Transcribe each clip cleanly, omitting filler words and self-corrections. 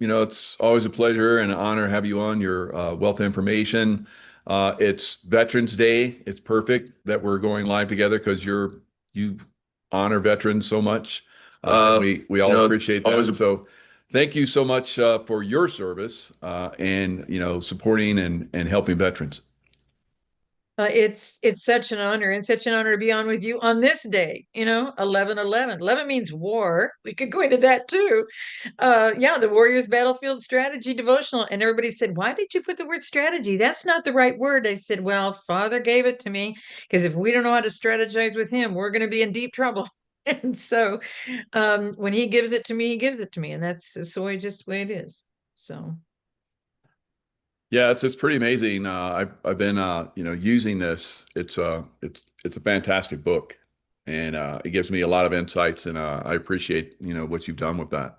It's always a pleasure and an honor to have you on your wealth of information. It's Veterans Day. It's perfect that we're going live together because you honor veterans so much. We all appreciate Always that. a So thank you so much for your service and supporting and helping veterans. It's such an honor and such an honor to be on with you on this day, 11/11. 11 means war. We could go into that too. Yeah, the Warriors Battlefield Strategy Devotional. And everybody said, "Why did you put the word strategy? That's not the right word." I said, "Well, Father gave it to me because if we don't know how to strategize with him, we're going to be in deep trouble." And so when he gives it to me, he gives it to me. And that's the way it is. So. Yeah, it's pretty amazing. I've been using this. It's a fantastic book, and it gives me a lot of insights, and I appreciate what you've done with that.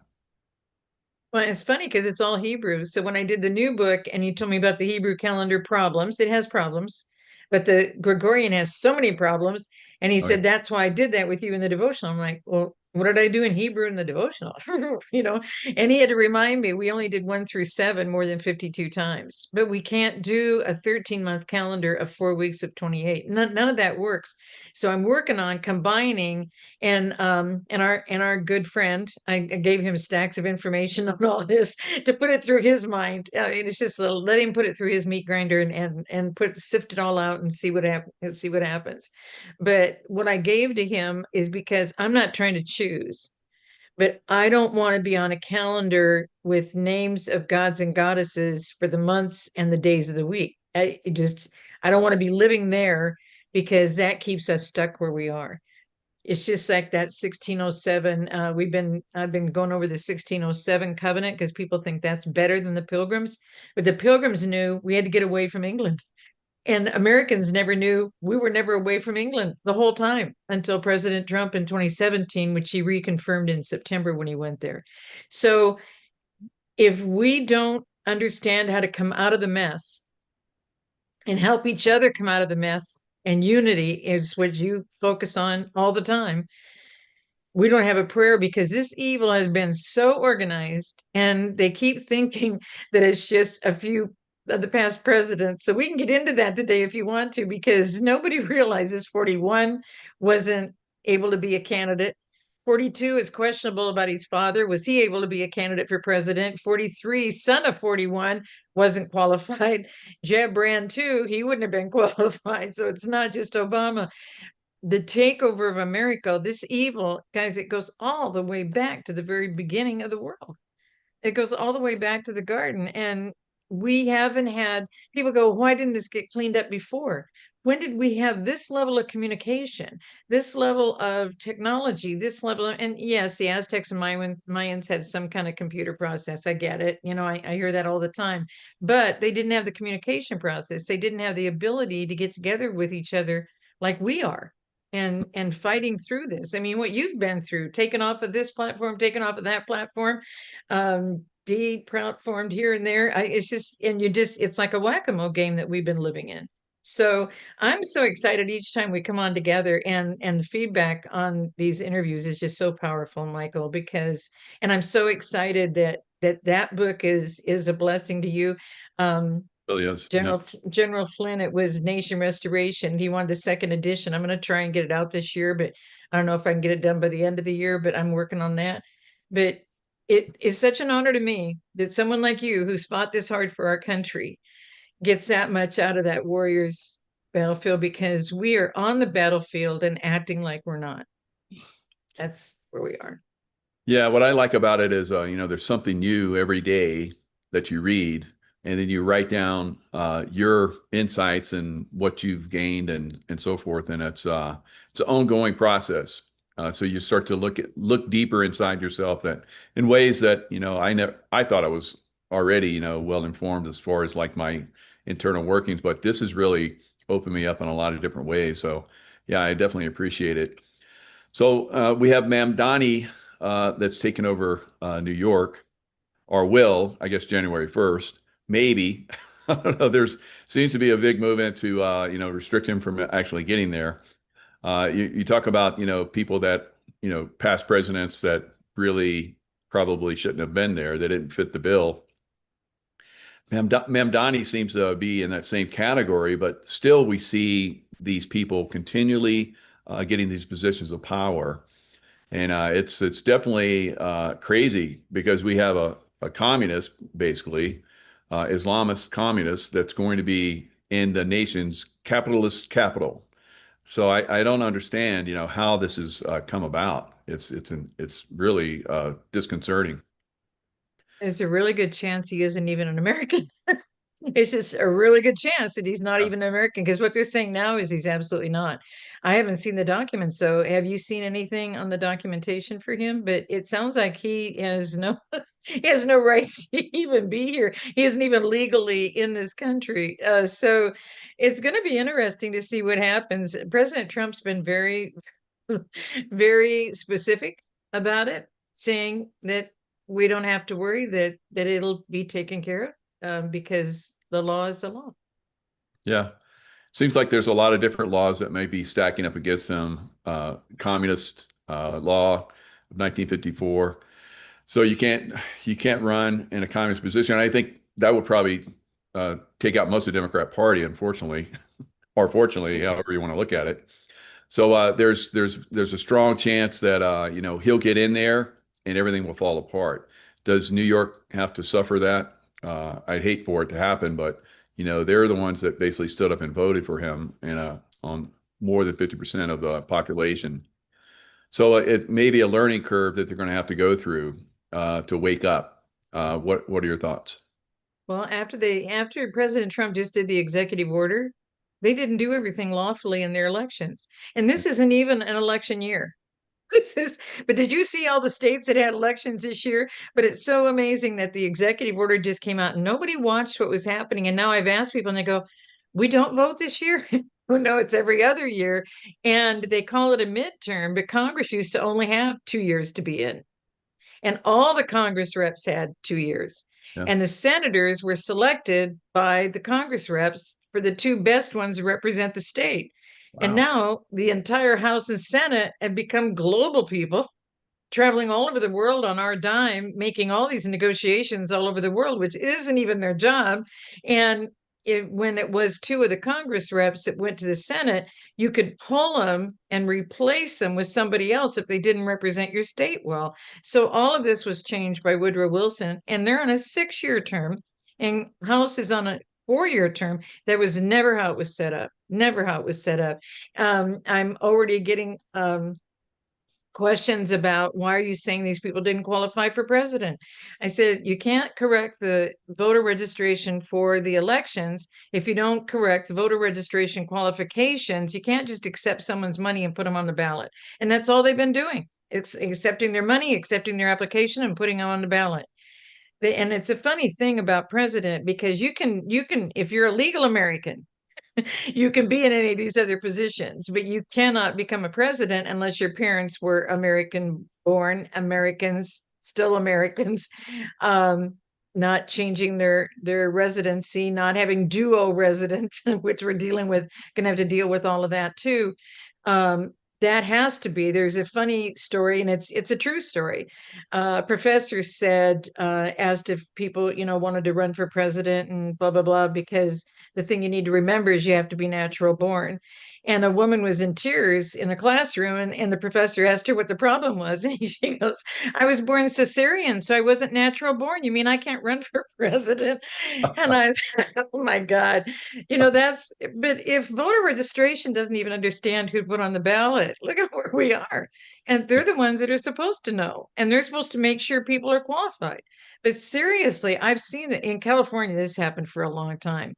Well, it's funny because it's all Hebrew. So when I did the new book and you told me about the Hebrew calendar problems, it has problems, but the Gregorian has so many problems. And he Oh yeah. said, that's why I did that with you in the devotional. I'm like, well, what did I do in Hebrew in the devotional? you know, and he had to remind me we only did 1 through 7 more than 52 times, but we can't do a 13-month calendar of 4 weeks of 28. None of that works. So I'm working on combining and our good friend, I gave him stacks of information on all this to put it through his mind. It's just let him put it through his meat grinder and put sift it all out and see what happens. But what I gave to him is because I'm not trying to choose, but I don't want to be on a calendar with names of gods and goddesses for the months and the days of the week. I don't want to be living there because that keeps us stuck where we are. It's just like that 1607. I've been going over the 1607 covenant because people think that's better than the Pilgrims, but the Pilgrims knew we had to get away from England, and Americans never knew we were never away from England the whole time until President Trump in 2017, which he reconfirmed in September when he went there. So if we don't understand how to come out of the mess and help each other come out of the mess, and unity is what you focus on all the time, we don't have a prayer because this evil has been so organized and they keep thinking that it's just a few of the past presidents. So we can get into that today if you want to, because nobody realizes 41 wasn't able to be a candidate. 42 is questionable about his father. Was he able to be a candidate for president? 43, son of 41, wasn't qualified. Jeb Brand, too, he wouldn't have been qualified. So it's not just Obama. The takeover of America, this evil, guys, it goes all the way back to the very beginning of the world. It goes all the way back to the garden. And we haven't had people go, why didn't this get cleaned up before? When did we have this level of communication, this level of technology, this level of, and yes, the Aztecs and Mayans had some kind of computer process. I get it. I hear that all the time, but they didn't have the communication process. They didn't have the ability to get together with each other like we are and fighting through this. I mean, what you've been through, taken off of this platform, taken off of that platform, deplatformed here and there. It's just, and it's like a whack-a-mole game that we've been living in. So I'm so excited each time we come on together, and the feedback on these interviews is just so powerful, Michael, because, and I'm so excited that book is a blessing to you. Um, Really is. Yeah. General Flynn, it was Nation Restoration. He wanted the second edition. I'm going to try and get it out this year, but I don't know if I can get it done by the end of the year, but I'm working on that. But it is such an honor to me that someone like you, who's fought this hard for our country, gets that much out of that warrior's battlefield, because we are on the battlefield and acting like we're not. That's where we are. Yeah, what I like about it is, there's something new every day that you read, and then you write down your insights and what you've gained and so forth, and it's an ongoing process. So you start to look deeper inside yourself that in ways that I thought I was already well informed as far as like my internal workings, but this has really opened me up in a lot of different ways. So yeah, I definitely appreciate it. So we have Ma'am Donnie that's taken over New York, or will, I guess, January 1st, maybe. I don't know. There's seems to be a big movement to restrict him from actually getting there. You talk about people that past presidents that really probably shouldn't have been there. They didn't fit the bill. Mamdani seems to be in that same category, but still we see these people continually getting these positions of power. And it's definitely crazy because we have a communist, basically, Islamist communist that's going to be in the nation's capitalist capital. So I don't understand, how this has come about. It's really disconcerting. There's a really good chance he isn't even an American. It's just a really good chance that he's not Yeah. even American because what they're saying now is he's absolutely not. I haven't seen the documents, so have you seen anything on the documentation for him? But it sounds like he has no he has no rights to even be here. He isn't even legally in this country. So it's going to be interesting to see what happens. President Trump's been very, very specific about it, saying that we don't have to worry that it'll be taken care of because the law is the law. Yeah. Seems like there's a lot of different laws that may be stacking up against them. Communist law of 1954. So you can't run in a communist position. I think that would probably take out most of the Democrat Party, unfortunately, or fortunately, however you want to look at it. So there's a strong chance that he'll get in there and everything will fall apart. Does New York have to suffer that? I'd hate for it to happen, but they're the ones that basically stood up and voted for him, and on more than 50% of the population. So it may be a learning curve that they're going to have to go through to wake up. What are your thoughts? Well, after President Trump just did the executive order, they didn't do everything lawfully in their elections. And this isn't even an election year. This is, but did you see all the states that had elections this year? But it's so amazing that the executive order just came out and nobody watched what was happening. And now I've asked people and they go, we don't vote this year. Oh, no, it's every other year. And they call it a midterm, but Congress used to only have 2 years to be in. And all the Congress reps had 2 years. Yeah. And the senators were selected by the Congress reps for the two best ones to represent the state. And Wow. now the entire House and Senate have become global people traveling all over the world on our dime, making all these negotiations all over the world, which isn't even their job. And when it was two of the Congress reps that went to the Senate, you could pull them and replace them with somebody else if they didn't represent your state well. So all of this was changed by Woodrow Wilson, and they're on a 6-year term, and House is on a 4-year term. That was never how it was set up. Never how it was set up. I'm already getting questions about why are you saying these people didn't qualify for president? I said, you can't correct the voter registration for the elections if you don't correct the voter registration qualifications. You can't just accept someone's money and put them on the ballot. And that's all they've been doing. It's accepting their money, accepting their application, and putting them on the ballot. And it's a funny thing about president because you can if you're a legal American, you can be in any of these other positions, but you cannot become a president unless your parents were American born Americans, still Americans, um, not changing their residency, not having dual residence, which we're dealing with, gonna have to deal with all of that too. That has to be. There's a funny story, and it's a true story. Professor said, asked if people, wanted to run for president and blah blah blah, because the thing you need to remember is you have to be natural born. And a woman was in tears in the classroom, and the professor asked her what the problem was. And she goes, I was born cesarean, so I wasn't natural born. You mean I can't run for president? And I thought, oh my God, but if voter registration doesn't even understand who'd put on the ballot, look at where we are. And they're the ones that are supposed to know, and they're supposed to make sure people are qualified. But seriously, I've seen that in California, this happened for a long time.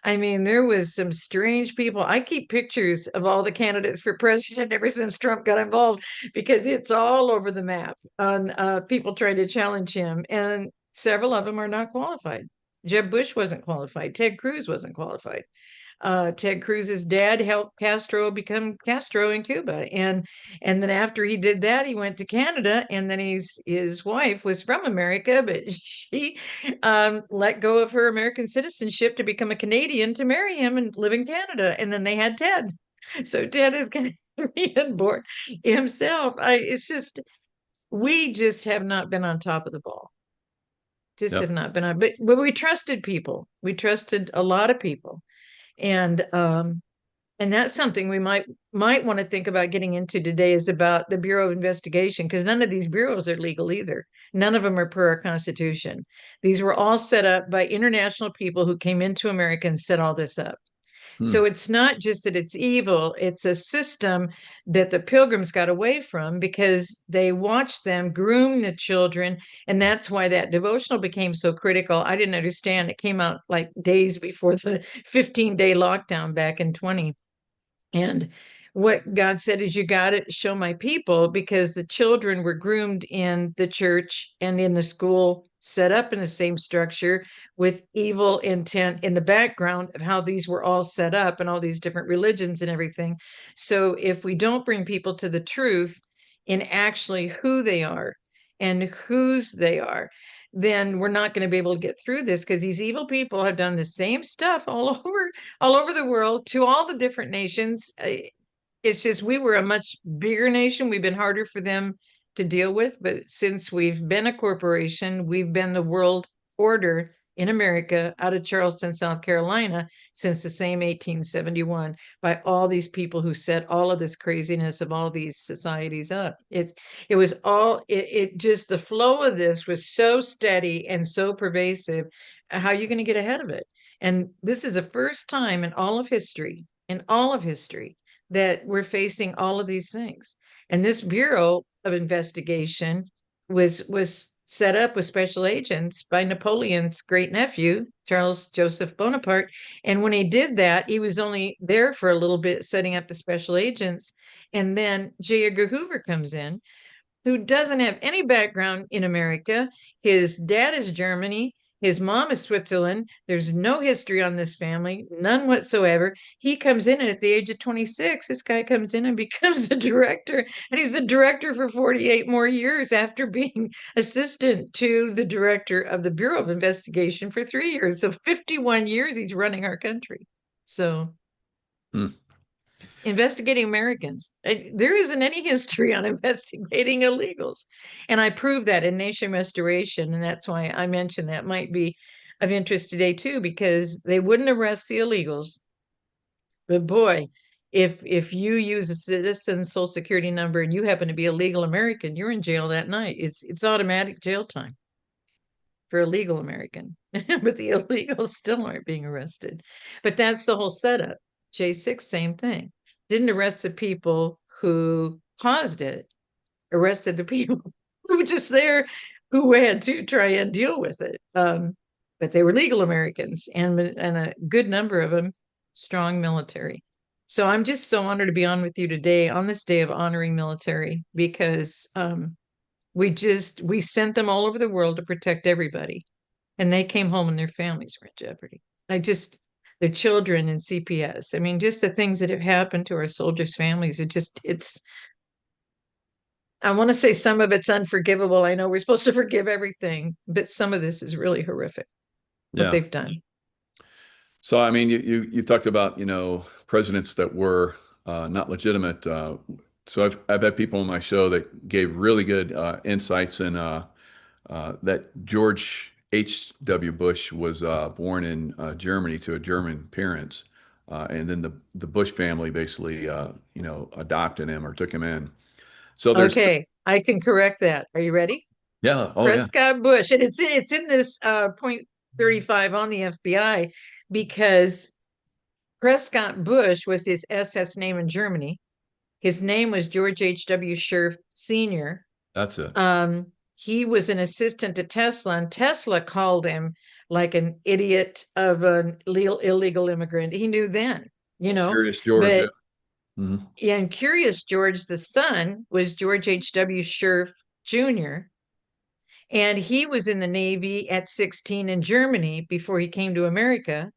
I mean, there was some strange people. I keep pictures of all the candidates for president ever since Trump got involved because it's all over the map on people trying to challenge him, and several of them are not qualified. Jeb Bush wasn't qualified. Ted Cruz wasn't qualified. Ted Cruz's dad helped Castro become Castro in Cuba, and then after he did that, he went to Canada, and then his wife was from America, but she let go of her American citizenship to become a Canadian to marry him and live in Canada, and then they had Ted. So Ted is Canadian born himself. It's just we just have not been on top of the ball. Just have Yep. not been on, but we trusted people. We trusted a lot of people. And that's something we might want to think about getting into today, is about the Bureau of Investigation, because none of these bureaus are legal either. None of them are per our Constitution. These were all set up by international people who came into America and set all this up. Hmm. So it's not just that it's evil, it's a system that the pilgrims got away from because they watched them groom the children. And that's why that devotional became so critical. I didn't understand. It came out like days before the 15-day lockdown back in 20. And what God said is, you got to show my people, because the children were groomed in the church and in the school, set up in the same structure with evil intent in the background of how these were all set up and all these different religions and everything. So if we don't bring people to the truth in actually who they are and whose they are, then we're not going to be able to get through this, because these evil people have done the same stuff all over the world to all the different nations. It's just we were a much bigger nation. We've been harder for them to deal with. But since we've been a corporation, we've been the world order in America out of Charleston, South Carolina, since the same 1871, by all these people who set all of this craziness of all these societies up. It was all it just, the flow of this was so steady and so pervasive. How are you going to get ahead of it? And this is the first time in all of history, that we're facing all of these things. And this Bureau of Investigation was set up with special agents by Napoleon's great nephew, Charles Joseph Bonaparte. And when he did that, he was only there for a little bit setting up the special agents. And then J. Edgar Hoover comes in, who doesn't have any background in America. His dad is Germany. His mom is Switzerland. There's no history on this family, none whatsoever. He comes in, and at the age of 26, this guy comes in and becomes the director. And he's the director for 48 more years after being assistant to the director of the Bureau of Investigation for 3 years. So 51 years he's running our country. So Hmm. investigating Americans. There isn't any history on investigating illegals. And I prove that in Nation Restoration. And that's why I mentioned that might be of interest today, too, because they wouldn't arrest the illegals. But boy, if you use a citizen social security number and you happen to be a legal American, you're in jail that night. It's automatic jail time for a legal American, but the illegals still aren't being arrested. But that's the whole setup. J6, same thing. Didn't arrest the people who caused it, arrested the people who were just there, who had to try and deal with it. But they were legal Americans, and a good number of them strong military. So I'm just so honored to be on with you today on this day of honoring military, because we sent them all over the world to protect everybody, and they came home and their families were in jeopardy. I just Their children in CPS. I mean, just the things that have happened to our soldiers' families. It's I want to say some of it's unforgivable. I know we're supposed to forgive everything, but some of this is really horrific, what Yeah. they've done. So, I mean, you talked about, presidents that were not legitimate. So I've had people on my show that gave really good insights, and that George H.W. Bush was born in Germany to a German parents, and then the Bush family basically, adopted him or took him in. So there's, Okay, I can correct that. Are you ready? yeah, oh yeah, Prescott Bush, and it's in this point 35 on the FBI, because Prescott Bush was his SS name in Germany. His name was George H.W. Scherf Sr. that's it. He was an assistant to Tesla, and Tesla called him like an idiot of an illegal immigrant. He knew then, you know, Curious George, yeah. but Hmm. yeah, and Curious George, the son, was George H.W. Scherf Jr., and he was in the Navy at 16 in Germany before he came to America.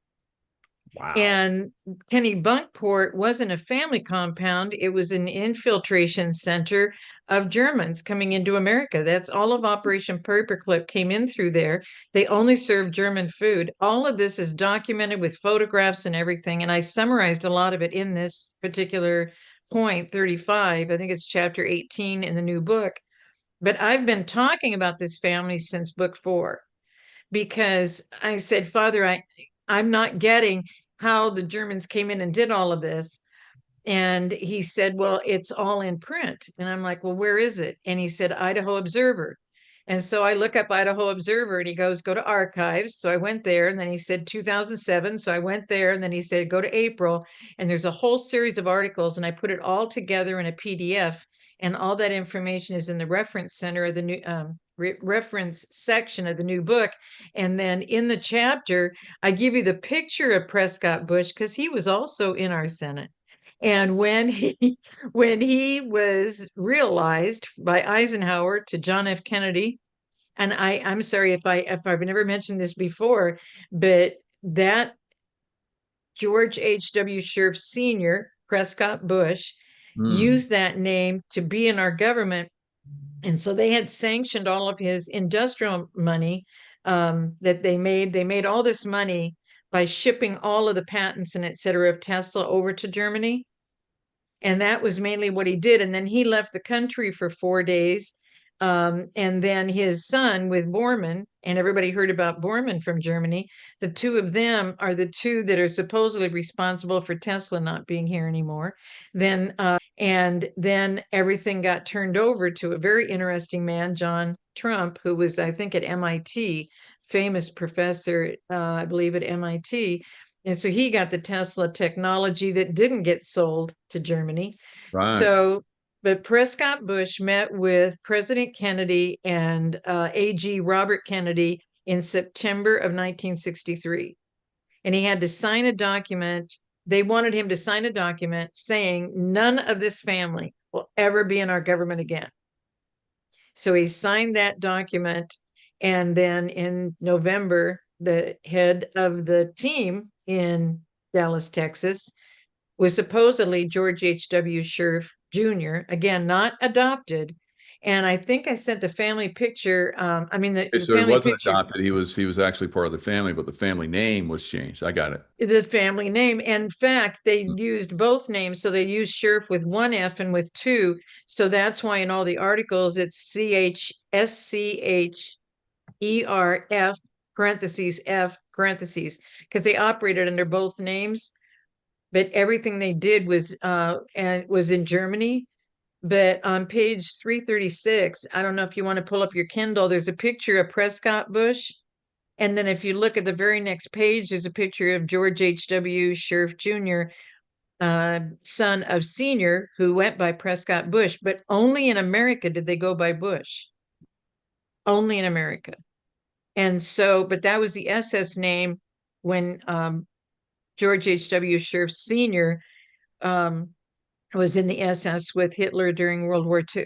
Wow. And Kenny Bunkport wasn't a family compound, it was an infiltration center of Germans coming into America. That's all of Operation Paperclip came in through there. They only served German food. All of this is documented with photographs and everything. And I summarized a lot of it in this particular point 35. I think it's chapter 18 in the new book. But I've been talking about this family since book 4 because I said, Father, I'm not getting how the Germans came in and did all of this. And he said, well, it's all in print. And I'm like, well, where is it? And he said, Idaho Observer. And so I look up Idaho Observer and he goes, go to archives. So I went there and then he said 2007. So I went there and then he said, go to April. And there's a whole series of articles and I put it all together in a PDF. And all that information is in the reference center of the new reference section of the new book. And then in the chapter, I give you the picture of Prescott Bush because he was also in our Senate. And when he was realized by Eisenhower to John F. Kennedy, and I'm sorry if I've never mentioned this before, but that George H.W. Scherf Sr., Prescott Bush, Hmm. used that name to be in our government. And so they had sanctioned all of his industrial money that they made. They made all this money by shipping all of the patents and et cetera of Tesla over to Germany. And that was mainly what he did. And then he left the country for 4 days. And then his son with Bormann, and everybody heard about Bormann from Germany. The two of them are the two that are supposedly responsible for Tesla not being here anymore. And then everything got turned over to a very interesting man, John Trump, who was, I think, at MIT, famous professor, I believe, at MIT. And so he got the Tesla technology that didn't get sold to Germany. Right. So, but Prescott Bush met with President Kennedy and AG Robert Kennedy in September of 1963. And he had to sign a document. They wanted him to sign a document saying none of this family will ever be in our government again. So he signed that document. And then in November, the head of the team in Dallas, Texas, was supposedly George H.W. Scherf Jr., again, not adopted. And I think I sent the family picture. I mean, Okay, the so he family wasn't picture, adopted. He was actually part of the family, but the family name was changed. I got it. the family name. In fact, they used both names. So they used Scherf with one F and with two. So that's why in all the articles it's CHSCHERF parentheses F parentheses because they operated under both names. But everything they did was in Germany. But on page 336, I don't know if you want to pull up your Kindle, there's a picture of Prescott Bush. And then if you look at the very next page, there's a picture of George H.W. Scherf Jr., son of Senior, who went by Prescott Bush. But only in America did they go by Bush. Only in America. And so, but that was the SS name when George H.W. Scherf Sr. Um, was in the SS with Hitler during World War II.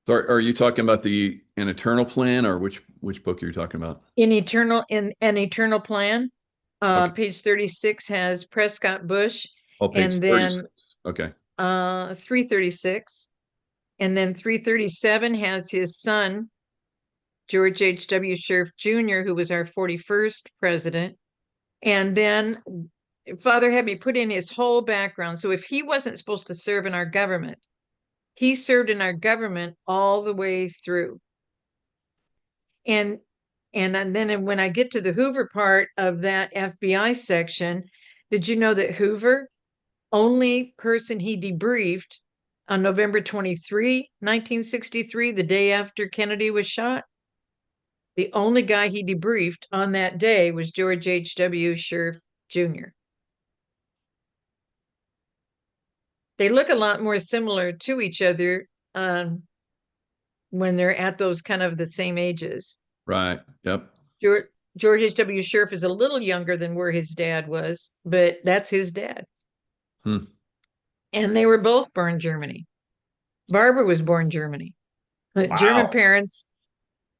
So are you talking about the An Eternal Plan, or which book are you talking about? In an eternal plan, Okay. page 36 has Prescott Bush, Oh, page and 36. then Okay. 336, and then 337 has his son George H.W. Scherf Jr., who was our 41st president. And then Father had me put in his whole background. So if he wasn't supposed to serve in our government, he served in our government all the way through. And then when I get to the Hoover part of that FBI section, did you know that Hoover, only person he debriefed on November 23, 1963, the day after Kennedy was shot, the only guy he debriefed on that day was George H.W. Scherf Jr. They look a lot more similar to each other when they're at those kind of the same ages. Right. Yep. George, George H.W. Scherf is a little younger than where his dad was, but that's his dad. Hmm. And they were both born Germany. Barbara was born Germany. German Wow. parents,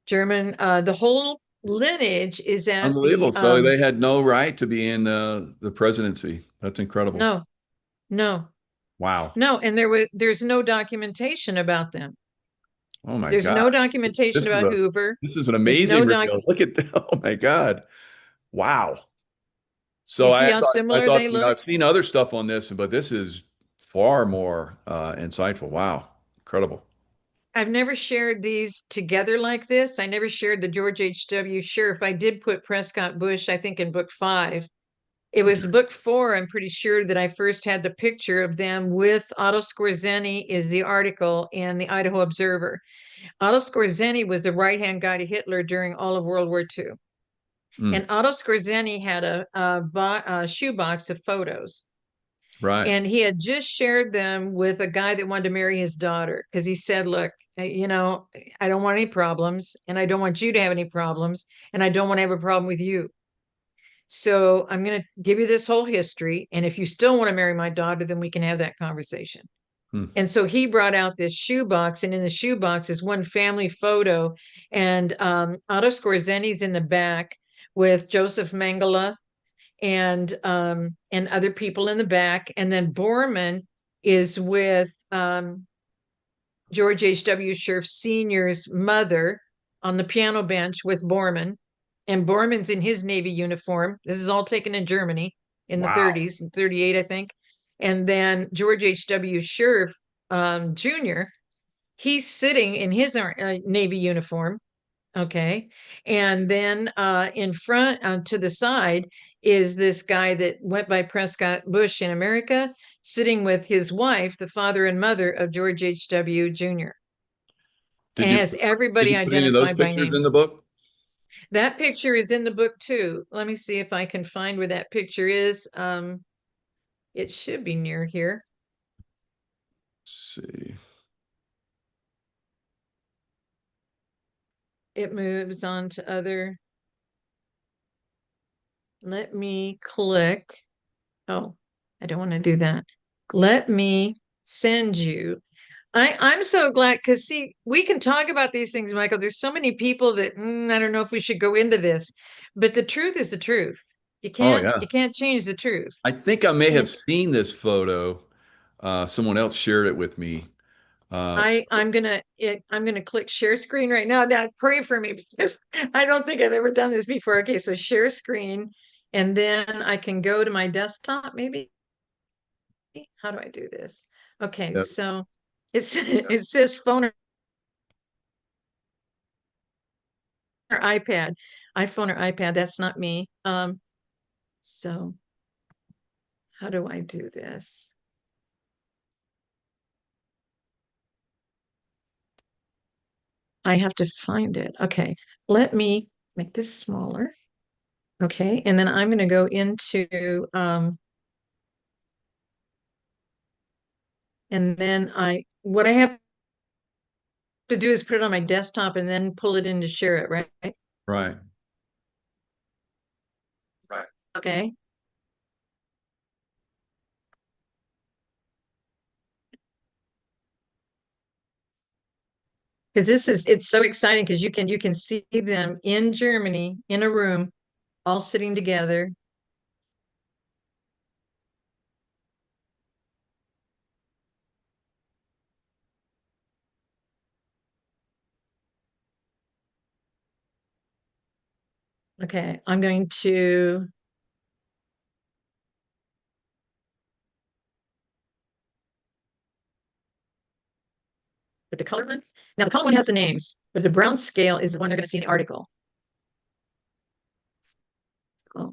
German, the whole lineage is at Unbelievable. the So they had no right to be in the presidency. That's incredible. no, no, Wow. no, and there's no documentation about them. Oh my There's God. no This, documentation this is about a Hoover. this is an There's no amazing doc. reveal. Look at that. Oh my God. Wow. You So see I how thought I similar thought they you know look? I've seen other stuff on this, but this is far more insightful. Wow. Incredible. I've never shared these together like this. I never shared the George H.W. Sheriff. I did put Prescott Bush, I think, in book 5. It was book 4, I'm pretty sure, that I first had the picture of them with Otto Skorzeny is the article in the Idaho Observer. Otto Skorzeny was the right-hand guy to Hitler during all of World War II. Mm, And Otto Skorzeny had a shoebox of photos. right. And he had just shared them with a guy that wanted to marry his daughter because he said, look, I don't want any problems and I don't want you to have any problems and I don't want to have a problem with you. So I'm going to give you this whole history. And if you still want to marry my daughter, then we can have that conversation. Mm. And so he brought out this shoebox, and in the shoebox is one family photo. And Otto Skorzeny's in the back with Joseph Mengele and other people in the back. And then Borman is with George H.W. Sheriff Sr.'s mother on the piano bench with Borman. And Borman's in his Navy uniform. This is all taken in Germany in the Wow. 30s, 38, I think. And then George H.W. Sheriff Jr., he's sitting in his Navy uniform. Okay. And then in front to the side is this guy that went by Prescott Bush in America, sitting with his wife, the father and mother of George H.W. Jr. Did And you has did everybody you put any of those identified by pictures name. in the book? That picture is in the book too. Let me see if I can find where that picture is. It should be near here. Let's see. It moves on to other. Let me click. Oh, I don't want to do that. Let me send you. I'm so glad because see, we can talk about these things, Michael. There's so many people that I don't know if we should go into this, but the truth is the truth. You Oh can't yeah. you can't change the truth. I think I may You, have seen this photo. Someone else shared it with me. I'm gonna click share screen right now. Now pray for me because I don't think I've ever done this before. Okay, so share screen, and then I can go to my desktop maybe. How do I do this? Okay, Yeah, so it says phone or iPad, iPhone or iPad. That's not me. So how do I do this? I have to find it. Okay, let me make this smaller. Okay, and then I'm going to go into and then what I have to do is put it on my desktop and then pull it in to share it, right? right. Right. Okay. Because it's so exciting because you can see them in Germany in a room all sitting together. Okay, I'm going to put the color one. Now the color one has the names, but the brown scale is the one they're going to see in the article. So,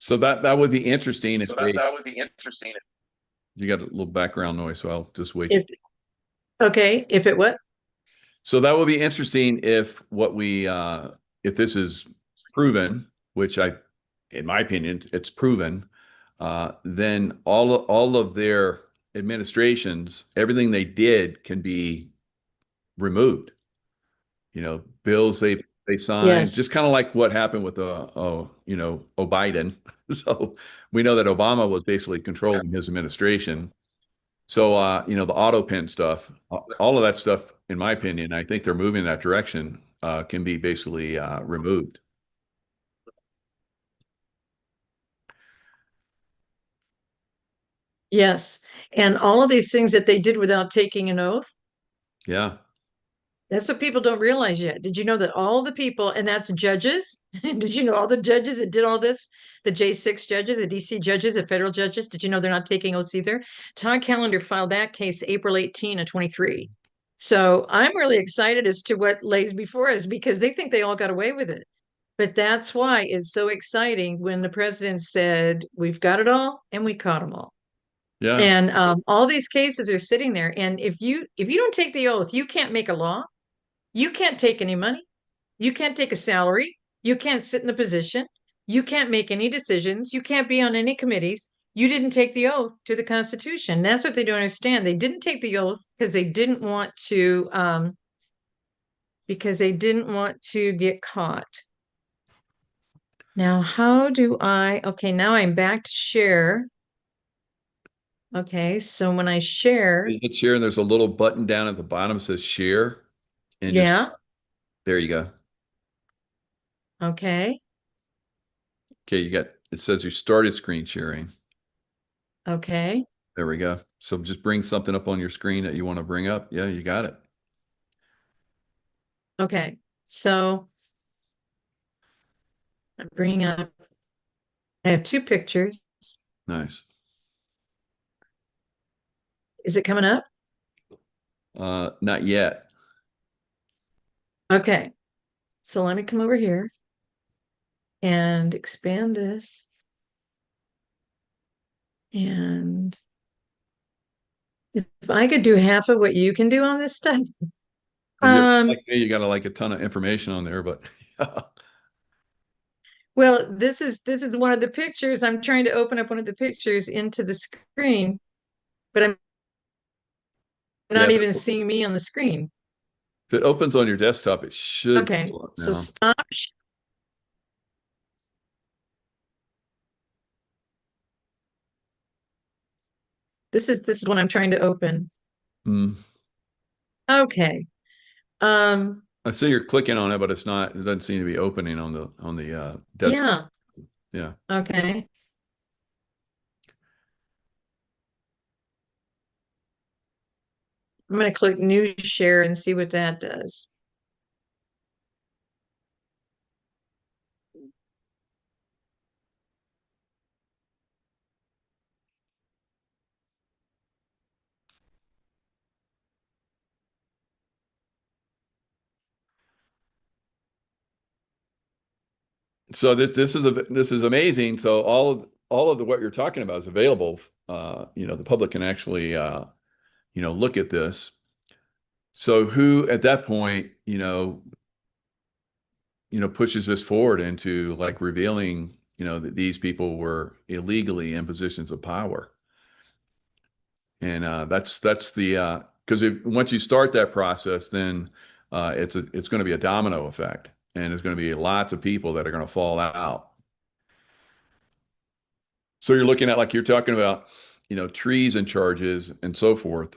So that would be interesting if So they that would be interesting. you got a little background noise, so I'll just wait. if okay, if it what? So that would be interesting if if this is proven, which in my opinion, it's proven, then all of their administrations, everything they did can be removed. Bills they signed, Yes. just kind of like what happened with Biden. So we know that Obama was basically controlling his administration. So, the auto pen stuff, all of that stuff, in my opinion, I think they're moving in that direction, can be basically removed. Yes. And all of these things that they did without taking an oath, Yeah. that's what people don't realize yet. Did you know that all the people, and that's judges? Did you know all the judges that did all this? The J6 judges, the DC judges, the federal judges, did you know they're not taking oaths either? Todd Callender filed that case April 18 of 23. So I'm really excited as to what lays before us because they think they all got away with it. But that's why it's so exciting when the president said, we've got it all and we caught them all. Yeah. And all these cases are sitting there. And if you don't take the oath, you can't make a law. You can't take any money. You can't take a salary. You can't sit in a position. You can't make any decisions. You can't be on any committees. You didn't take the oath to the Constitution. That's what they don't understand. They didn't take the oath because they didn't want to get caught. Now, how do I, okay, now I'm back to share. Okay, so when I share, You hit share, and there's a little button down at the bottom that says share, and just yeah, there you go. okay, Okay, it says you started screen sharing. okay, There we go. So just bring something up on your screen that you want to bring up. Yeah, you got it. okay. So I'm bringing up, I have two pictures. Nice. Is it coming up? Not yet. Okay, so let me come over here and expand this. And if I could do half of what you can do on this stuff, If you're um, like me, you got like a ton of information on there, but well, this is one of the pictures. I'm trying to open up one of the pictures into the screen, but I'm yeah, not even seeing me on the screen. if it opens on your desktop, it should Okay, pull up so now. stop. This is what I'm trying to open. Hmm. Okay. Um, I see you're clicking on it, but it doesn't seem to be opening on the desktop. yeah. Yeah. Okay. I'm going to click new share and see what that does. So this is amazing. So all of what you're talking about is available. The public can actually look at this. So who at that point, pushes this forward into like revealing, that these people were illegally in positions of power. And that's the because if once you start that process, then it's going to be a domino effect, and there's going to be lots of people that are going to fall out. So you're looking at like you're talking about, treason charges and so forth.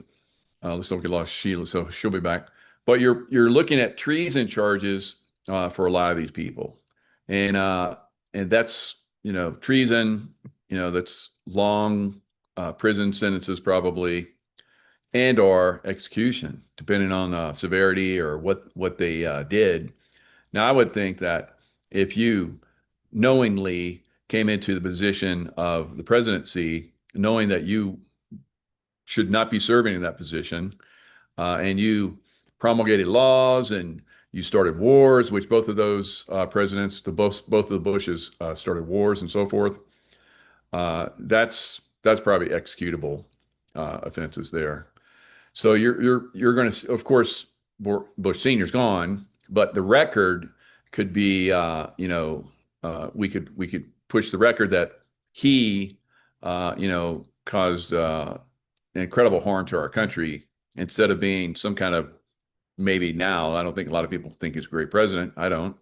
Let's don't get lost, Sheila, so she'll be back. But you're looking at treason charges for a lot of these people, and that's treason. That's long prison sentences probably, and or execution, depending on severity or what they did. Now, I would think that if you knowingly came into the position of the presidency, knowing that you should not be serving in that position, and you promulgated laws and you started wars, which both of those presidents, both of the Bushes started wars and so forth. That's probably executable offenses there. So you're going to, of course, Bush Senior's gone, but the record could be, we could push the record that he, caused incredible harm to our country instead of being some kind of maybe now. I don't think a lot of people think he's a great president. I don't,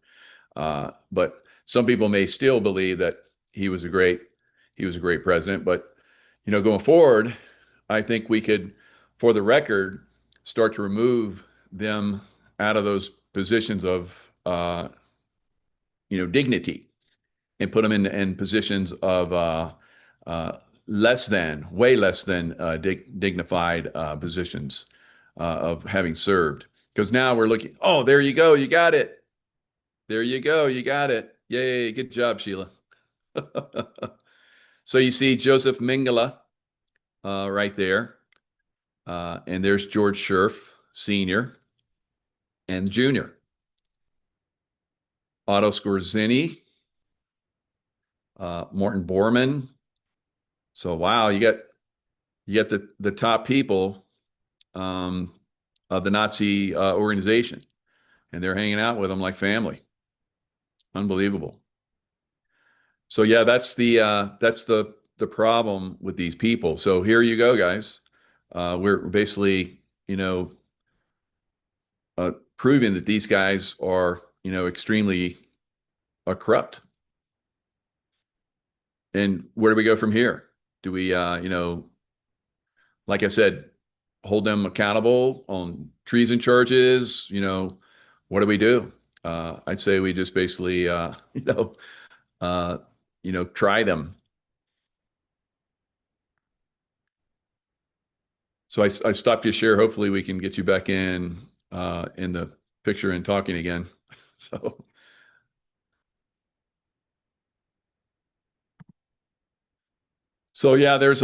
but some people may still believe that he was a great he was a great president. But going forward, I think we could, for the record, start to remove them out of those positions of dignity and put them in positions of uh, less than, way less than dignified positions of having served. Because now we're looking, oh, there you go, you got it. There you go, you got it. Yay, good job, Sheila. So you see Joseph Mingala right there. And there's George Scherf, Sr. and Jr. Otto Skorzeny, Morton Borman. So wow, you got the top people um, of the Nazi organization, and they're hanging out with them like family. Unbelievable. So yeah, that's the problem with these people. So here you go, guys. We're basically, proving that these guys are, extremely corrupt. And where do we go from here? Do we, like I said, hold them accountable on treason charges? What do we do? I'd say we just basically, uh, try them. So I stopped you share. Hopefully we can get you back in the picture and talking again. So, so yeah, there's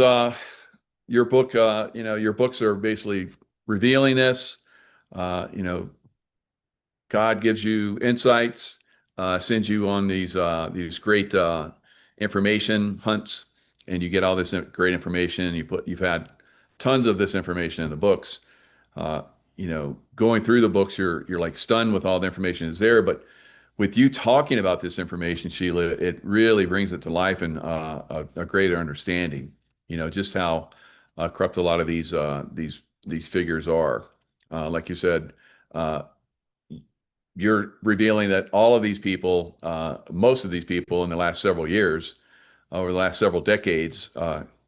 your book, your books are basically revealing this. You know, God gives you insights, sends you on these great information hunts, and you get all this great information. You've had tons of this information in the books. Uh, going through the books, you're like stunned with all the information is there. But with you talking about this information, Sheila, it really brings it to life and a greater understanding. Just how corrupt a lot of these figures are. Like you said, uh, you're revealing that all of these people, most of these people in the last several years, over the last several decades,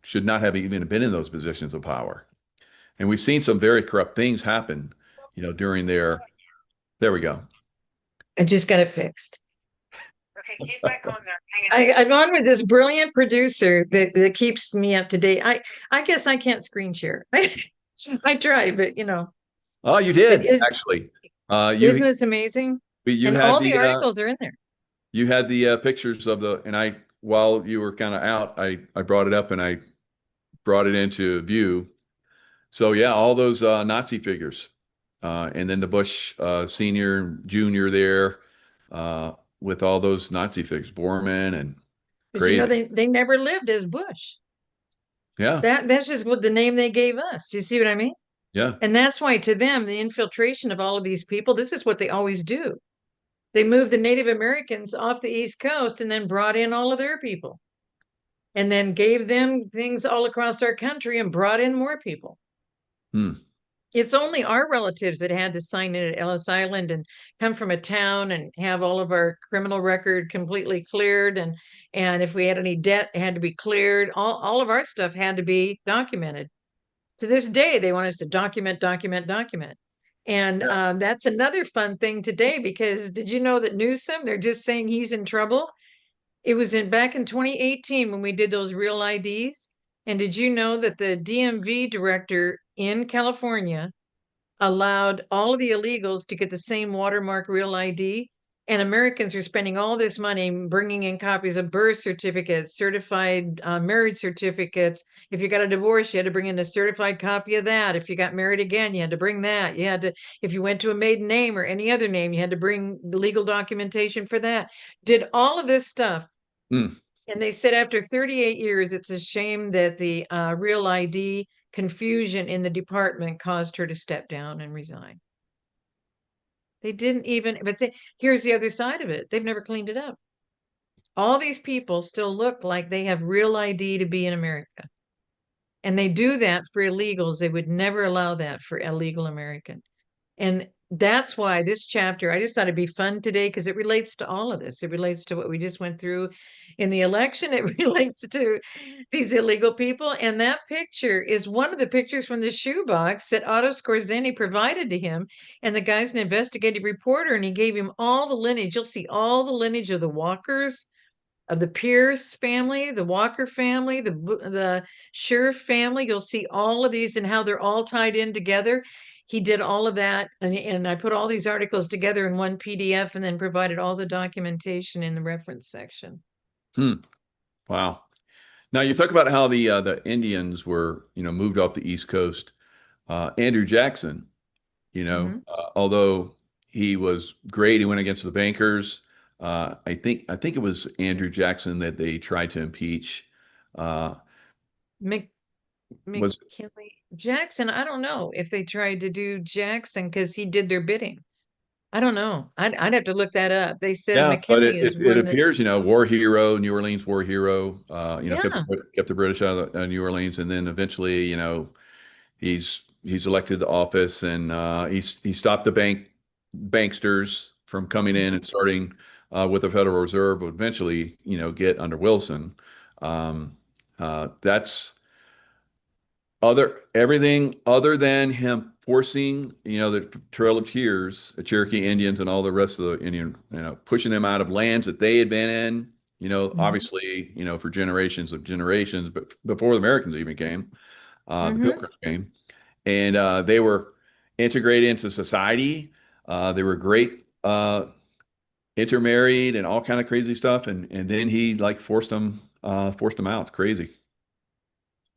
should not have even been in those positions of power. And we've seen some very corrupt things happen, during their, there we go. I just got it fixed. Okay, keep my phone there. I'm on with this brilliant producer that keeps me up to date. I guess I can't screen share. I try, but Oh, you but did actually. isn't You this amazing? you And had all the the articles are in there. pictures of and I, while you were kind of out, I brought it up and I brought it into view. So yeah, all those Nazi figures, and then the Bush senior, junior there, uh, with all those Nazi figures, Borman and But crazy. they never lived as Bush. Yeah, That's just what the name they gave us. You see what I mean? yeah. And that's why to them, the infiltration of all of these people, this is what they always do. They moved the Native Americans off the East Coast and then brought in all of their people and then gave them things all across our country and brought in more people. Hmm. It's only our relatives that had to sign in at Ellis Island and come from a town and have all of our criminal record completely cleared. And if we had any debt, it had to be cleared. All of our stuff had to be documented. To this day, they want us to document, document, document. And Yeah. that's another fun thing today because did you know that Newsom, they're just saying he's in trouble? It was in back in 2018 when we did those real IDs. And did you know that the DMV director in California allowed all of the illegals to get the same watermark real ID? And Americans are spending all this money bringing in copies of birth certificates, certified marriage certificates. If you got a divorce, you had to bring in a certified copy of that. If you got married again, you had to bring that. You had to, if you went to a maiden name or any other name, you had to bring the legal documentation for that. Did all of this stuff. Hmm. And they said after 38 years, it's a shame that the real ID confusion in the department caused her to step down and resign. They didn't even, but here's the other side of it. They've never cleaned it up. All these people still look like they have real ID to be in America. And they do that for illegals. They would never allow that for illegal American. And that's why this chapter, I just thought it'd be fun today because it relates to all of this. It relates to what we just went through in the election. It relates to these illegal people. And that picture is one of the pictures from the shoebox that Otto Skorzeny provided to him. And the guy's an investigative reporter, and he gave him all the lineage. You'll see all the lineage of the Walkers, of the Pierce family, the Walker family, the Scherf family. You'll see all of these and how they're all tied in together. He did all of that, and I put all these articles together in one PDF and then provided all the documentation in the reference section. Hmm. Wow. Now you talk about how the Indians were, moved off the East Coast. Andrew Jackson, Mhm. although he was great, he went against the bankers. I think it was Andrew Jackson that they tried to impeach. Uh, Mc, was McKinley Jackson, I don't know if they tried to do Jackson because he did their bidding. I don't know. I'd have to look that up. They said Yeah, but McKinley it, is it, it one that, appears, war hero, New Orleans war hero, yeah. kept the British out of New Orleans, and then eventually, he's elected to office, and he stopped the banksters from coming in Mhm. and starting with the Federal Reserve. Would eventually, get under Wilson. That's other everything other than him forcing, the Trail of Tears, the Cherokee Indians and all the rest of the Indian, pushing them out of lands that they had been in, Mhm. obviously, for generations of generations, but before the Americans even came, the Mhm. Pilgrims came, and they were integrated into society. They were great, intermarried and all kind of crazy stuff, and then he like forced them out. It's crazy.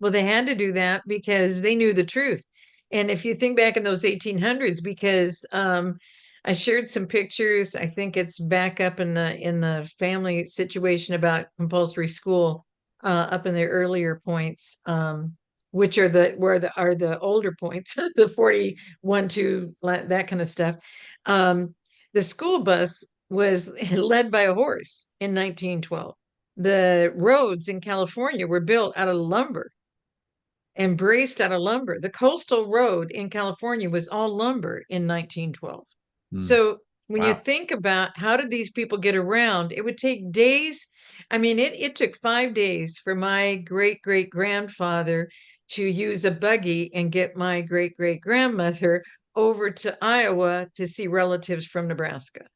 Well, they had to do that because they knew the truth. And if you think back in those 1800s, because I shared some pictures, I think it's back up in the family situation about compulsory school, up in the earlier points, which are the older points, the 41 to that kind of stuff. Um, the school bus was led by a horse in 1912. The roads in California were built out of lumber and braced out of lumber. The coastal road in California was all lumber in 1912. Hmm. So when you Wow. think about how did these people get around, it would take days. I mean, it took 5 days for my great great grandfather to use a buggy and get my great great grandmother over to Iowa to see relatives from Nebraska.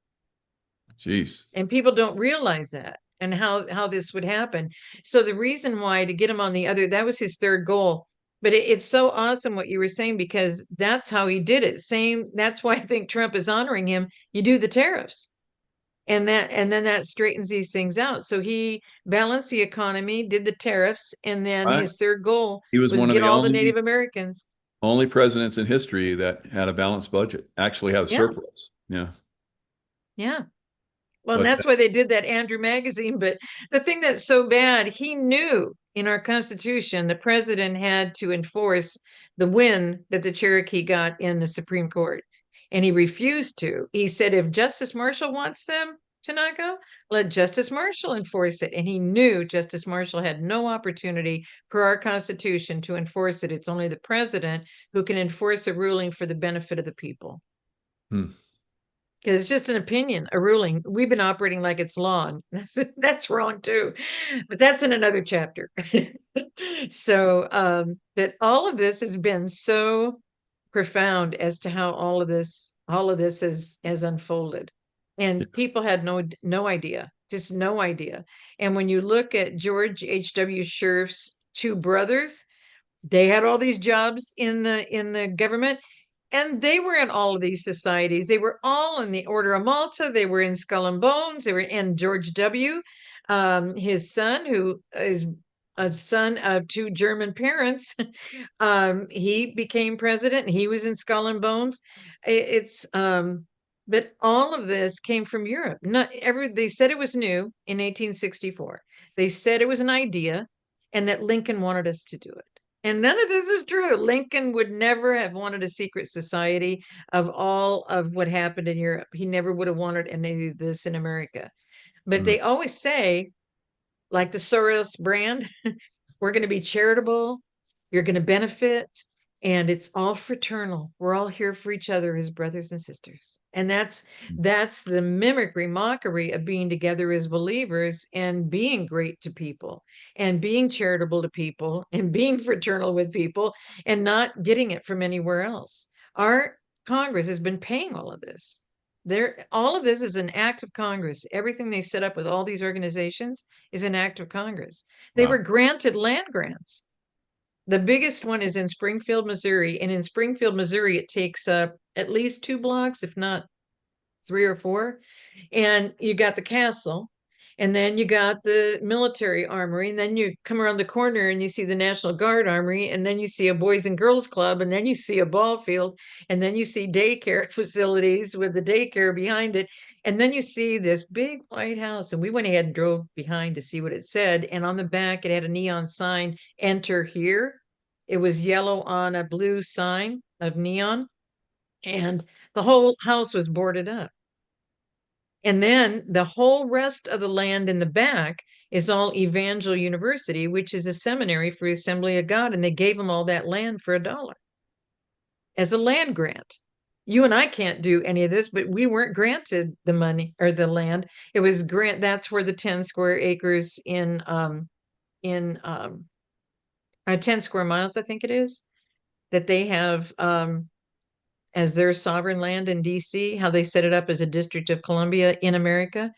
Jeez. And people don't realize that and how this would happen. So the reason why to get him on the other, that was his third goal. But it's so awesome what you were saying because that's how he did it. Same, that's why I think Trump is honoring him. You do the tariffs. And then that straightens these things out. So he balanced the economy, did the tariffs, and then Right. his third goal He was was one of get the all the only Native Americans. only presidents in history that had a balanced budget, actually had a Yeah, surplus. Yeah. yeah. Well, and But that's why they did that Andrew magazine. But the thing that's so bad, he knew in our Constitution the president had to enforce the win that the Cherokee got in the Supreme Court. And he refused to. He said, if Justice Marshall wants them to not go, let Justice Marshall enforce it. And he knew Justice Marshall had no opportunity per our Constitution to enforce it. It's only the president who can enforce a ruling for the benefit of the people hmm. because it's just an opinion, a ruling. We've been operating like it's law, and that's wrong too. But that's in another chapter. So, but all of this has been so profound as to how all of this has unfolded, Yeah. and people had no idea, just no idea. And when you look at George H.W. Scherf's two brothers, they had all these jobs in the government, and they were in all of these societies. They were all in the Order of Malta. They were in Skull and Bones. They were in George W. His son, who is a son of two German parents, he became president. And he was in Skull and Bones. It's but all of this came from Europe. Not every They said it was new in 1864. They said it was an idea, and that Lincoln wanted us to do it. And none of this is true. Lincoln would never have wanted a secret society of all of what happened in Europe. He never would have wanted any of this in America. But Hmm. they always say, like the Soros brand, we're going to be charitable, you're going to benefit. and it's all fraternal. We're all here for each other as brothers and sisters. And that's the mimicry, mockery of being together as believers and being great to people and being charitable to people and being fraternal with people and not getting it from anywhere else. Our Congress has been paying all of this. All of this is an act of Congress. Everything they set up with all these organizations is an act of Congress. They were Wow. granted land grants. The biggest one is in Springfield, Missouri. And in Springfield, Missouri, it takes up at least 2 blocks, if not 3 or 4. And you got the castle, and then you got the military armory, and then you come around the corner and you see the National Guard armory, and then you see a Boys and Girls Club, and then you see a ball field, and then you see daycare facilities with the daycare behind it. And then you see this big white house. And we went ahead and drove behind to see what it said. And on the back, it had a neon sign, "Enter here." It was yellow on a blue sign of neon, and the whole house was boarded up. And then the whole rest of the land in the back is all Evangel University, which is a seminary for Assembly of God. And they gave them all that land for $1 as a land grant. You and I can't do any of this, but we weren't granted the money or the land. It was grant. That's where the 10 square acres in 10 square miles, I think it is, that they have as their sovereign land in DC, how they set it up as a District of Columbia in America.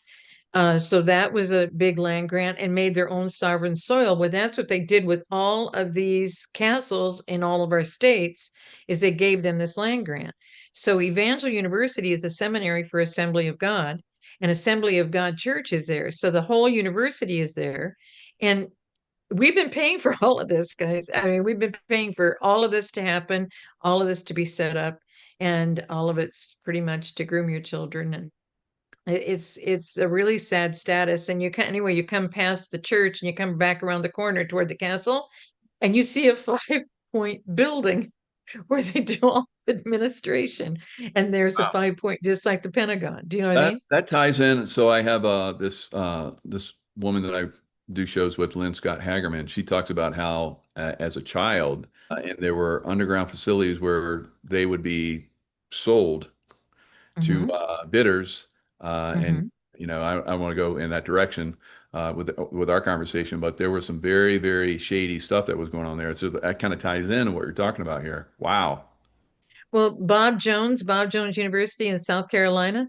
So that was a big land grant and made their own sovereign soil. Well, that's what they did with all of these castles in all of our states, is they gave them this land grant. So Evangel University is a seminary for Assembly of God, and Assembly of God Church is there. So the whole university is there. And we've been paying for all of this, guys. I mean, we've been paying for all of this to happen, all of this to be set up, and all of it's pretty much to groom your children. And it's a really sad status. And anyway, you come past the church and you come back around the corner toward the castle, and you see a 5-point building where they do all administration. And there's a Wow. 5-point, just like the Pentagon. Do you know what I That mean? that ties in. So I have this woman that I do shows with, Lynn Scott Hagerman. She talks about how as a child, and there were underground facilities where they would be sold to Hmm. bidders, and Hmm. I want to go in that direction with our conversation, but there was some very, very shady stuff that was going on there. So that kind of ties in what you're talking about here. Wow. Well, Bob Jones University in South Carolina,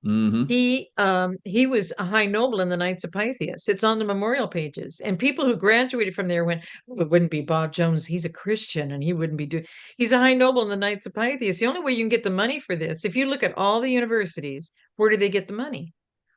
Hmm. he was a high noble in the Knights of Pythias. It's on the memorial pages. And people who graduated from there went, "Oh, it wouldn't be Bob Jones. He's a Christian and he wouldn't be doing." He's a high noble in the Knights of Pythias. The only way you can get the money for this, if you look at all the universities, where do they get the money?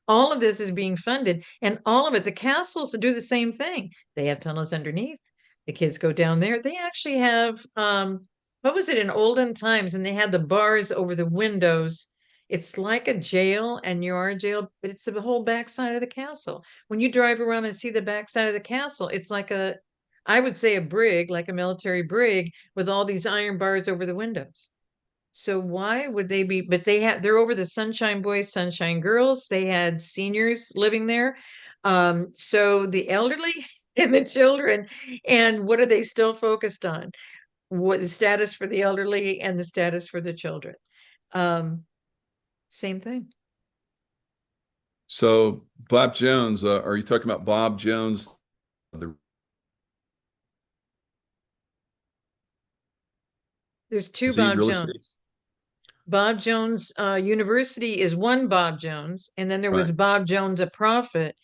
All of this is being funded, and all of it, the castles do the same thing. They have tunnels underneath. The kids go down there. They actually have what was it in olden times? And they had the bars over the windows. It's like a jail, and you are a jail, but it's the whole backside of the castle. When you drive around and see the backside of the castle, it's like I would say a brig, like a military brig, with all these iron bars over the windows. So why would they be? But they're over the Sunshine Boys, Sunshine Girls. They had seniors living there. So the elderly and the children. And what are they still focused on? What the status for the elderly and the status for the children? Um, Same thing. So Bob Jones, are you talking about Bob Jones? The, There's two is he Bob real estate? Jones. Bob Jones University is one Bob Jones, and then there was Right. Bob Jones, a prophet.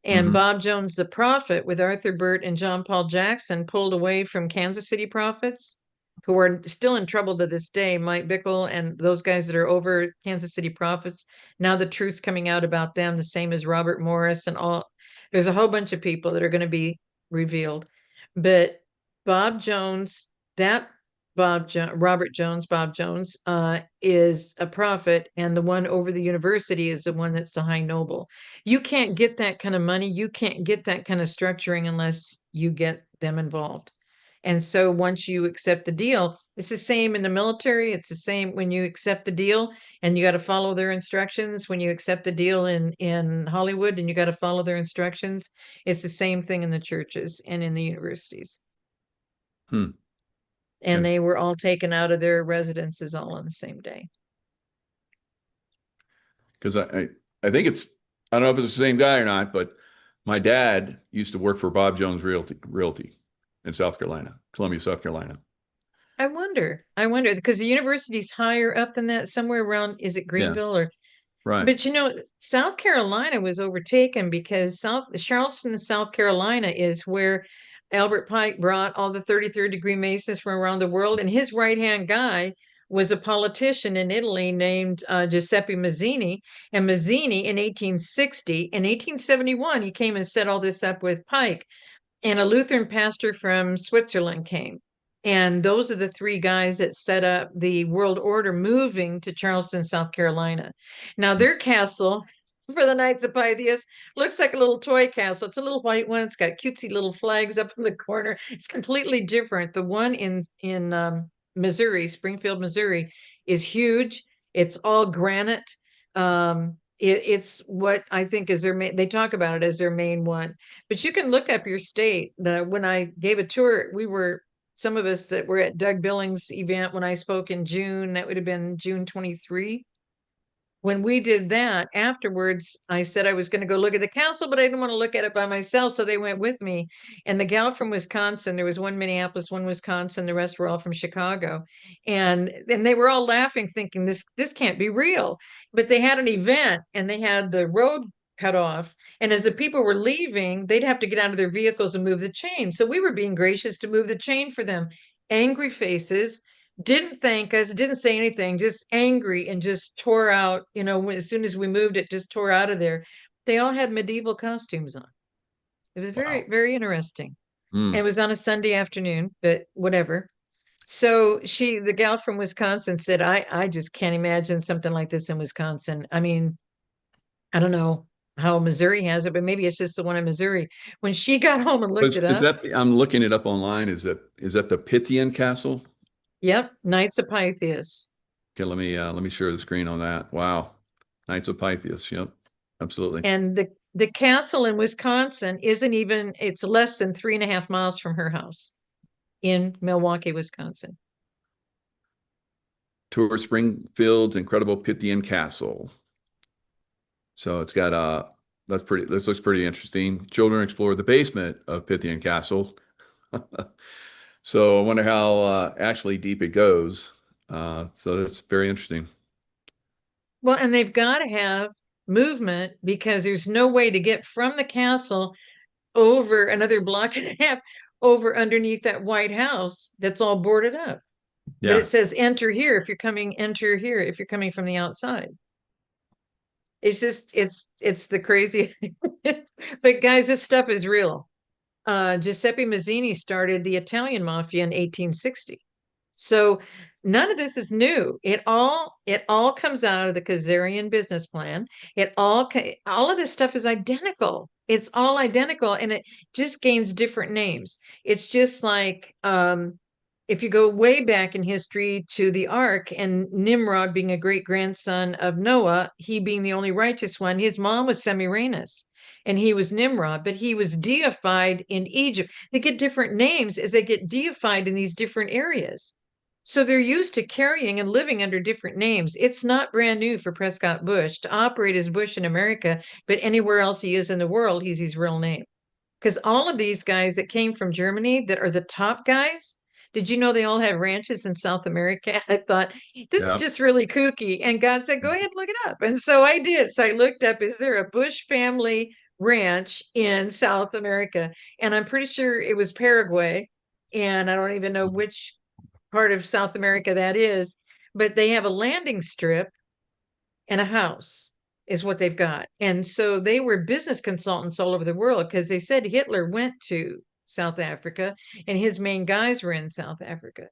And Hmm. Bob Jones, the prophet, with Arthur Burt and John Paul Jackson, pulled away from Kansas City prophets, who are still in trouble to this day. Mike Bickle and those guys that are over Kansas City prophets. Now the truth's coming out about them, the same as Robert Morris and all. There's a whole bunch of people that are going to be revealed. But Bob Jones, that Robert Jones, Bob Jones, is a prophet, and the one over the university is the one that's the high noble. You can't get that kind of money. You can't get that kind of structuring unless you get them involved. And so once you accept the deal, it's the same in the military. It's the same when you accept the deal and you got to follow their instructions. When you accept the deal in Hollywood and you got to follow their instructions, it's the same thing in the churches and in the universities. Hmm. and And they were all taken out of their residences all on the same day. because I think it's, I don't know if it's the same guy or not, but my dad used to work for Bob Jones Realty in South Carolina, Columbia, South Carolina. I wonder, because the university's higher up than that, somewhere around, is it Yeah, Greenville or, right. but South Carolina was overtaken because Charleston, South Carolina is where Albert Pike brought all the 33rd degree Masons from around the world, and his right-hand guy was a politician in Italy named Giuseppe Mazzini. And Mazzini in 1860, in 1871, he came and set all this up with Pike, and a Lutheran pastor from Switzerland came. And those are the three guys that set up the world order, moving to Charleston, South Carolina. Now, their castle for the Knights of Pythias looks like a little toy castle. It's a little white one. It's got cutesy little flags up in the corner. It's completely different. The one in Missouri, Springfield, Missouri, is huge. It's all granite. It's what I think is their main. They talk about it as their main one, but you can look up your state. When I gave a tour, we were some of us that were at Doug Billings' event when I spoke in June. That would have been June 23. When we did that, afterwards, I said I was going to go look at the castle, but I didn't want to look at it by myself. So they went with me. And the gal from Wisconsin, there was one Minneapolis, one Wisconsin, the rest were all from Chicago. And they were all laughing, thinking this can't be real. But they had an event and they had the road cut off. And as the people were leaving, they'd have to get out of their vehicles and move the chain. So we were being gracious to move the chain for them. Angry faces, didn't thank us, didn't say anything, just angry, and just tore out, as soon as we moved it, just tore out of there. They all had medieval costumes on. It was very, Wow. very interesting. And Mm. it was on a Sunday afternoon, but whatever. So the gal from Wisconsin said, I just can't imagine something like this in Wisconsin. I mean, I don't know how Missouri has it, but maybe it's just the one in Missouri. When she got home and looked it Is up, that I'm looking it up online. Is that the Pythian Castle? yep, Knights of Pythias. Okay, let me share the screen on that. Wow. Knights of Pythias. Yep. Absolutely. And the castle in Wisconsin isn't even, it's less than 3.5 miles from her house in Milwaukee, Wisconsin. Tour Springfield's incredible Pythian Castle. So it's got this looks pretty interesting. Children explore the basement of Pythian Castle. So I wonder how actually deep it goes. So that's very interesting. Well, and they've got to have movement because there's no way to get from the castle over another block and a half over underneath that White House that's all boarded up. But it Yeah. says enter here if you're coming, enter here if you're coming from the outside. It's just it's the crazy. But guys, this stuff is real. Giuseppe Mazzini started the Italian mafia in 1860. So none of this is new. It all comes out of the Khazarian business plan. All of this stuff is identical. It's all identical, and it just gains different names. It's just like if you go way back in history to the Ark and Nimrod being a great grandson of Noah, he being the only righteous one, his mom was Semiramis and he was Nimrod, but he was deified in Egypt. They get different names as they get deified in these different areas. So they're used to carrying and living under different names. It's not brand new for Prescott Bush to operate as Bush in America, but anywhere else he is in the world, he's his real name. Because all of these guys that came from Germany that are the top guys, did you know they all have ranches in South America? I thought, this is Yeah. just really kooky. And God said, go ahead, look it up. And so I did. So I looked up, is there a Bush family ranch in South America? And I'm pretty sure it was Paraguay. And I don't even know which part of South America that is, but they have a landing strip and a house is what they've got. And so they were business consultants all over the world because they said Hitler went to South Africa and his main guys were in South Africa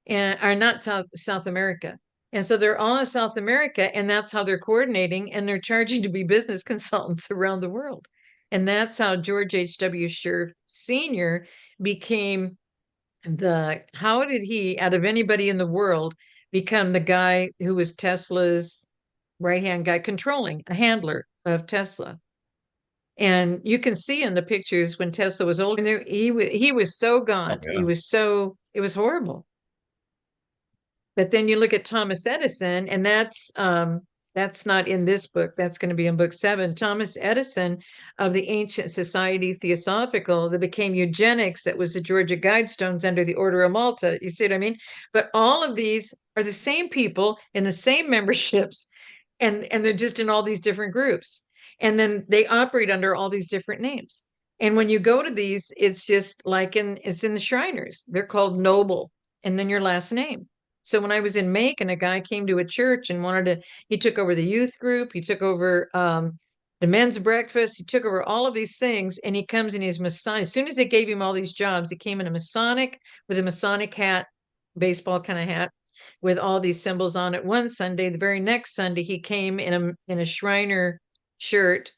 and are not South America. And so they're all in South America and that's how they're coordinating and they're charging to be business consultants around the world. And that's how George H.W. Scherf Sr. became how did he, out of anybody in the world, become the guy who was Tesla's right hand guy, controlling a handler of Tesla? And you can see in the pictures when Tesla was old, he was so Oh gaunt. yeah. It was horrible. But then you look at Thomas Edison, and that's not in this book. That's going to be in book 7. Thomas Edison of the Ancient Society Theosophical that became eugenics, that was the Georgia Guidestones under the Order of Malta. You see what I mean? But all of these are the same people in the same memberships, and they're just in all these different groups. And then they operate under all these different names. And when you go to these, it's just like it's in the Shriners. They're called noble, and then your last name. So when I was in Macon, a guy came to a church and he took over the youth group, he took over the men's breakfast, he took over all of these things, and he comes in his Masonic. As soon as they gave him all these jobs, he came in a Masonic with a Masonic hat, baseball kind of hat, with all these symbols on it. One Sunday, the very next Sunday, he came in a Shriner shirt.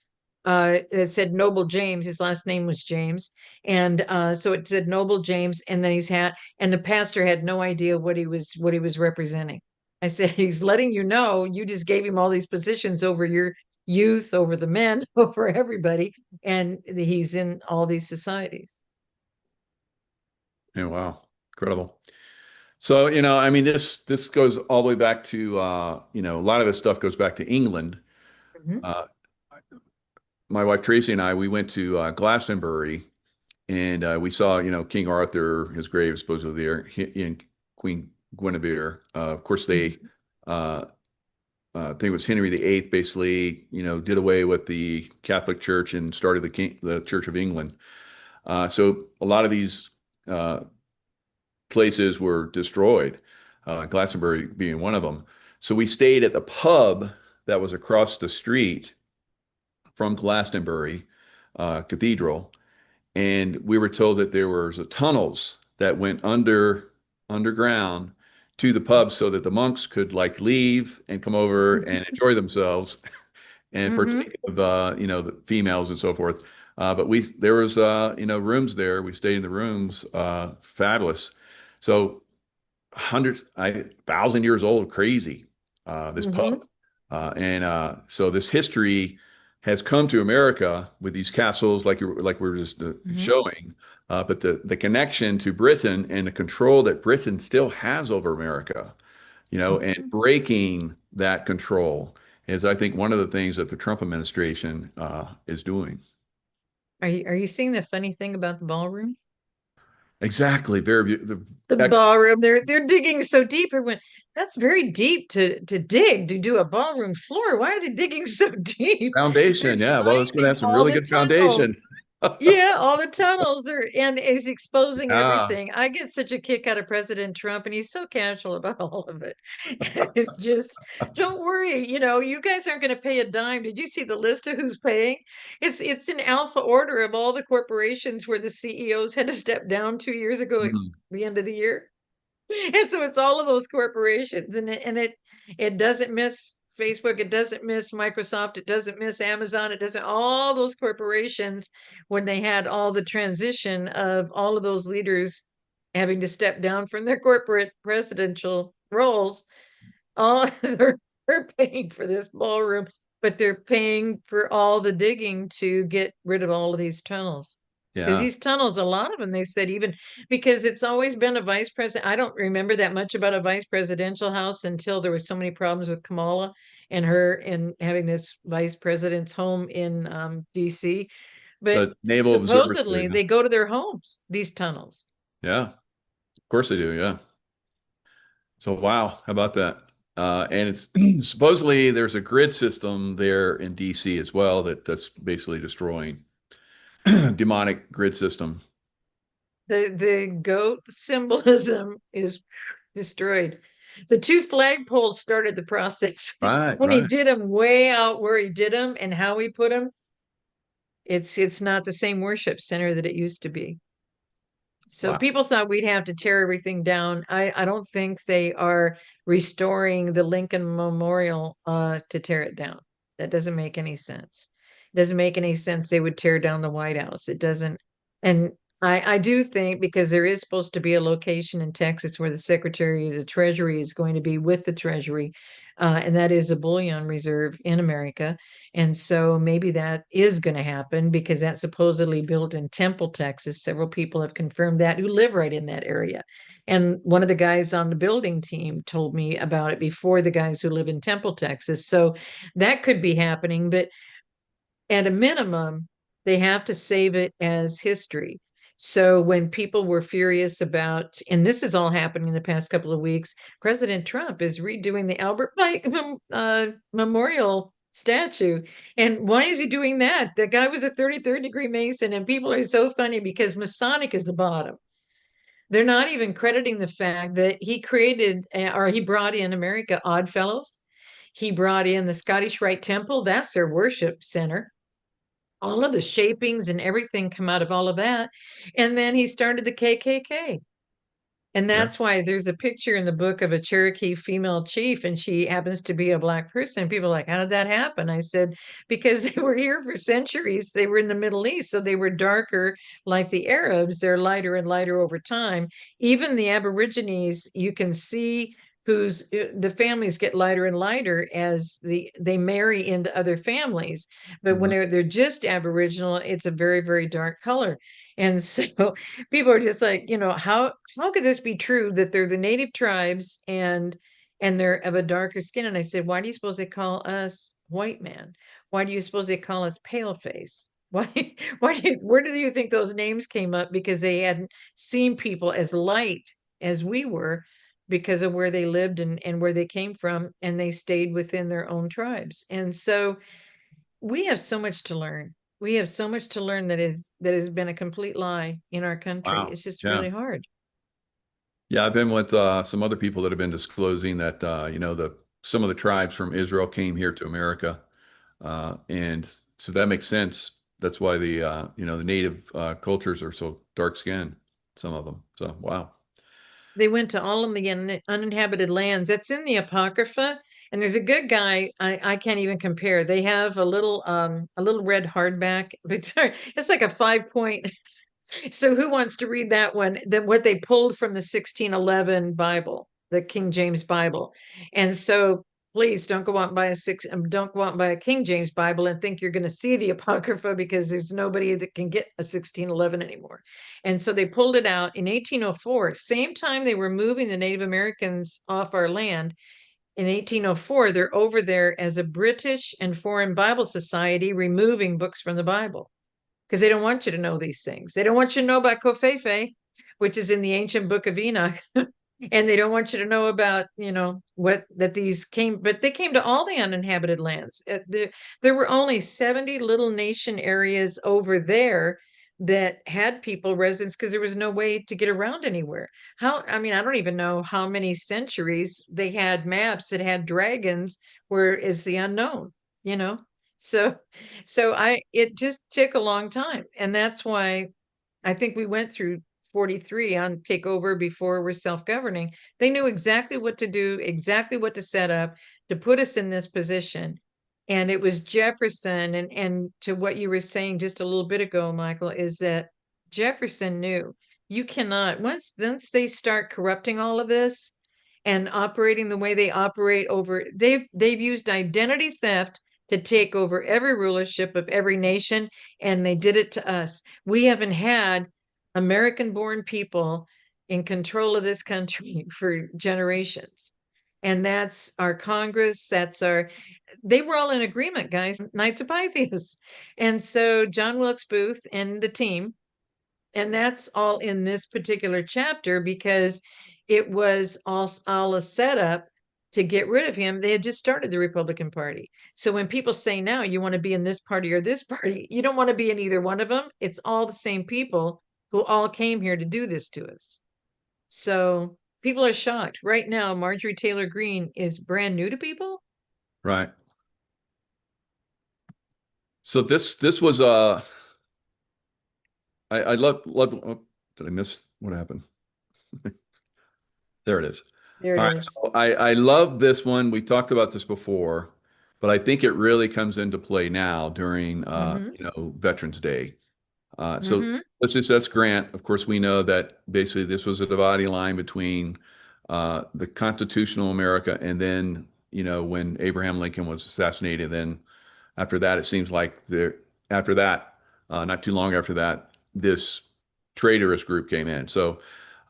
It said Noble James. His last name was James, and so it said Noble James, and then his hat. And the pastor had no idea what he was representing. I said, he's letting you know you just gave him all these positions over your youth, over the men, over everybody, and he's in all these societies. Yeah, wow, incredible. So, I mean, this goes all the way back to a lot of this stuff goes back to England. Mhm. Uh, my wife Tracy and I, we went to Glastonbury, and we saw, King Arthur, his grave supposedly there, and Queen Guinevere. Of course, uh, I think it was Henry VIII, basically, did away with the Catholic Church and started the Church of England. So a lot of these uh, places were destroyed, Glastonbury being one of them. So we stayed at the pub that was across the street from Glastonbury Cathedral, and we were told that there was tunnels that went underground to the pub so that the monks could like leave and come over and enjoy themselves and Mm-hmm. partake of the females and so forth. But there was rooms there. We stayed in the rooms, fabulous. So hundreds, 1,000 years old, crazy. This pub, Mm-hmm. and so this history has come to America with these castles, like we were just Mm-hmm. showing. But the connection to Britain and the control that Britain still has over America, and Mm-hmm. breaking that control is, I think, one of the things that the Trump administration is doing. Are you seeing the funny thing about the ballroom? Exactly. The ballroom, they're digging so deep. Everyone, that's very deep to dig to do a ballroom floor. Why are they digging so deep? They're Foundation. Yeah. Well, it's going to finding have some all really the good foundation. tunnels. Yeah, all the tunnels are, and is exposing Yeah. everything. I get such a kick out of President Trump, and he's so casual about all of it. It's just, don't worry, you guys aren't going to pay a dime. Did you see the list of who's paying? It's in alpha order of all the corporations where the CEOs had to step down 2 years ago at Mhm. the end of the year. And so it's all of those corporations, and it doesn't miss Facebook, it doesn't miss Microsoft, it doesn't miss Amazon, it doesn't all those corporations when they had all the transition of all of those leaders having to step down from their corporate presidential roles. All they're paying for this ballroom, but they're paying for all the digging to get rid of all of these tunnels. Because Yeah. these tunnels, a lot of them, they said, even because it's always been a vice president. I don't remember that much about a vice presidential house until there was so many problems with Kamala and her and having this vice president's home in DC. But The Naval supposedly Observatory. they go to their homes, these tunnels. Yeah. Of course they do. Yeah. So, wow. How about that? And it's supposedly there's a grid system there in DC as well that's basically destroying demonic grid system. The goat symbolism is destroyed. The two flagpoles started the process. Right. When he Right. did them way out where he did them and how he put them, it's not the same worship center that it used to be. So Wow. people thought we'd have to tear everything down. I don't think they are restoring the Lincoln Memorial to tear it down. That doesn't make any sense. It doesn't make any sense they would tear down the White House. It doesn't. And I do think because there is supposed to be a location in Texas where the Secretary of the Treasury is going to be with the Treasury. and that is a bullion reserve in America. And so maybe that is going to happen because that's supposedly built in Temple, Texas. Several people have confirmed that who live right in that area. And one of the guys on the building team told me about it before the guys who live in Temple, Texas. So that could be happening. But at a minimum, they have to save it as history. So when people were furious about, and this is all happening in the past couple of weeks, President Trump is redoing the Albert Pike Memorial statue. And why is he doing that? The guy was a 33rd degree Mason, and people are so funny because Masonic is the bottom. They're not even crediting the fact that he created or he brought in America Odd Fellows. He brought in the Scottish Rite Temple. That's their worship center. All of the shapings and everything come out of all of that. And then he started the KKK. And Yeah. that's why there's a picture in the book of a Cherokee female chief, and she happens to be a Black person. And people are like, how did that happen? I said, because they were here for centuries. They were in the Middle East, so they were darker like the Arabs. They're lighter and lighter over time. Even the Aborigines, you can see who's the families get lighter and lighter as they marry into other families. But when Mhm. they're just Aboriginal, it's a very, very dark color. And so people are just like, how could this be true that they're the native tribes and they're of a darker skin? And I said, why do you suppose they call us white man? Why do you suppose they call us pale face? Why where do you think those names came up? Because they hadn't seen people as light as we were because of where they lived and where they came from, and they stayed within their own tribes. And so we have so much to learn. We have so much to learn that has been a complete lie in our country. Wow. It's just Yeah. really hard. Yeah, I've been with some other people that have been disclosing that the some of the tribes from Israel came here to America, and so that makes sense. That's why the native cultures are so dark skinned, some of them. So wow. They went to all of the uninhabited lands. That's in the Apocrypha. And there's a good guy. I can't even compare. They have a little red hardback. It's like a 5 point. So who wants to read that one? That what they pulled from the 1611 Bible, the King James Bible. And so please don't go out and buy a King James Bible and think you're going to see the Apocrypha, because there's nobody that can get a 1611 anymore. And so they pulled it out in 1804, same time they were moving the Native Americans off our land. In 1804, they're over there as a British and Foreign Bible Society, removing books from the Bible because they don't want you to know these things. They don't want you to know about Kofefe, which is in the ancient book of Enoch. And they don't want you to know about, what that these came, but they came to all the uninhabited lands. There were only 70 little nation areas over there that had people residents because there was no way to get around anywhere. I mean, I don't even know how many centuries they had maps that had dragons, where is the unknown, you know? So it just took a long time. And that's why I think we went through 43 on takeover before we're self-governing. They knew exactly what to do, exactly what to set up to put us in this position. And it was Jefferson, and to what you were saying just a little bit ago, Michael, is that Jefferson knew you cannot, once they start corrupting all of this and operating the way they operate over, they've used identity theft to take over every rulership of every nation, and they did it to us. We haven't had American born people in control of this country for generations. And that's our Congress, they were all in agreement, guys, Knights of Pythias. And so John Wilkes Booth and the team, and that's all in this particular chapter because it was all a setup to get rid of him. They had just started the Republican Party. So when people say now you want to be in this party or this party, you don't want to be in either one of them. It's all the same people who all came here to do this to us. So people are shocked. Right now, Marjorie Taylor Greene is brand new to people. Right. So this was I love oh, did I miss what happened? There it is. There it All right. is. So I love this one. We talked about this before, but I think it really comes into play now during Mm-hmm. Veterans Day. So Mm-hmm. let's grant, of course, we know that basically this was a dividing line between the constitutional America and then, when Abraham Lincoln was assassinated. Then after that, it seems like after that, not too long after that, this traitorous group came in. So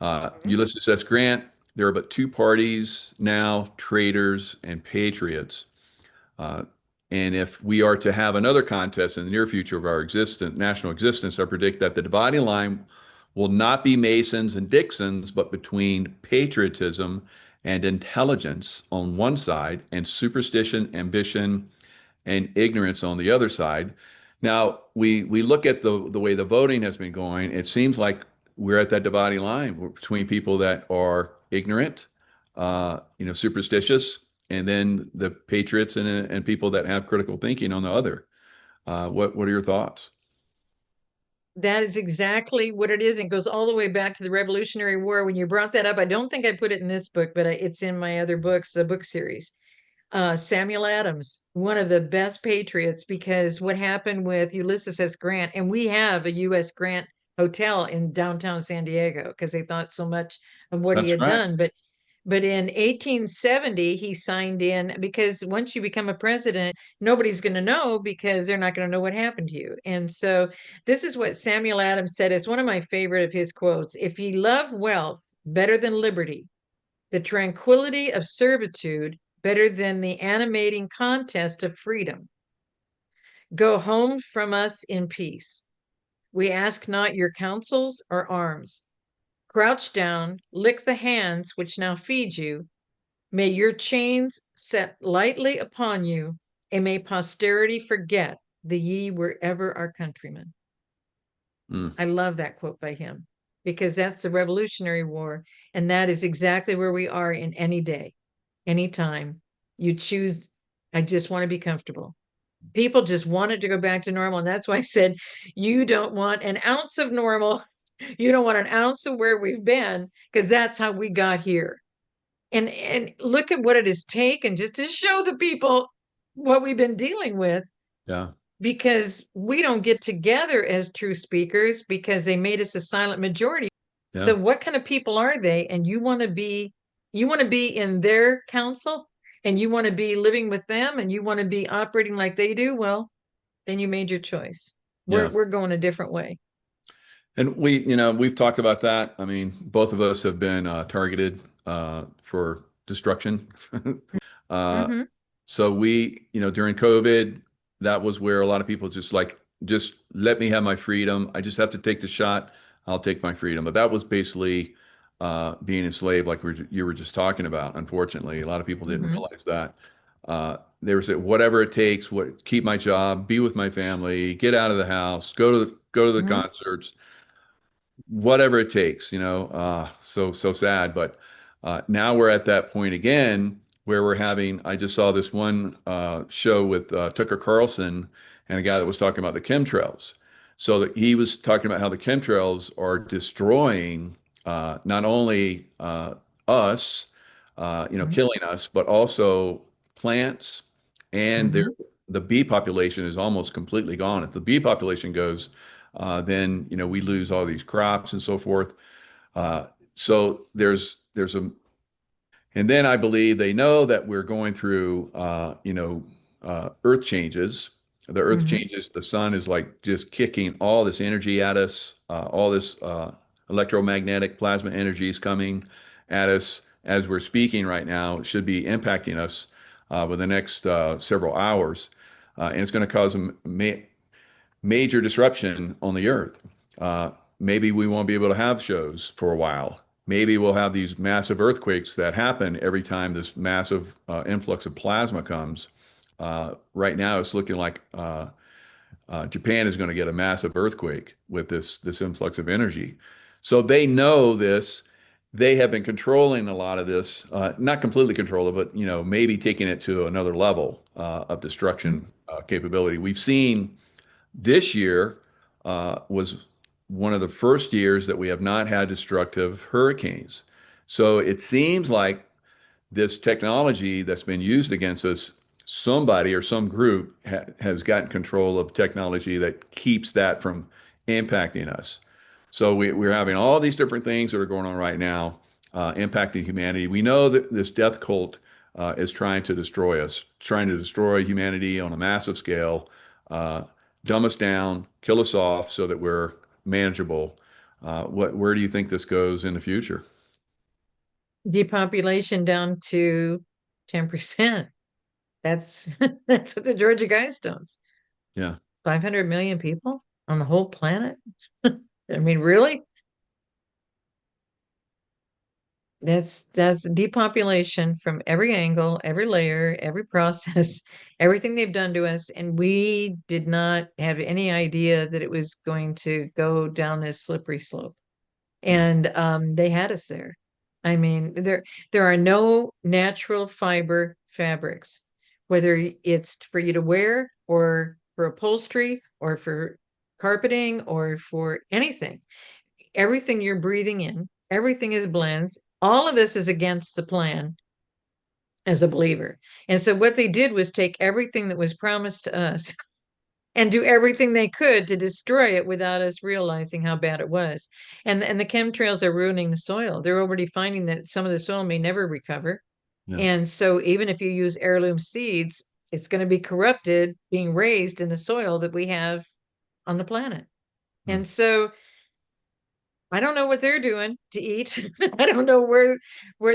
Mhm. Ulysses S. Grant, there are but two parties now, traitors and patriots. Uh, and if we are to have another contest in the near future of our national existence, I predict that the dividing line will not be Masons and Dixons, but between patriotism and intelligence on one side and superstition, ambition, and ignorance on the other side. Now, we look at the way the voting has been going. It seems like we're at that dividing line between people that are ignorant, superstitious, and then the patriots and people that have critical thinking on the other. What are your thoughts? That is exactly what it is. It goes all the way back to the Revolutionary War. When you brought that up, I don't think I put it in this book, but it's in my other books, the book series. Samuel Adams, one of the best patriots, because what happened with Ulysses S. Grant, and we have a U.S. Grant Hotel in downtown San Diego because they thought so much of what he That's had right. done. But in 1870, he signed in because once you become a president, nobody's going to know because they're not going to know what happened to you. And so this is what Samuel Adams said. It's one of my favorite of his quotes. If ye love wealth better than liberty, the tranquility of servitude better than the animating contest of freedom, go home from us in peace. We ask not your counsels or arms. Crouch down, lick the hands which now feed you. May your chains set lightly upon you, and may posterity forget the ye were ever our countrymen. Mm, I love that quote by him because that's the Revolutionary War, and that is exactly where we are in any day, any time. You choose, I just want to be comfortable. People just wanted to go back to normal, and that's why I said you don't want an ounce of normal. You don't want an ounce of where we've been because that's how we got here. And look at what it has taken just to show the people what we've been dealing with yeah, because we don't get together as true speakers because they made us a silent majority. yeah, So what kind of people are they? And you want to be in their council and you want to be living with them and you want to be operating like they do, well, then you made your choice. We're yeah. we're going a different way. And we've talked about that. I mean, both of us have been targeted for destruction. uh, Mm-hmm. so during COVID, that was where a lot of people just let me have my freedom. I just have to take the shot. I'll take my freedom. But that was basically being enslaved, like you were just talking about. Unfortunately, a lot of people didn't Mm-hmm. realize that. They were saying, whatever it takes, keep my job, be with my family, get out of the house, go to the Mm-hmm. concerts, whatever it takes, so sad. But now we're at that point again where I just saw this one show with Tucker Carlson and a guy that was talking about the chemtrails. So that he was talking about how the chemtrails are destroying not only us, killing us, but also plants and Mm-hmm. the bee population is almost completely gone. If the bee population goes, then we lose all these crops and so forth. So there's a and then I believe they know that we're going through earth changes. The earth Mm-hmm. changes. The sun is like just kicking all this energy at us. All this electromagnetic plasma energy is coming at us as we're speaking right now. It should be impacting us within the next several hours, and it's going to cause major disruption on the earth. Uh, Maybe we won't be able to have shows for a while. Maybe we'll have these massive earthquakes that happen every time this massive influx of plasma comes. Right now, it's looking like Japan is going to get a massive earthquake with this influx of energy. So they know this. They have been controlling a lot of this, not completely control it, but maybe taking it to another level of destruction capability. We've seen this year was one of the first years that we have not had destructive hurricanes. So it seems like this technology that's been used against us, somebody or some group has gotten control of technology that keeps that from impacting us. So we're having all these different things that are going on right now impacting humanity. We know that this death cult is trying to destroy us, trying to destroy humanity on a massive scale, uh, dumb us down, kill us off so that we're manageable. Where do you think this goes in the future? Depopulation down to 10%. That's that's what the Georgia Guidestones. Yeah. 500 million people on the whole planet. I mean, really? That's depopulation from every angle, every layer, every process, everything they've done to us, and we did not have any idea that it was going to go down this slippery slope. Yeah. And they had us there. I mean, there are no natural fiber fabrics, whether it's for you to wear or for upholstery or for carpeting or for anything. Everything you're breathing in, everything is blends. All of this is against the plan as a believer. And so what they did was take everything that was promised to us and do everything they could to destroy it without us realizing how bad it was. And the chemtrails are ruining the soil. They're already finding that some of the soil may never recover. Yeah. And so even if you use heirloom seeds, it's going to be corrupted, being raised in the soil that we have on the planet. Hmm. And so I don't know what they're doing to eat. I don't know where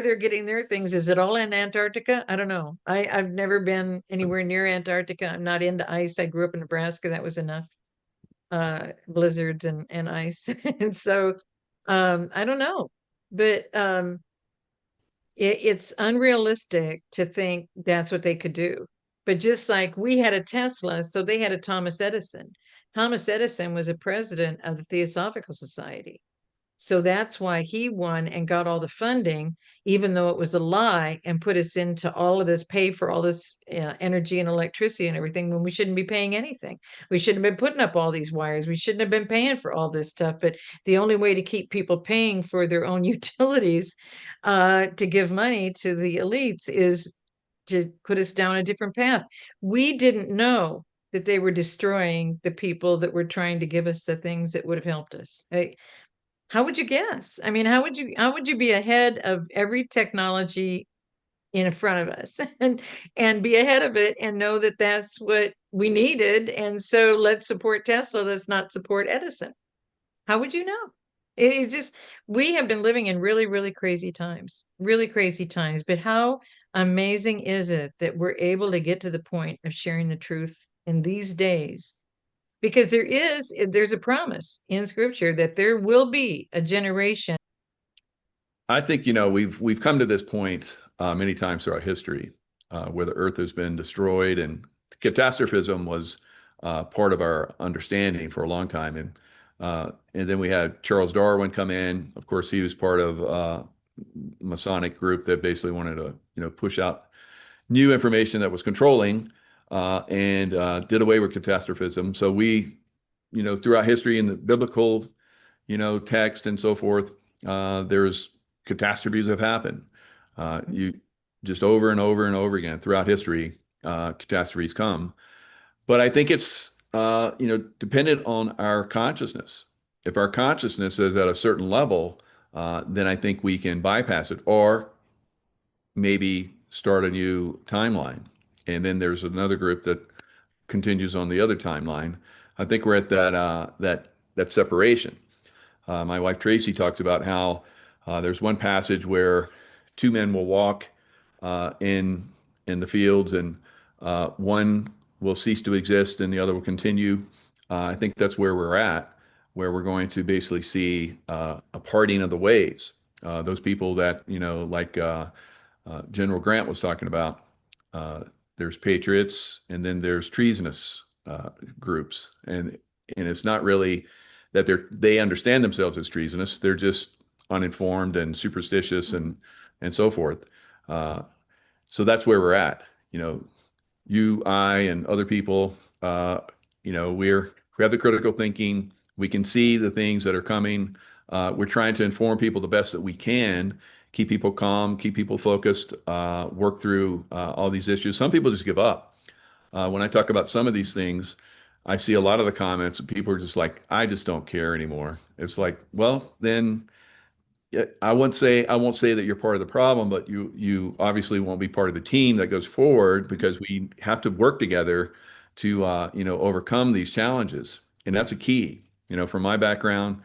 they're getting their things. Is it all in Antarctica? I don't know. I've never been anywhere near Antarctica. I'm not into ice. I grew up in Nebraska. That was enough. Blizzards and ice. And so I don't know. But it's unrealistic to think that's what they could do. But just like we had a Tesla, so they had a Thomas Edison. Thomas Edison was a president of the Theosophical Society. So that's why he won and got all the funding, even though it was a lie, and put us into all of this, pay for all this energy and electricity and everything when we shouldn't be paying anything. We shouldn't have been putting up all these wires. We shouldn't have been paying for all this stuff. But the only way to keep people paying for their own utilities to give money to the elites is to put us down a different path. We didn't know that they were destroying the people that were trying to give us the things that would have helped us. How would you guess? I mean, how would you be ahead of every technology in front of us and be ahead of it and know that that's what we needed, and so let's support Tesla, let's not support Edison? How would you know? It's just we have been living in really, really crazy times. But how amazing is it that we're able to get to the point of sharing the truth in these days, because there's a promise in scripture that there will be a generation. I think, we've come to this point many times throughout history where the earth has been destroyed, and catastrophism was part of our understanding for a long time. And then we had Charles Darwin come in. Of course, he was part of Masonic group that basically wanted to, push out new information that was controlling and did away with catastrophism. So we, throughout history in the biblical, text and so forth, there's catastrophes have happened. You just over and over and over again throughout history, catastrophes come. But I think it's dependent on our consciousness. If our consciousness is at a certain level, then I think we can bypass it, or maybe start a new timeline. And then there's another group that continues on the other timeline. I think we're at that separation. My wife Tracy talks about how there's one passage where two men will walk in the fields, and one will cease to exist, and the other will continue. I think that's where we're at, where we're going to basically see a parting of the ways. Those people that like General Grant was talking about. There's patriots, and then there's treasonous groups, and it's not really that they understand themselves as treasonous. They're just uninformed and superstitious and so forth. Uh, so that's where we're at. You, I, and other people. We have the critical thinking. We can see the things that are coming. We're trying to inform people the best that we can, keep people calm, keep people focused, work through all these issues. Some people just give up. When I talk about some of these things, I see a lot of the comments, and people are just like, I just don't care anymore. It's like, well, then Yeah, I won't say that you're part of the problem, but you obviously won't be part of the team that goes forward because we have to work together to overcome these challenges. And that's a key. From my background,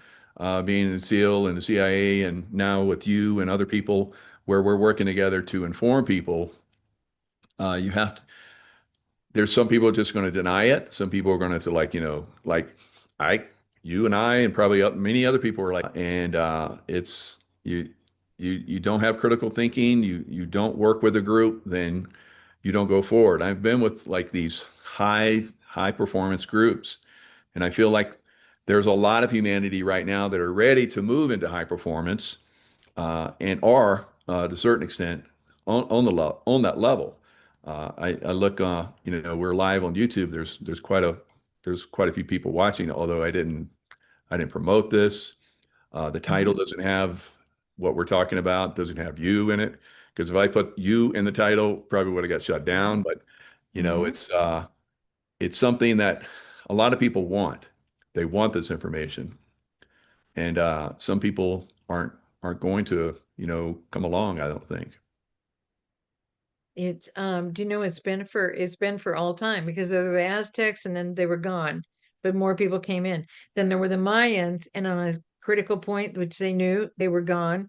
being in SEAL and the CIA, and now with you and other people, where we're working together to inform people, you have to there's some people just going to deny it. Some people are going to like I, you and I, and probably many other people are like, and it's you don't have critical thinking. You don't work with a group, then you don't go forward. I've been with like these high performance groups, and I feel like there's a lot of humanity right now that are ready to move into high performance and are to a certain extent on that level. I look, we're live on YouTube. There's quite a few people watching, although I didn't promote this. The title Mhm. doesn't have what we're talking about, doesn't have you in it. Because if I put you in the title, probably would have got shut down. But Mhm. it's something that a lot of people want. They want this information, and some people aren't going to come along, I don't think. It's do you know it's been for all time because there were the Aztecs and then they were gone, but more people came in. Then there were the Mayans, and on a critical point, which they knew they were gone.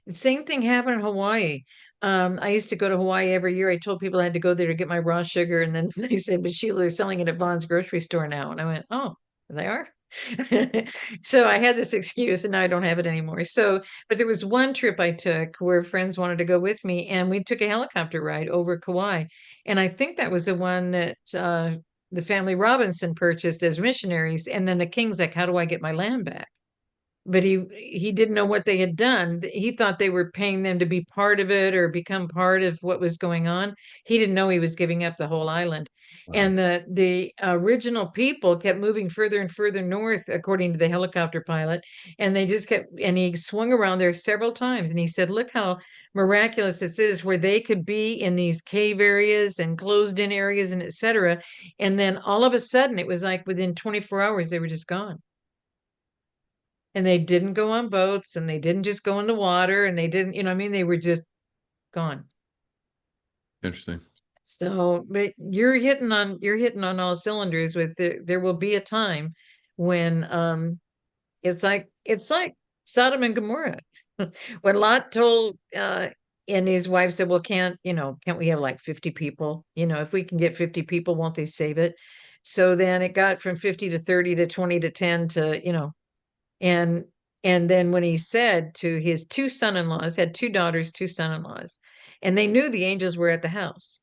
The same thing happened in Hawaii. I used to go to Hawaii every year. I told people I had to go there to get my raw sugar, and then they said, "But Sheila, they're selling it at Vaughn's grocery store now." And I went, "Oh, they are." So I had this excuse, and now I don't have it anymore. So, but there was one trip I took where friends wanted to go with me, and we took a helicopter ride over Kauai. And I think that was the one that the family Robinson purchased as missionaries. And then the king's like, "How do I get my land back?" But he didn't know what they had done. He thought they were paying them to be part of it or become part of what was going on. He didn't know he was giving up the whole island. Wow. And the original people kept moving further and further north, according to the helicopter pilot. And they just kept, and he swung around there several times. And he said, "Look how miraculous this is, where they could be in these cave areas and closed in areas and etc." And then all of a sudden, it was like within 24 hours, they were just gone. And they didn't go on boats, and they didn't just go in the water, and they didn't, what I mean, they were just gone. Interesting. So, but you're hitting on all cylinders with there will be a time when it's like Sodom and Gomorrah. When Lot told and his wife said, "Well, can't we have like 50 people? If we can get 50 people, won't they save it?" So then it got from 50 to 30 to 20 to 10 to, and then when he said to his two son-in-laws, had two daughters, two son-in-laws, and they knew the angels were at the house.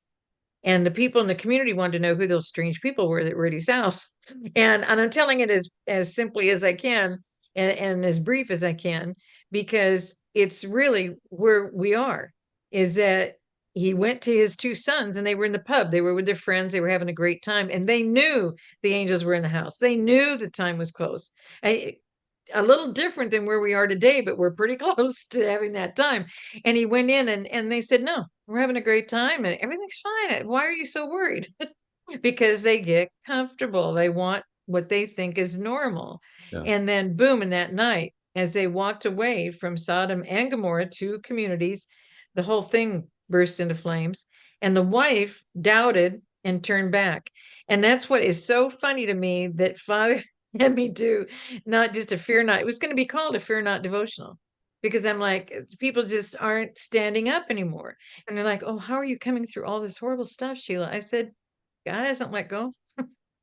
And the people in the community wanted to know who those strange people were that were at his house. And I'm telling it as simply as I can, and as brief as I can, because it's really where we are, is that he went to his two sons and they were in the pub. They were with their friends. They were having a great time. And they knew the angels were in the house. They knew the time was close. A little different than where we are today, but we're pretty close to having that time. And he went in, and they said, "No, we're having a great time and everything's fine. Why are you so worried?" Because they get comfortable. They want what they think is normal. Yeah. And then, boom, in that night, as they walked away from Sodom and Gomorrah, two communities, the whole thing burst into flames. And the wife doubted and turned back. And that's what is so funny to me that Father had me do not just a fear not, it was going to be called a fear not devotional. Because I'm like, people just aren't standing up anymore. And they're like, "Oh, how are you coming through all this horrible stuff, Sheila?" I said, "God hasn't let go.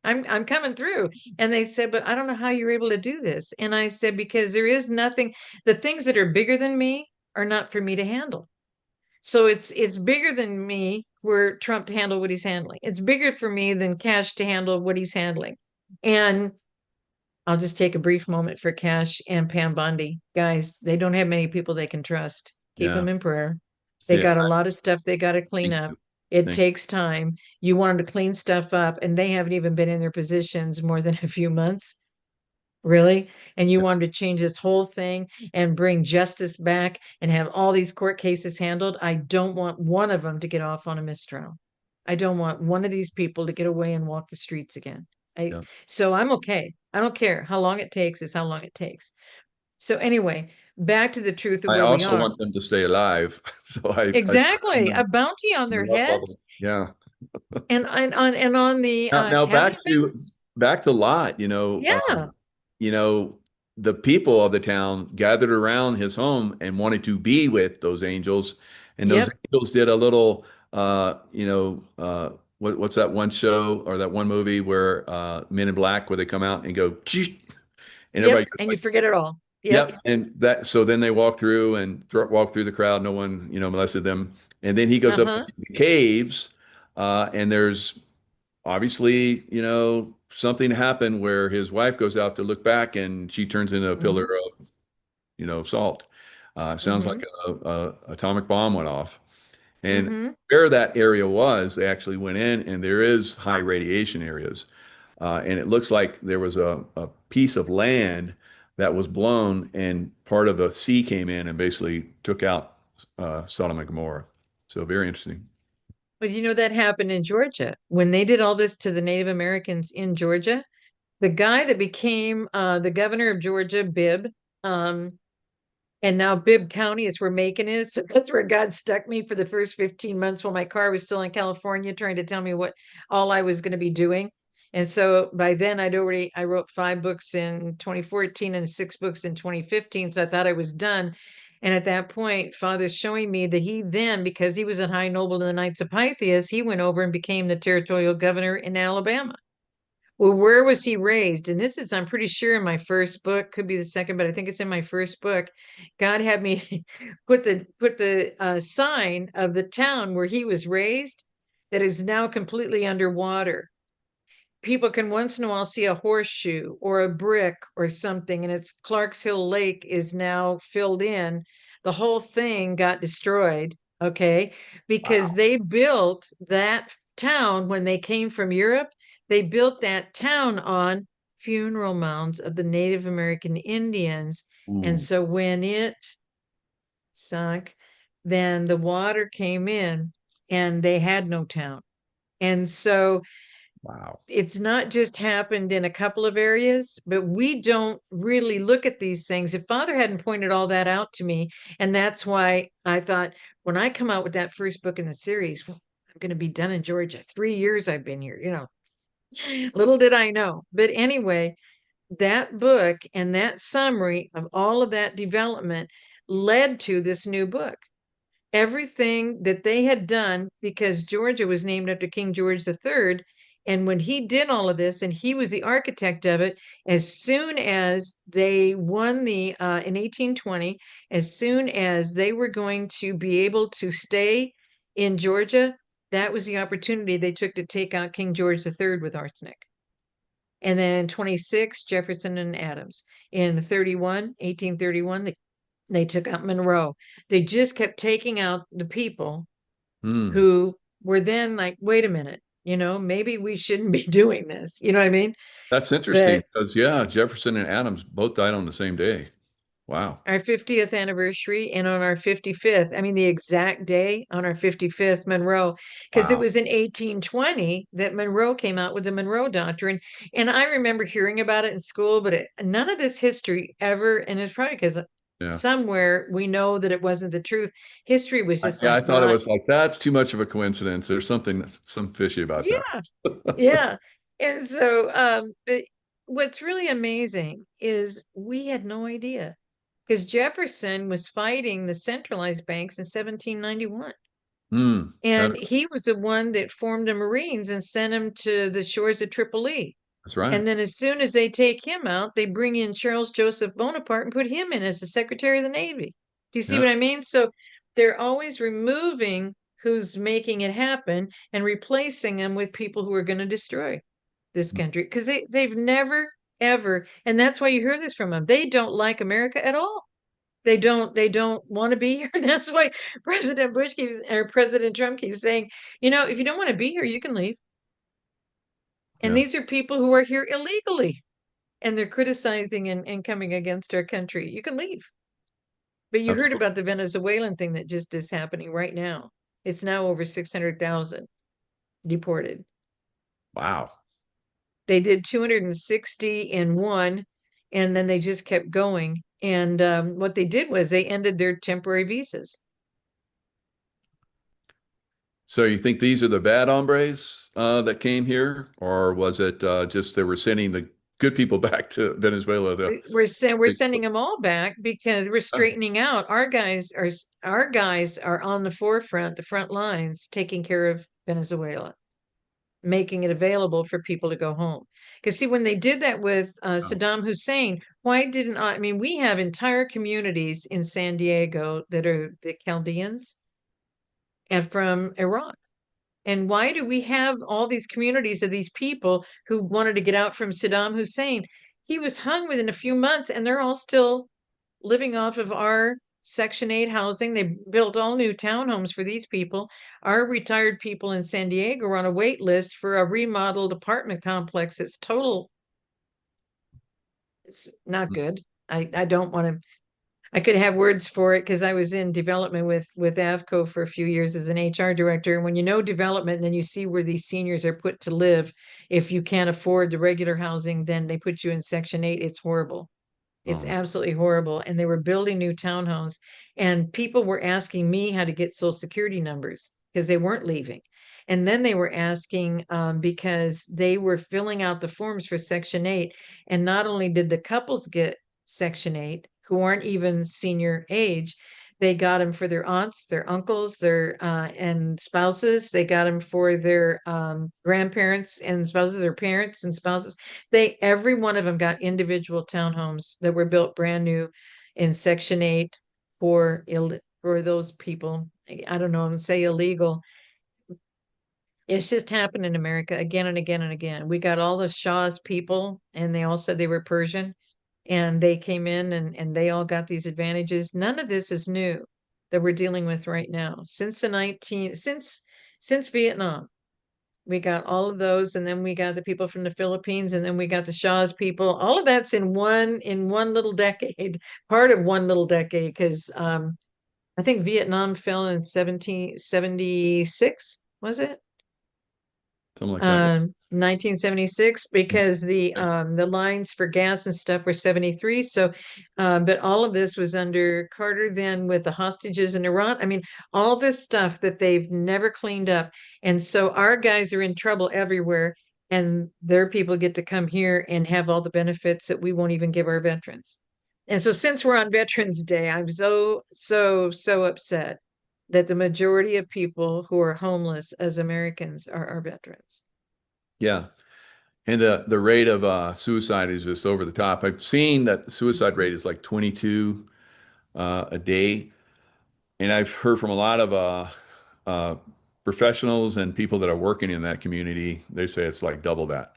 I'm coming through." And they said, "But I don't know how you're able to do this." And I said, "Because there is nothing, the things that are bigger than me are not for me to handle. So it's bigger than me for Trump to handle what he's handling. It's bigger for me than Cash to handle what he's handling." And I'll just take a brief moment for Cash and Pam Bondi. Guys, they don't have many people they can trust. Keep Yeah. them in prayer. They See, got a lot of stuff they got to clean thank up. you. It Thank takes time. You want them to clean stuff up, and they haven't even been in their positions more than a few months. Really? And you you. want them to change this whole thing and bring justice back and have all these court cases handled. I don't want one of them to get off on a mistrial. I don't want one of these people to get away and walk the streets again. Yeah. So I'm okay. I don't care how long it takes, is how long it takes. So anyway, back to the truth of I where we also are. want them to stay alive. So I Exactly. A bounty on in their the love bubble. heads Yeah. and on the Now cabinet members. back to Lot, Yeah. you know, the people of the town gathered around his home and wanted to be with those angels. And those Yep. angels did a little what's that one show or that one movie where Men in Black where they come out and go "Cheet," and everybody Yep. goes And you like, forget it all. Yep. yep. And that so then they walk through and walk through the crowd, no one, molested them. And then he goes up Uh-huh. into the caves, and there's obviously, something happened where his wife goes out to look back and she turns into a pillar Mm-hmm. of, salt. Sounds like Mm-hmm. a atomic bomb went off. And Mm-hmm. where that area was, they actually went in, and there is high radiation areas. And it looks like there was a piece of land that was blown, and part of the sea came in and basically took out Sodom and Gomorrah. So very interesting. But that happened in Georgia when they did all this to the Native Americans in Georgia. The guy that became the governor of Georgia, Bibb, um, and now Bibb County is where Macon is. So that's where God stuck me for the first 15 months while my car was still in California, trying to tell me what all I was going to be doing. And so by then I wrote 5 books in 2014 and 6 books in 2015. So I thought I was done. And at that point, Father's showing me that he then, because he was a high noble in the Knights of Pythias, he went over and became the territorial governor in Alabama. Well, where was he raised? And this is, I'm pretty sure, in my first book, could be the second, but I think it's in my first book. God had me put the sign of the town where he was raised that is now completely underwater. People can once in a while see a horseshoe or a brick or something, and it's Clark's Hill Lake is now filled in. The whole thing got destroyed, okay, because Wow. they built that town when they came from Europe. They built that town on funeral mounds of the Native American Indians. And Ooh, so when it sunk, then the water came in and they had no town. And so wow. it's not just happened in a couple of areas, but we don't really look at these things. If Father hadn't pointed all that out to me, and that's why I thought when I come out with that first book in the series, well, I'm going to be done in Georgia. 3 years I've been here. Little did I know. But anyway, that book and that summary of all of that development led to this new book. Everything that they had done, because Georgia was named after King George III. And when he did all of this, and he was the architect of it, as soon as they won in 1820, as soon as they were going to be able to stay in Georgia, that was the opportunity they took to take out King George III with arsenic. And then in 26, Jefferson and Adams. In 1831, they took out Monroe. They just kept taking out the people Hmm. who were then like, wait a minute, maybe we shouldn't be doing this. You know what I mean? That's interesting But because yeah, Jefferson and Adams both died on the same day. Wow. our 50th anniversary and on our 55th, I mean, the exact day on our 55th, Monroe, because it Wow. was in 1820 that Monroe came out with the Monroe Doctrine. And I remember hearing about it in school, but none of this history ever, and it's probably because Yeah. somewhere we know that it wasn't the truth. History was just Yeah, like I thought it not, was like that's too much of a coincidence. There's some fishy about that. yeah, yeah. And so, but what's really amazing is we had no idea because Jefferson was fighting the centralized banks in 1791. Hmm. And he was the one that formed the Marines and sent them to the shores of Tripoli. That's right. And then as soon as they take him out, they bring in Charles Joseph Bonaparte and put him in as the Secretary of the Navy. Do you see Yeah. what I mean? So they're always removing who's making it happen and replacing them with people who are going to destroy this country because they've never ever, and that's why you hear this from them, they don't like America at all. They don't want to be here. That's why President Trump keeps saying, if you don't want to be here, you can leave. And Yeah. these are people who are here illegally and they're criticizing and coming against our country. You can leave. But you heard Absolutely. about the Venezuelan thing that just is happening right now. It's now over 600,000 deported. Wow. They did 260 in one, and then they just kept going. And what they did was they ended their temporary visas. So you think these are the bad hombres that came here, or was it just they were sending the good people back to Venezuela? We're sending them all back because we're straightening out. Our guys are on the forefront, the front lines, taking care of Venezuela, making it available for people to go home. Because see, when they did that with Oh, Saddam Hussein, why didn't I mean, we have entire communities in San Diego that are the Chaldeans and from Iraq. And why do we have all these communities of these people who wanted to get out from Saddam Hussein? He was hung within a few months, and they're all still living off of our Section 8 housing. They built all new townhomes for these people. Our retired people in San Diego are on a wait list for a remodeled apartment complex. It's not good. I don't want to. I could have words for it because I was in development with AVCO for a few years as an HR director. And when you know development and then you see where these seniors are put to live, if you can't afford the regular housing, then they put you in Section 8. It's horrible. It's oh, absolutely horrible. And they were building new townhomes, and people were asking me how to get Social Security numbers because they weren't leaving. And then they were asking because they were filling out the forms for Section 8. And not only did the couples get Section 8, who aren't even senior age, they got them for their aunts, their uncles, their and spouses. They got them for their grandparents and spouses, their parents and spouses. Every one of them got individual townhomes that were built brand new in Section 8 for those people. I don't know, say illegal. It's just happened in America again and again and again. We got all the Shah's people, and they all said they were Persian, and they came in and they all got these advantages. None of this is new that we're dealing with right now. Since Vietnam, we got all of those, and then we got the people from the Philippines, and then we got the Shah's people. All of that's in one little decade, part of one little decade, because I think Vietnam fell in 1776, was it? something like that. 1976, because the lines for gas and stuff were 73. So but all of this was under Carter, then with the hostages in Iran. I mean, all this stuff that they've never cleaned up. And so our guys are in trouble everywhere, and their people get to come here and have all the benefits that we won't even give our veterans. And so since we're on Veterans Day, I'm so upset that the majority of people who are homeless as Americans are our veterans. Yeah. And the rate of suicide is just over the top. I've seen that the suicide rate is like 22 a day. And I've heard from a lot of uh, professionals and people that are working in that community. They say it's like double that.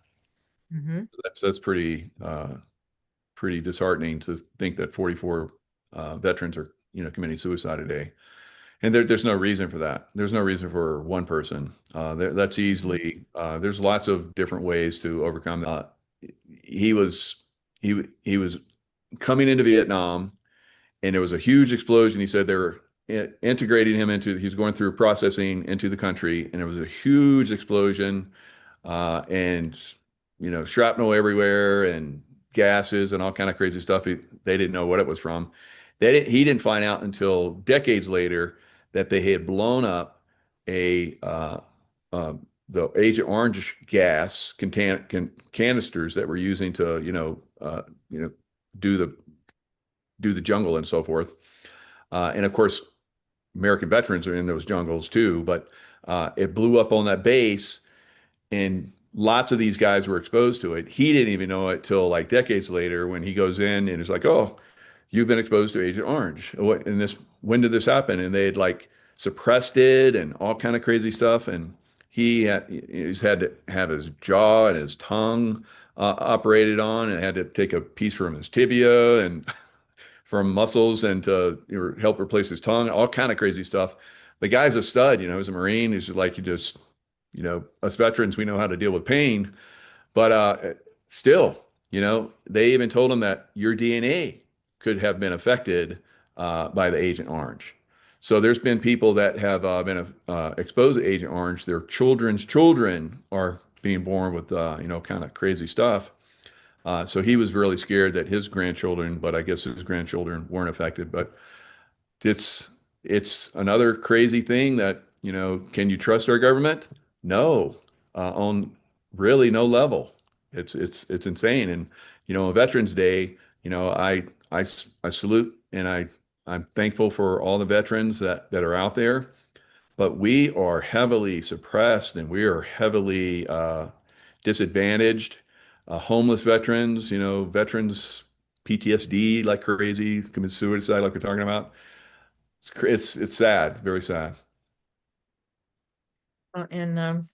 Mhm. That's pretty disheartening to think that 44 veterans are committing suicide a day. And there's no reason for that. There's no reason for one person. That's Mhm. easily. There's lots of different ways to overcome that. He was he was coming into Vietnam, and there was a huge explosion. He said they were integrating him into. He was going through processing into the country, and there was a huge explosion, and shrapnel everywhere, and gases, and all kind of crazy stuff. They didn't know what it was from. He didn't find out until decades later that they had blown up a the Agent Orange gas canisters that were using to do the jungle and so forth. And of course, American veterans are in those jungles too. But it blew up on that base, and lots of these guys were exposed to it. He didn't even know it till like decades later when he goes in and is like, "Oh, you've been exposed to Agent Orange. When did this happen?" And they had like suppressed it and all kind of crazy stuff. And he's had to have his jaw and his tongue operated on, and had to take a piece from his tibia and from muscles and to help replace his tongue, all kind of crazy stuff. The guy's a stud, he's a Marine. He's like, us veterans, we know how to deal with pain, but still, they even told him that your DNA could have been affected by the Agent Orange. So there's been people that have been exposed to Agent Orange. Their children's children are being born with, kind of crazy stuff. So he was really scared that his grandchildren, but I guess his grandchildren weren't affected. But it's it's another crazy thing that, can you trust our government? No, on really no level. It's insane. And on Veterans Day, I salute and I'm thankful for all the veterans that are out there, but we are heavily suppressed and we are heavily disadvantaged. Homeless veterans, veterans PTSD like crazy, commit suicide like we're talking about. It's sad, very sad. And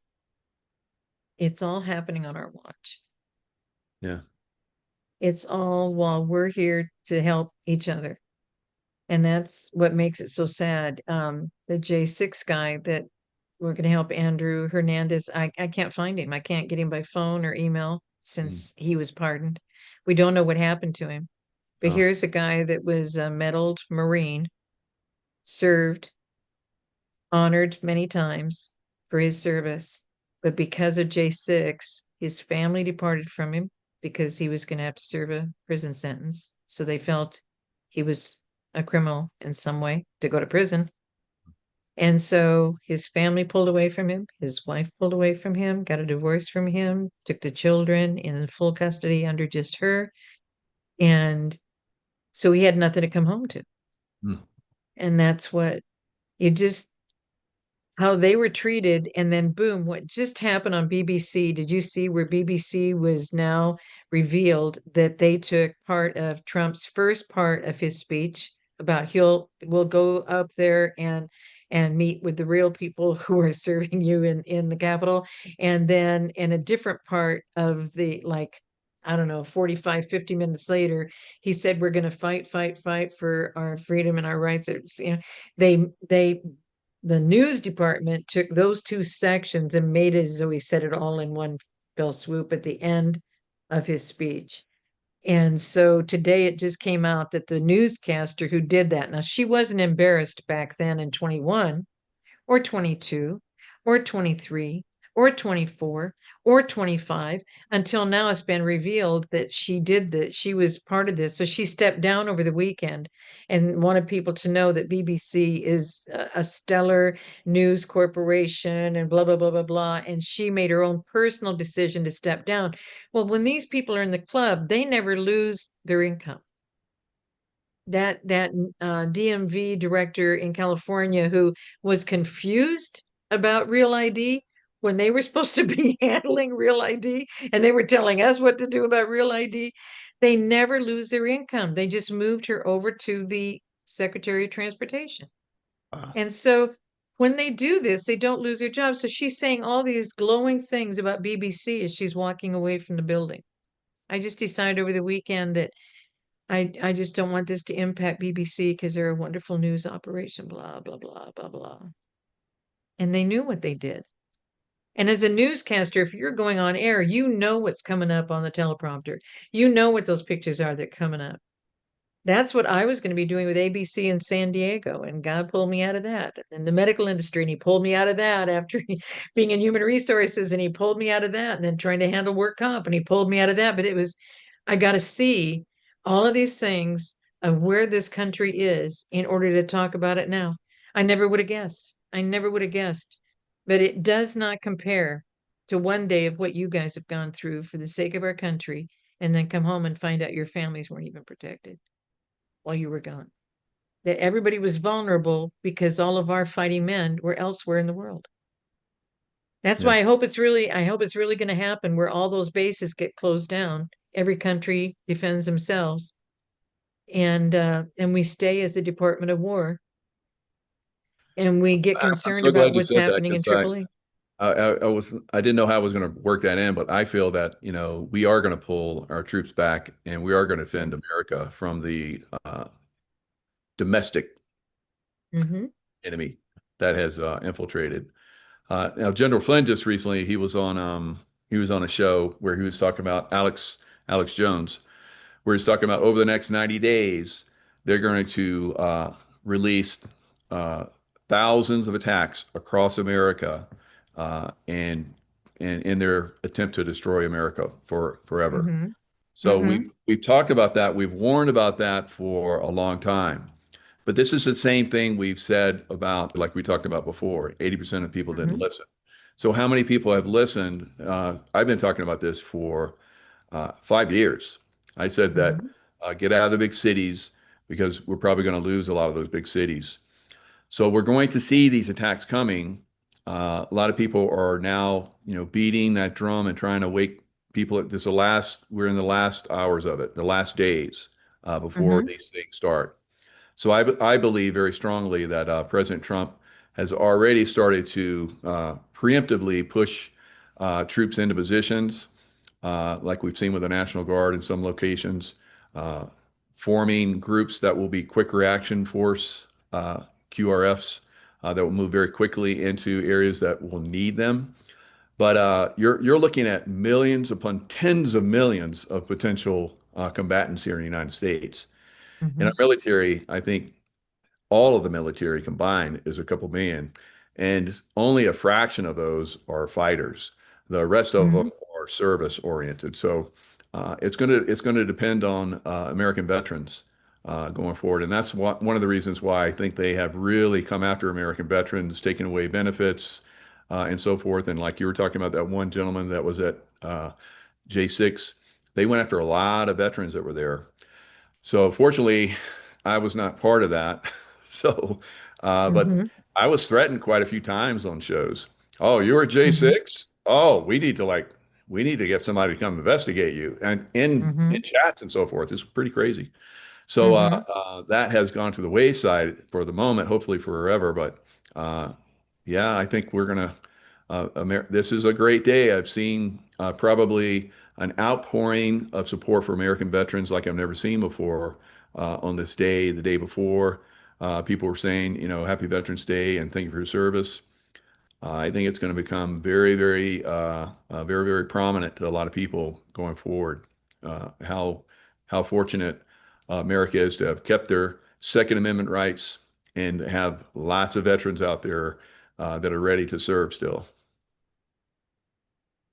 it's all happening on our watch. Yeah. It's all while we're here to help each other. And that's what makes it so sad. The J6 guy that we're going to help, Andrew Hernandez, I can't find him. I can't get him by phone or email Mm. since he was pardoned. We don't know what happened to him. But Oh. here's a guy that was a medaled Marine, served, honored many times for his service. But because of J6, his family departed from him because he was going to have to serve a prison sentence. So they felt he was a criminal in some way to go to prison. And so his family pulled away from him. His wife pulled away from him, got a divorce from him, took the children in full custody under just her. And so he had nothing to come home to. Mm. And that's what you just how they were treated. And then boom, what just happened on BBC? Did you see where BBC was now revealed that they took part of Trump's first part of his speech about he'll will go up there and meet with the real people who are serving you in the Capitol. And then in a different part of the, like, I don't know, 45, 50 minutes later, he said, we're going to fight, fight, fight for our freedom and our rights. It's, they the news department took those two sections and made it as though he said it all in one fell swoop at the end of his speech. And so today it just came out that the newscaster who did that, now she wasn't embarrassed back then in 21 or 22 or 23 or 24 or 25 until now it's been revealed that she did that. She was part of this. So she stepped down over the weekend and wanted people to know that BBC is a stellar news corporation and blah, blah, blah, blah, blah. And she made her own personal decision to step down. Well, when these people are in the club, they never lose their income. That DMV director in California who was confused about Real ID when they were supposed to be handling Real ID and they were telling us what to do about Real ID. They never lose their income. They just moved her over to the Secretary of Transportation. Wow. And so when they do this, they don't lose their job. So she's saying all these glowing things about BBC as she's walking away from the building. I just decided over the weekend that I just don't want this to impact BBC because they're a wonderful news operation, blah, blah, blah, blah, blah. And they knew what they did. And as a newscaster, if you're going on air, you know what's coming up on the teleprompter. You know what those pictures are that are coming up. That's what I was going to be doing with ABC in San Diego, and God pulled me out of that. And the medical industry, and he pulled me out of that after being in human resources, and he pulled me out of that, and then trying to handle work comp, and he pulled me out of that. But it was, I got to see all of these things of where this country is in order to talk about it now. I never would have guessed. I never would have guessed. But it does not compare to one day of what you guys have gone through for the sake of our country, and then come home and find out your families weren't even protected while you were gone. That everybody was vulnerable because all of our fighting men were elsewhere in the world. That's Yeah. why I hope it's really going to happen where all those bases get closed down. Every country defends themselves, and we stay as a Department of War, and we get I'm concerned so about glad you what's said that happening in because Tripoli. I didn't know how I was going to work that in, but I feel that, we are going to pull our troops back and we are going to defend America from the domestic Mm-hmm. enemy that has infiltrated. Now, General Flynn just recently he was on a show where he was talking about Alex Jones, where he's talking about over the next 90 days they're going to release uh, thousands of attacks across America, and in their attempt to destroy America forever. Mm-hmm. So Mm-hmm. we've talked about that. We've warned about that for a long time. But this is the same thing we've said about, like we talked about before, 80% of people didn't Mm-hmm. listen. So how many people have listened? I've been talking about this for 5 years. I said that Mm-hmm. get out of the big cities because we're probably going to lose a lot of those big cities. So we're going to see these attacks coming. A lot of people are now, beating that drum and trying to wake people. We're in the last hours of it, the last days before Mm-hmm. these things start. So I believe very strongly that President Trump has already started to preemptively push troops into positions, like we've seen with the National Guard in some locations, uh, forming groups that will be quick reaction force, QRFs, that will move very quickly into areas that will need them. But you're looking at millions upon tens of millions of potential combatants here in the United States. And our Mm-hmm. military, I think, all of the military combined is a couple million, and only a fraction of those are fighters. The rest of them Mm-hmm. are service oriented. So it's going to depend on American veterans going forward, and that's one of the reasons why I think they have really come after American veterans, taking away benefits and so forth. And like you were talking about that one gentleman that was at J6, they went after a lot of veterans that were there. So fortunately, I was not part of that. So, but Mm-hmm. I was threatened quite a few times on shows. Oh, you're a Mm-hmm. J6? Oh, we need to get somebody to come investigate you, and in Mm-hmm. chats and so forth. It's pretty crazy. So Mm-hmm. that has gone to the wayside for the moment, hopefully forever. But yeah, I think we're gonna. This is a great day. I've seen probably an outpouring of support for American veterans like I've never seen before on this day. The day before, people were saying, Happy Veterans Day and thank you for your service. I think it's going to become very, very prominent to a lot of people going forward. How fortunate America is to have kept their Second Amendment rights and have lots of veterans out there that are ready to serve still.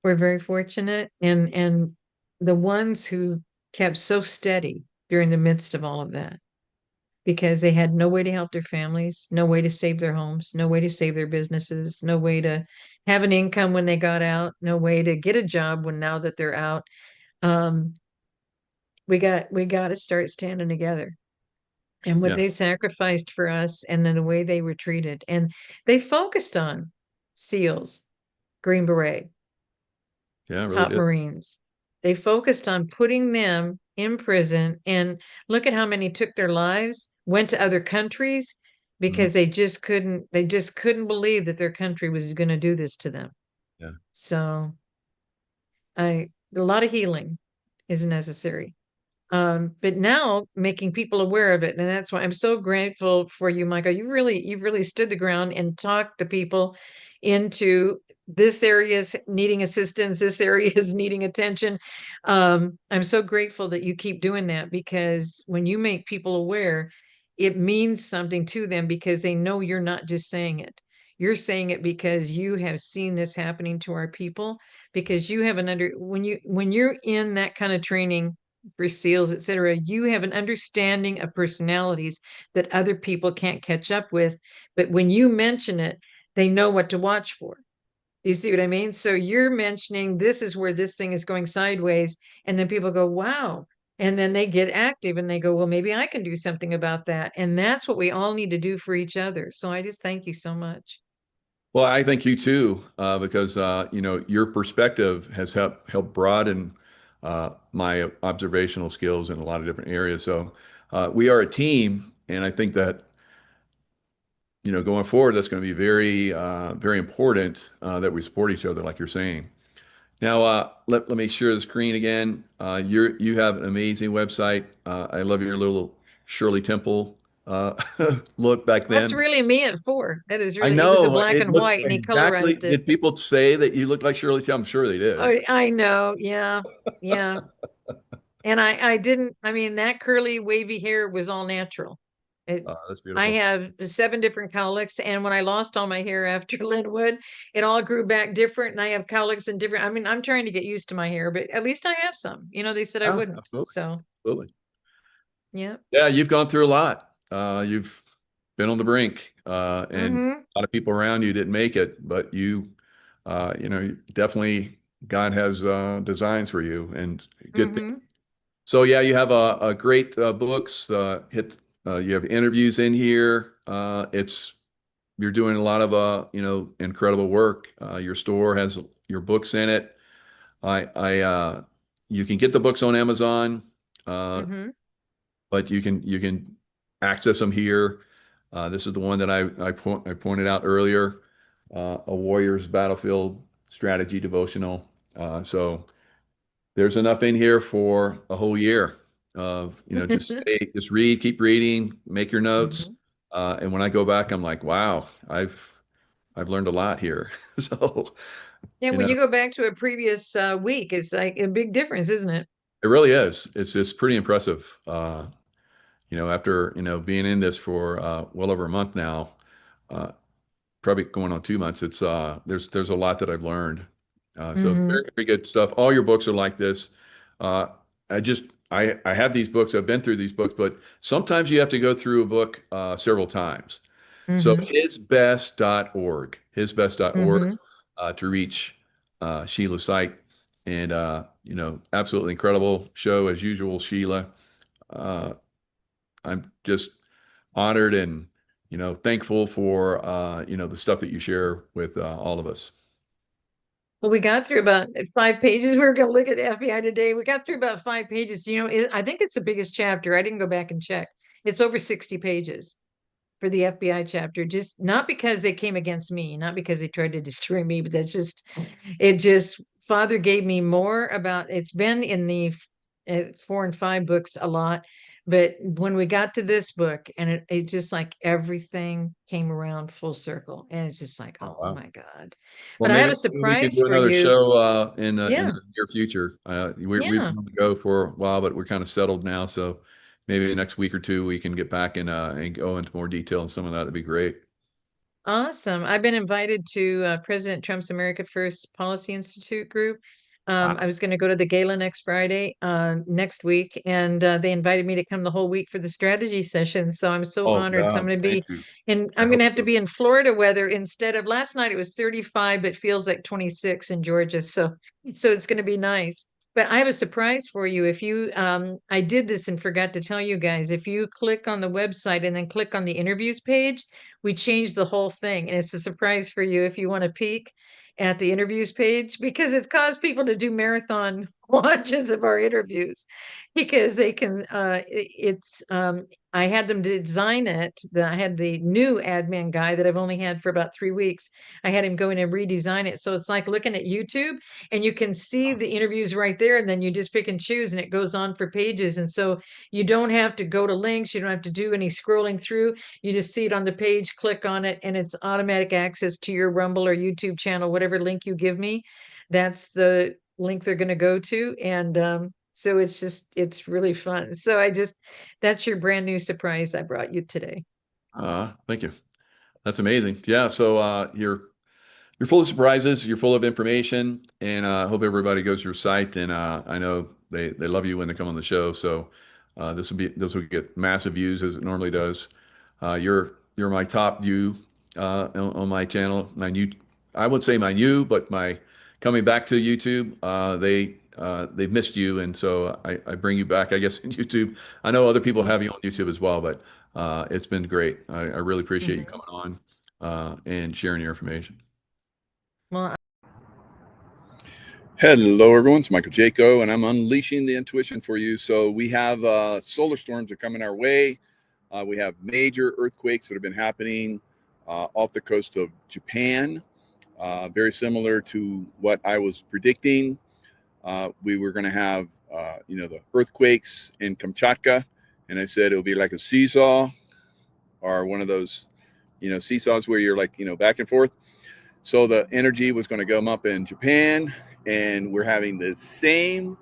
We're very fortunate, and the ones who kept so steady during the midst of all of that, because they had no way to help their families, no way to save their homes, no way to save their businesses, no way to have an income when they got out, no way to get a job when now that they're out. Um, we got to start standing together. And what Yeah, they sacrificed for us, and then the way they were treated, and they focused on SEALs, Green Beret, yeah, I really top did. Marines. They focused on putting them in prison, and look at how many took their lives, went to other countries Mhm. because they just couldn't believe that their country was going to do this to them. Yeah. So a lot of healing is necessary. But now making people aware of it, and that's why I'm so grateful for you, Michael. You've really stood the ground and talked the people into this area is needing assistance, this area is needing attention. I'm so grateful that you keep doing that, because when you make people aware, it means something to them, because they know you're not just saying it. You're saying it because you have seen this happening to our people, because you have when you're in that kind of training for SEALs, etc., you have an understanding of personalities that other people can't catch up with. But when you mention it, they know what to watch for. You see what I mean? So you're mentioning this is where this thing is going sideways, and then people go, wow. And then they get active and they go, well, maybe I can do something about that. And that's what we all need to do for each other. So I just thank you so much. Well, I thank you too, because your perspective has helped broaden my observational skills in a lot of different areas. So we are a team, and I think that going forward, that's going to be very very important that we support each other, like you're saying. Now, let me share the screen again. You have an amazing website. I love your little Shirley Temple uh, look back That's then. really me at 4. That is I really, it was a know black it and looks white and he exactly. colorized it. Did people say that you look like Shirley Temple? I'm sure they did. I know. Yeah. Yeah. And I didn't, I mean, that curly, wavy hair was all natural. That's I beautiful. have 7 different cowlicks, and when I lost all my hair after Linwood, it all grew back different, and I have cowlicks in different. I mean, I'm trying to get used to my hair, but at least I have some. They said I Yeah, wouldn't. absolutely. So, Absolutely. yeah. Yeah, you've gone through a lot. You've been on the brink, and Mm-hmm. a lot of people around you didn't make it, but definitely God has designs for you and good things. Mm-hmm. So yeah, you have a great books. You have interviews in here. It's You're doing a lot of incredible work. Your store has your books in it. I You can get the books on Amazon. Uh, Mm-hmm. but you can access them here. This is the one that I pointed out earlier, a Warrior's Battlefield Strategy Devotional. So there's enough in here for a whole year of just read, keep reading, make your notes. Mm-hmm. And when I go back, I'm like, wow, I've learned a lot here. So Yeah, you when know, you go back to a previous week, it's like a big difference, isn't it? it really is. It's pretty impressive. After being in this for well over a month now, uh, probably going on 2 months. It's there's a lot that I've learned. So Mm-hmm. very, very good stuff. All your books are like this. Uh, I have these books. I've been through these books, but sometimes you have to go through a book several times. So Mm-hmm. hisbest.org Mm-hmm. to reach Sheila's site. And absolutely incredible show as usual, Sheila. Uh, I'm just honored and thankful for the stuff that you share with all of us. Well, we got through about 5 pages. We were going to look at FBI today. We got through about 5 pages. I think it's the biggest chapter. I didn't go back and check. It's over 60 pages for the FBI chapter, just not because they came against me, not because they tried to destroy me, but it just, Father gave me more about, it's been in the 4 and 5 books a lot. But when we got to this book, and it just like everything came around full circle, and it's just like, Oh, oh wow. my God. Well, But I have maybe a we can surprise do for another you. show in Yeah. the near future. We've Yeah. been on the go for a while, but we're kind of settled now. So maybe the next week or two we can get back and go into more detail on some of that. That'd be great. Awesome. I've been invited to President Trump's America First Policy Institute group. I Wow. was going to go to the gala next week, and they invited me to come the whole week for the strategy session. So I'm so Oh, honored. So God. Thank you. I I'm going hope to have to so. be in Florida weather instead of last night. It was 35, but feels like 26 in Georgia. So it's going to be nice. But I have a surprise for you. I did this and forgot to tell you guys. If you click on the website and then click on the interviews page, we changed the whole thing. And it's a surprise for you if you want to peek at the interviews page, because it's caused people to do marathon watches of our interviews because they can I had them design it. I had the new admin guy that I've only had for about 3 weeks. I had him go in and redesign it. So it's like looking at YouTube, and you can see the interviews right there. And then you just pick and choose, and it goes on for pages. And so you don't have to go to links. You don't have to do any scrolling through. You just see it on the page, click on it, and it's automatic access to your Rumble or YouTube channel, whatever link you give me. That's the link they're going to go to. And so it's really fun. So that's your brand new surprise I brought you today. Thank you. That's amazing. Yeah. So you're full of surprises. You're full of information, and I hope everybody goes to your site. And I know they love you when they come on the show. So this will get massive views as it normally does. You're my top view on my channel. My new, I would say my new, but my coming back to YouTube. They've missed you, and so I bring you back. I guess in YouTube. I know other people have you on YouTube as well, but it's been great. I really appreciate you Mhm. coming on and sharing your information. Well, Hello, everyone. It's Michael Jaco, and I'm unleashing the intuition for you. So we have solar storms are coming our way. We have major earthquakes that have been happening off the coast of Japan, very similar to what I was predicting. We were going to have, the earthquakes in Kamchatka, and I said it would be like a seesaw or one of those, seesaws where you're like, back and forth. So the energy was going to come up in Japan, and we're having the same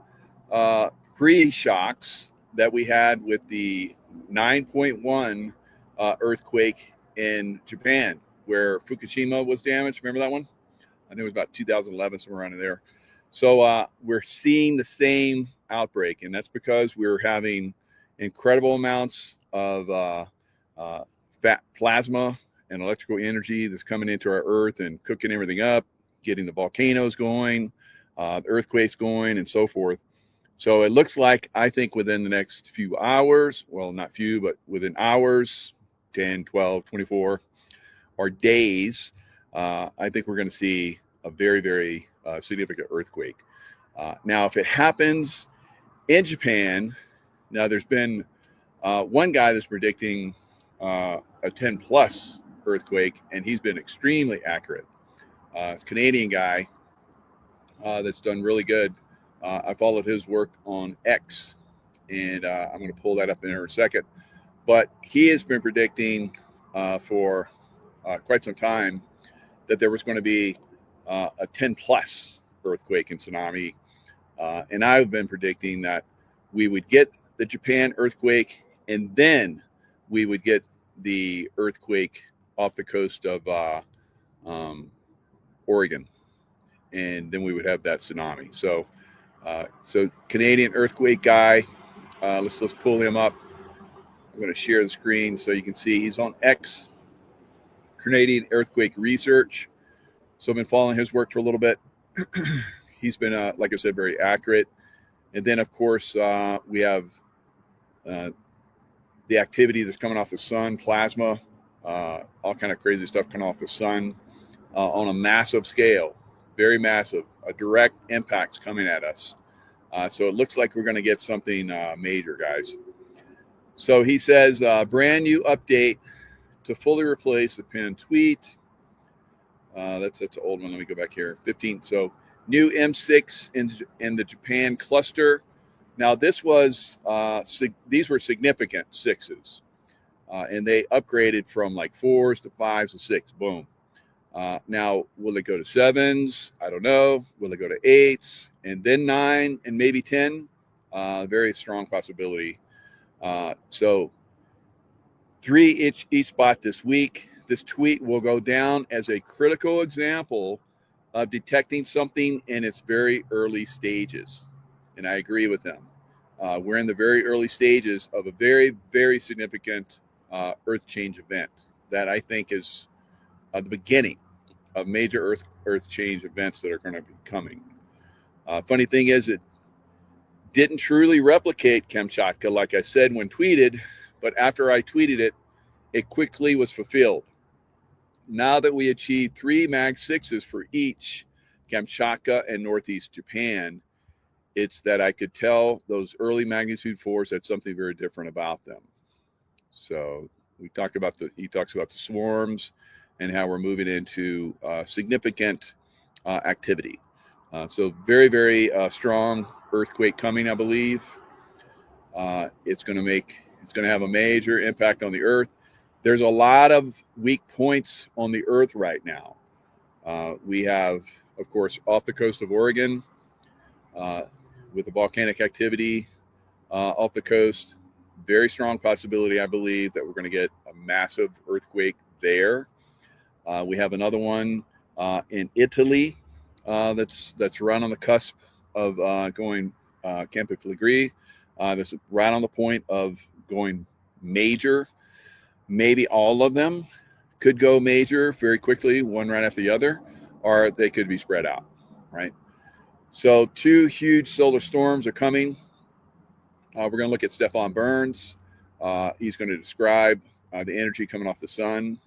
pre shocks that we had with the 9.1 earthquake in Japan where Fukushima was damaged. Remember that one? I think it was about 2011, somewhere around there. So we're seeing the same outbreak, and that's because we're having incredible amounts of fat plasma and electrical energy that's coming into our Earth and cooking everything up, getting the volcanoes going, the earthquakes going, and so forth. So it looks like, I think within the next few hours, well, not few, but within hours, 10, 12, 24, or days, I think we're going to see a very, very significant earthquake. Now, if it happens in Japan, now there's been one guy that's predicting a 10 plus earthquake, and he's been extremely accurate. It's a Canadian guy that's done really good. I followed his work on X, and I'm going to pull that up in here in a second. But he has been predicting for quite some time that there was going to be a 10 plus earthquake and tsunami. And I've been predicting that we would get the Japan earthquake, and then we would get the earthquake off the coast of Oregon, and then we would have that tsunami. So Canadian earthquake guy, let's pull him up. I'm going to share the screen so you can see he's on X, Canadian Earthquake Research. So I've been following his work for a little bit. He's been, like I said, very accurate. And then, of course, we have the activity that's coming off the sun, plasma, all kind of crazy stuff coming off the sun on a massive scale, very massive, a direct impacts coming at us. So it looks like we're going to get something major, guys. So he says, brand new update to fully replace the pinned tweet. That's an old one. Let me go back here. 15. So new M6 in the Japan cluster. Now this was these were significant sixes, and they upgraded from like 4s to 5s to 6. Boom. Now will it go to 7s? I don't know. Will it go to 8s and then 9 and maybe 10? Very strong possibility. So 3 each spot this week. This tweet will go down as a critical example of detecting something in its very early stages. And I agree with them. We're in the very early stages of a very, very significant earth change event that I think is the beginning of major earth change events that are going to be coming. Funny thing is, it didn't truly replicate Kamchatka, like I said when tweeted, but after I tweeted it, it quickly was fulfilled. Now that we achieved 3 Mag 6s for each Kamchatka and Northeast Japan, it's that I could tell those early magnitude 4s had something very different about them. So he talks about the swarms and how we're moving into significant activity. So very, very strong earthquake coming, I believe. It's going to have a major impact on the Earth. There's a lot of weak points on the Earth right now. We have, of course, off the coast of Oregon, with the volcanic activity off the coast. Very strong possibility, I believe, that we're going to get a massive earthquake there. We have another one in Italy that's right on the cusp of going Campo Flegrei. That's right on the point of going major. Maybe all of them could go major very quickly, one right after the other, or they could be spread out, right? So 2 huge solar storms are coming. We're going to look at Stefan Burns. He's going to describe the energy coming off the sun.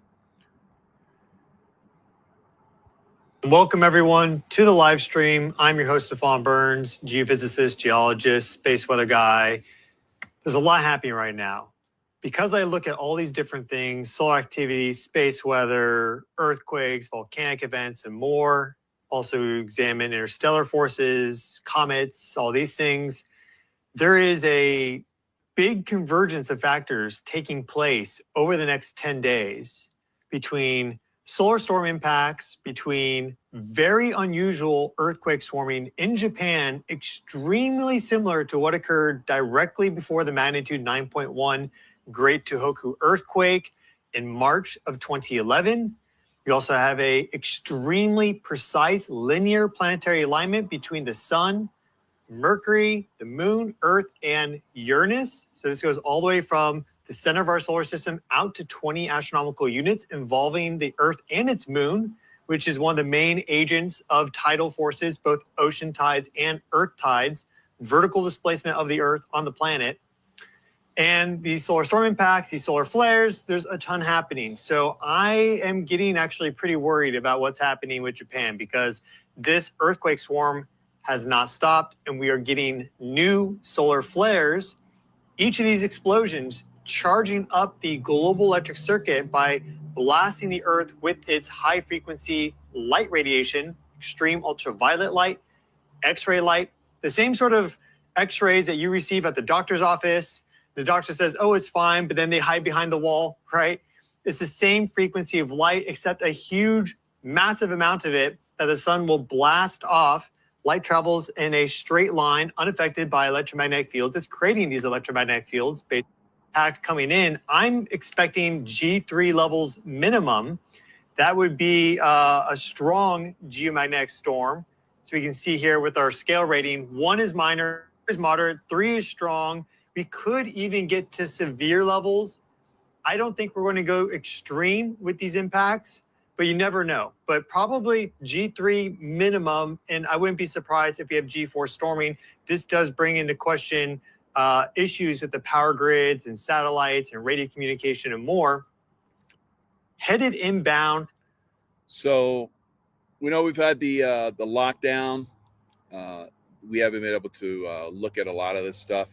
Welcome, everyone, to the live stream. I'm your host, Stefan Burns, geophysicist, geologist, space weather guy. There's a lot happening right now. Because I look at all these different things, solar activity, space weather, earthquakes, volcanic events, and more, also examine interstellar forces, comets, all these things, there is a big convergence of factors taking place over the next 10 days between solar storm impacts, between very unusual earthquake swarming in Japan, extremely similar to what occurred directly before the magnitude 9.1 Great Tohoku earthquake. in March of 2011. We also have a extremely precise linear planetary alignment between the sun, Mercury, the moon, Earth, and Uranus. So this goes all the way from the center of our solar system out to 20 astronomical units involving the Earth and its moon, which is one of the main agents of tidal forces, both ocean tides and Earth tides, vertical displacement of the Earth on the planet. And these solar storm impacts, these solar flares, there's a ton happening. So I am getting actually pretty worried about what's happening with Japan, because this earthquake swarm has not stopped and we are getting new solar flares. Each of these explosions charging up the global electric circuit by blasting the Earth with its high frequency light radiation, extreme ultraviolet light, X-ray light, the same sort of X-rays that you receive at the doctor's office. The doctor says, oh, it's fine, but then they hide behind the wall, right? It's the same frequency of light, except a huge, massive amount of it that the sun will blast off. Light travels in a straight line, unaffected by electromagnetic fields. It's creating these electromagnetic fields based on impact coming in. I'm expecting G3 levels minimum. That would be a strong geomagnetic storm. So we can see here with our scale rating, 1 is minor, 2 is moderate, 3 is strong. We could even get to severe levels. I don't think we're going to go extreme with these impacts, but you never know. But probably G3 minimum, and I wouldn't be surprised if we have G4 storming. This does bring into question issues with the power grids and satellites and radio communication and more. Headed inbound. So we know we've had the lockdown. We haven't been able to look at a lot of this stuff.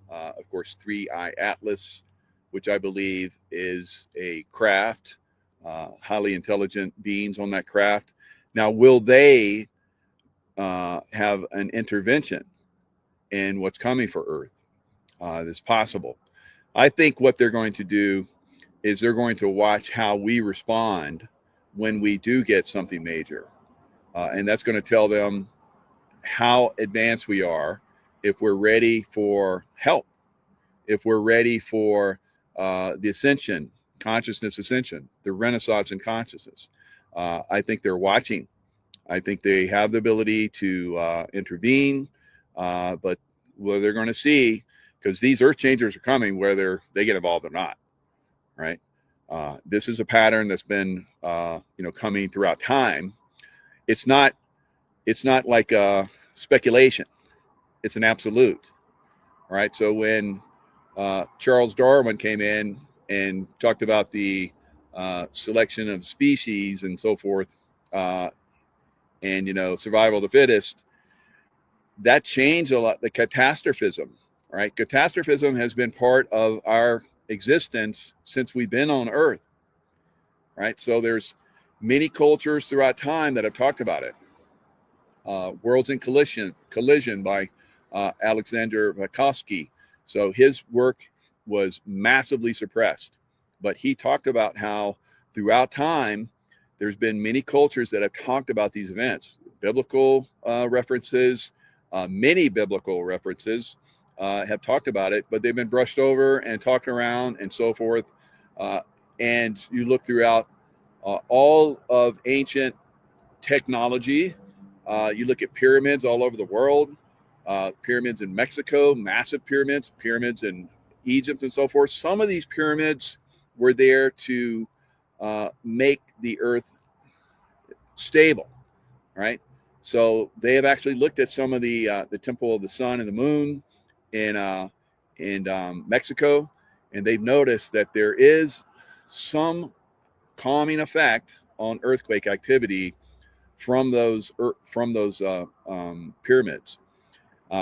Of course, 3i Atlas, which I believe is a craft, highly intelligent beings on that craft. Now, will they have an intervention in what's coming for Earth? That's possible. I think what they're going to do is they're going to watch how we respond when we do get something major. And that's going to tell them how advanced we are, if we're ready for help, if we're ready for the ascension, consciousness ascension, the renaissance in consciousness. I think they're watching. I think they have the ability to intervene, but well, they're going to see, because these earth changers are coming whether they get involved or not, right? This is a pattern that's been coming throughout time. It's not like speculation. It's an absolute, right? So when Charles Darwin came in and talked about the selection of species and so forth, and survival of the fittest, that changed a lot. The catastrophism, right? Catastrophism has been part of our existence since we've been on Earth, right? So there's many cultures throughout time that have talked about it. Worlds in Collision by Alexander Vygotsky. So his work was massively suppressed, but he talked about how throughout time there's been many cultures that have talked about these events. Biblical references, many biblical references have talked about it, but they've been brushed over and talked around and so forth. And you look throughout all of ancient technology. You look at pyramids all over the world, pyramids in Mexico, massive pyramids, pyramids in Egypt and so forth. Some of these pyramids were there to make the earth stable, right? So they have actually looked at some of the temple of the sun and the moon in Mexico, and they've noticed that there is some calming effect on earthquake activity from those pyramids.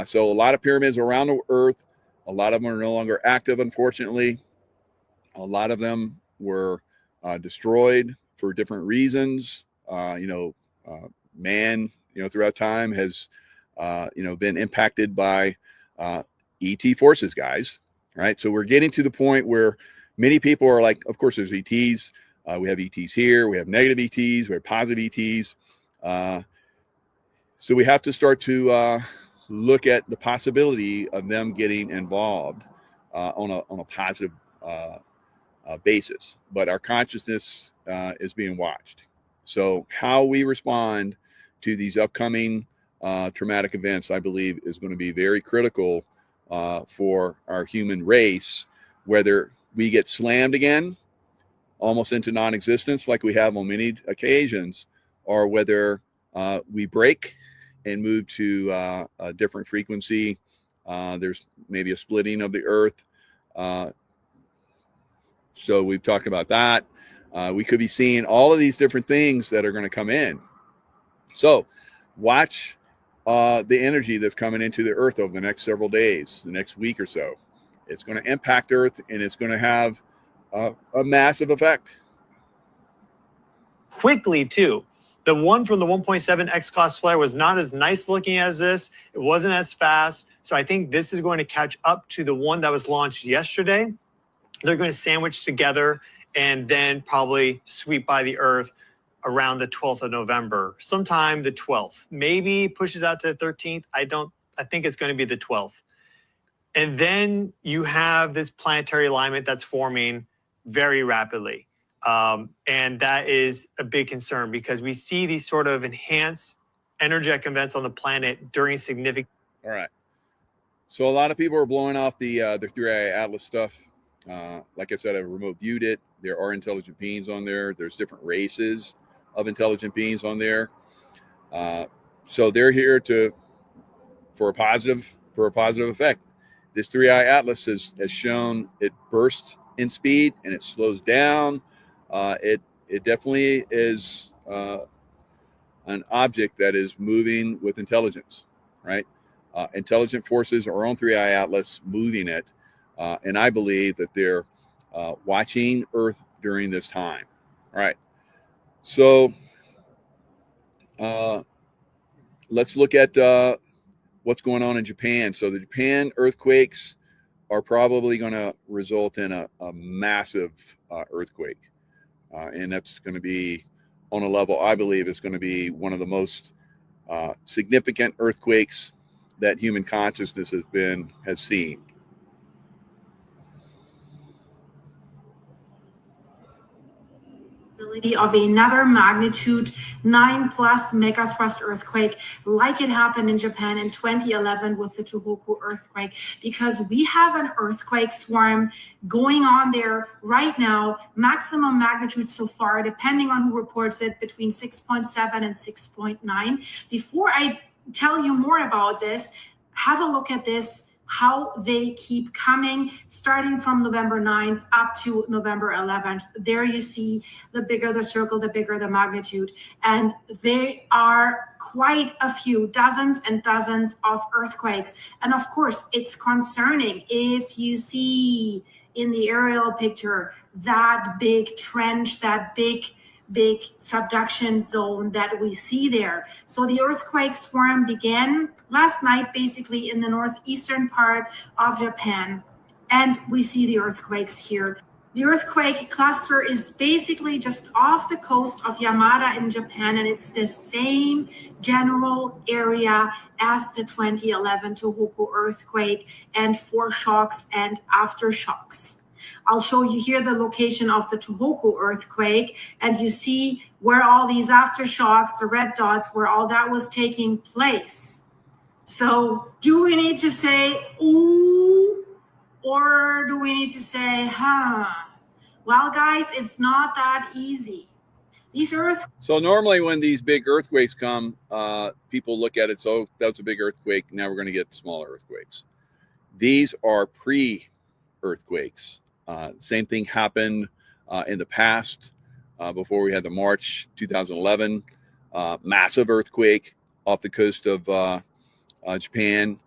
So a lot of pyramids around the earth, a lot of them are no longer active, unfortunately. A lot of them were destroyed for different reasons. Man, throughout time has, been impacted by ET forces, guys. Right. So we're getting to the point where many people are like, of course, there's ETs. We have ETs here. We have negative ETs. We have positive ETs. So we have to start to look at the possibility of them getting involved on a positive basis, but our consciousness is being watched. So how we respond to these upcoming traumatic events, I believe, is going to be very critical for our human race, whether we get slammed again almost into non-existence like we have on many occasions, or whether we break and move to a different frequency. There's maybe a splitting of the earth. So we've talked about that. We could be seeing all of these different things that are going to come in. So watch the energy that's coming into the earth over the next several days, the next week or so. It's going to impact Earth, and it's going to have a massive effect. Quickly, too. The one from the 1.7 X-class flare was not as nice looking as this. It wasn't as fast. So I think this is going to catch up to the one that was launched yesterday. They're going to sandwich together and then probably sweep by the Earth around the 12th of November, sometime the 12th. Maybe pushes out to the 13th. I think it's going to be the 12th. And then you have this planetary alignment that's forming very rapidly. And that is a big concern because we see these sort of enhanced energetic events on the planet during significant. All right. So a lot of people are blowing off the Three-Eye Atlas stuff. Like I said, I remote viewed it. There are intelligent beings on there. There's different races of intelligent beings on there. So they're here for a positive effect. This Three-Eye Atlas has shown it bursts in speed and it slows down. It definitely is an object that is moving with intelligence, right? Intelligent forces are on Three-Eye Atlas moving it. And I believe that they're watching Earth during this time. All right. So let's look at what's going on in Japan. So the Japan earthquakes are probably going to result in a massive earthquake. And that's going to be on a level, I believe, it's going to be one of the most significant earthquakes that human consciousness has seen. Of another magnitude 9+ megathrust earthquake like it happened in Japan in 2011 with the Tohoku earthquake, because we have an earthquake swarm going on there right now, maximum magnitude so far, depending on who reports it, between 6.7 and 6.9. Before I tell you more about this, have a look at this, how they keep coming, starting from November 9th up to November 11th. There you see the bigger the circle, the bigger the magnitude. And they are quite a few, dozens and dozens of earthquakes. And of course, it's concerning if you see in the aerial picture that big trench, that big subduction zone that we see there. So the earthquake swarm began last night, basically in the northeastern part of Japan. And we see the earthquakes here. The earthquake cluster is basically just off the coast of Yamada in Japan, and it's the same general area as the 2011 Tohoku earthquake and foreshocks and aftershocks. I'll show you here the location of the Tohoku earthquake, and you see where all these aftershocks, the red dots, where all that was taking place. So do we need to say, ooh, or do we need to say, huh? Well, guys, it's not that easy. So normally when these big earthquakes come, people look at it, so that's a big earthquake, now we're going to get smaller earthquakes. These are pre-earthquakes. Same thing happened in the past before we had the March 2011 massive earthquake off the coast of Japan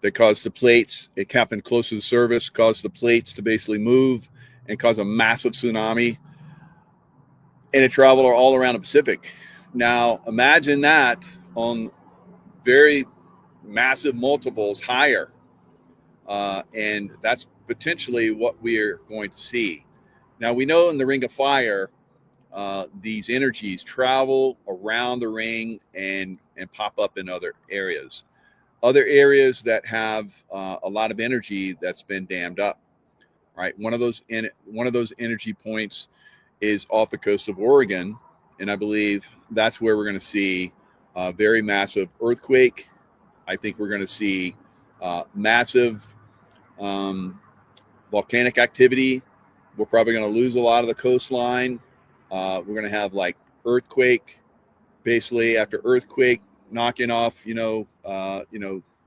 that caused the plates. It happened close to the surface, caused the plates to basically move and cause a massive tsunami. And it traveled all around the Pacific. Now imagine that on very massive multiples higher. And that's potentially what we're going to see. Now, we know in the Ring of Fire, these energies travel around the ring and pop up in other areas. Other areas that have a lot of energy that's been dammed up right? One of those energy points is off the coast of Oregon, and I believe that's where we're going to see a very massive earthquake. I think we're going to see massive volcanic activity. We're probably going to lose a lot of the coastline. We're going to have like earthquake, basically after earthquake, knocking off,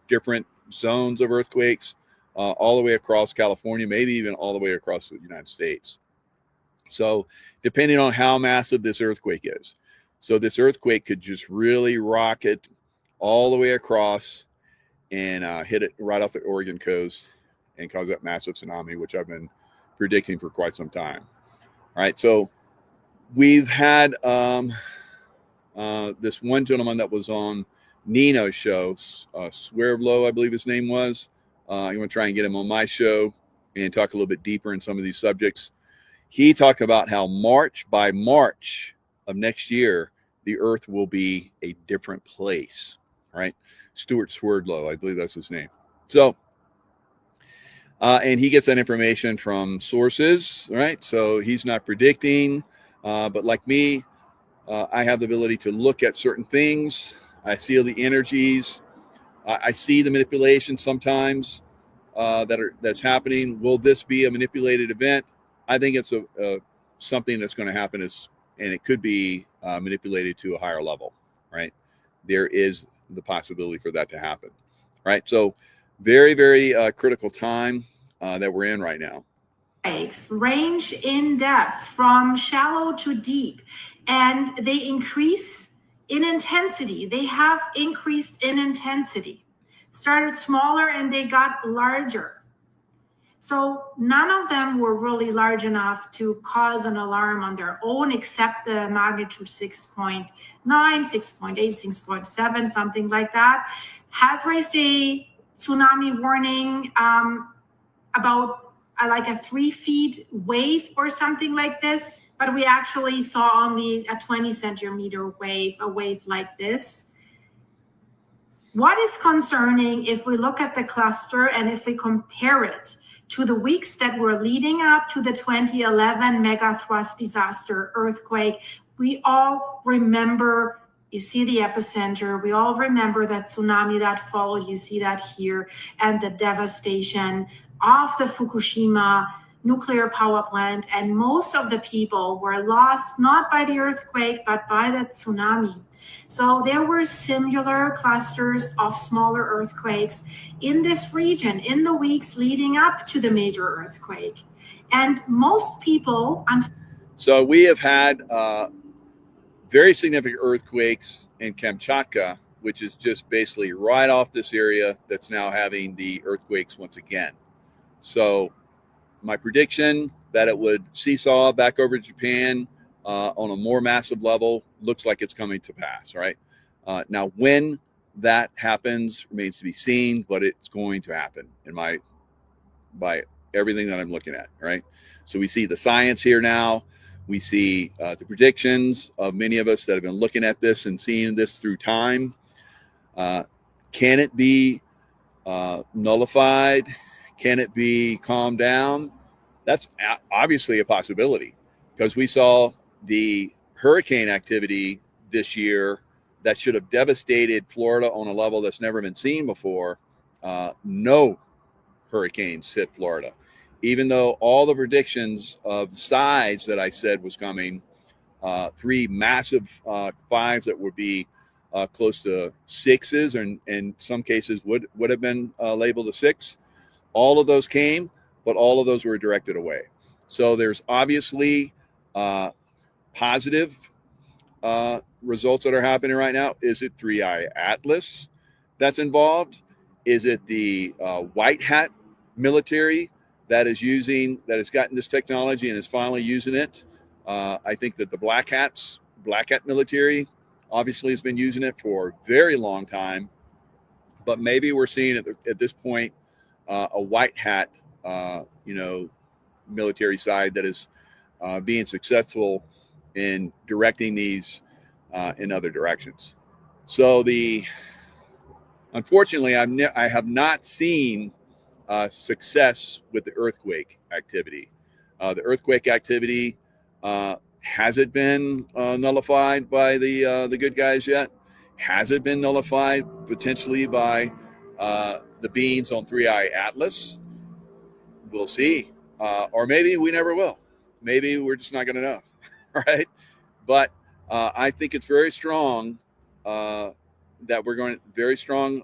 different zones of earthquakes all the way across California, maybe even all the way across the United States. So depending on how massive this earthquake is. So this earthquake could just really rock it all the way across and hit it right off the Oregon coast and cause that massive tsunami, which I've been predicting for quite some time. All right, so we've had this one gentleman that was on Nino's show, Swearlow, I believe his name was. I'm going to try and get him on my show and talk a little bit deeper in some of these subjects. He talked about how by March of next year, the Earth will be a different place, right? Stuart Swerdlow, I believe that's his name. So, and he gets that information from sources, right? So he's not predicting, but like me, I have the ability to look at certain things. I see the energies. I see the manipulation sometimes that's happening. Will this be a manipulated event? I think it's something that's going to happen, and it could be manipulated to a higher level, right? There is the possibility for that to happen, right? So very, very critical time that we're in right now. Range in depth from shallow to deep, and they increase in intensity. They have increased in intensity. Started smaller and they got larger. So none of them were really large enough to cause an alarm on their own, except the magnitude 6.9, 6.8, 6.7, something like that, has raised a tsunami warning about like a 3 feet wave or something like this. But we actually saw only a 20 centimeter wave, a wave like this. What is concerning, if we look at the cluster and if we compare it to the weeks that were leading up to the 2011 megathrust disaster earthquake, we all remember, you see the epicenter, we all remember that tsunami that followed, you see that here, and the devastation of the Fukushima nuclear power plant. And most of the people were lost not by the earthquake, but by the tsunami. So there were similar clusters of smaller earthquakes in this region in the weeks leading up to the major earthquake. And most people... So we have had very significant earthquakes in Kamchatka, which is just basically right off this area that's now having the earthquakes once again. So my prediction that it would seesaw back over Japan on a more massive level looks like it's coming to pass, right? Now, when that happens remains to be seen, but it's going to happen by everything that I'm looking at, right? So we see the science here now. We see the predictions of many of us that have been looking at this and seeing this through time. Can it be nullified? Can it be calmed down? That's obviously a possibility, because we saw the hurricane activity this year that should have devastated Florida on a level that's never been seen before. No hurricanes hit Florida, even though all the predictions of size that I said was coming, 3 massive 5s that would be close to 6s, and in some cases would have been labeled a 6. All of those came, but all of those were directed away. So there's obviously positive results that are happening right now. Is it 3i Atlas that's involved? Is it the white hat military that has gotten this technology and is finally using it? I think that the black hat military obviously has been using it for a very long time, but maybe we're seeing at this point a white hat military side that is being successful in directing these in other directions. So unfortunately, I have not seen success with the earthquake activity. The earthquake activity has it been nullified by the good guys yet? Has it been nullified potentially by the beings on 3i Atlas? We'll see. Or maybe we never will. Maybe we're just not going to know, right? But I think it's very strong that we're going very strong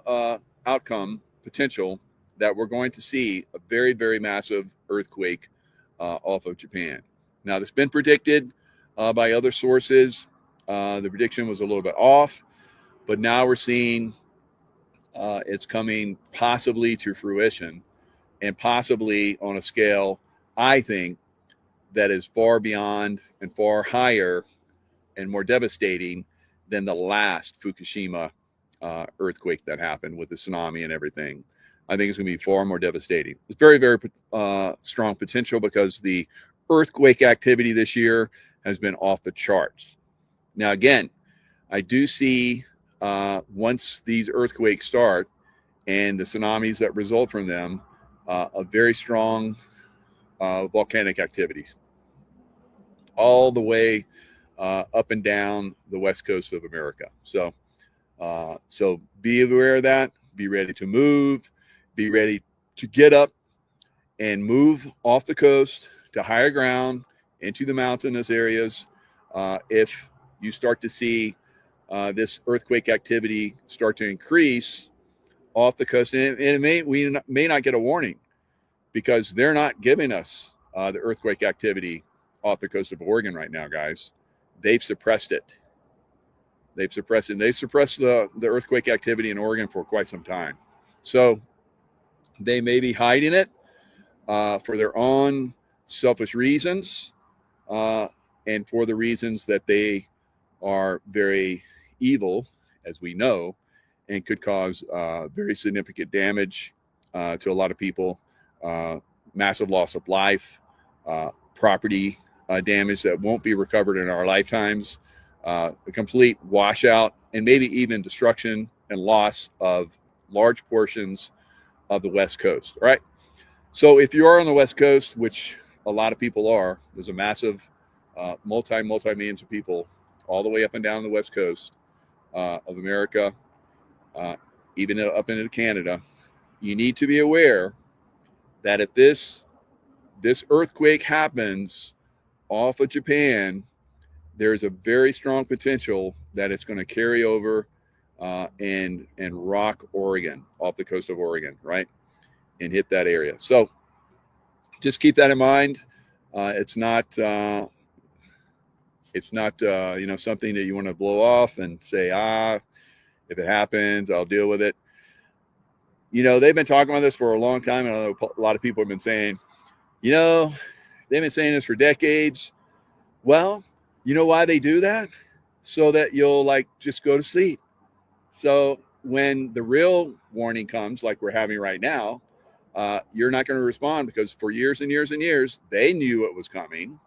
outcome potential that we're going to see a very, very massive earthquake off of Japan. Now, this has been predicted by other sources. The prediction was a little bit off, but now we're seeing it's coming possibly to fruition, and possibly on a scale, I think, that is far beyond and far higher and more devastating than the last Fukushima earthquake that happened with the tsunami and everything. I think it's going to be far more devastating. It's very, very strong potential because the earthquake activity this year has been off the charts. Now, again, I do see once these earthquakes start and the tsunamis that result from them, a very strong volcanic activities all the way up and down the west coast of America. So be aware of that. Be ready to move. Be ready to get up and move off the coast to higher ground into the mountainous areas. If you start to see this earthquake activity start to increase off the coast, and we may not get a warning because they're not giving us the earthquake activity off the coast of Oregon right now, guys. They've suppressed it. They've suppressed it. They suppressed the earthquake activity in Oregon for quite some time. So they may be hiding it for their own selfish reasons and for the reasons that they are very evil, as we know, and could cause very significant damage to a lot of people, massive loss of life, property damage that won't be recovered in our lifetimes, a complete washout, and maybe even destruction and loss of large portions of the West Coast. All right. So if you are on the West Coast, which a lot of people are, there's a massive multi-millions of people all the way up and down the West Coast of America, even up into Canada. You need to be aware that if this earthquake happens off of Japan, there's a very strong potential that it's going to carry over and rock Oregon, off the coast of Oregon, right, and hit that area. So just keep that in mind. It's not something that you want to blow off and say, if it happens, I'll deal with it. They've been talking about this for a long time, and I know a lot of people have been saying, they've been saying this for decades. Well, you know why they do that? So that you'll just go to sleep. So when the real warning comes, like we're having right now, you're not going to respond, because for years and years and years, they knew it was coming.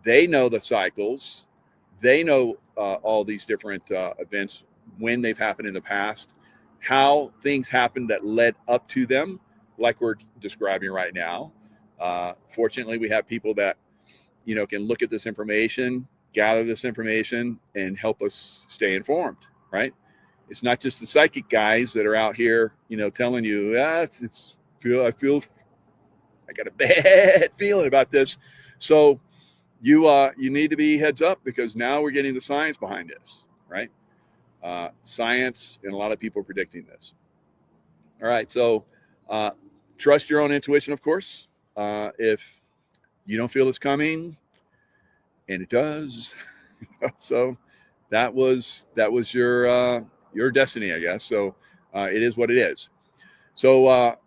They know the cycles. They know all these different events, when they've happened in the past, how things happened that led up to them, like we're describing right now. Fortunately, we have people that, can look at this information, gather this information, and help us stay informed, right? It's not just the psychic guys that are out here, telling you, I got a bad feeling about this. So you need to be heads up, because now we're getting the science behind this, right? Science, and a lot of people predicting this. All right. So trust your own intuition, of course. If you don't feel it's coming, and it does, so that was your destiny, I guess. So it is what it is. So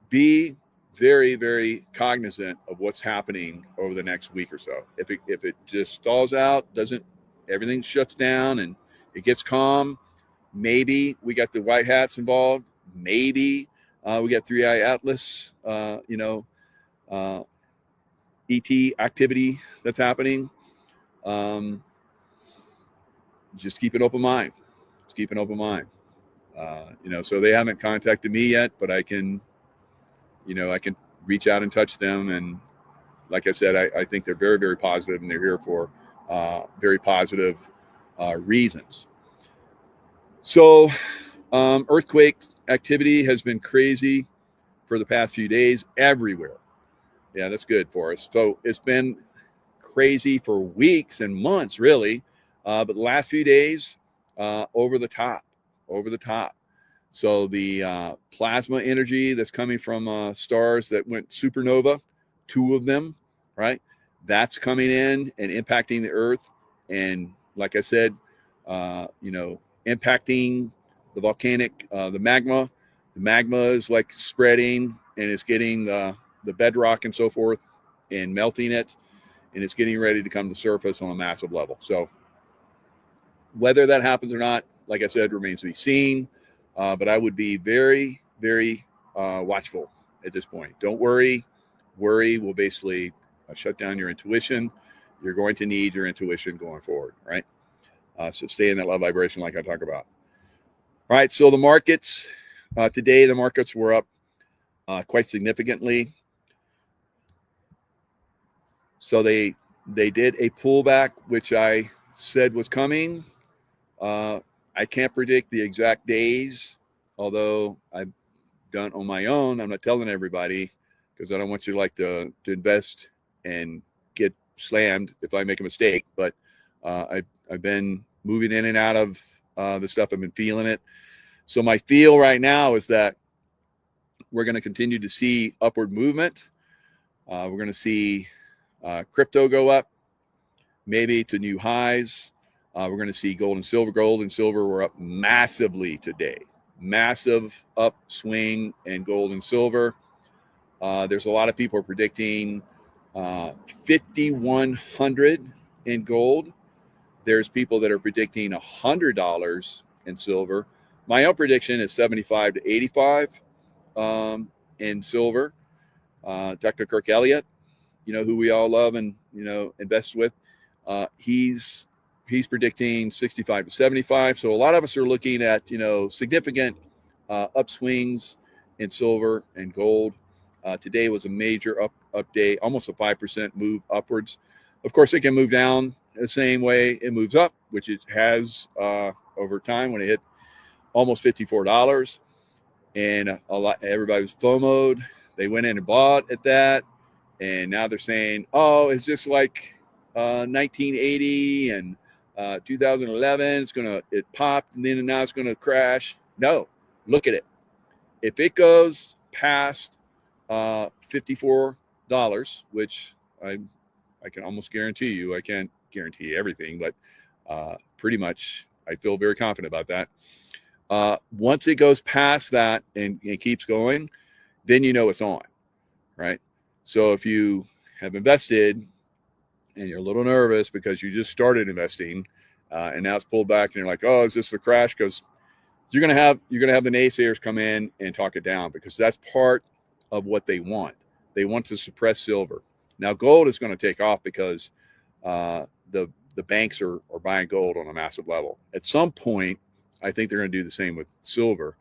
be very, very cognizant of what's happening over the next week or so. If it just stalls out, everything shuts down and it gets calm, maybe we got the white hats involved. Maybe we got 3i Atlas, ET activity that's happening. Just keep an open mind. So they haven't contacted me yet, but I can I can reach out and touch them. And like I said, I think they're very, very positive, and they're here for very positive reasons. So earthquake activity has been crazy for the past few days everywhere. Yeah, that's good for us. So it's been crazy for weeks and months, really. But the last few days, over the top. So the plasma energy that's coming from stars that went supernova, 2 of them, right? That's coming in and impacting the Earth. And like I said, impacting the volcanic, the magma. The magma is like spreading, and it's getting the bedrock and so forth and melting it. And it's getting ready to come to surface on a massive level. So whether that happens or not, like I said, remains to be seen. But I would be very, very watchful at this point. Don't worry. Worry will basically shut down your intuition. You're going to need your intuition going forward, right? So stay in that love vibration like I talk about. All right, so the markets, today the markets were up quite significantly. So they did a pullback, which I said was coming. I can't predict the exact days, although I've done on my own. I'm not telling everybody because I don't want you to invest and get slammed if I make a mistake. But I've been moving in and out of the stuff. I've been feeling it. So my feel right now is that we're going to continue to see upward movement. We're going to see crypto go up, maybe to new highs. We're going to see gold and silver. Gold and silver were up massively today. Massive upswing in gold and silver. There's a lot of people predicting 5,100 in gold. There's people that are predicting $100 in silver. My own prediction is 75 to 85 in silver. Dr. Kirk Elliott, who we all love and invest with, he's predicting 65 to 75. So a lot of us are looking at significant upswings in silver and gold. Today was a major up day, almost a 5% move upwards. Of course, it can move down the same way it moves up, which it has over time when it hit almost $54. And everybody was FOMO'd. They went in and bought at that. And now they're saying, oh, it's just like 1980 and 2011. It popped and then now it's going to crash. No, look at it. If it goes past $54, which I can almost guarantee you, I can't guarantee everything, but pretty much I feel very confident about that. Once it goes past that and keeps going, then it's on, right? So if you have invested and you're a little nervous because you just started investing and now it's pulled back and you're like, oh, is this the crash? Because you're gonna have the naysayers come in and talk it down, because that's part of what they want. They want to suppress silver. Now gold is going to take off because the banks are buying gold on a massive level. At some point, I think they're going to do the same with silver.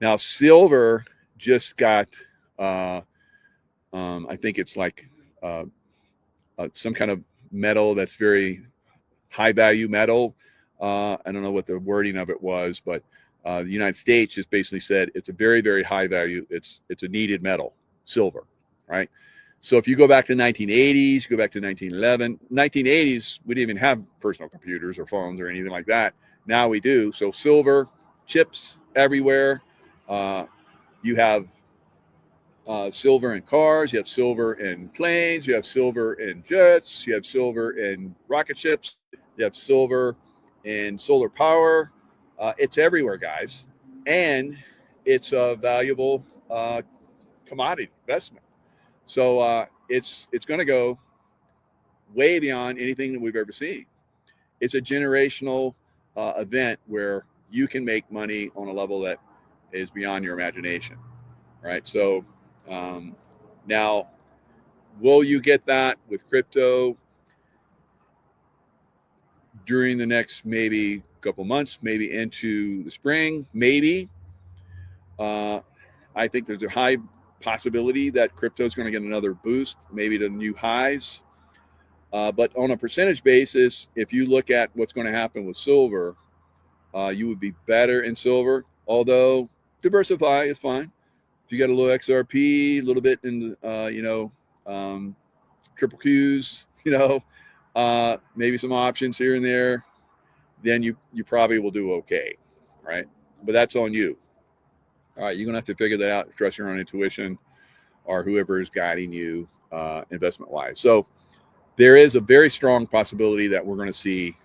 Now silver just got I think it's like some kind of metal that's very high value metal. I don't know what the wording of it was, but the United States just basically said it's a very, very high value. It's a needed metal, silver, right? So if you go back to 1980s, you go back to 1911, 1980s, we didn't even have personal computers or phones or anything like that. Now we do. So silver, chips everywhere. You have silver in cars, you have silver in planes, you have silver in jets, you have silver in rocket ships, you have silver in solar power. It's everywhere, guys. And it's a valuable commodity investment. So it's going to go way beyond anything that we've ever seen. It's a generational event where you can make money on a level that is beyond your imagination, right? So now, will you get that with crypto during the next maybe couple months, maybe into the spring? Maybe. I think there's a high possibility that crypto is going to get another boost, maybe to new highs. But on a percentage basis, if you look at what's going to happen with silver, you would be better in silver, although diversify is fine. If you got a little XRP, a little bit in, triple Qs, maybe some options here and there, then you probably will do okay, right? But that's on you. All right, you're going to have to figure that out, trust your own intuition or whoever is guiding you investment-wise. So there is a very strong possibility that we're going to see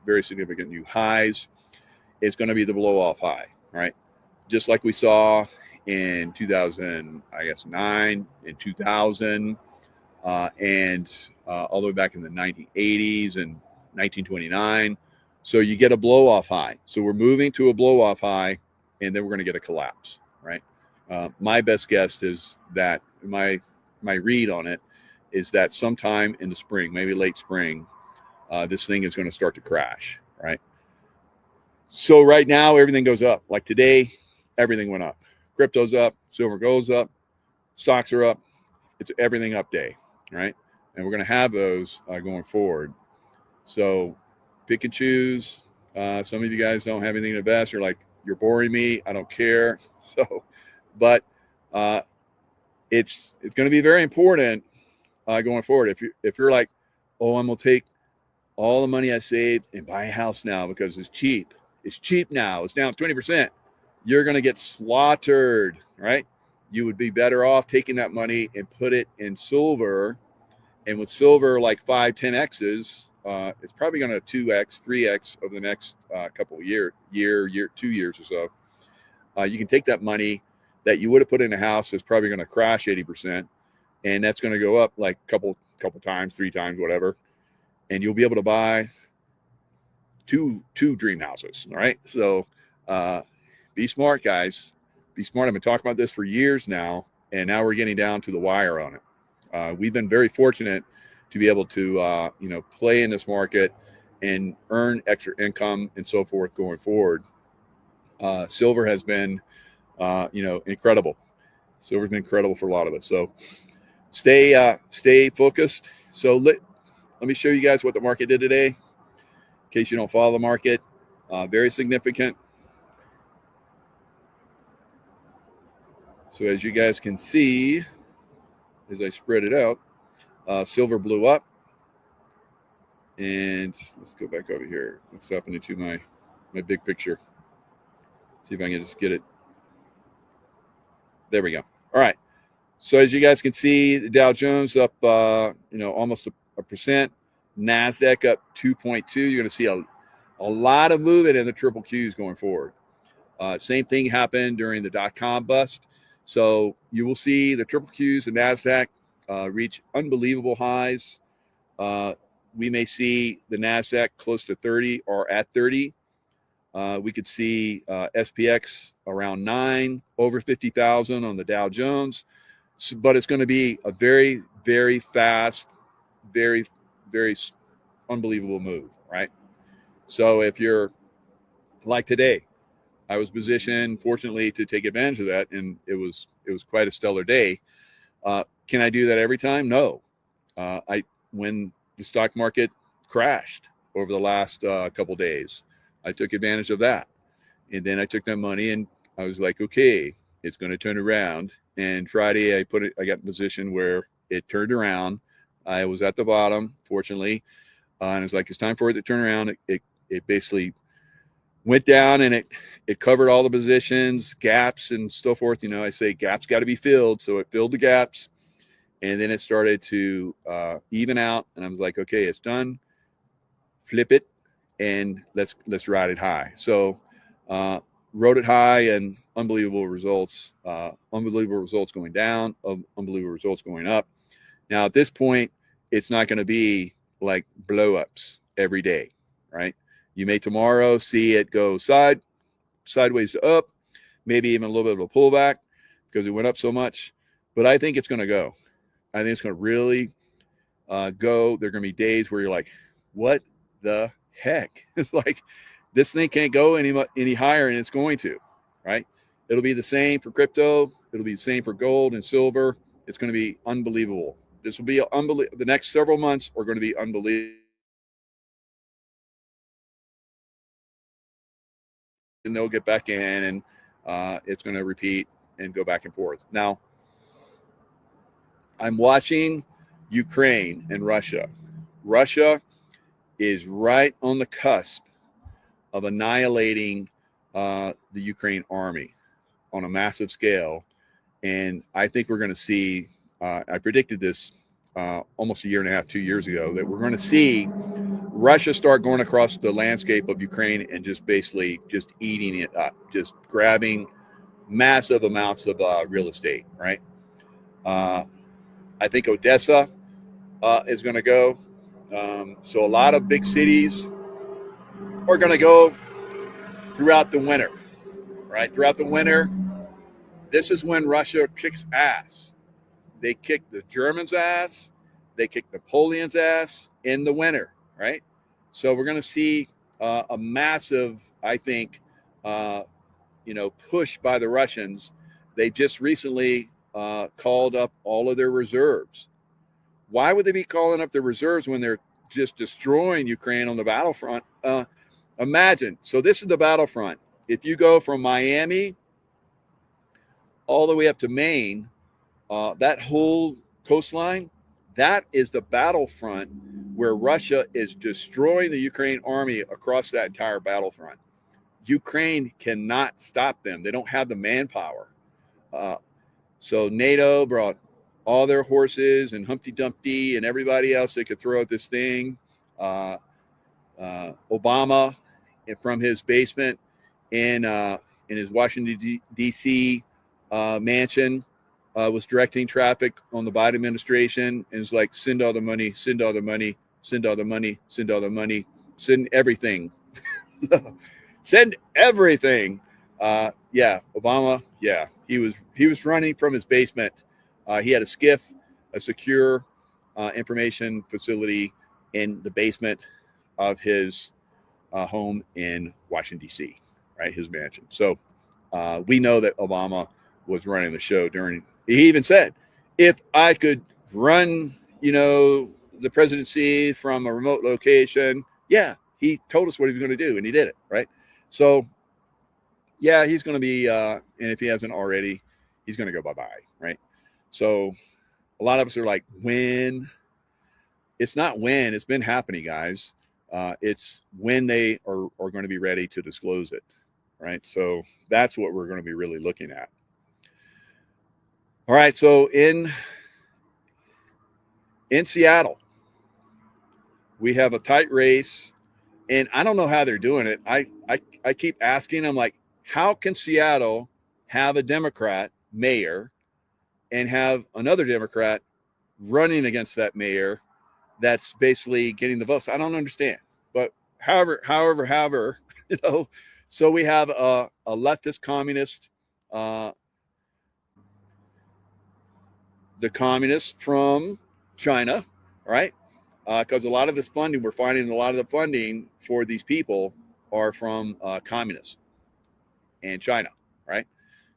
very significant new highs. It's going to be the blow-off high, right? Just like we saw in 2009 and 2000 and all the way back in the 1980s and 1929. So you get a blow-off high. So we're moving to a blow-off high, and then we're going to get a collapse, right? My best guess is that my read on it is that sometime in the spring, maybe late spring, this thing is going to start to crash, right? So right now, everything goes up. Like today, everything went up. Crypto's up, silver goes up, stocks are up. It's everything up day, right? And we're going to have those going forward. So pick and choose. Some of you guys don't have anything to invest. You're like, you're boring me. I don't care. So, but it's going to be very important going forward. If you're like, oh, I'm going to take all the money I saved and buy a house now because it's cheap. It's cheap now. It's down 20%. You're going to get slaughtered, right? You would be better off taking that money and put it in silver. And with silver, like 5, 10Xs, it's probably going to 2X, 3X over the next couple of year, 2 years or so. You can take that money that you would have put in a house that's probably going to crash 80%. And that's going to go up like couple times, 3 times, whatever. And you'll be able to buy two dream houses. All right. So be smart, guys. Be smart. I've been talking about this for years now, and now we're getting down to the wire on it. We've been very fortunate to be able to, play in this market and earn extra income and so forth going forward. Silver has been, incredible. Silver's been incredible for a lot of us. So stay focused. So let me show you guys what the market did today, in case you don't follow the market. Very significant. So as you guys can see, as I spread it out, silver blew up. And let's go back over here. What's happening to my big picture? See if I can just get it. There we go. All right. So as you guys can see, the Dow Jones up, almost a percent. NASDAQ up 2.2. You're going to see a lot of movement in the triple Qs going forward. Same thing happened during the dot-com bust. So you will see the triple Qs and NASDAQ reach unbelievable highs. We may see the NASDAQ close to 30 or at 30. We could see SPX around 9, over 50,000 on the Dow Jones. But it's going to be a very, very fast, very, very unbelievable move, right? So if you're like today, I was positioned, fortunately, to take advantage of that, and it was quite a stellar day. Can I do that every time? No. When the stock market crashed over the last couple days, I took advantage of that, and then I took that money and I was like, okay, it's going to turn around. And Friday, I got in a position where it turned around. I was at the bottom, fortunately, and it's like it's time for it to turn around. It basically went down and it covered all the positions, gaps and so forth. I say gaps got to be filled. So it filled the gaps, and then it started to even out. And I was like, okay, it's done. Flip it and let's ride it high. So rode it high, and unbelievable results. Unbelievable results going down, unbelievable results going up. Now at this point, it's not going to be like blow-ups every day, right? You may tomorrow see it go sideways to up, maybe even a little bit of a pullback because it went up so much. But I think it's going to go. I think it's going to really go. There are going to be days where you're like, what the heck? It's like this thing can't go any higher, and it's going to, right? It'll be the same for crypto. It'll be the same for gold and silver. It's going to be unbelievable. This will be unbelievable. The next several months are going to be unbelievable. And they'll get back in, and it's going to repeat and go back and forth. Now, I'm watching Ukraine and Russia. Russia is right on the cusp of annihilating the Ukraine army on a massive scale. And I think we're going to see, I predicted this almost a year and a half, 2 years ago, that we're going to see Russia start going across the landscape of Ukraine and just basically just eating it up, just grabbing massive amounts of real estate, right? I think Odessa is going to go. So a lot of big cities are going to go throughout the winter, right? Throughout the winter, this is when Russia kicks ass. They kick the Germans' ass. They kick Napoleon's ass in the winter, right? So we're going to see a massive, I think, push by the Russians. They just recently called up all of their reserves. Why would they be calling up their reserves when they're just destroying Ukraine on the battlefront? Imagine. So this is the battlefront. If you go from Miami all the way up to Maine, that whole coastline, that is the battlefront where Russia is destroying the Ukraine army across that entire battlefront. Ukraine cannot stop them. They don't have the manpower. So NATO brought all their horses and Humpty Dumpty and everybody else they could throw at this thing. Obama, from his basement in his Washington, D.C. Mansion, was directing traffic on the Biden administration, and it's like, send all the money, send all the money, send all the money, send all the money, send everything. Send everything. Obama, he was running from his basement. He had a skiff, a secure information facility in the basement of his home in Washington, D.C., right? His mansion. So we know that Obama was running the show he even said, if I could run, the presidency from a remote location, he told us what he was going to do, and he did it, right? So, he's going to be, and if he hasn't already, he's going to go bye-bye, right? So a lot of us are like, when? It's not when. It's been happening, guys. It's when they are going to be ready to disclose it, right? So that's what we're going to be really looking at. All right, so in Seattle, we have a tight race, and I don't know how they're doing it. I keep asking them, like, how can Seattle have a Democrat mayor and have another Democrat running against that mayor that's basically getting the votes? I don't understand. But however, so we have a leftist communist, the communists from China, right? Because a lot of this funding, we're finding a lot of the funding for these people are from communists and China, right?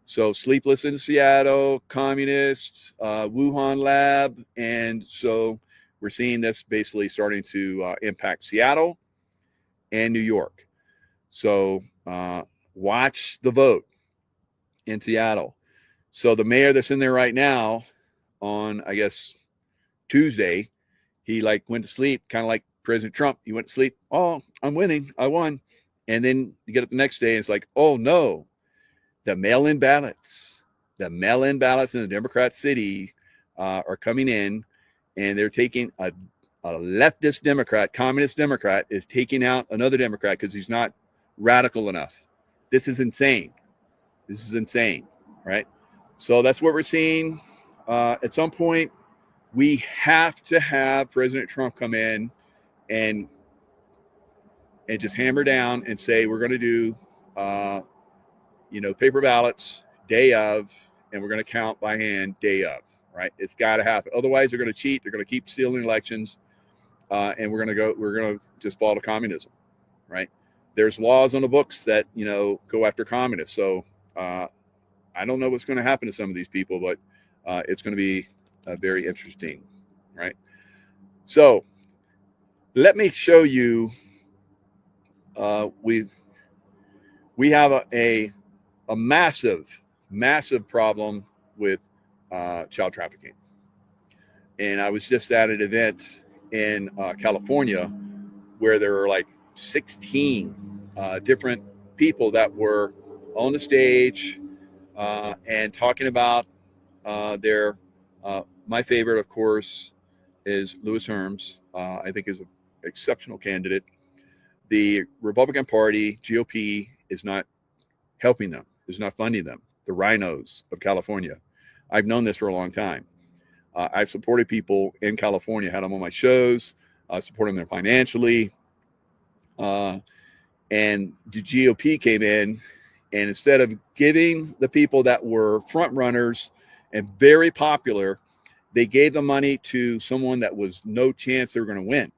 So Sleepless in Seattle, communists, Wuhan lab. And so we're seeing this basically starting to impact Seattle and New York. So watch the vote in Seattle. So the mayor that's in there right now on, I guess, Tuesday, he went to sleep, kind of like President Trump. He went to sleep. Oh, I'm winning. I won. And then you get up the next day and it's like, oh no, the mail-in ballots in the Democrat city are coming in, and they're taking a leftist Democrat, communist Democrat is taking out another Democrat because he's not radical enough. This is insane. Right? So that's what we're seeing. At some point, we have to have President Trump come in and just hammer down and say, we're going to do, paper ballots day of, and we're going to count by hand day of, right? It's got to happen. Otherwise, they're going to cheat. They're going to keep stealing elections. And we're going to just fall to communism, right? There's laws on the books that, go after communists. So I don't know what's going to happen to some of these people, but it's going to be very interesting, right? So let me show you. We have a massive problem with child trafficking, and I was just at an event in California where there were like 16 different people that were on the stage and talking about their. My favorite, of course, is Lewis Herms. I think is an exceptional candidate. The Republican Party, GOP, is not helping them, is not funding them. The rhinos of California. I've known this for a long time. I've supported people in California, had them on my shows, supporting them financially. And the GOP came in, and instead of giving the people that were front runners and very popular, they gave the money to someone that was no chance they were going to win.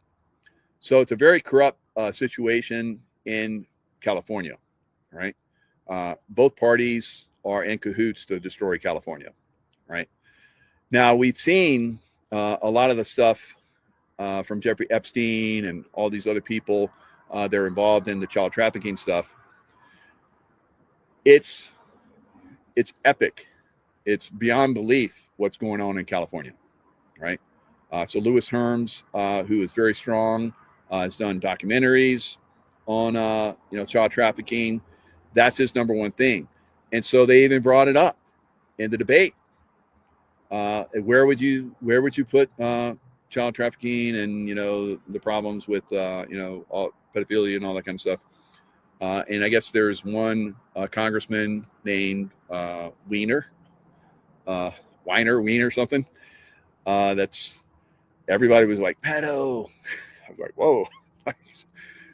So it's a very corrupt situation in California, right? Both parties are in cahoots to destroy California, right? Now, we've seen a lot of the stuff from Jeffrey Epstein and all these other people that are involved in the child trafficking stuff. It's epic. It's beyond belief what's going on in California, right? So Lewis Herms, who is very strong, has done documentaries on child trafficking. That's his number one thing. And so they even brought it up in the debate. Where would you put child trafficking and the problems with all pedophilia and all that kind of stuff? And I guess there's one congressman named Weiner something. That's everybody was like pedo. I was like, whoa.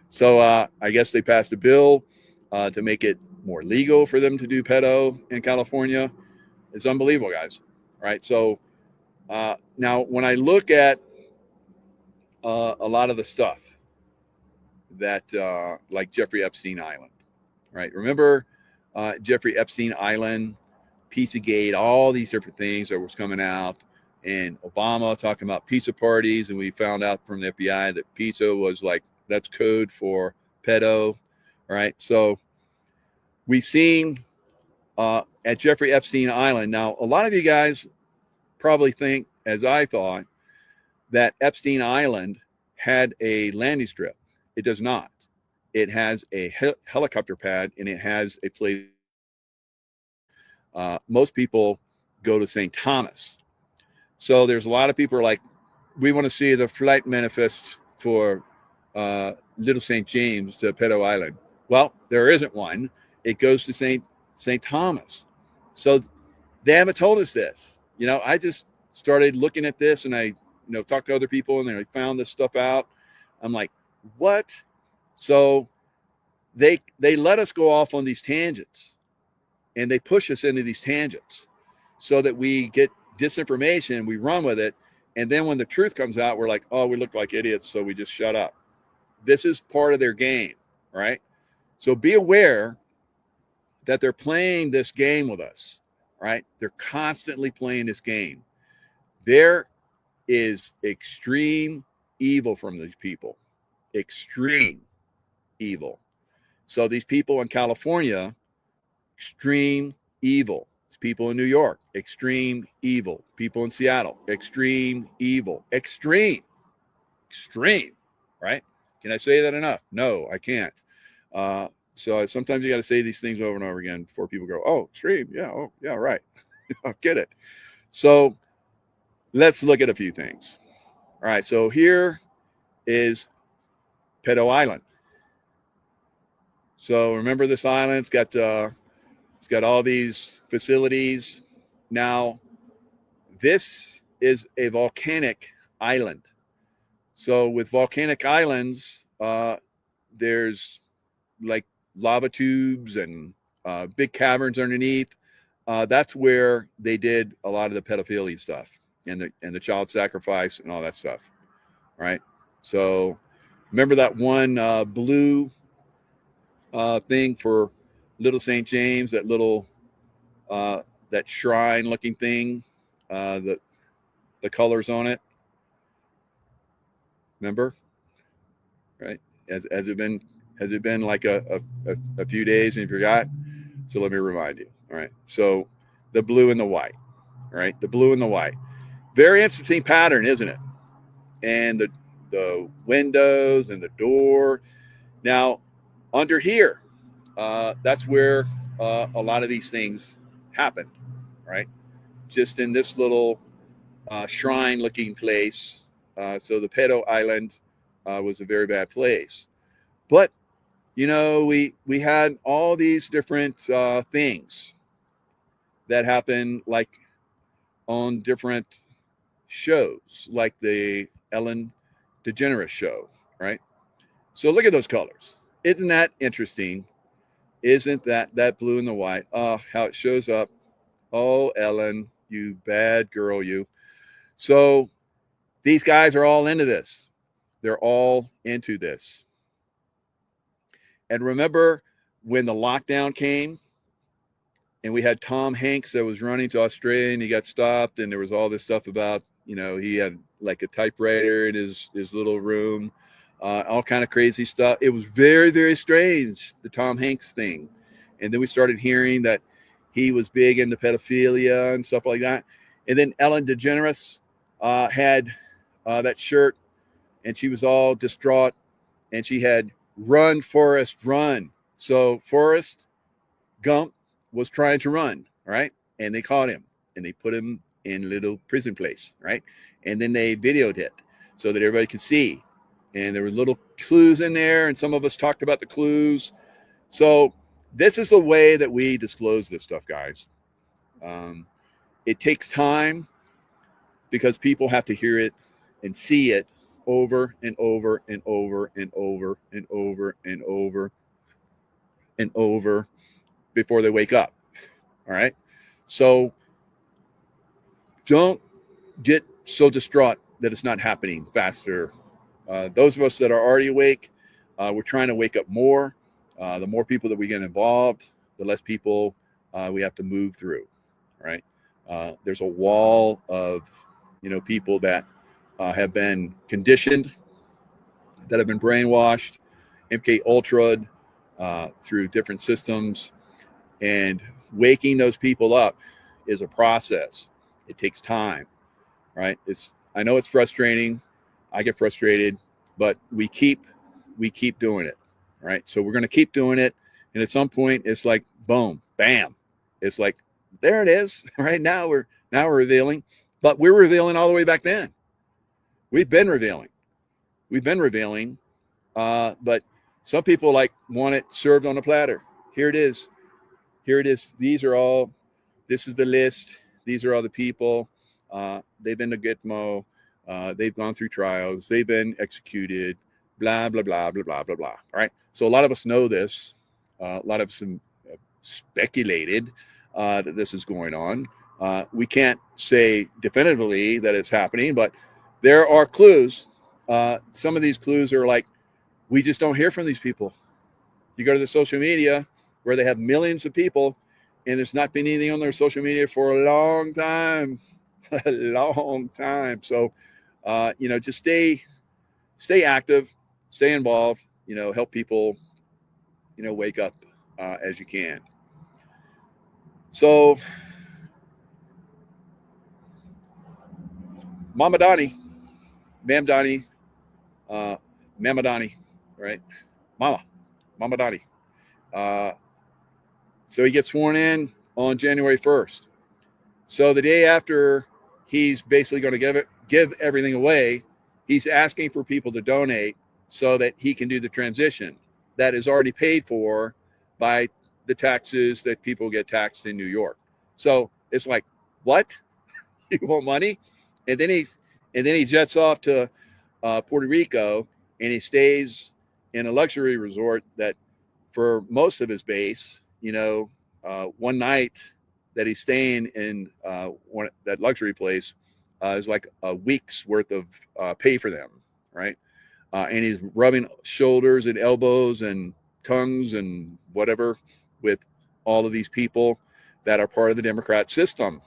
So I guess they passed a bill to make it more legal for them to do pedo in California. It's unbelievable, guys. Right. So now when I look at a lot of the stuff that like Jeffrey Epstein Island, right? Remember Jeffrey Epstein Island, Pizzagate, all these different things that was coming out, and Obama talking about pizza parties. And we found out from the FBI that pizza was like, that's code for pedo. Right. So we've seen at Jeffrey Epstein Island. Now, a lot of you guys probably think, as I thought, that Epstein Island had a landing strip. It does not. It has a helicopter pad, and it has a place. Most people go to St. Thomas. So there's a lot of people are like, we want to see the flight manifest for Little St. James to Pedo Island. Well, there isn't one. It goes to St. Thomas. So they haven't told us this. I just started looking at this, and I talked to other people, and I found this stuff out. I'm like, what? So they let us go off on these tangents, and they push us into these tangents so that we get disinformation, we run with it, and then when the truth comes out, we're like, oh, we look like idiots, so we just shut up. This is part of their game, right? So be aware that they're playing this game with us, right? They're constantly playing this game. There is extreme evil from these people, extreme evil. So these people in California, extreme evil. These people in New York, extreme evil. People in Seattle, extreme evil. Extreme, right? Can I say that enough? No, I can't. So sometimes you got to say these things over and over again before people go, oh, extreme. Yeah. Oh, yeah, right. I get it. So let's look at a few things. All right. So here is Pedo Island. So remember this island, it's got all these facilities. Now, this is a volcanic island. So with volcanic islands, there's like lava tubes and big caverns underneath. That's where they did a lot of the pedophilia stuff and the child sacrifice and all that stuff, right? So remember that one blue thing for Little St. James, that little that shrine looking thing, the colors on it. Remember, right? Has it been like a few days and you forgot? So let me remind you. All right. So the blue and the white. All right. The blue and the white. Very interesting pattern, isn't it? And the windows and the door. Now, under here, that's where a lot of these things happened, right? Just in this little shrine-looking place. So the Pedo Island was a very bad place. But, you know, we had all these different things that happen, like on different shows, like the Ellen DeGeneres show, right? So look at those colors. Isn't that interesting? Isn't that blue and the white? Oh, how it shows up. Oh, Ellen, you bad girl, you. So these guys are all into this. They're all into this. And remember when the lockdown came and we had Tom Hanks that was running to Australia and he got stopped, and there was all this stuff about, you know, he had like a typewriter in his little room, all kind of crazy stuff. It was very, very strange, the Tom Hanks thing. And then we started hearing that he was big into pedophilia and stuff like that. And then Ellen DeGeneres had that shirt, and she was all distraught, and she had "Run, Forrest, Run." So Forrest Gump was trying to run, right? And they caught him, and they put him in a little prison place, right? And then they videoed it so that everybody could see. And there were little clues in there, and some of us talked about the clues. So this is the way that we disclose this stuff, guys. It takes time because people have to hear it and see it over and over and over and over and over and over and over before they wake up. All right. So don't get so distraught that it's not happening faster. Those of us that are already awake, we're trying to wake up more. The more people that we get involved, the less people we have to move through. Right. There's a wall of, you know, people that have been conditioned, that have been brainwashed, MK Ultra'd through different systems, and waking those people up is a process. It takes time, right? I know it's frustrating. I get frustrated, but we keep doing it, right? So we're going to keep doing it, and at some point, it's like boom, bam. It's like there it is. Right now we're revealing, but we're revealing all the way back then. We've been revealing, but some people like want it served on a platter. Here it is. This is the list. These are all the people. They've been to Gitmo. They've gone through trials. They've been executed. Blah, blah, blah, blah, blah, blah, blah. All right. So a lot of us know this. A lot of us have speculated that this is going on. We can't say definitively that it's happening, but there are clues. Some of these clues are like, we just don't hear from these people. You go to the social media where they have millions of people, and there's not been anything on their social media for a long time. A long time. So, you know, just stay active, stay involved, you know, help people, you know, wake up as you can. So, Mama Donnie, Ma'am Donnie, Mama Donnie, right? Mama Donnie. So he gets sworn in on January 1st. So the day after he's basically going to give everything away, he's asking for people to donate so that he can do the transition that is already paid for by the taxes that people get taxed in New York. So it's like, what? You want money? And then he jets off to Puerto Rico, and he stays in a luxury resort that for most of his base, you know, one night that he's staying in that luxury place is like a week's worth of pay for them, right? And he's rubbing shoulders and elbows and tongues and whatever with all of these people. that are part of the Democrat system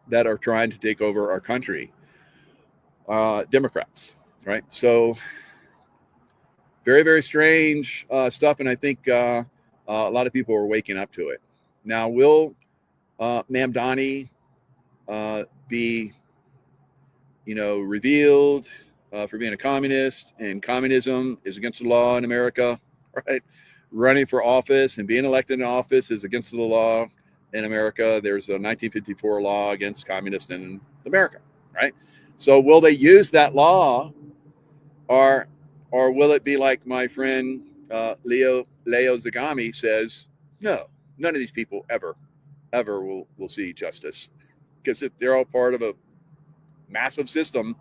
that are trying to take over our country. Democrats, right? So very, very strange stuff. And I think a lot of people are waking up to it. Now, will Mamdani be, revealed for being a communist, and communism is against the law in America, right? Running for office and being elected in office is against the law in America. There's a 1954 law against communists in America, right? So will they use that law, or will it be like my friend Leo Zagami says, no, none of these people ever will see justice, because they're all part of a massive system,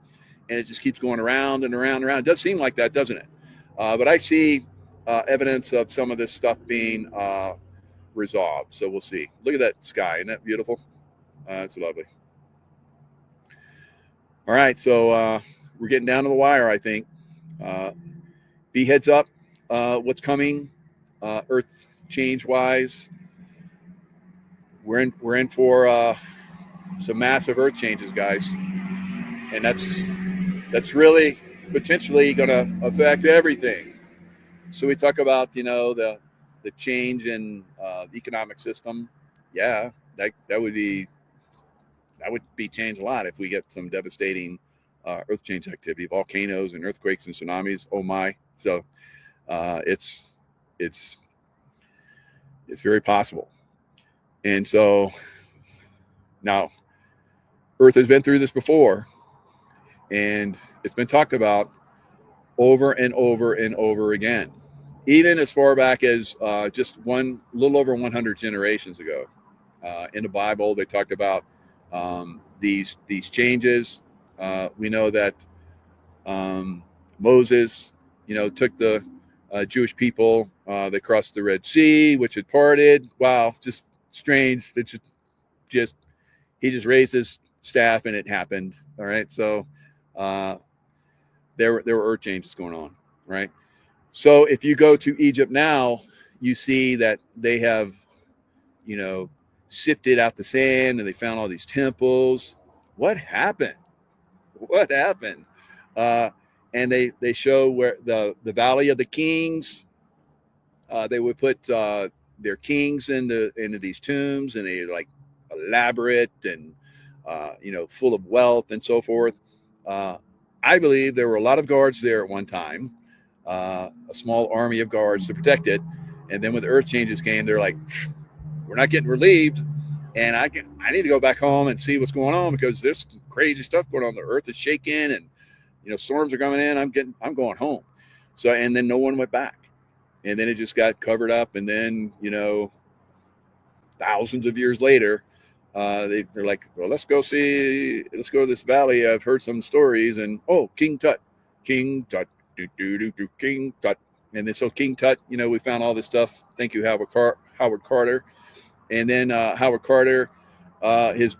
and it just keeps going around and around and around. It does seem like that, doesn't it? But I see evidence of some of this stuff being resolved. So we'll see. Look at that sky. Isn't that beautiful? It's lovely. All right. So we're getting down to the wire, I think. Be heads up what's coming earth change wise. We're in for some massive earth changes, guys. And that's really potentially going to affect everything. So we talk about, the change in the economic system. Yeah, that would be changed a lot if we get some devastating earth change activity, volcanoes and earthquakes and tsunamis. Oh my! So it's very possible. And so now, Earth has been through this before, and it's been talked about over and over and over again, even as far back as just little over 100 generations ago. In the Bible, they talked about these changes. We know that Moses, took the Jewish people. They crossed the Red Sea, which had parted. Wow, just strange. It's just he just raised his staff and it happened. All right, so there were earth changes going on, right? So if you go to Egypt now, you see that they have, sifted out the sand, and they found all these temples. What happened? And they show where the Valley of the Kings. They would put their kings into these tombs, and they're like elaborate and full of wealth and so forth. I believe there were a lot of guards there at one time, a small army of guards to protect it. And then when the earth changes came, they're like, we're not getting relieved, and I need to go back home and see what's going on, because there's some crazy stuff going on. The earth is shaking, and storms are coming in. I'm going home. So, and then no one went back, and then it just got covered up. And then thousands of years later, they're like, well, let's go to this valley. I've heard some stories, and King Tut, King Tut. King Tut. And then so King Tut, we found all this stuff. Thank you, Howard Carter. And then Howard Carter, the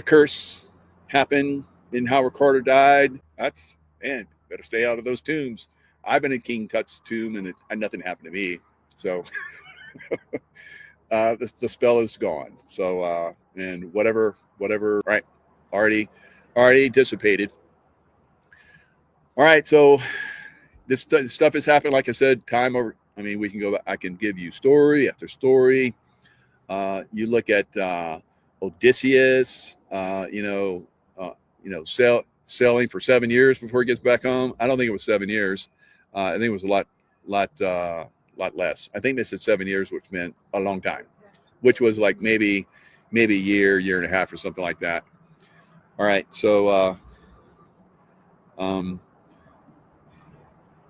curse happened, and Howard Carter died. Better stay out of those tombs. I've been in King Tut's tomb, and nothing happened to me. So the spell is gone. So and whatever, right? Already dissipated. All right, so this stuff has happened, like I said, time over. I mean, we can go back. I can give you story after story. You look at Odysseus, sailing for 7 years before he gets back home. I don't think it was 7 years. I think it was a lot less. I think they said 7 years, which meant a long time, which was like maybe a year and a half or something like that. All right, so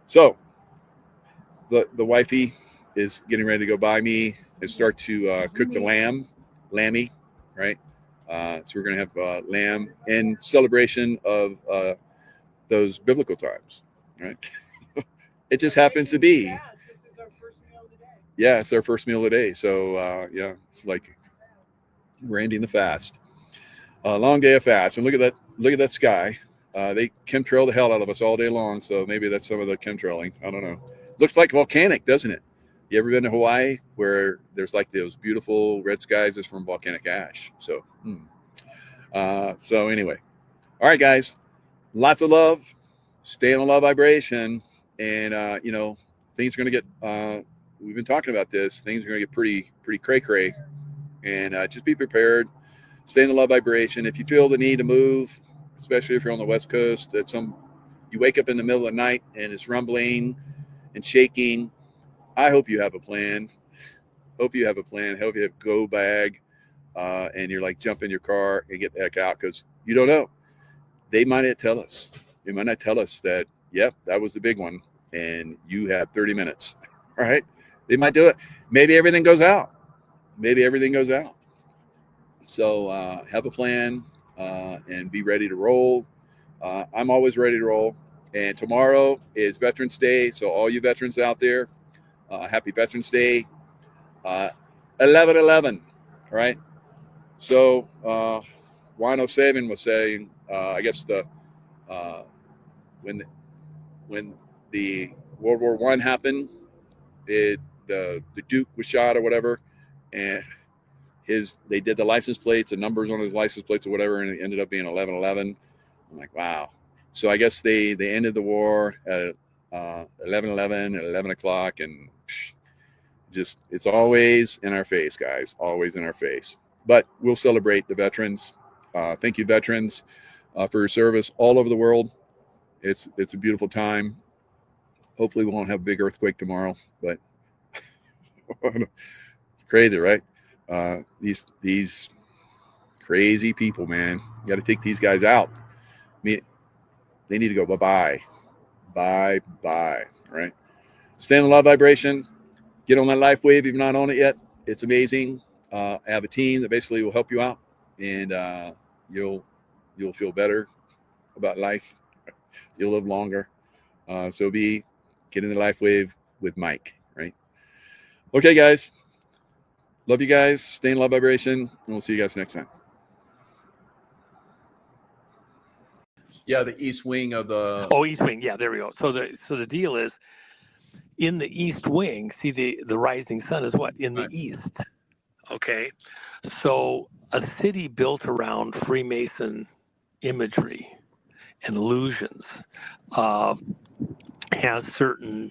so the wifey is getting ready to go buy me and start to cook the lammy, right? So we're going to have lamb in celebration of those biblical times, right? It just happens to be. This is our first meal of the day. Yeah, it's our first meal of the day. So it's like we're ending the fast. Long day of fast. And look at that sky. They chemtrail the hell out of us all day long. So maybe that's some of the chemtrailing. I don't know. Looks like volcanic, doesn't it? You ever been to Hawaii where there's like those beautiful red skies is from volcanic ash? So anyway, all right, guys, lots of love. Stay in a love vibration, and things are going to get. We've been talking about this. Things are going to get pretty cray cray, and just be prepared. Stay in the love vibration. If you feel the need to move, especially if you're on the West Coast, you wake up in the middle of the night and it's rumbling and shaking. I hope you have a plan. Hope you have a plan. Hope you have a go bag, and you're like, jump in your car and get the heck out, because you don't know. They might not tell us. They might not tell us that, yep, that was the big one, and you have 30 minutes. All right? They might do it. Maybe everything goes out. So have a plan, and be ready to roll. I'm always ready to roll. And tomorrow is Veterans Day, so all you veterans out there, happy Veterans Day. 11/11, right? So Wino Sabin was saying, I guess when the World War I happened, the Duke was shot or whatever, and they did the license plates, the numbers on his license plates or whatever, and it ended up being 11/11. I'm like, wow. So I guess they ended the war at 11/11 at 11 o'clock, and just, it's always in our face, guys, always in our face. But we'll celebrate the veterans. Thank you, veterans, for your service all over the world. It's a beautiful time. Hopefully we won't have a big earthquake tomorrow, but it's crazy, right? These crazy people, man. You got to take these guys out. I mean, they need to go bye-bye. Bye-bye, right? Stay in the love vibration. Get on that life wave if you're not on it yet. It's amazing. I have a team that basically will help you out, and you'll feel better about life. You'll live longer. So get in the life wave with Mike, right? Okay, guys. Love you guys. Stay in love vibration, and we'll see you guys next time. Yeah, the east wing of the. Oh, east wing. Yeah, there we go. So the deal is, in the east wing, see the rising sun is what? In the Right. east. Okay. So a city built around Freemason imagery and illusions has certain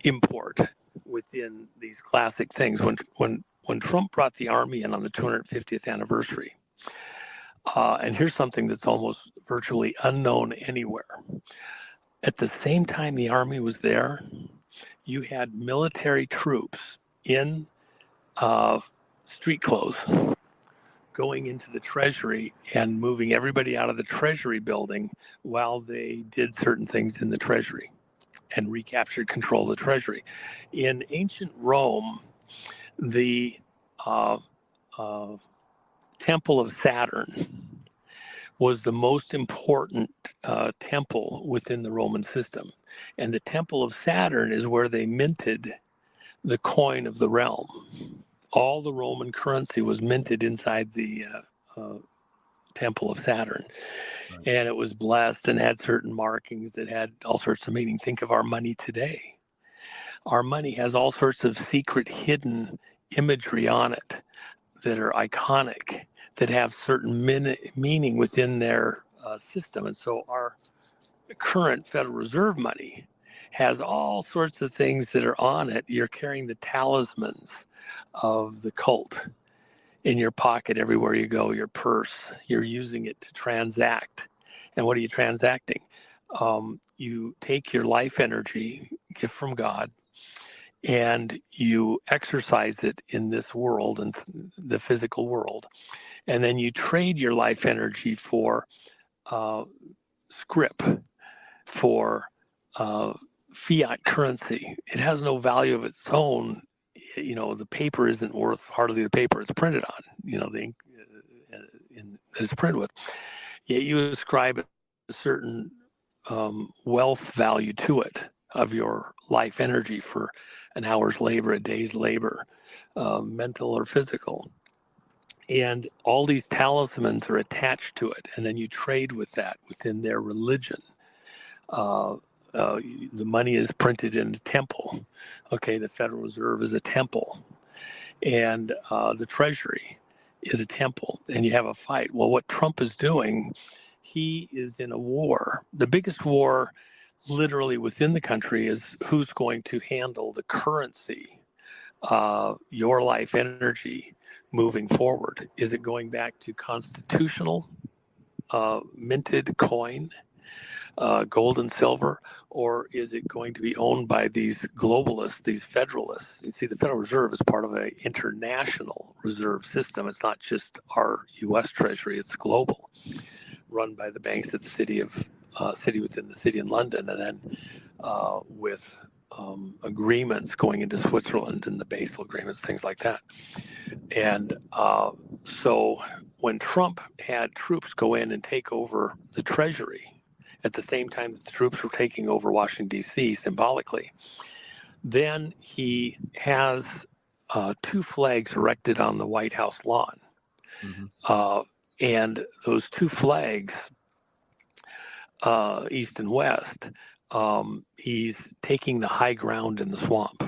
import within these classic things. When Trump brought the army in on the 250th anniversary, and here's something that's almost virtually unknown anywhere. At the same time the army was there, you had military troops in street clothes going into the Treasury and moving everybody out of the Treasury building while they did certain things in the Treasury and recaptured control of the Treasury. In ancient Rome, the Temple of Saturn was the most important temple within the Roman system. And the Temple of Saturn is where they minted the coin of the realm. All the Roman currency was minted inside the Temple of Saturn. Right. And it was blessed and had certain markings that had all sorts of meaning. Think of our money today. Our money has all sorts of secret hidden imagery on it that are iconic, that have certain meaning within their system. And so our current Federal Reserve money has all sorts of things that are on it. You're carrying the talismans of the cult in your pocket everywhere you go, your purse. You're using it to transact. And what are you transacting? You take your life energy, gift from God, and you exercise it in this world and the physical world. And then you trade your life energy for scrip, for fiat currency. It has no value of its own. You know, the paper isn't worth hardly the paper it's printed on, you know, the ink it's printed with. Yet you ascribe a certain wealth value to it of your life energy for an hour's labor, a day's labor, mental or physical. And all these talismans are attached to it. And then you trade with that within their religion. the money is printed in a temple. Okay, the Federal Reserve is a temple, and the Treasury is a temple, and you have a fight. Well, what Trump is doing, he is in a war. The biggest war literally within the country is who's going to handle the currency, your life energy moving forward. Is it going back to constitutional minted coin, gold and silver, or is it going to be owned by these globalists, these federalists? You see, the Federal Reserve is part of an international reserve system. It's not just our U.S. Treasury; it's global, run by the banks at the city within the city in London, and then with agreements going into Switzerland and the Basel agreements, things like that. And so when Trump had troops go in and take over the Treasury at the same time that the troops were taking over Washington, D.C. symbolically, then he has two flags erected on the White House lawn. Mm-hmm. And those two flags, east and west, he's taking the high ground in the swamp.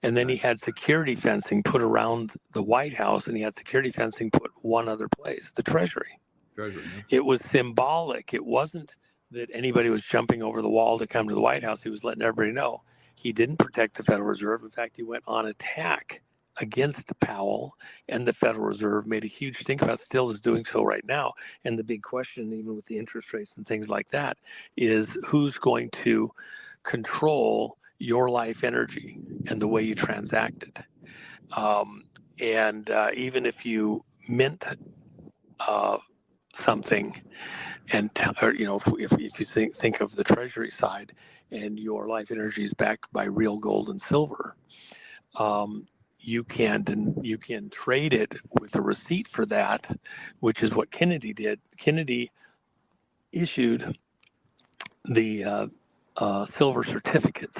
And then he had security fencing put around the White House, and he had security fencing put one other place, the Treasury. Treasury, yeah. It was symbolic. It wasn't that anybody was jumping over the wall to come to the White House. He was letting everybody know. He didn't protect the Federal Reserve. In fact, he went on attack against Powell, and the Federal Reserve made a huge stink about it, still is doing so right now. And the big question, even with the interest rates and things like that, is who's going to control your life energy and the way you transact it. Even if you mint something, and if you think of the Treasury side, and your life energy is backed by real gold and silver, you can trade it with a receipt for that, which is what Kennedy did. Kennedy issued the silver certificates,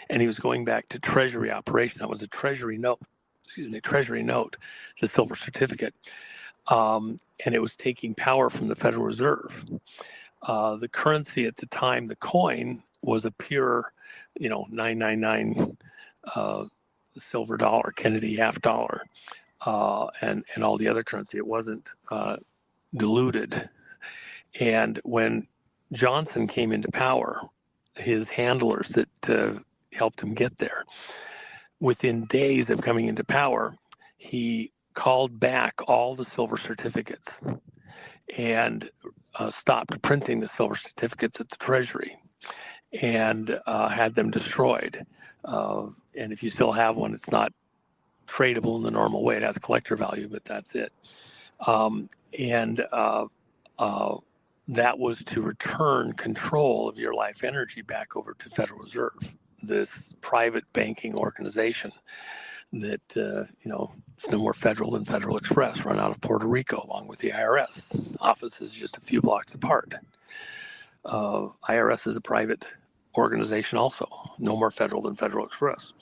and he was going back to Treasury operation. That was a Treasury note, the silver certificate, and it was taking power from the Federal Reserve. The currency at the time, the coin, was a pure, 999 silver dollar, Kennedy half dollar, and all the other currency. It wasn't diluted. And when Johnson came into power, his handlers that helped him get there, within days of coming into power, he called back all the silver certificates and stopped printing the silver certificates at the Treasury and had them destroyed. And if you still have one, it's not tradable in the normal way. It has a collector value, but that's it. That was to return control of your life energy back over to Federal Reserve, this private banking organization that, it's no more federal than Federal Express, run out of Puerto Rico, along with the IRS. Office is just a few blocks apart. IRS is a private organization also, no more federal than Federal Express.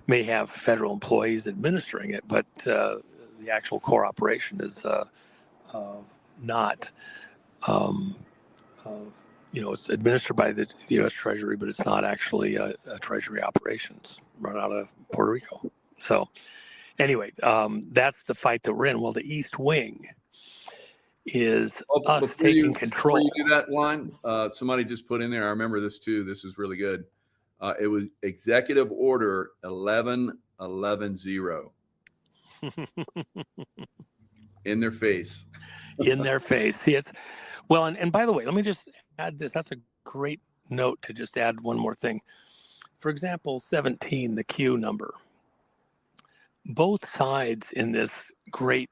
May have federal employees administering it, but the actual core operation is not, it's administered by the U.S. Treasury, but it's not actually a Treasury operations run out of Puerto Rico. So anyway, that's the fight that we're in. Well, the East Wing is us taking control. Before you do that, Juan, somebody just put in there, I remember this too, this is really good. It was Executive Order 11110. In their face. In their face. Yes. Well, and by the way, let me just add this. That's a great note to just add one more thing. For example, 17, the Q number. Both sides in this great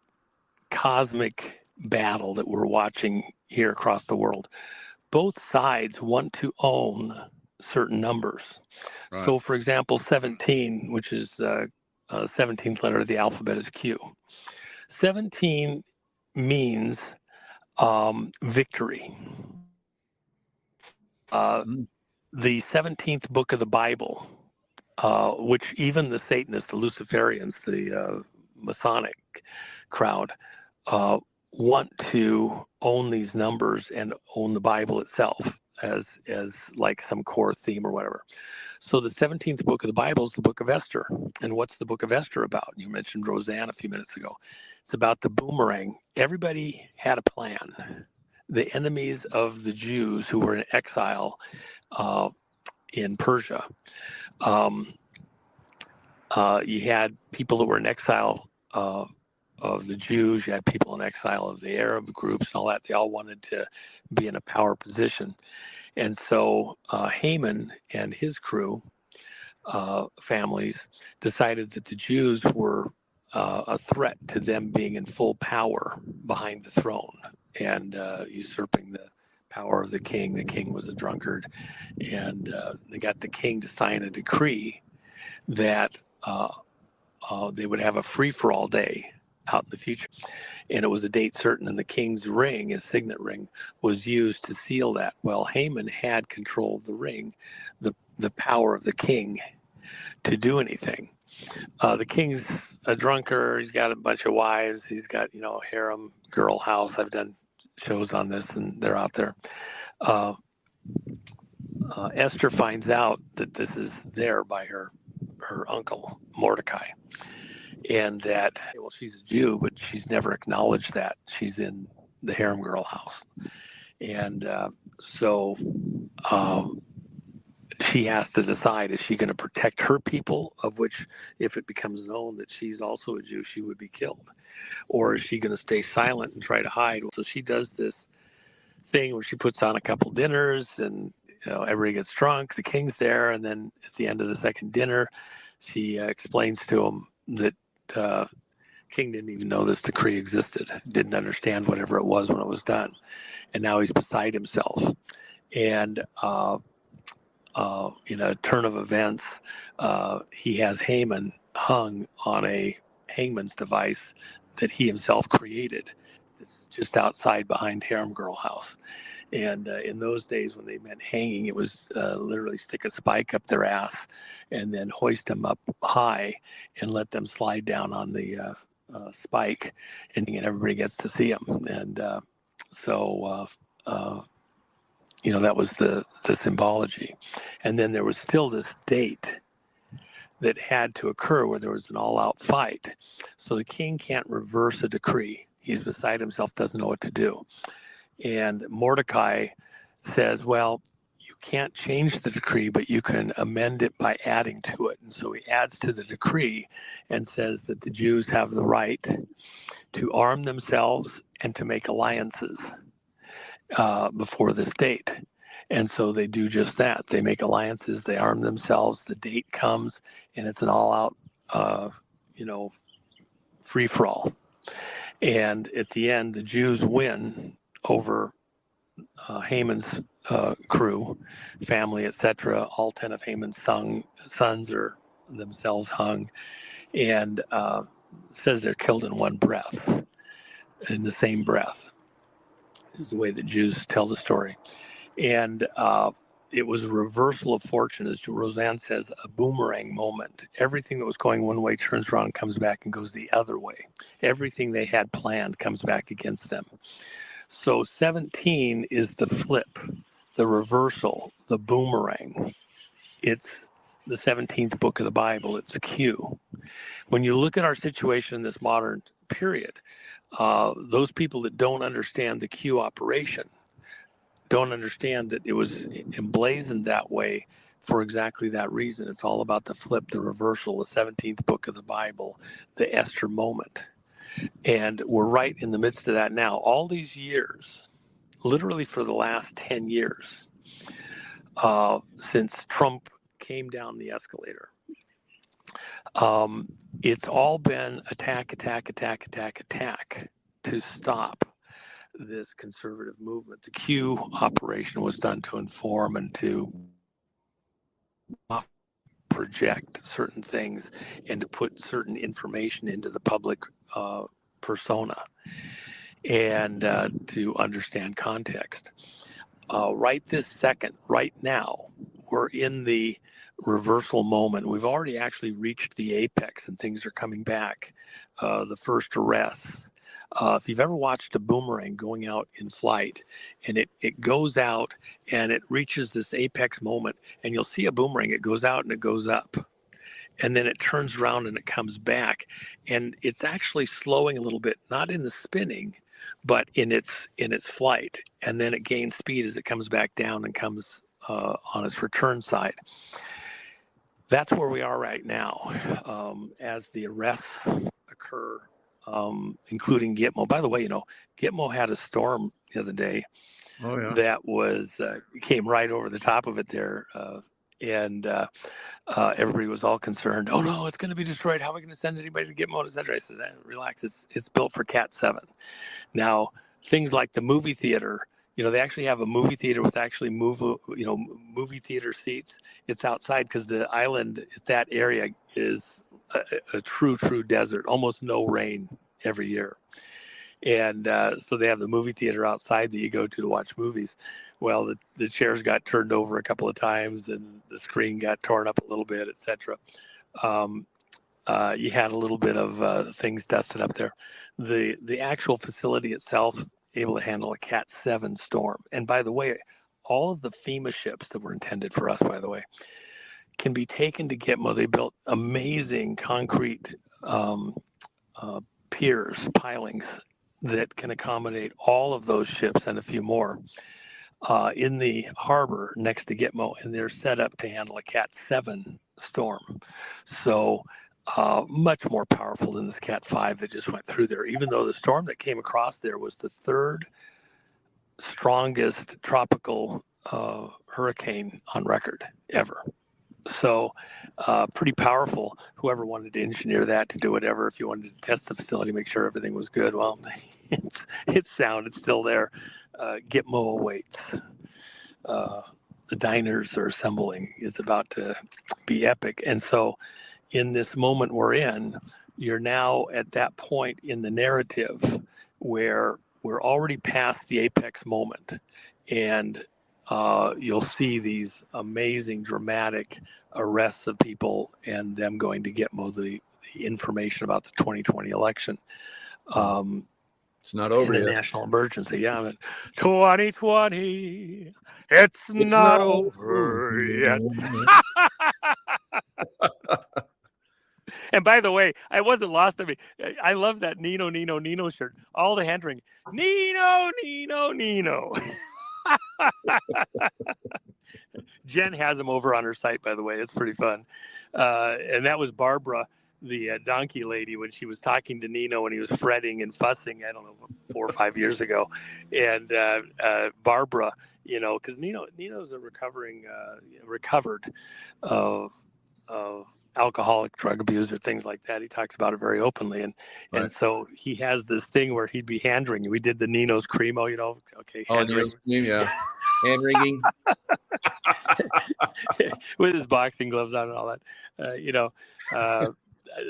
cosmic battle that we're watching here across the world, both sides want to own certain numbers. Right. So, for example, 17, which is the 17th letter of the alphabet, is Q. 17 means victory. The 17th book of the Bible, which even the Satanists, the Luciferians, the Masonic crowd, want to own these numbers and own the Bible itself. as like some core theme or whatever. So the 17th book of the Bible is the book of Esther. And what's the book of Esther about? You mentioned Roseanne a few minutes ago. It's about the boomerang. Everybody had a plan. The enemies of the Jews who were in exile in Persia. You had people that were in exile of the Jews. You had people in exile of the Arab groups and all that. They all wanted to be in a power position. And so Haman and his crew, families, decided that the Jews were a threat to them being in full power behind the throne and usurping the power of the king. The king was a drunkard. And they got the king to sign a decree that they would have a free-for-all day out in the future. And it was a date certain, and the king's ring, his signet ring, was used to seal that. Well, Haman had control of the ring, the power of the king to do anything. The king's a drunkard. He's got a bunch of wives. He's got, a harem girl house. I've done shows on this, and they're out there. Esther finds out that this is there by her uncle, Mordecai. And that, well, she's a Jew, but she's never acknowledged that. She's in the harem girl house. And so she has to decide, is she going to protect her people, of which, if it becomes known that she's also a Jew, she would be killed? Or is she going to stay silent and try to hide? So she does this thing where she puts on a couple dinners and everybody gets drunk. The king's there. And then at the end of the second dinner, she explains to him that king didn't even know this decree existed, didn't understand whatever it was when it was done. And now he's beside himself. And in a turn of events, he has Haman hung on a hangman's device that he himself created. It's just outside behind harem girl house. And in those days when they meant hanging, it was literally stick a spike up their ass and then hoist them up high and let them slide down on the spike, and everybody gets to see them. And so that was the symbology. And then there was still this date that had to occur where there was an all-out fight. So the king can't reverse a decree. He's beside himself, doesn't know what to do. And Mordecai says, well, you can't change the decree, but you can amend it by adding to it. And so he adds to the decree and says that the Jews have the right to arm themselves and to make alliances before this date. And so they do just that. They make alliances, they arm themselves, the date comes, and it's an all-out, free-for-all. And at the end, the Jews win over Haman's crew, family, etc. All 10 of Haman's sons are themselves hung, and says they're killed in one breath, in the same breath, is the way the Jews tell the story. And it was a reversal of fortune, as Roseanne says, a boomerang moment. Everything that was going one way turns around and comes back and goes the other way. Everything they had planned comes back against them. So 17 is the flip, the reversal, the boomerang. It's the 17th book of the Bible. It's Q. When you look at our situation in this modern period, those people that don't understand the Q operation don't understand that it was emblazoned that way for exactly that reason. It's all about the flip, the reversal, the 17th book of the Bible, the Esther moment. And we're right in the midst of that now. All these years, literally for the last 10 years, since Trump came down the escalator, it's all been attack to stop this conservative movement. The Q operation was done to inform and to project certain things and to put certain information into the public persona and to understand context. Right this second, right now, we're in the reversal moment. We've already actually reached the apex and things are coming back. The first arrests, If you've ever watched a boomerang going out in flight, and it goes out and it reaches this apex moment, and you'll see a boomerang, it goes out and it goes up, and then it turns around and it comes back, and it's actually slowing a little bit, not in the spinning, but in its flight, and then it gains speed as it comes back down and comes on its return side. That's where we are right now, as the arrests occur, including Gitmo. By the way, Gitmo had a storm the other day that was came right over the top of it there, and everybody was all concerned. Oh no, it's going to be destroyed. How are we going to send anybody to Gitmo, etc.? I said, relax. It's built for Cat 7. Now, things like the movie theater. They actually have a movie theater with actually movie theater seats. It's outside because the island, that area, is a true desert, almost no rain every year. And so they have the movie theater outside that you go to watch movies. Well, the chairs got turned over a couple of times, and the screen got torn up a little bit, etc. You had a little bit of things dusted up there. The actual facility itself able to handle a Cat 7 storm. And by the way, all of the FEMA ships that were intended for us, by the way, can be taken to Gitmo. They built amazing concrete piers, pilings that can accommodate all of those ships and a few more in the harbor next to Gitmo, and they're set up to handle a Cat 7 storm. So much more powerful than this Cat 5 that just went through there, even though the storm that came across there was the third strongest tropical hurricane on record ever. So pretty powerful. Whoever wanted to engineer that to do whatever, if you wanted to test the facility, make sure everything was good, well, it's sound. It's still there. Gitmo awaits. The diners are assembling. It's about to be epic. And so in this moment we're in, you're now at that point in the narrative where we're already past the apex moment, and you'll see these amazing dramatic arrests of people and them going to Gitmo the information about the 2020 election. It's not over in yet. a national emergency. Yeah, but 2020, it's not over yet. And by the way, I wasn't lost on me. I love that Nino shirt. All the hand wringing. Nino. Jen has them over on her site, by the way. It's pretty fun. And that was Barbara, the donkey lady, when she was talking to Nino when he was fretting and fussing, I don't know, 4 or 5 years ago. And Barbara, because Nino's a recovered of alcoholic, drug abuser, things like that. He talks about it very openly. And so he has this thing where he'd be hand wringing. We did the Nino's Cremo, okay. Hand Nino's Cream, yeah. Hand wringing. With his boxing gloves on and all that,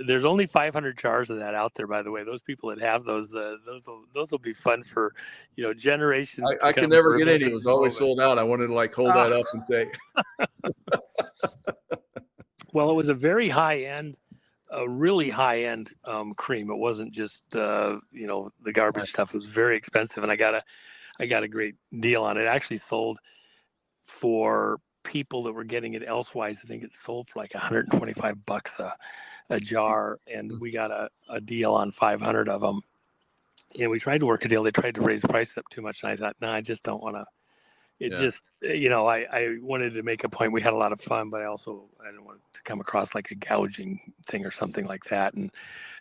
there's only 500 jars of that out there, by the way. Those people that have those will be fun for, generations. I can never get any. It was always sold out. I wanted to hold that up and say. Well, it was a very high-end, really high-end cream. It wasn't just, the garbage stuff. It was very expensive, and I got a great deal on it. It actually sold for people that were getting it elsewise. I think it sold for like $125 a jar, and we got a deal on 500 of them. And we tried to work a deal. They tried to raise the price up too much, and I thought, no, I just don't want to. I wanted to make a point. We had a lot of fun, but I didn't want it to come across like a gouging thing or something like that. And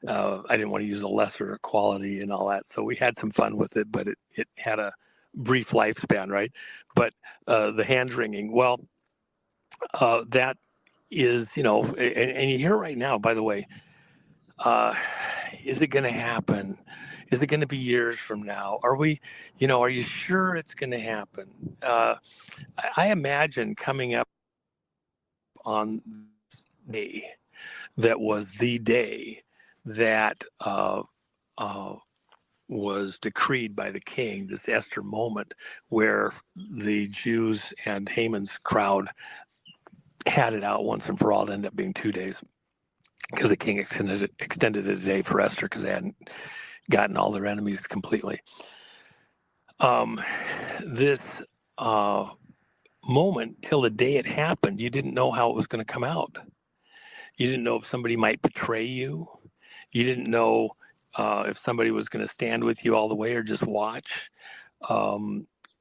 I didn't want to use a lesser quality and all that. So we had some fun with it, but it had a brief lifespan, right? But the hand wringing, well, that is, and you hear right now, by the way, is it going to happen? Is it going to be years from now? Are you sure it's going to happen? I imagine coming up on day that was the day that was decreed by the king, this Esther moment where the Jews and Haman's crowd had it out once and for all. It ended up being 2 days because the king extended it a day for Esther because they hadn't gotten all their enemies completely. This moment, till the day it happened, you didn't know how it was going to come out. You didn't know if somebody might betray you. You didn't know if somebody was going to stand with you all the way or just watch.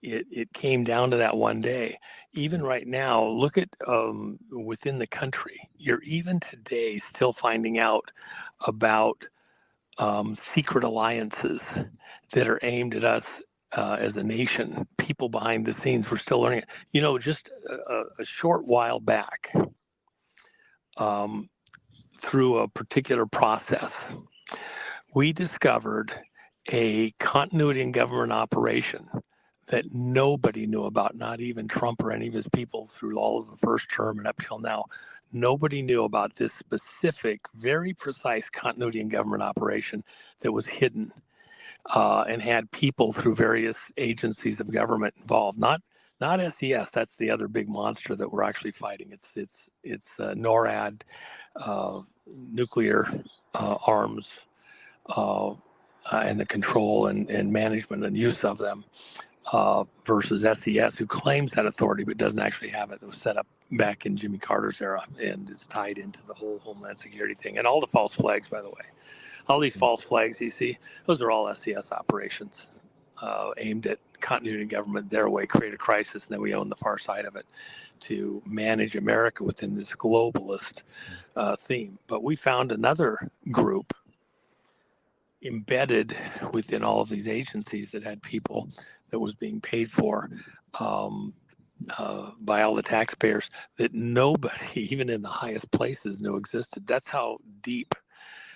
It came down to that one day. Even right now, look at within the country. You're even today still finding out about secret alliances that are aimed at us as a nation. People behind the scenes, we're still learning it. You know, just a short while back, through a particular process, we discovered a continuity in government operation that nobody knew about, not even Trump or any of his people through all of the first term and up till now. Nobody knew about this specific, very precise continuity in government operation that was hidden and had people through various agencies of government involved. Not SES. That's the other big monster that we're actually fighting. It's NORAD, nuclear arms, and the control and management and use of them, versus SES, who claims that authority but doesn't actually have it. It was set up back in Jimmy Carter's era and is tied into the whole Homeland Security thing. And all the false flags, by the way. All these false flags you see, those are all SES operations aimed at continuity of government their way, create a crisis, and then we own the far side of it to manage America within this globalist theme. But we found another group embedded within all of these agencies that had people that was being paid for by all the taxpayers that nobody, even in the highest places, knew existed. That's how deep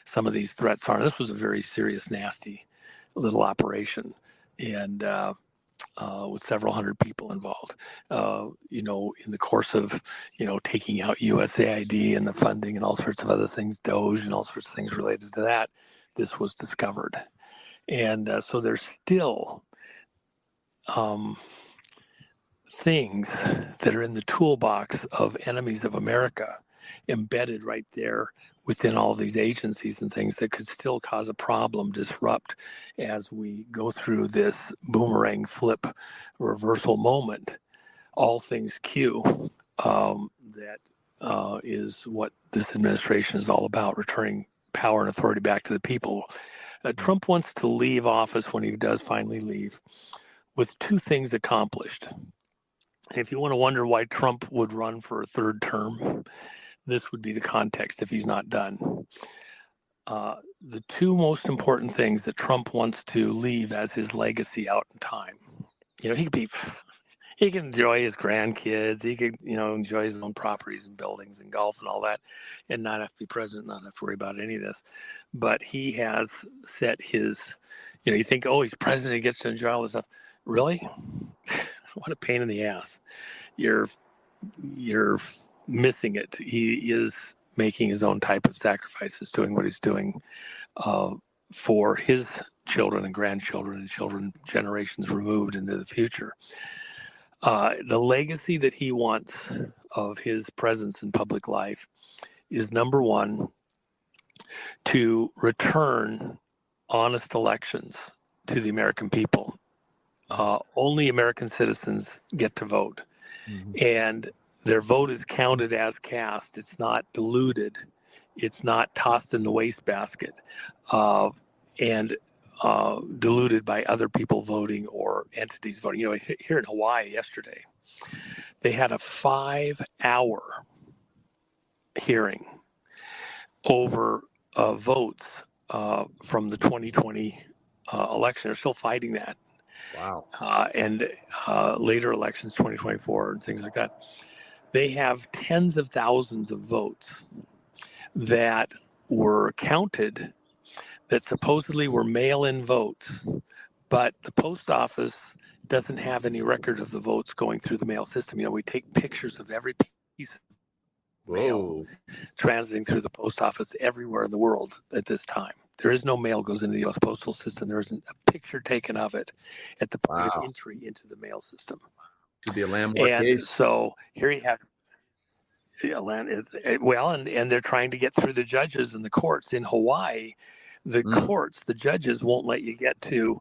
some of these threats are. This was a very serious, nasty little operation, and with several hundred people involved. You know, in the course of, you know, taking out USAID and the funding and all sorts of other things, Doge and all sorts of things related to that, this was discovered. And so there's still things that are in the toolbox of enemies of America embedded right there within all these agencies and things that could still cause a problem, disrupt as we go through this boomerang flip reversal moment. All things Q, that is what this administration is all about, returning power and authority back to the people. Trump wants to leave office, when he does finally leave, with two things accomplished. If you want to wonder why Trump would run for a third term, this would be the context if he's not done. The two most important things that Trump wants to leave as his legacy out in time. You know, he can enjoy his grandkids. He could, you know, enjoy his own properties and buildings and golf and all that, and not have to be president, not have to worry about any of this. But he has set his, you know, you think, oh, he's president, he gets to enjoy all this stuff. Really? What a pain in the ass. You're missing it. He is making his own type of sacrifices, doing what he's doing for his children and grandchildren and children generations removed into the future. The legacy that he wants of his presence in public life is, number one, to return honest elections to the American people. Only American citizens get to vote. Mm-hmm. And their vote is counted as cast. It's not diluted. It's not tossed in the wastebasket and diluted by other people voting or entities voting. You know, here in Hawaii yesterday, they had a 5-hour hearing over votes from the 2020 election. They're still fighting that. Wow. And later elections, 2024 and things like that. They have tens of thousands of votes that were counted that supposedly were mail-in votes, but the post office doesn't have any record of the votes going through the mail system. You know, we take pictures of every piece of mail transiting through the post office everywhere in the world at this time. There is no mail goes into the U.S. postal system. There isn't a picture taken of it at the point of entry into the mail system. Could be a landmark and case. So here you have, and they're trying to get through the judges and the courts in Hawaii. The courts, the judges won't let you get to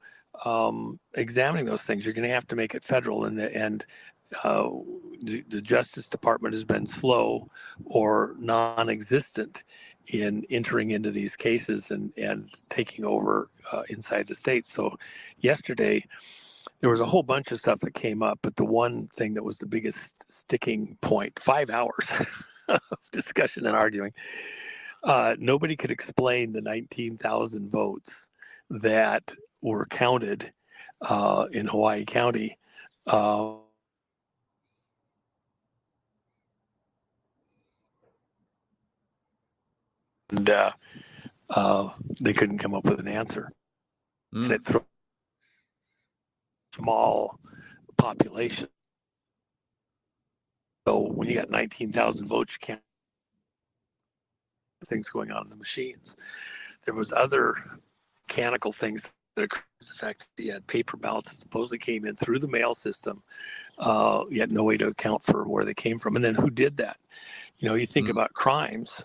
examining those things. You're going to have to make it federal, and the Justice Department has been slow or non-existent in entering into these cases and taking over inside the state. So yesterday, there was a whole bunch of stuff that came up, but the one thing that was the biggest sticking point, 5 hours of discussion and arguing, nobody could explain the 19,000 votes that were counted in Hawaii County. And they couldn't come up with an answer. And it's a small population. So when you got 19,000 votes, you can't things going on in the machines. There was other mechanical things that occurred. The fact that you had paper ballots that supposedly came in through the mail system. You had no way to account for where they came from. And then who did that? You know, you think about crimes.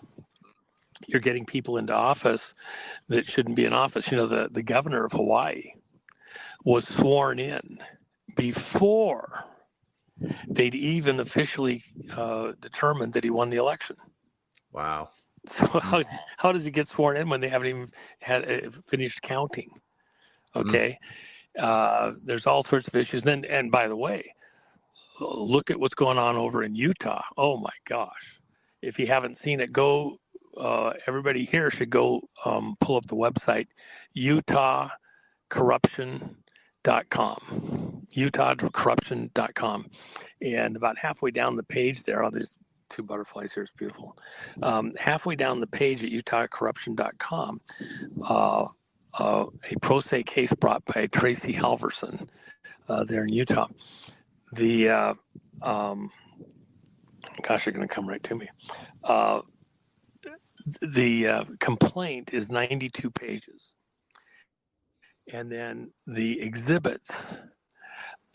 You're getting people into office that shouldn't be in office. You know, the governor of Hawaii was sworn in before they'd even officially determined that he won the election. Wow. So how does he get sworn in when they haven't even had finished counting? Okay. There's all sorts of issues. And by the way, look at what's going on over in Utah. Oh my gosh. If you haven't seen it, go, everybody here should go pull up the website, utahcorruption.com, utahcorruption.com. And about halfway down the page there, there's two butterflies here, it's beautiful. Halfway down the page at utahcorruption.com, a pro se case brought by Tracy Halverson there in Utah. The gosh, they're going to come right to me. The complaint is 92 pages. And then the exhibits,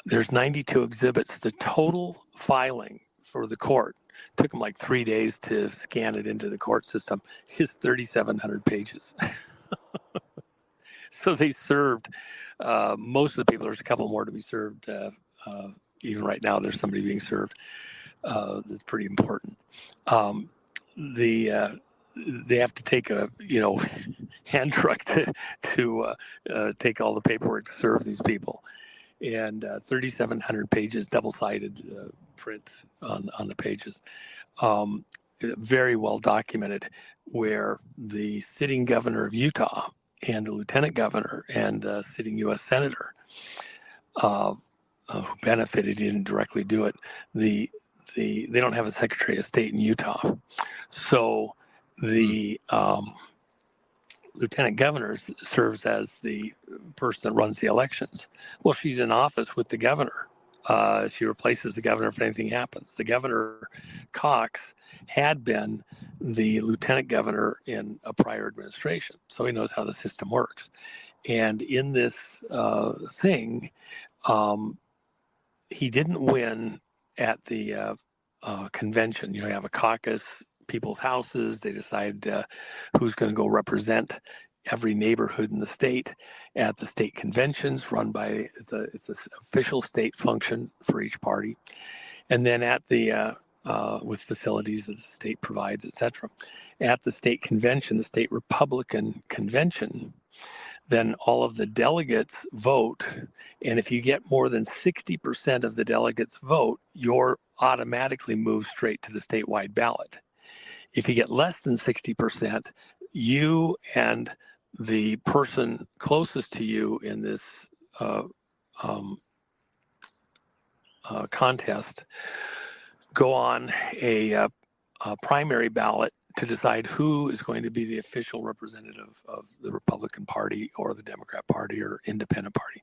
there's 92 exhibits. The total filing for the court, took them like 3 days to scan it into the court system, is 3,700 pages. So they served most of the people. There's a couple more to be served. Even right now, there's somebody being served. That's pretty important. They have to take a hand truck to take all the paperwork to serve these people, and 3,700 pages, double-sided print on the pages. Very well documented, where the sitting governor of Utah and the lieutenant governor and sitting U.S. senator who benefited, didn't directly do it. They don't have a Secretary of State in Utah, so the lieutenant governor serves as the person that runs the elections. Well, she's in office with the governor. She replaces the governor if anything happens. The governor, Cox, had been the lieutenant governor in a prior administration, so he knows how the system works. And in this thing, he didn't win at the convention. You have a caucus, people's houses. They decide who's going to go represent every neighborhood in the state at the state conventions run by, it's an official state function for each party. And then at the, with facilities that the state provides, etc. At the state convention, the state Republican convention, then all of the delegates vote. And if you get more than 60% of the delegates vote, you're automatically moved straight to the statewide ballot. If you get less than 60%, you and the person closest to you in this contest go on a primary ballot to decide who is going to be the official representative of the Republican Party or the Democrat Party or Independent Party.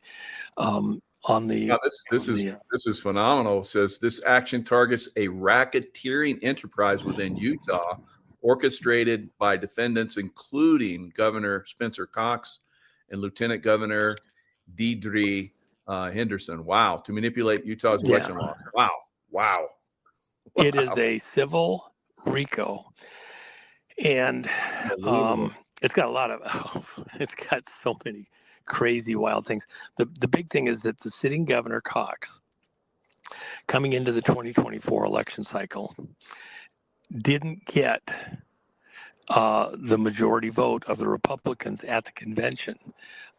This is phenomenal. It says this action targets a racketeering enterprise within Utah, orchestrated by defendants including Governor Spencer Cox and Lieutenant Governor Deidre Henderson. Wow, to manipulate Utah's election law. Wow. It is a civil RICO, and it's got a lot of, it's got so many crazy, wild things. The big thing is that the sitting governor Cox, coming into the 2024 election cycle, didn't get the majority vote of the Republicans at the convention.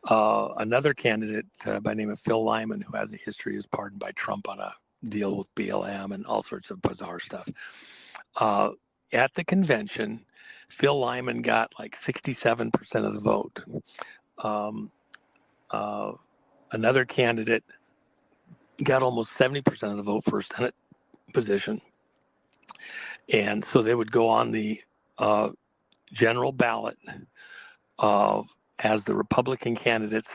Another candidate by the name of Phil Lyman, who has a history, is pardoned by Trump on a deal with BLM and all sorts of bizarre stuff. At the convention, Phil Lyman got like 67% of the vote. Another candidate got almost 70% of the vote for a Senate position. And so they would go on the general ballot as the Republican candidates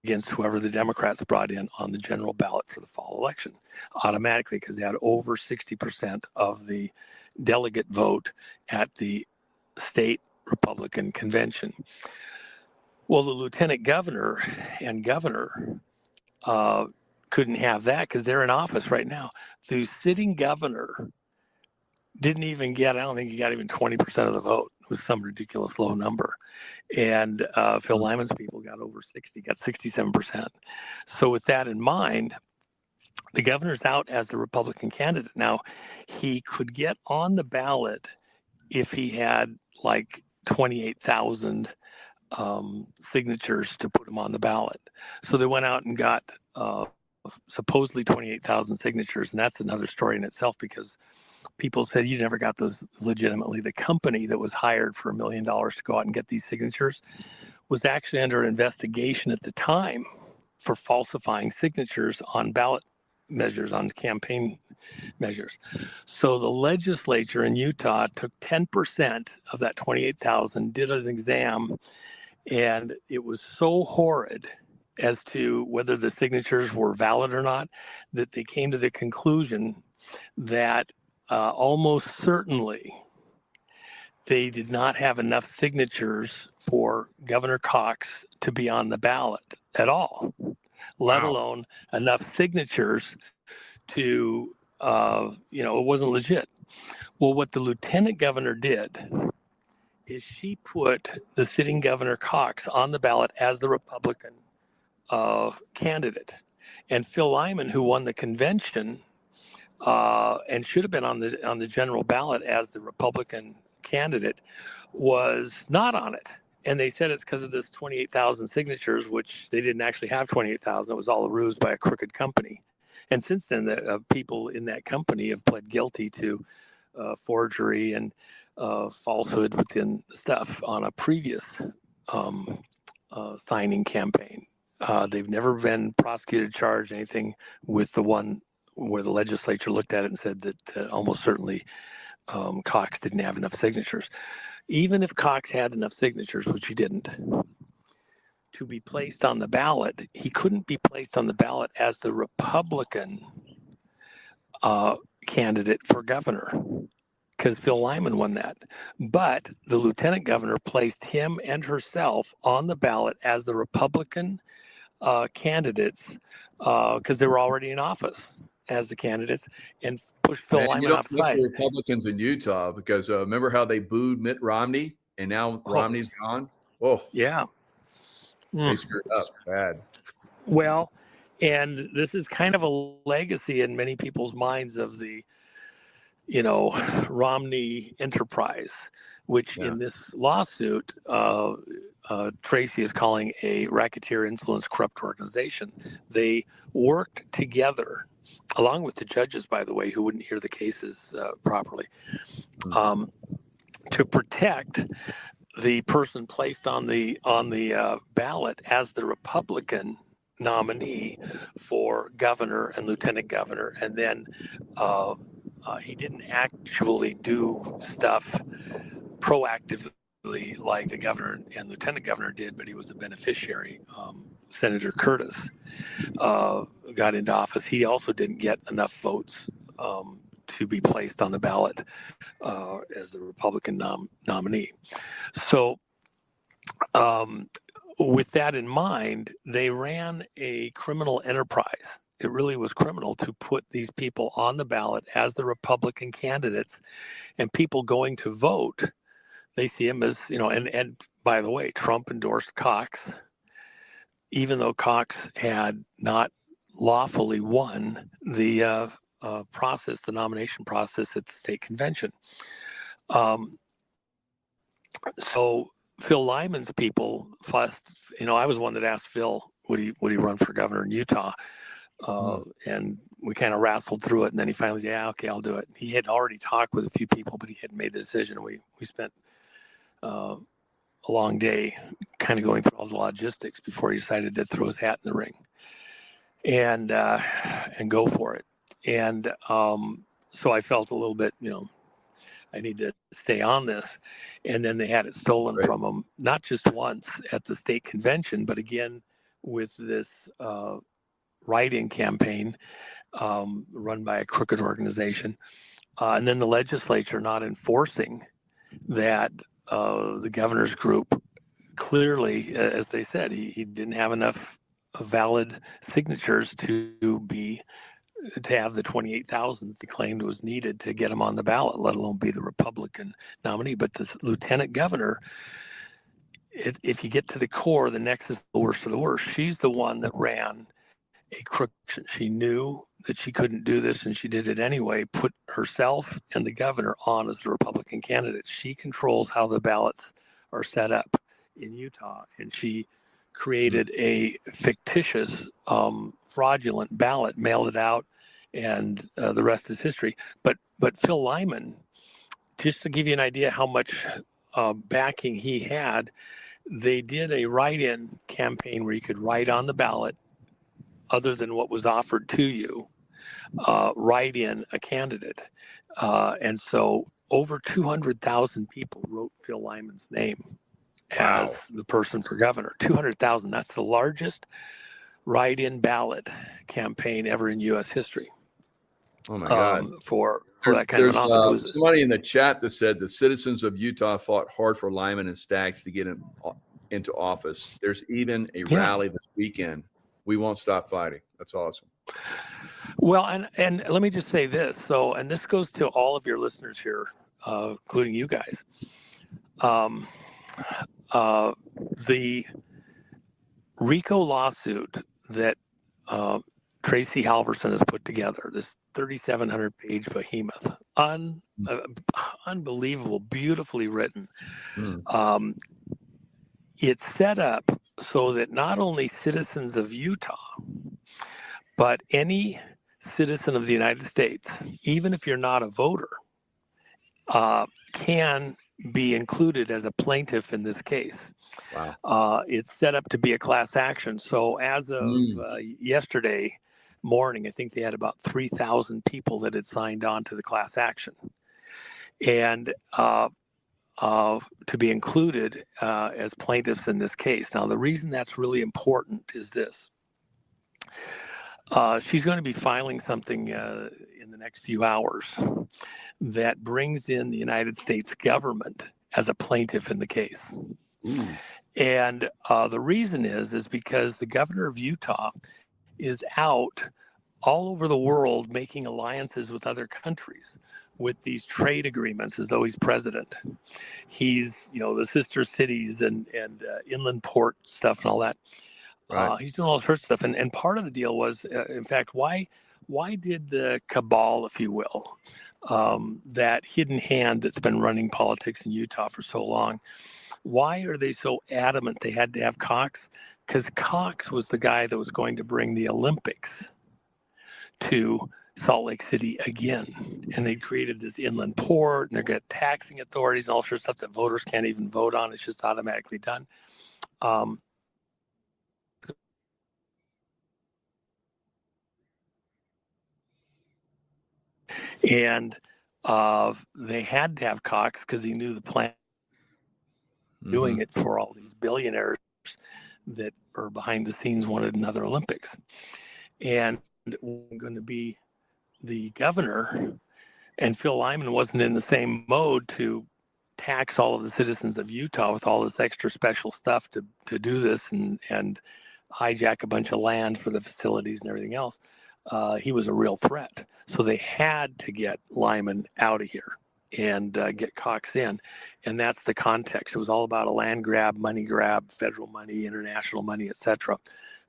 against whoever the Democrats brought in on the general ballot for the fall election automatically, because they had over 60% of the delegate vote at the state Republican convention. Well, the lieutenant governor and governor couldn't have that because they're in office right now. The sitting governor didn't even get, I don't think he got even 20% of the vote. It was some ridiculous low number. And Phil Lyman's people got over 60, got 67%. So with that in mind, the governor's out as the Republican candidate. Now, he could get on the ballot if he had like 28,000 signatures to put him on the ballot. So they went out and got supposedly 28,000 signatures. And that's another story in itself, because people said you never got those legitimately. The company that was hired for $1 million to go out and get these signatures was actually under investigation at the time for falsifying signatures on ballot measures, on campaign measures. So the legislature in Utah took 10% of that 28,000, did an exam, and it was so horrid as to whether the signatures were valid or not that they came to the conclusion that almost certainly they did not have enough signatures for Governor Cox to be on the ballot at all, let alone enough signatures to, it wasn't legit. Well, what the lieutenant governor did is she put the sitting Governor Cox on the ballot as the Republican candidate. And Phil Lyman, who won the convention, and should have been on the general ballot as the Republican candidate, was not on it. And they said it's because of this 28,000 signatures, which they didn't actually have 28,000. It was all a ruse by a crooked company. And since then, the people in that company have pled guilty to forgery and falsehood within stuff on a previous signing campaign. They've never been prosecuted, charged, anything with the one where the legislature looked at it and said that almost certainly Cox didn't have enough signatures. Even if Cox had enough signatures, which he didn't, to be placed on the ballot, he couldn't be placed on the ballot as the Republican candidate for governor, because Phil Lyman won that. But the lieutenant governor placed him and herself on the ballot as the Republican candidates because they were already in office as the candidates, and pushed Phil Lyman you don't offside. trust the Republicans in Utah because remember how they booed Mitt Romney and now Romney's gone? Oh, yeah. They screwed up bad. Well, and this is kind of a legacy in many people's minds of the, Romney enterprise, which in this lawsuit, Tracy is calling a racketeer influence corrupt organization. They worked together, along with the judges, by the way, who wouldn't hear the cases properly, to protect the person placed on the ballot as the Republican nominee for governor and lieutenant governor. And then he didn't actually do stuff proactively like the governor and lieutenant governor did, but he was a beneficiary. Senator Curtis got into office. He also didn't get enough votes to be placed on the ballot as the Republican nominee. So with that in mind, they ran a criminal enterprise. It really was criminal to put these people on the ballot as the Republican candidates, and people going to vote, they see him as, and by the way, Trump endorsed Cox, even though Cox had not lawfully won the the nomination process at the state convention. So Phil Lyman's people, I was one that asked Phil, would he run for governor in Utah? And we kind of wrestled through it, and then he finally said, yeah, okay, I'll do it. He had already talked with a few people, but he hadn't made the decision. We spent a long day kind of going through all the logistics before he decided to throw his hat in the ring and go for it. And so I felt a little bit, I need to stay on this. And then they had it stolen from him, not just once at the state convention, but again with this write-in campaign run by a crooked organization. And then the legislature not enforcing that the governor's group clearly, as they said, he didn't have enough valid signatures to have the 28,000 they claimed was needed to get him on the ballot, let alone be the Republican nominee. But this lieutenant governor, if you get to the core, the nexus is the worst of the worst. She's the one that ran a crook. She knew that she couldn't do this, and she did it anyway, put herself and the governor on as the Republican candidate. She controls how the ballots are set up in Utah, and she created a fictitious, fraudulent ballot, mailed it out, and the rest is history. But Phil Lyman, just to give you an idea how much backing he had, they did a write-in campaign where you could write on the ballot, other than what was offered to you, write in a candidate. And so over 200,000 people wrote Phil Lyman's name as the person for governor. 200,000. That's the largest write-in ballot campaign ever in U.S. history. Oh my God! For that kind of an office. There's somebody in the chat that said the citizens of Utah fought hard for Lyman and Staggs to get him into office. There's even a rally this weekend. We won't stop fighting. That's awesome. Well, and let me just say this. So, and this goes to all of your listeners here, including you guys. The RICO lawsuit that Tracy Halverson has put together, this 3,700-page behemoth, unbelievable, beautifully written. It's set up so that not only citizens of Utah, but any citizen of the United States, even if you're not a voter, can be included as a plaintiff in this case. Wow. It's set up to be a class action. So as of yesterday morning, I think they had about 3,000 people that had signed on to the class action. And to be included as plaintiffs in this case. Now, the reason that's really important is this. She's going to be filing something in the next few hours that brings in the United States government as a plaintiff in the case. And the reason is because the governor of Utah is out all over the world making alliances with other countries with these trade agreements as though he's president. He's, the sister cities and inland port stuff and all that. Right. He's doing all sorts of stuff. And part of the deal was, in fact, why did the cabal, if you will, that hidden hand that's been running politics in Utah for so long, why are they so adamant they had to have Cox? Because Cox was the guy that was going to bring the Olympics to Salt Lake City again. And they created this inland port, and they're got taxing authorities and all sorts of stuff that voters can't even vote on. It's just automatically done. And they had to have Cox because he knew the plan, doing it for all these billionaires that are behind the scenes wanted another Olympics. And going to be the governor, and Phil Lyman wasn't in the same mode to tax all of the citizens of Utah with all this extra special stuff to do this and hijack a bunch of land for the facilities and everything else. He was a real threat. So they had to get Lyman out of here. and get Cox in. And that's the context. It was all about a land grab, federal money, international money, etc.,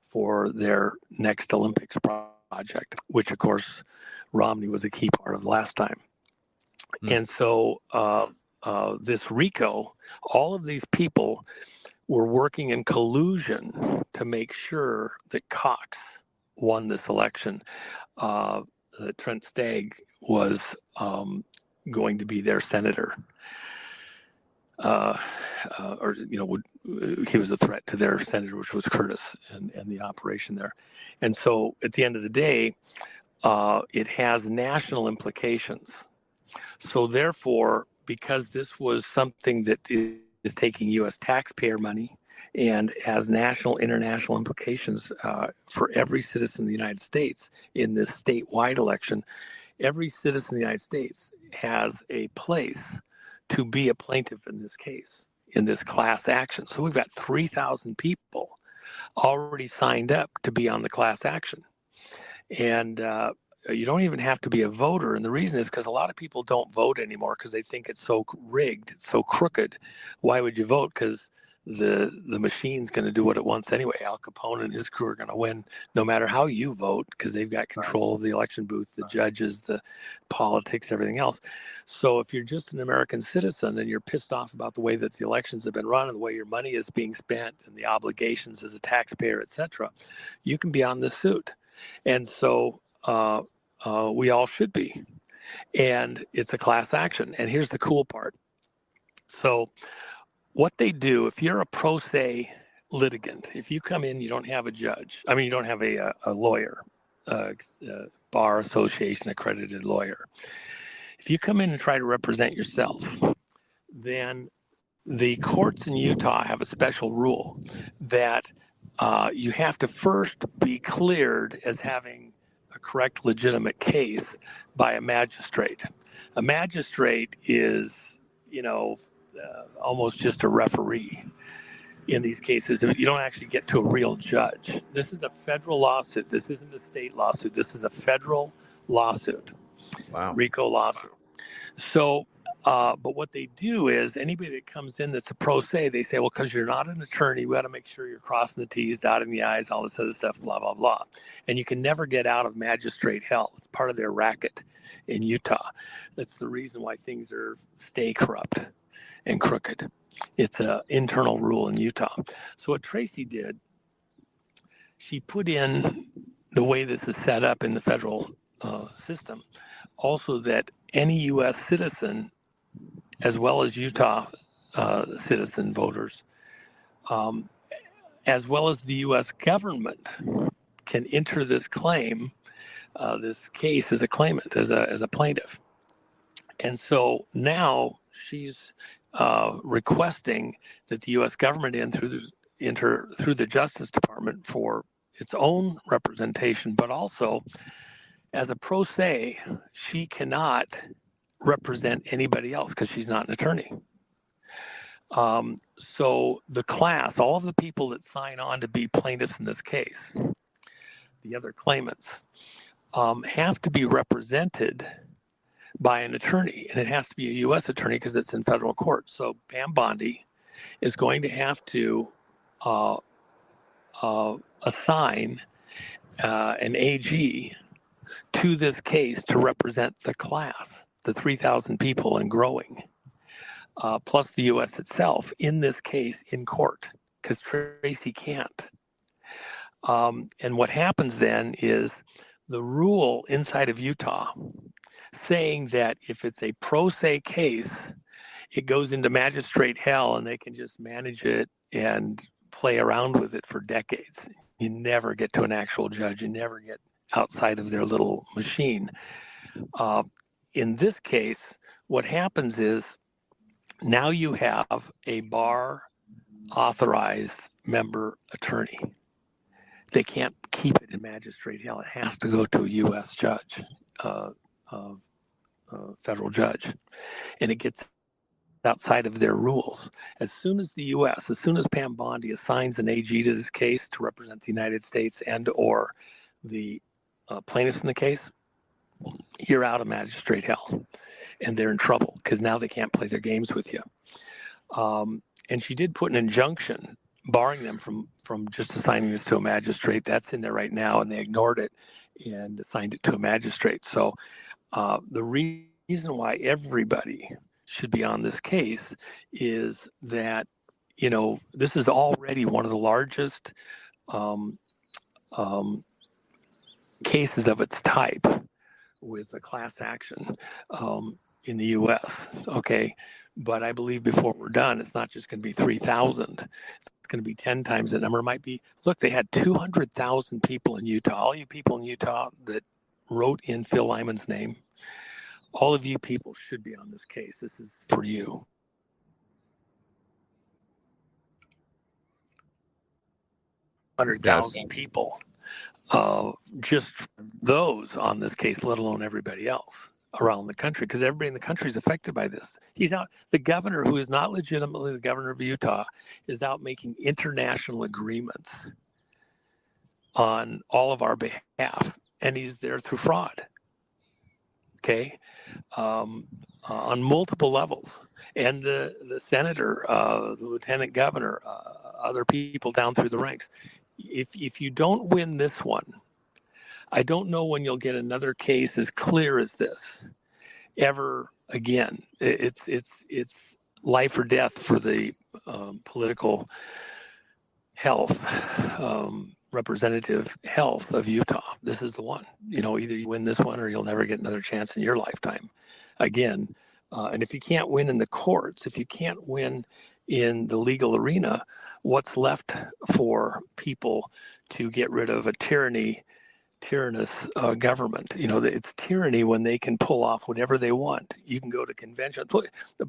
for their next Olympics project, which of course Romney was a key part of last time. And so this RICO, all of these people were working in collusion to make sure that Cox won this election. That Trent Stagg was going to be their senator, he was a threat to their senator, which was Curtis, and the operation there. And so at the end of the day, it has national implications. So therefore, because this was something that is taking U.S. taxpayer money and has national, international implications for every citizen of the United States in this statewide election, every citizen of the United States has a place to be a plaintiff in this case, in this class action. So we've got 3,000 people already signed up to be on the class action. And you don't even have to be a voter. And the reason is because a lot of people don't vote anymore because they think it's so rigged, it's so crooked. Why would you vote? Because the machine's going to do what it wants anyway. Al Capone and his crew are going to win no matter how you vote because they've got control of the election booth, the judges, the politics, everything else. So if you're just an American citizen and you're pissed off about the way that the elections have been run and the way your money is being spent and the obligations as a taxpayer, etc., you can be on this suit. And so we all should be. And it's a class action. And here's the cool part. So what they do, if you're a pro se litigant, if you come in, you don't have a judge, you don't have a lawyer, bar association accredited lawyer. If you come in and try to represent yourself, then the courts in Utah have a special rule that you have to first be cleared as having a correct, legitimate case by a magistrate. A magistrate is, almost just a referee in these cases. You don't actually get to a real judge. This is a federal lawsuit. This isn't a state lawsuit. This is a federal lawsuit. Wow. RICO lawsuit. So, but what they do is anybody that comes in that's a pro se, they say, well, because you're not an attorney, we got to make sure you're crossing the T's, dotting the I's, all this other stuff, blah, blah, blah. And you can never get out of magistrate hell. It's part of their racket in Utah. That's the reason why things stay corrupt and crooked. It's an internal rule in Utah. So what Tracy did, she put in the way this is set up in the federal system, also that any U.S. citizen, as well as Utah citizen voters, as well as the U.S. government, can enter this claim, this case as a claimant, as a plaintiff. And so now she's requesting that the U.S. government enter through the Justice Department for its own representation, but also as a pro se, she cannot represent anybody else because she's not an attorney. So the class, all of the people that sign on to be plaintiffs in this case, the other claimants, have to be represented by an attorney, and it has to be a U.S. attorney because it's in federal court. So Pam Bondi is going to have to assign an AG to this case to represent the class, the 3,000 people and growing, plus the U.S. itself in this case in court, because Tracy can't. And what happens then is the rule inside of Utah saying that if it's a pro se case, it goes into magistrate hell and they can just manage it and play around with it for decades. You never get to an actual judge. You never get outside of their little machine. In this case, what happens is now you have a bar authorized member attorney. They can't keep it in magistrate hell. It has to go to a U.S. judge, federal judge, and it gets outside of their rules. As soon as Pam Bondi assigns an AG to this case to represent the United States and or the plaintiffs in the case, you're out of magistrate hell, and they're in trouble because now they can't play their games with you. And she did put an injunction barring them from just assigning this to a magistrate. That's in there right now, and they ignored it and assigned it to a magistrate. So the reason why everybody should be on this case is that, this is already one of the largest cases of its type with a class action in the U.S. Okay, but I believe before we're done, it's not just going to be 3,000. It's going to be 10 times the number. It might be. Look, they had 200,000 people in Utah. All you people in Utah that wrote in Phil Lyman's name, all of you people should be on this case. This is for you. Yes. 100,000 people. Just those on this case, let alone everybody else around the country, because everybody in the country is affected by this. He's out. The governor, who is not legitimately the governor of Utah, is out making international agreements on all of our behalf, and he's there through fraud. Okay, on multiple levels, and the senator, the lieutenant governor, other people down through the ranks. If you don't win this one, I don't know when you'll get another case as clear as this ever again. It's life or death for the political health, representative health of Utah. This is the one. Either you win this one or you'll never get another chance in your lifetime again. And if you can't win in the courts, if you can't win in the legal arena, what's left for people to get rid of a tyrannous government? It's tyranny when they can pull off whatever they want. You can go to convention.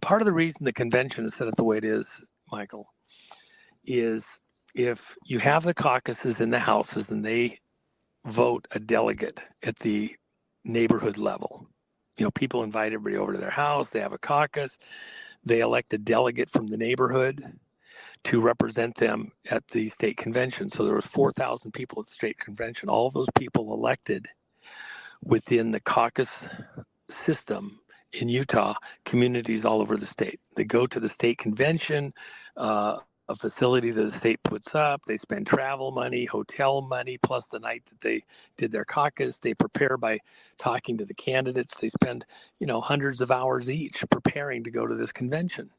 Part of the reason the convention is set up the way it is, Michael, is if you have the caucuses in the houses and they vote a delegate at the neighborhood level, people invite everybody over to their house, they have a caucus, they elect a delegate from the neighborhood to represent them at the state convention. So there was 4,000 people at the state convention. All of those people elected within the caucus system in Utah, communities all over the state. They go to the state convention, a facility that the state puts up. They spend travel money, hotel money, plus the night that they did their caucus. They prepare by talking to the candidates. They spend, hundreds of hours each preparing to go to this convention.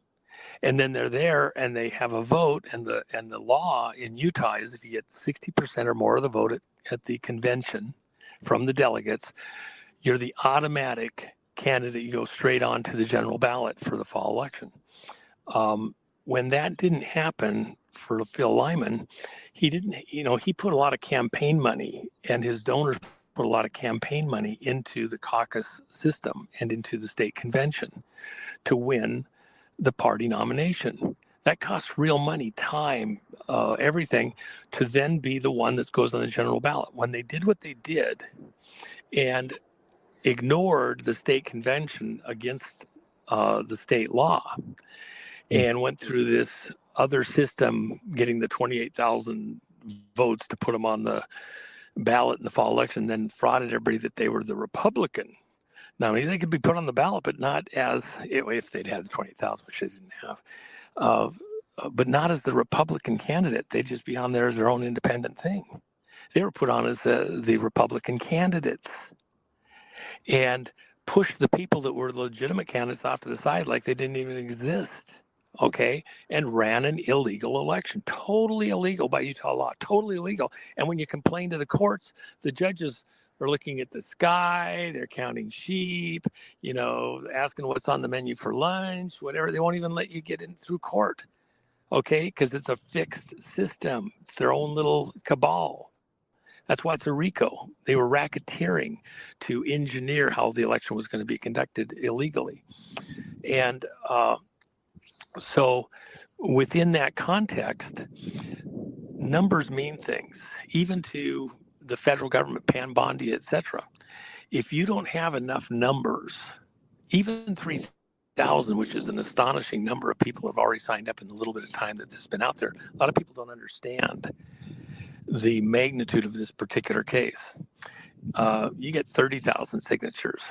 And then they're there and they have a vote. And the law in Utah is if you get 60% or more of the vote at the convention from the delegates, you're the automatic candidate. You go straight on to the general ballot for the fall election. When that didn't happen for Phil Lyman, he put a lot of campaign money, and his donors put a lot of campaign money into the caucus system and into the state convention to win the party nomination. That costs real money, time, everything, to then be the one that goes on the general ballot. When they did what they did and ignored the state convention against the state law, and went through this other system, getting the 28,000 votes to put them on the ballot in the fall election, then frauded everybody that they were the Republican. Now, they could be put on the ballot, but not as, if they'd had the 20,000, which they didn't have, but not as the Republican candidate. They'd just be on there as their own independent thing. They were put on as the Republican candidates and pushed the people that were legitimate candidates off to the side like they didn't even exist. Okay, and ran an illegal election, totally illegal by Utah law, totally illegal. And when you complain to the courts, the judges are looking at the sky, they're counting sheep, asking what's on the menu for lunch, whatever. They won't even let you get in through court, okay, because it's a fixed system. It's their own little cabal. That's why it's a RICO. They were racketeering to engineer how the election was going to be conducted illegally. And so within that context, numbers mean things, even to the federal government, Pan Bondi, et cetera. If you don't have enough numbers, even 3,000, which is an astonishing number of people who have already signed up in the little bit of time that this has been out there, a lot of people don't understand the magnitude of this particular case. You get 30,000 signatures.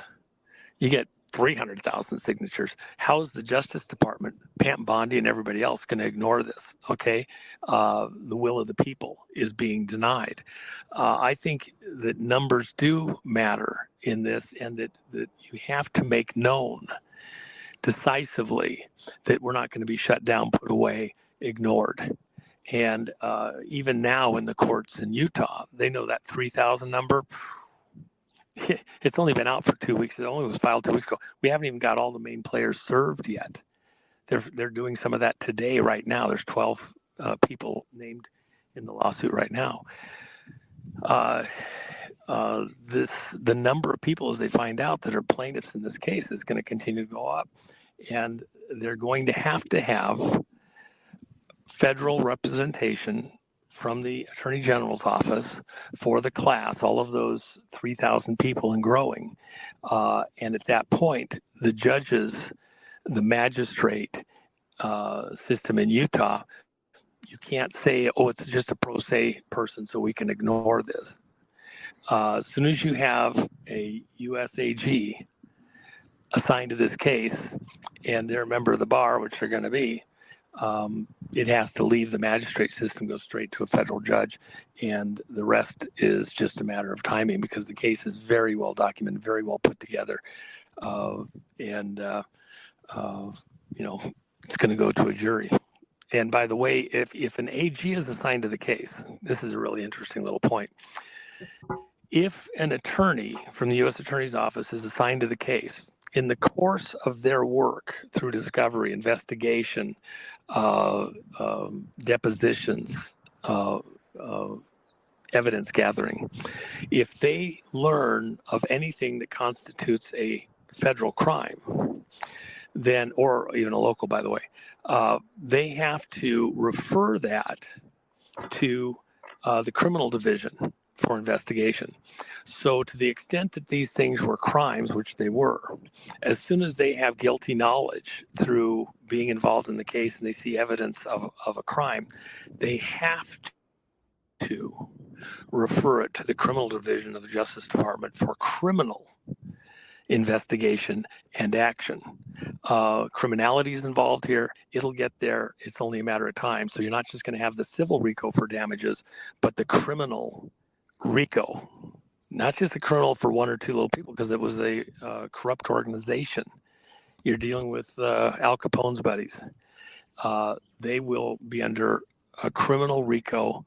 You get 300,000 signatures. How's the Justice Department, Pam Bondi and everybody else going to ignore this? Okay. The will of the people is being denied. I think that numbers do matter in this, and that you have to make known decisively that we're not going to be shut down, put away, ignored. And even now in the courts in Utah, they know that 3,000 number. It's only been out for 2 weeks. It only was filed 2 weeks ago. We haven't even got all the main players served yet. They're doing some of that today, right now. There's 12 people named in the lawsuit right now. The number of people, as they find out, that are plaintiffs in this case is going to continue to go up, and they're going to have federal representation from the Attorney General's office for the class, all of those 3,000 people and growing. And at that point, the judges, the magistrate system in Utah, you can't say, oh, it's just a pro se person, so we can ignore this. As soon as you have a U.S. AG assigned to this case, and they're a member of the bar, which they're going to be, it has to leave the magistrate system, go straight to a federal judge, and the rest is just a matter of timing, because the case is very well documented, very well put together, and it's going to go to a jury. And by the way, if an AG is assigned to the case, this is a really interesting little point. If an attorney from the U.S. Attorney's Office is assigned to the case, in the course of their work through discovery, investigation, depositions, evidence gathering, if they learn of anything that constitutes a federal crime, then, or even a local, by the way, they have to refer that to the criminal division for investigation. So to the extent that these things were crimes, which they were, as soon as they have guilty knowledge through being involved in the case and they see evidence of a crime, they have to refer it to the criminal division of the Justice Department for criminal investigation and action. Criminality is involved here. It'll get there. It's only a matter of time. So you're not just going to have the civil RICO for damages, but the criminal RICO, not just a criminal for one or two little people, because it was a corrupt organization. You're dealing with Al Capone's buddies. They will be under a criminal RICO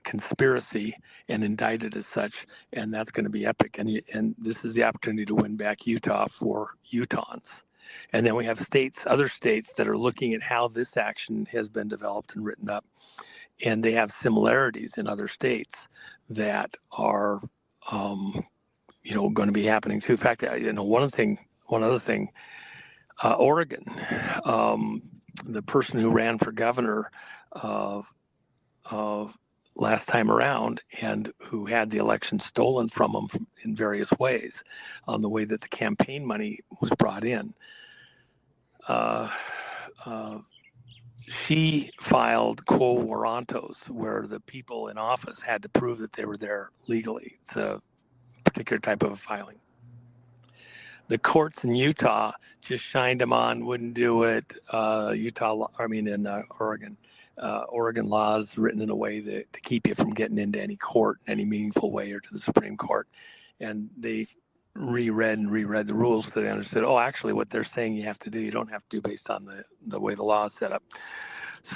conspiracy and indicted as such, and that's going to be epic. And this is the opportunity to win back Utah for Utahns. And then we have other states that are looking at how this action has been developed and written up, and they have similarities in other states that are, going to be happening too. In fact, one other thing, Oregon, the person who ran for governor last time around, and who had the election stolen from him in various ways, on the way that the campaign money was brought in. She filed quo warrantos, where the people in office had to prove that they were there legally. It's a particular type of a filing. The courts in Utah just shined them on, wouldn't do it. In Oregon. Oregon laws written in a way that to keep you from getting into any court in any meaningful way, or to the Supreme Court. And they reread the rules, so they understood, actually what they're saying you have to do, you don't have to do based on the way the law is set up.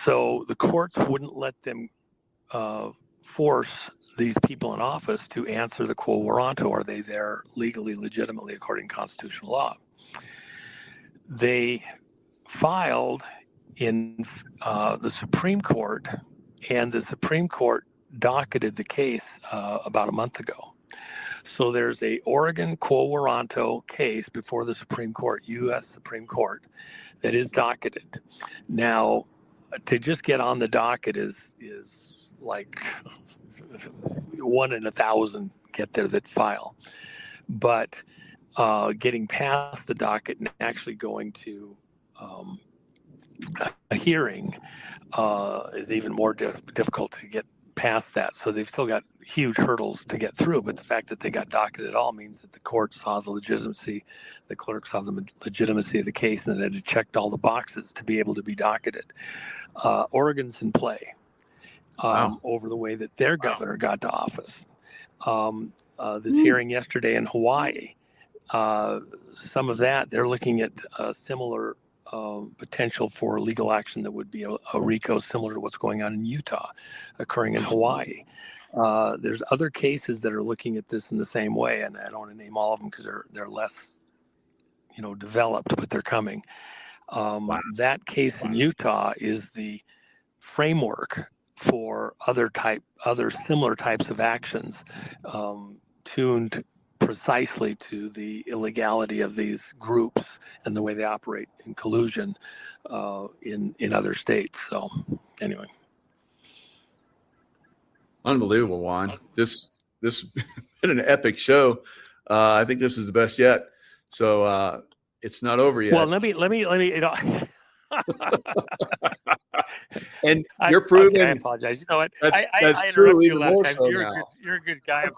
So the courts wouldn't let them force these people in office to answer the quo warranto. Are they there legally, legitimately, according to constitutional law? They filed in the Supreme Court, and the Supreme Court docketed the case about a month ago. So there's a Oregon quo warranto case before the Supreme Court, U.S. Supreme Court, that is docketed. Now, to just get on the docket is like 1 in 1,000 get there that file. But getting past the docket and actually going to a hearing is even more difficult to get past that. So they've still got huge hurdles to get through. But the fact that they got docketed at all means that the court saw the legitimacy, the clerk saw the legitimacy of the case, and that it had checked all the boxes to be able to be docketed. Oregon's in play over the way that their governor got to office. This hearing yesterday in Hawaii, some of that, they're looking at similar potential for legal action that would be a RICO, similar to what's going on in Utah, occurring in Hawaii. There's other cases that are looking at this in the same way, and I don't want to name all of them because they're less, developed, but they're coming. That case in Utah is the framework for other similar types of actions, tuned precisely to the illegality of these groups and the way they operate in collusion in other states. So anyway. Unbelievable, Juan. This has been an epic show. I think this is the best yet. So it's not over yet. Well, let me. And you're proving. Okay, I apologize. You know what? That's true. Even more so now. You're a good guy. I'm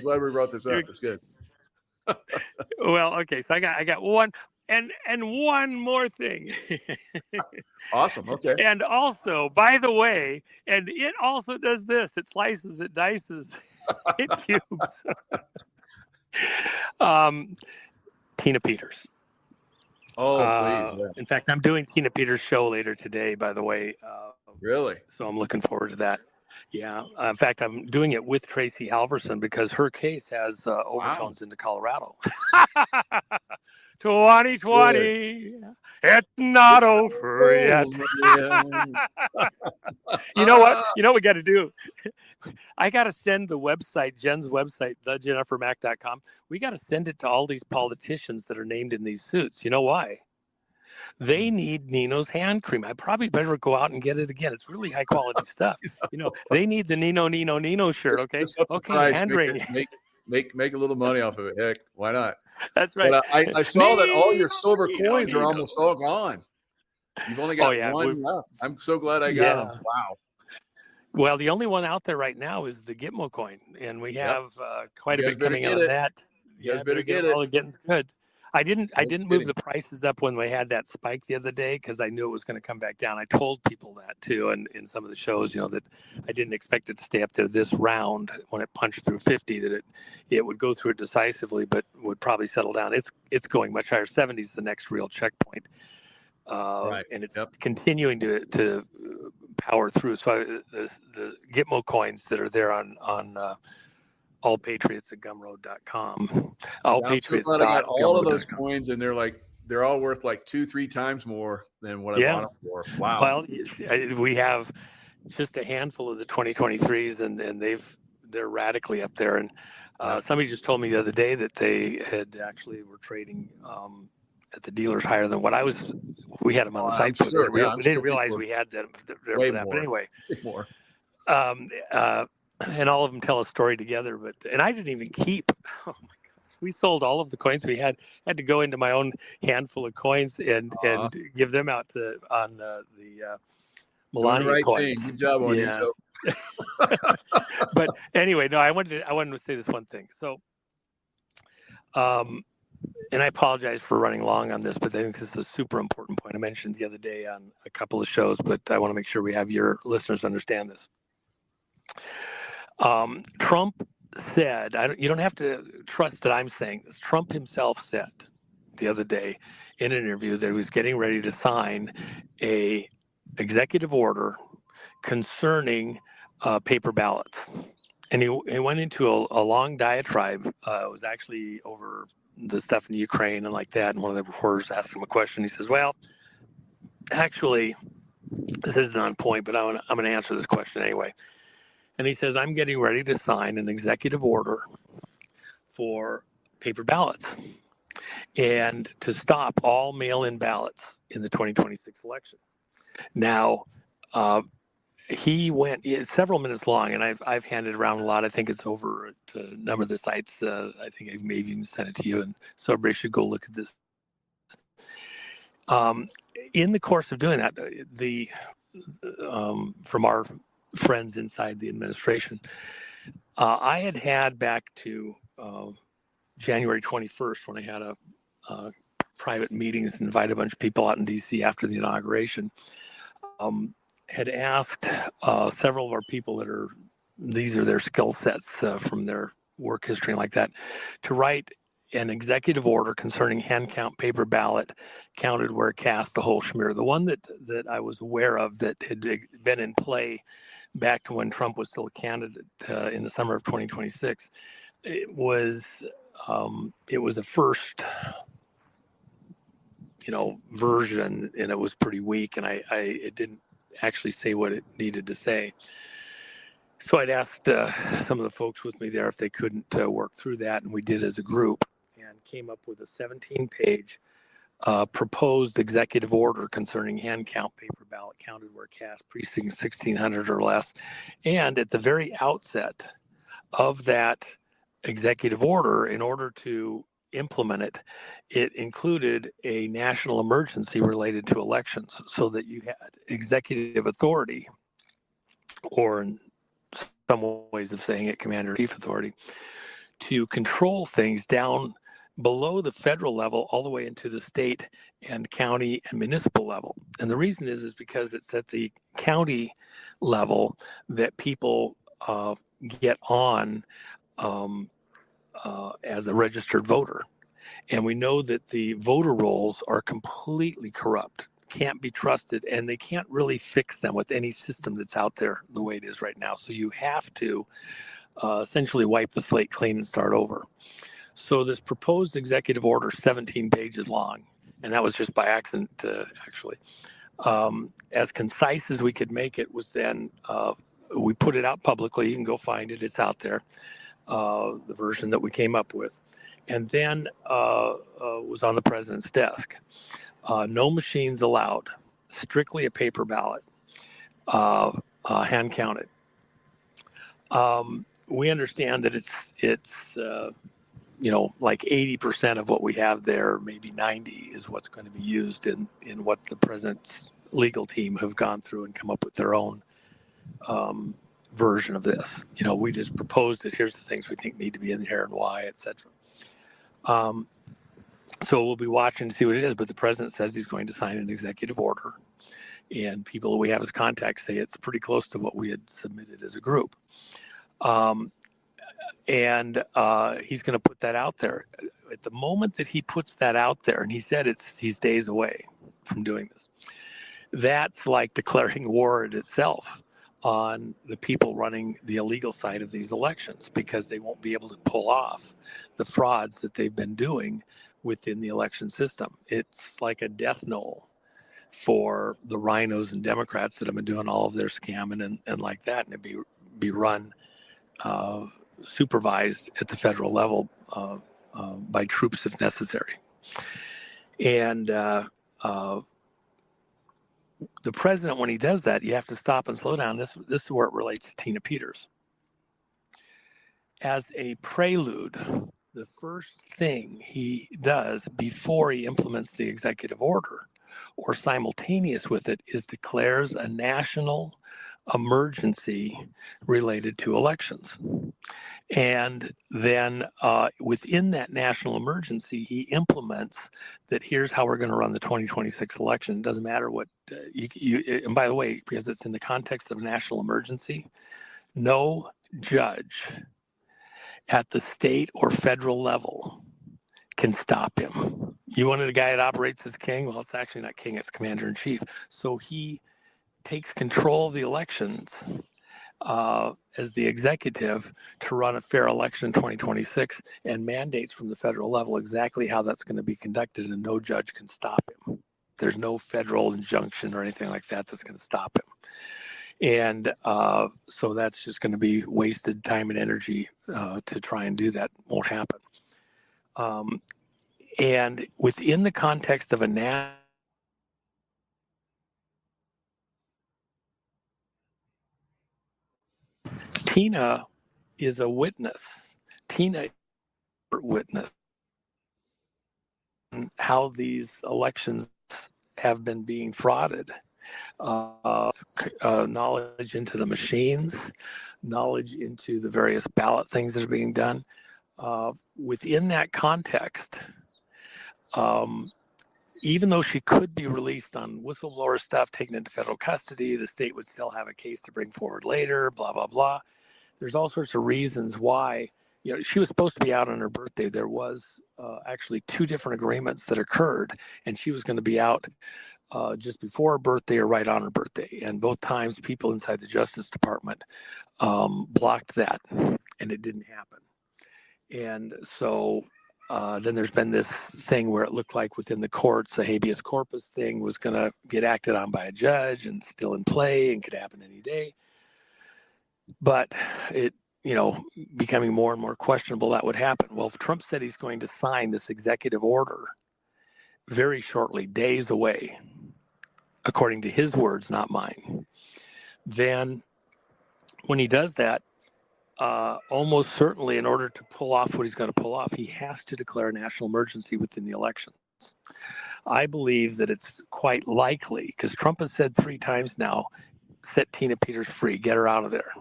glad we brought this up. It's good. Well, okay. So I got one and one more thing. Awesome. Okay. And also, by the way, and it also does this. It slices, it dices, it cubes. Tina Peters. Oh, please. Yeah. In fact, I'm doing Tina Peters' show later today, by the way. Really? So I'm looking forward to that. Yeah. In fact, I'm doing it with Tracy Halverson because her case has overtones into Colorado. 2020, it's not over yet. You know what? You know what we got to do? I got to send the website, Jen's website, thejennifermack.com. We got to send it to all these politicians that are named in these suits. You know why? They need Nino's hand cream. I probably better go out and get it again. It's really high quality stuff. They need the Nino shirt. Okay. Okay. Hand wringing. Make a little money off of it. Heck, why not? That's right. But I saw that all your silver coins are almost all gone. You've only got one left. I'm so glad I got them. Wow. Well, the only one out there right now is the Gitmo coin, and we have quite a bit coming out of that. You guys better get it. All getting good. I didn't move the prices up when we had that spike the other day because I knew it was going to come back down. I told people that too, and in some of the shows, that I didn't expect it to stay up there this round when it punched through 50. That it would go through it decisively, but would probably settle down. It's going much higher. 70 is the next real checkpoint, and it's continuing to power through. So the Gitmo coins that are there on All Patriots at Gumroad.com. All Patriots. I got all of those coins, and they're all worth like 2-3 times more than what I bought them for. Wow. Well, we have just a handful of the 2023s, and they're radically up there. And somebody just told me the other day that they were trading at the dealers higher than what we had them on the site. Sure, we didn't realize we had them there for that. But anyway, more. And all of them tell a story together, and I didn't even keep. Oh my gosh, we sold all of the coins we had. Had to go into my own handful of coins and give them out on the Melania coins. Good job on you. But anyway, no, I wanted to say this one thing. So, and I apologize for running long on this, but I think this is a super important point. I mentioned the other day on a couple of shows, but I want to make sure we have your listeners understand this. Trump said, you don't have to trust that I'm saying this. Trump himself said the other day in an interview that he was getting ready to sign a executive order concerning paper ballots. And he went into a long diatribe. It was actually over the stuff in the Ukraine and like that. And one of the reporters asked him a question. He says, well, actually, this isn't on point, but I'm going to answer this question anyway. And he says, I'm getting ready to sign an executive order for paper ballots and to stop all mail-in ballots in the 2026 election. Now, he went several minutes long, and I've handed around a lot. I think it's over at a number of the sites. I think I maybe even sent it to you, and so everybody should go look at this. In the course of doing that, from our friends inside the administration. I had back to January 21st when I had a private meetings and invited a bunch of people out in D.C. after the inauguration, had asked several of our people these are their skill sets from their work history and like that, to write an executive order concerning hand count paper ballot counted where cast the whole schmear. The one that I was aware of that had been in play back to when Trump was still a candidate in the summer of 2026, it was the first version, and it was pretty weak, and it didn't actually say what it needed to say. So I'd asked some of the folks with me there if they couldn't work through that, and we did as a group, and came up with a 17-page proposed executive order concerning hand count paper ballot counted where cast precinct 1,600 or less. And at the very outset of that executive order, in order to implement it, it included a national emergency related to elections, so that you had executive authority, or in some ways of saying it, commander-in-chief authority, to control things down below the federal level all the way into the state and county and municipal level. And the reason is because it's at the county level that people get on as a registered voter. And we know that the voter rolls are completely corrupt, can't be trusted, and they can't really fix them with any system that's out there the way it is right now. So you have to essentially wipe the slate clean and start over. So this proposed executive order, 17 pages long, and that was just by accident, actually, as concise as we could make it, was then we put it out publicly. You can go find it. It's out there, the version that we came up with. And then was on the president's desk. No machines allowed, strictly a paper ballot, hand counted. We understand that it's like 80% of what we have there, maybe 90, is what's going to be used in what the president's legal team have gone through and come up with their own version of this. We just proposed that here's the things we think need to be in here and why, etc. So we'll be watching to see what it is, but the president says he's going to sign an executive order, and people that we have as contacts say it's pretty close to what we had submitted as a group. And he's going to put that out there. At the moment that he puts that out there, and he said he's days away from doing this, that's like declaring war in itself on the people running the illegal side of these elections, because they won't be able to pull off the frauds that they've been doing within the election system. It's like a death knell for the rhinos and Democrats that have been doing all of their scamming and like that, and it'd be run supervised at the federal level by troops if necessary. And the president, when he does that, you have to stop and slow down. This is where it relates to Tina Peters. As a prelude, the first thing he does before he implements the executive order, or simultaneous with it, is declares a national emergency related to elections. And then within that national emergency, he implements that here's how we're going to run the 2026 election. It doesn't matter what and by the way, because it's in the context of a national emergency, no judge at the state or federal level can stop him. You wanted a guy that operates as king? Well, it's actually not king, it's commander-in-chief. So he takes control of the elections as the executive to run a fair election in 2026, and mandates from the federal level exactly how that's going to be conducted, and no judge can stop him. There's no federal injunction or anything like that that's going to stop him. And so that's just going to be wasted time and energy to try and do that. Won't happen. And within the context of a Tina is a witness. Tina is a witness on how these elections have been being frauded. knowledge into the machines, knowledge into the various ballot things that are being done. Within that context, even though she could be released on whistleblower stuff, taken into federal custody, the state would still have a case to bring forward later, blah, blah, blah. There's all sorts of reasons why. She was supposed to be out on her birthday. There was actually 2 different agreements that occurred, and she was going to be out just before her birthday or right on her birthday. And both times people inside the Justice Department blocked that, and it didn't happen. And so then there's been this thing where it looked like within the courts, a habeas corpus thing was going to get acted on by a judge and still in play and could happen any day. But it, becoming more and more questionable that would happen. Well, Trump said he's going to sign this executive order very shortly, days away, according to his words, not mine. Then when he does that, almost certainly in order to pull off what he's going to pull off, he has to declare a national emergency within the elections. I believe that it's quite likely, because Trump has said 3 times now, set Tina Peters free, get her out of there.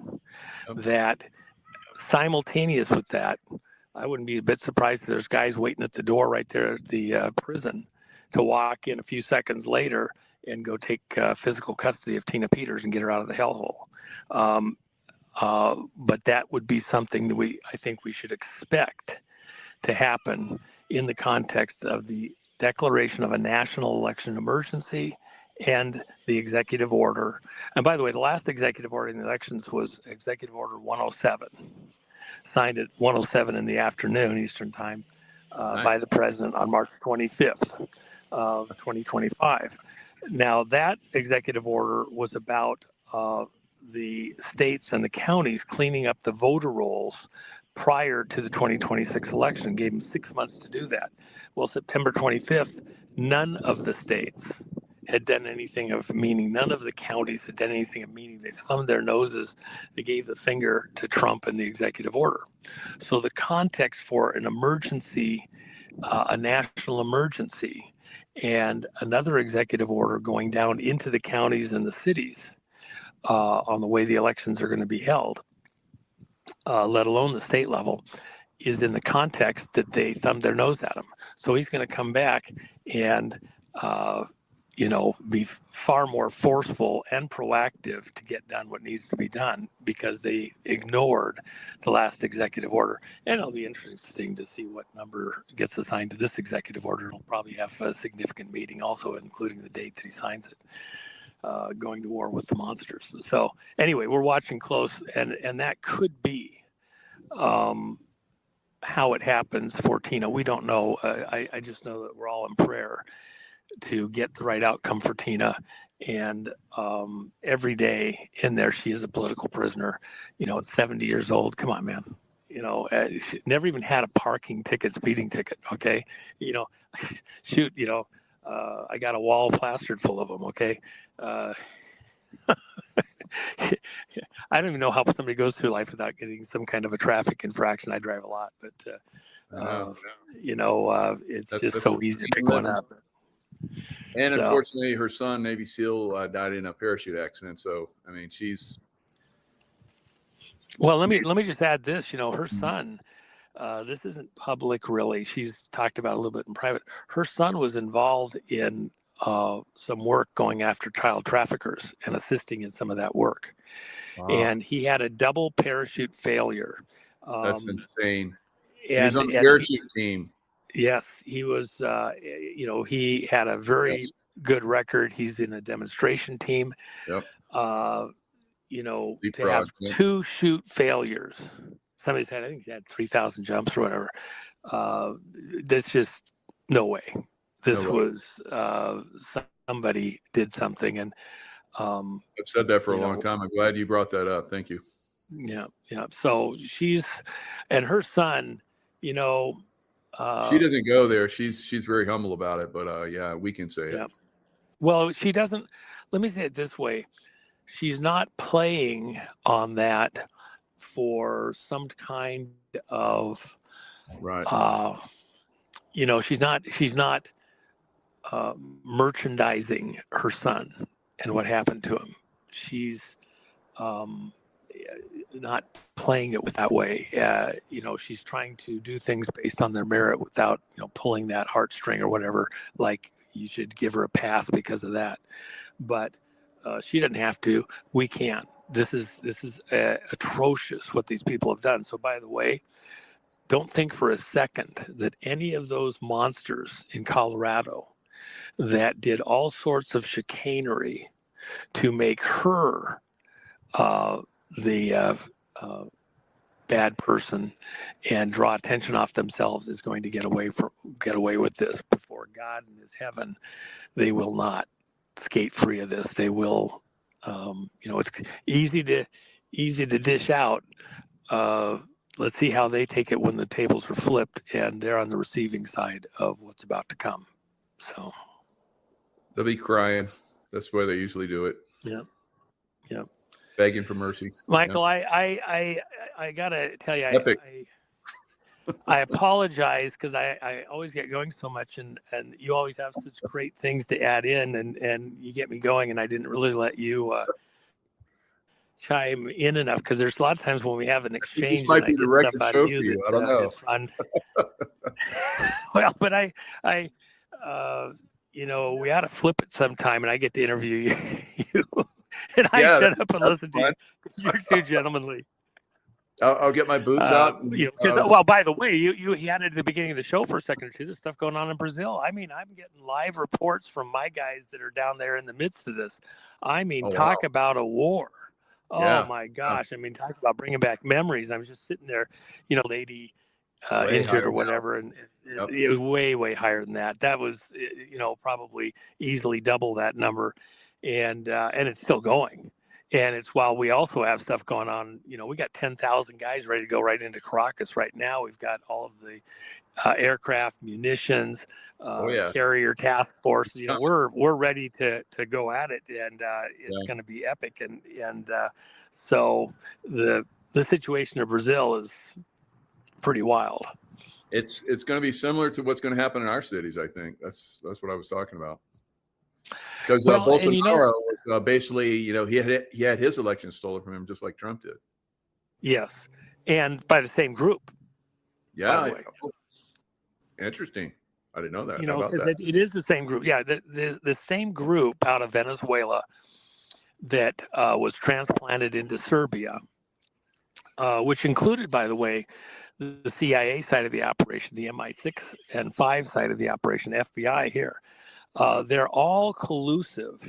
Okay. That simultaneous with that, I wouldn't be a bit surprised if there's guys waiting at the door right there at the prison to walk in a few seconds later and go take physical custody of Tina Peters and get her out of the hellhole. But that would be something that I think we should expect to happen in the context of the declaration of a national election emergency and the executive order. And by the way, the last executive order in the elections was Executive Order 107, signed at 1:07 in the afternoon Eastern Time by the president on March 25th of 2025. Now, that executive order was about the states and the counties cleaning up the voter rolls prior to the 2026 election, gave them 6 months to do that. Well, September 25th, none of the states had done anything of meaning. None of the counties had done anything of meaning. They thumbed their noses. They gave the finger to Trump and the executive order. So the context for an emergency, a national emergency, and another executive order going down into the counties and the cities on the way the elections are going to be held, let alone the state level, is in the context that they thumbed their nose at him. So he's going to come back and be far more forceful and proactive to get done what needs to be done because they ignored the last executive order. And it'll be interesting to see what number gets assigned to this executive order. It'll probably have a significant meeting also, including the date that he signs it, going to war with the monsters. So anyway, we're watching close, and that could be how it happens for Tina. We don't know. I just know that we're all in prayer to get the right outcome for Tina. And every day in there, she is a political prisoner. At 70 years old, come on, man. She never even had a parking ticket, speeding ticket. Okay. Shoot, I got a wall plastered full of them. Okay. I don't even know how somebody goes through life without getting some kind of a traffic infraction. I drive a lot, but it's just so easy to pick one up. And unfortunately, her son, Navy SEAL, died in a parachute accident. So, I mean, she's. Well, let me just add this. Her son. This isn't public, really. She's talked about it a little bit in private. Her son was involved in some work going after child traffickers and assisting in some of that work. Wow. And he had a double parachute failure. That's insane. He's on the parachute team. Yes, he was, he had a very good record. He's in a demonstration team. Yep. To have 2 chute failures. Somebody's had, I think he had 3,000 jumps or whatever. There's just no way. This was somebody did something. And I've said that for a long time. I'm glad you brought that up. Thank you. Yeah. So and her son, she doesn't go there. She's very humble about it, but yeah, we can say it. Well, she doesn't. Let me say it this way: she's not playing on that for some kind of right. She's not merchandising her son. and what happened to him. She's not playing it that way. She's trying to do things based on their merit without, pulling that heartstring or whatever. Like, you should give her a pass because of that. But she doesn't have to. We can. This is atrocious what these people have done. So, by the way, don't think for a second that any of those monsters in Colorado that did all sorts of chicanery to make her the bad person and draw attention off themselves is going to get away with this. Before God in his heaven, they will not skate free of this. They will. It's easy to dish out. Let's see how they take it when the tables are flipped and they're on the receiving side of what's about to come. So they'll be crying. That's why they usually do it. Yeah. Begging for mercy. Michael, yeah. I gotta tell you, Epic. I apologize because I always get going so much, and you always have such great things to add in, and you get me going, and I didn't really let you chime in enough, because there's a lot of times when we have an exchange, this might be and I the get record stuff out show of you for you. that I don't know. is fun. Well, but I we ought to flip it sometime, and I get to interview you. And I shut up and listen to you. You're too gentlemanly. I'll get my boots out. Well, by the way, you had it at the beginning of the show for a second or two. There's stuff going on in Brazil. I mean, I'm getting live reports from my guys that are down there in the midst of this. I mean, talk about a war. Oh my gosh! I mean, talk about bringing back memories. I was just sitting there, lady injured or whatever, and it was way higher than that. That was, probably easily double that number, and it's still going. And it's while we also have stuff going on, we got 10,000 guys ready to go right into Caracas right now. We've got all of the aircraft, munitions, carrier task force. We're ready to go at it, and it's going to be epic. And so the situation in Brazil is pretty wild. It's going to be similar to what's going to happen in our cities. I think that's what I was talking about. Because Bolsonaro was basically, he had his election stolen from him, just like Trump did. Yes, and by the same group. Yeah, interesting. I didn't know that. Because it is the same group. Yeah, the same group out of Venezuela that was transplanted into Serbia, which included, by the way, the CIA side of the operation, the MI6 and 5 side of the operation, FBI here. They're all collusive,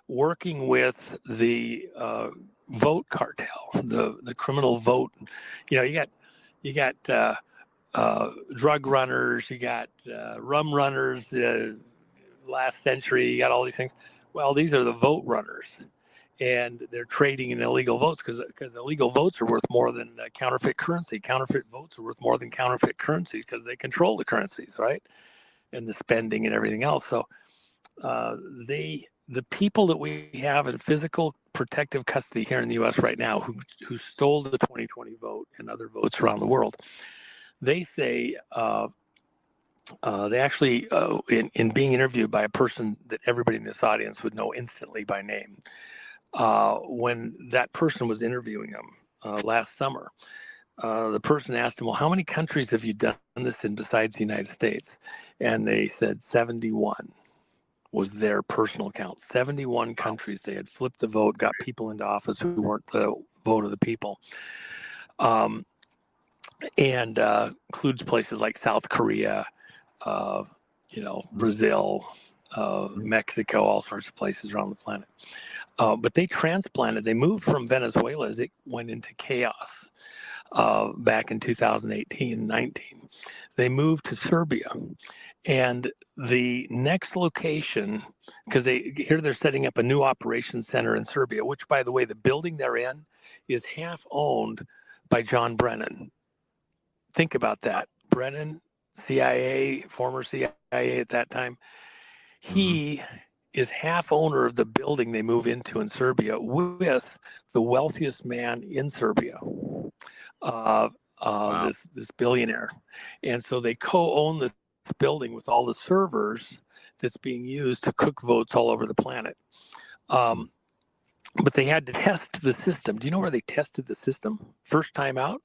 working with the vote cartel, the criminal vote. You got drug runners, you got rum runners. Last century, you got all these things. Well, these are the vote runners, and they're trading in illegal votes because illegal votes are worth more than counterfeit currency. Counterfeit votes are worth more than counterfeit currencies because they control the currencies, right? And the spending and everything else. So the people that we have in physical protective custody here in the U.S. right now who stole the 2020 vote and other votes around the world, they say they actually, in being interviewed by a person that everybody in this audience would know instantly by name, when that person was interviewing him last summer, the person asked him, well, how many countries have you done this in besides the United States? And they said 71 was their personal count. 71 countries. They had flipped the vote, got people into office who weren't the vote of the people. And includes places like South Korea, Brazil, Mexico, all sorts of places around the planet. But they moved from Venezuela as it went into chaos. Back in 2018 and 19, they moved to Serbia, and the next location, because they're setting up a new operations center in Serbia, which, by the way, the building they're in is half owned by John Brennan. Think about that. Brennan, CIA, former CIA at that time, he is half owner of the building they move into in Serbia with the wealthiest man in Serbia. Wow. This billionaire. And so they co-own this building with all the servers that's being used to cook votes all over the planet. But they had to test the system. Do you know where they tested the system first time out?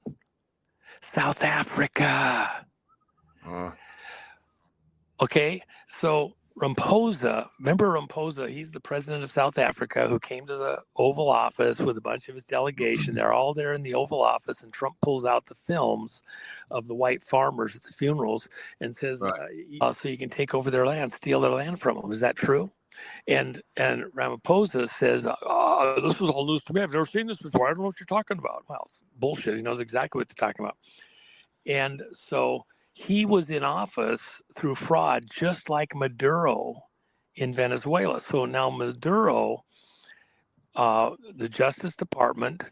South Africa. Okay, so Ramaphosa, remember Ramaphosa? He's the president of South Africa who came to the Oval Office with a bunch of his delegation. They're all there in the Oval Office, and Trump pulls out the films of the white farmers at the funerals and says, so you can take over their land, steal their land from them. Is that true? And Ramaphosa says, this is all news to me. I've never seen this before. I don't know what you're talking about. Well, it's bullshit. He knows exactly what they're talking about. And so he was in office through fraud, just like Maduro in Venezuela. So now Maduro, the Justice Department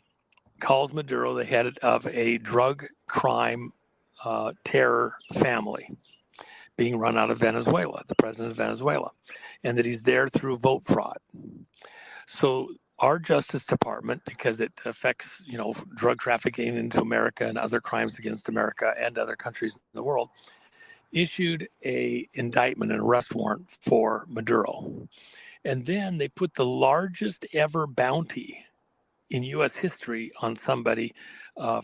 calls Maduro the head of a drug crime terror family being run out of Venezuela, the president of Venezuela, and that he's there through vote fraud. So our Justice Department, because it affects, drug trafficking into America and other crimes against America and other countries in the world, issued a indictment and arrest warrant for Maduro. And then they put the largest ever bounty in U.S. history on somebody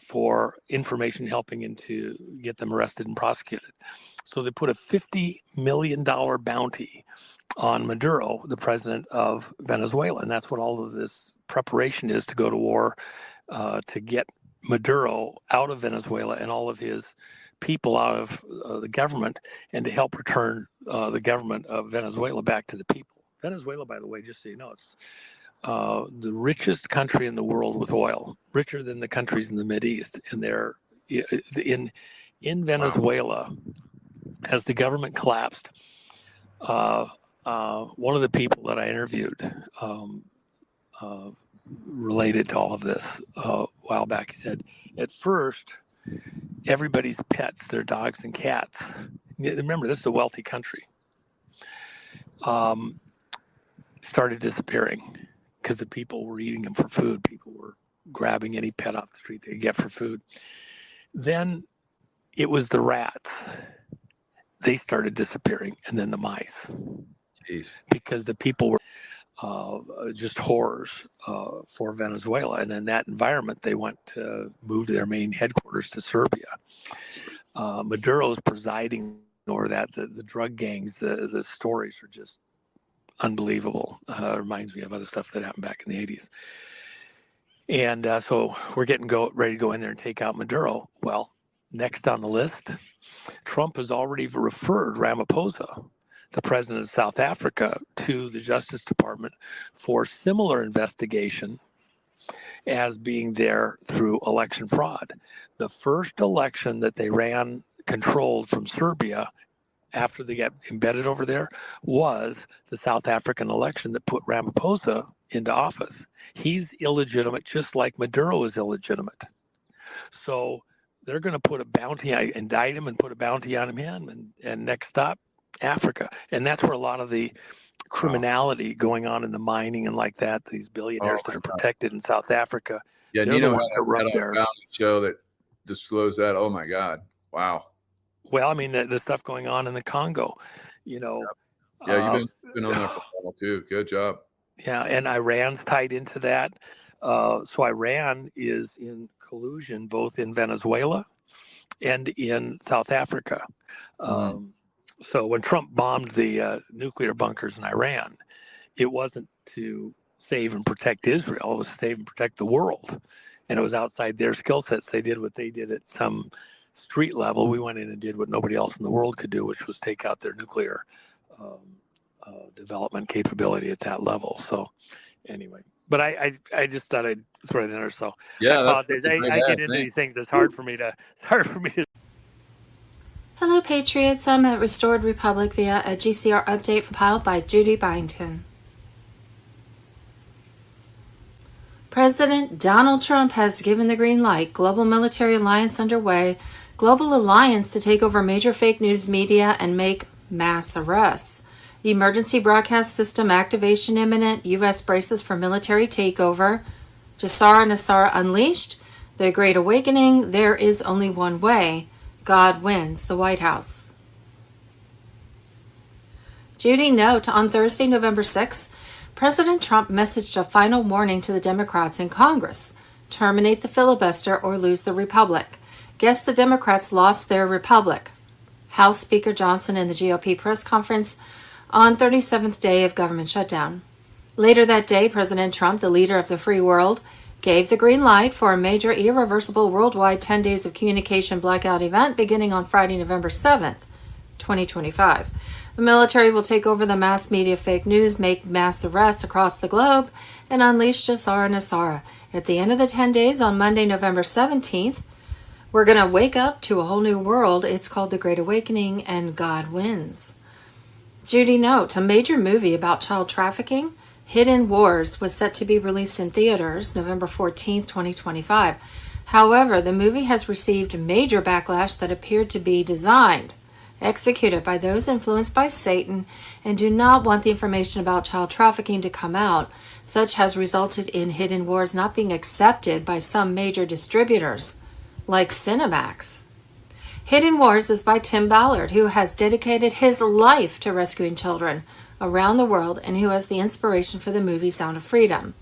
for information helping him to get them arrested and prosecuted. So they put a $50 million bounty on Maduro, the president of Venezuela. And that's what all of this preparation is, to go to war, to get Maduro out of Venezuela and all of his people out of the government, and to help return the government of Venezuela back to the people. Venezuela, by the way, just so you know, it's the richest country in the world with oil, richer than the countries in the Mideast. And they're in Venezuela, as the government collapsed, one of the people that I interviewed related to all of this a while back, he said, at first, everybody's pets, their dogs and cats, remember, this is a wealthy country, started disappearing because the people were eating them for food. People were grabbing any pet off the street they could get for food. Then it was the rats. They started disappearing, and then the mice. Jeez. Because the people were just horrors for Venezuela. And in that environment, they moved their main headquarters to Serbia. Maduro's presiding over that. The drug gangs, the stories are just unbelievable. It reminds me of other stuff that happened back in the 80s. And so we're ready to go in there and take out Maduro. Well, next on the list, Trump has already referred Ramaphosa, the president of South Africa, to the Justice Department for similar investigation as being there through election fraud. The first election that they ran controlled from Serbia after they got embedded over there was the South African election that put Ramaphosa into office. He's illegitimate, just like Maduro is illegitimate. So they're going to put a bounty, indict him and put a bounty on him, and next stop, Africa. And that's where a lot of the criminality going on in the mining and like that, these billionaires that are protected in South Africa. Yeah, they're Nino the ones that were up there. Had a show that disclosed that. Oh my God. Wow. Well, I mean, the stuff going on in the Congo, Yeah, you've been on that for a while too. Good job. Yeah, and Iran's tied into that. So Iran is in collusion both in Venezuela and in South Africa. So when Trump bombed the nuclear bunkers in Iran, it wasn't to save and protect Israel. It was to save and protect the world. And it was outside their skill sets. They did what they did at some street level. We went in and did what nobody else in the world could do, which was take out their nuclear development capability at that level. So anyway, but I just thought I'd throw it in there. So yeah, I apologize. I get into these things. It's hard for me to. Hello, Patriots. I'm at Restored Republic via a GCR update compiled by Judy Byington. President Donald Trump has given the green light. Global military alliance underway. Global alliance to take over major fake news media and make mass arrests. Emergency broadcast system activation imminent. U.S. braces for military takeover. Jassara Nassara unleashed. The Great Awakening. There is only one way. God wins the White House. Judy, note, on Thursday, November 6th, President Trump messaged a final warning to the Democrats in Congress: terminate the filibuster or lose the republic. Guess the Democrats lost their republic. House Speaker Johnson in the GOP press conference on 37th day of government shutdown. Later that day, President Trump, the leader of the free world, gave the green light for a major irreversible worldwide 10 days of communication blackout event beginning on Friday, November 7th, 2025. The military will take over the mass media fake news, make mass arrests across the globe, and unleash Jassara Nassara. At the end of the 10 days on Monday, November 17th, we're going to wake up to a whole new world. It's called The Great Awakening, and God wins. Judy note, a major movie about child trafficking, Hidden Wars, was set to be released in theaters November 14th, 2025. However, the movie has received major backlash that appeared to be designed, executed by those influenced by Satan and do not want the information about child trafficking to come out. Such has resulted in Hidden Wars not being accepted by some major distributors, like Cinemax. Hidden Wars is by Tim Ballard, who has dedicated his life to rescuing children around the world and who has the inspiration for the movie Sound of Freedom.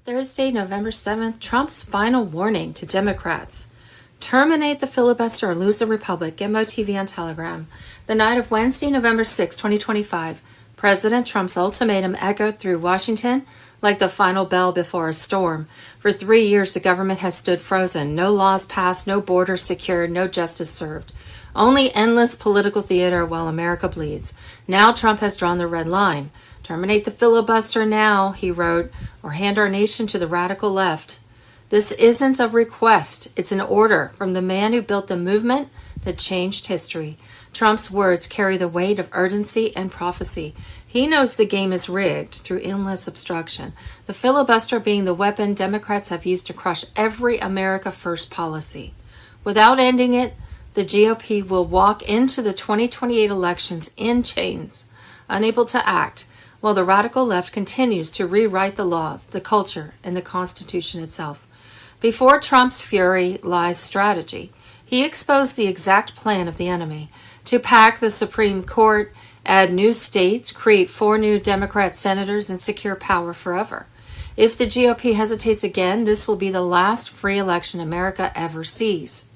Thursday, November 7th, Trump's final warning to Democrats: terminate the filibuster or lose the republic. Gimbo TV on Telegram. The night of Wednesday, November 6, 2025, President Trump's ultimatum echoed through Washington like the final bell before a storm. For 3 years, the government has stood frozen. No laws passed, no borders secured, no justice served. Only endless political theater while America bleeds. Now Trump has drawn the red line. Terminate the filibuster now, he wrote, or hand our nation to the radical left. This isn't a request. It's an order from the man who built the movement that changed history. Trump's words carry the weight of urgency and prophecy. He knows the game is rigged through endless obstruction, the filibuster being the weapon Democrats have used to crush every America First policy. Without ending it, the GOP will walk into the 2028 elections in chains, unable to act, while the radical left continues to rewrite the laws, the culture, and the Constitution itself. Before Trump's fury lies strategy. He exposed the exact plan of the enemy: to pack the Supreme Court, add new states, create 4 new Democrat senators, and secure power forever. If the GOP hesitates again, this will be the last free election America ever sees.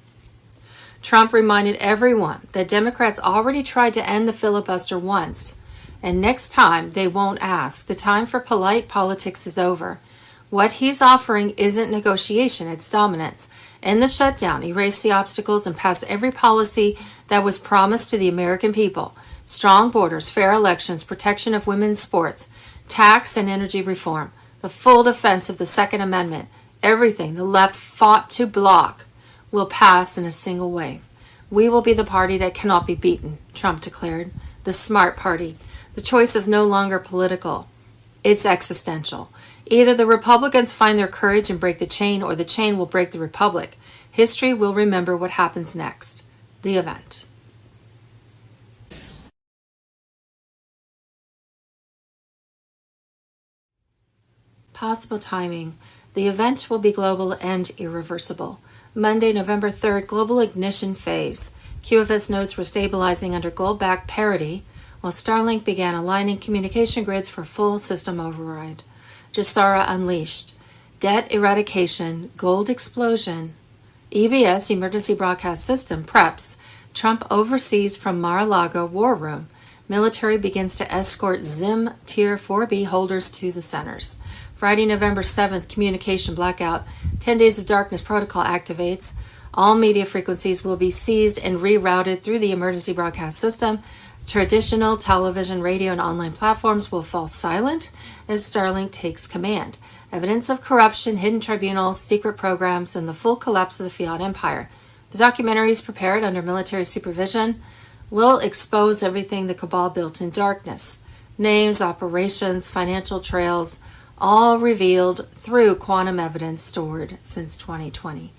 Trump reminded everyone that Democrats already tried to end the filibuster once, and next time they won't ask. The time for polite politics is over. What he's offering isn't negotiation, it's dominance. End the shutdown, erase the obstacles, and pass every policy that was promised to the American people. Strong borders, fair elections, protection of women's sports, tax and energy reform, the full defense of the Second Amendment. Everything the left fought to block will pass in a single wave. We will be the party that cannot be beaten, Trump declared. The smart party. The choice is no longer political. It's existential. Either the Republicans find their courage and break the chain, or the chain will break the Republic. History will remember what happens next. The event. Possible timing. The event will be global and irreversible. Monday, November 3rd, global ignition phase. QFS nodes were stabilizing under gold-backed parity, while Starlink began aligning communication grids for full system override. Jassara unleashed. Debt eradication, gold explosion. EBS, Emergency Broadcast System, preps. Trump oversees from Mar-a-Lago war room. Military begins to escort Zim Tier 4B holders to the centers. Friday, November 7th, communication blackout. 10 days of darkness protocol activates. All media frequencies will be seized and rerouted through the emergency broadcast system. Traditional television, radio, and online platforms will fall silent as Starlink takes command. Evidence of corruption, hidden tribunals, secret programs, and the full collapse of the fiat empire. The documentaries prepared under military supervision will expose everything the cabal built in darkness. Names, operations, financial trails, all revealed through quantum evidence stored since 2020.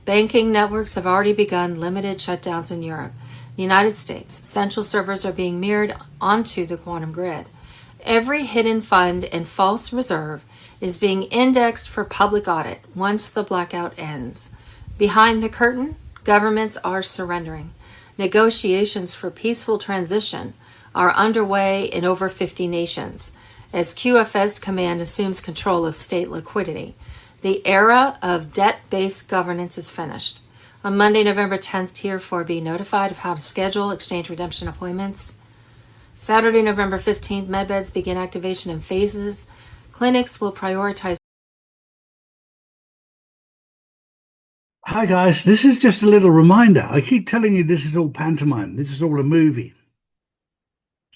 Banking networks have already begun limited shutdowns in Europe. The United States, central servers are being mirrored onto the quantum grid. Every hidden fund and false reserve is being indexed for public audit once the blackout ends. Behind the curtain, governments are surrendering. Negotiations for peaceful transition are underway in over 50 nations as QFS Command assumes control of state liquidity. The era of debt-based governance is finished. On Monday, November 10th, Tier 4B notified of how to schedule exchange redemption appointments. Saturday, November 15th, medbeds begin activation in phases. Clinics will prioritize. Hi guys, this is just a little reminder. I keep telling you this is all pantomime. This is all a movie.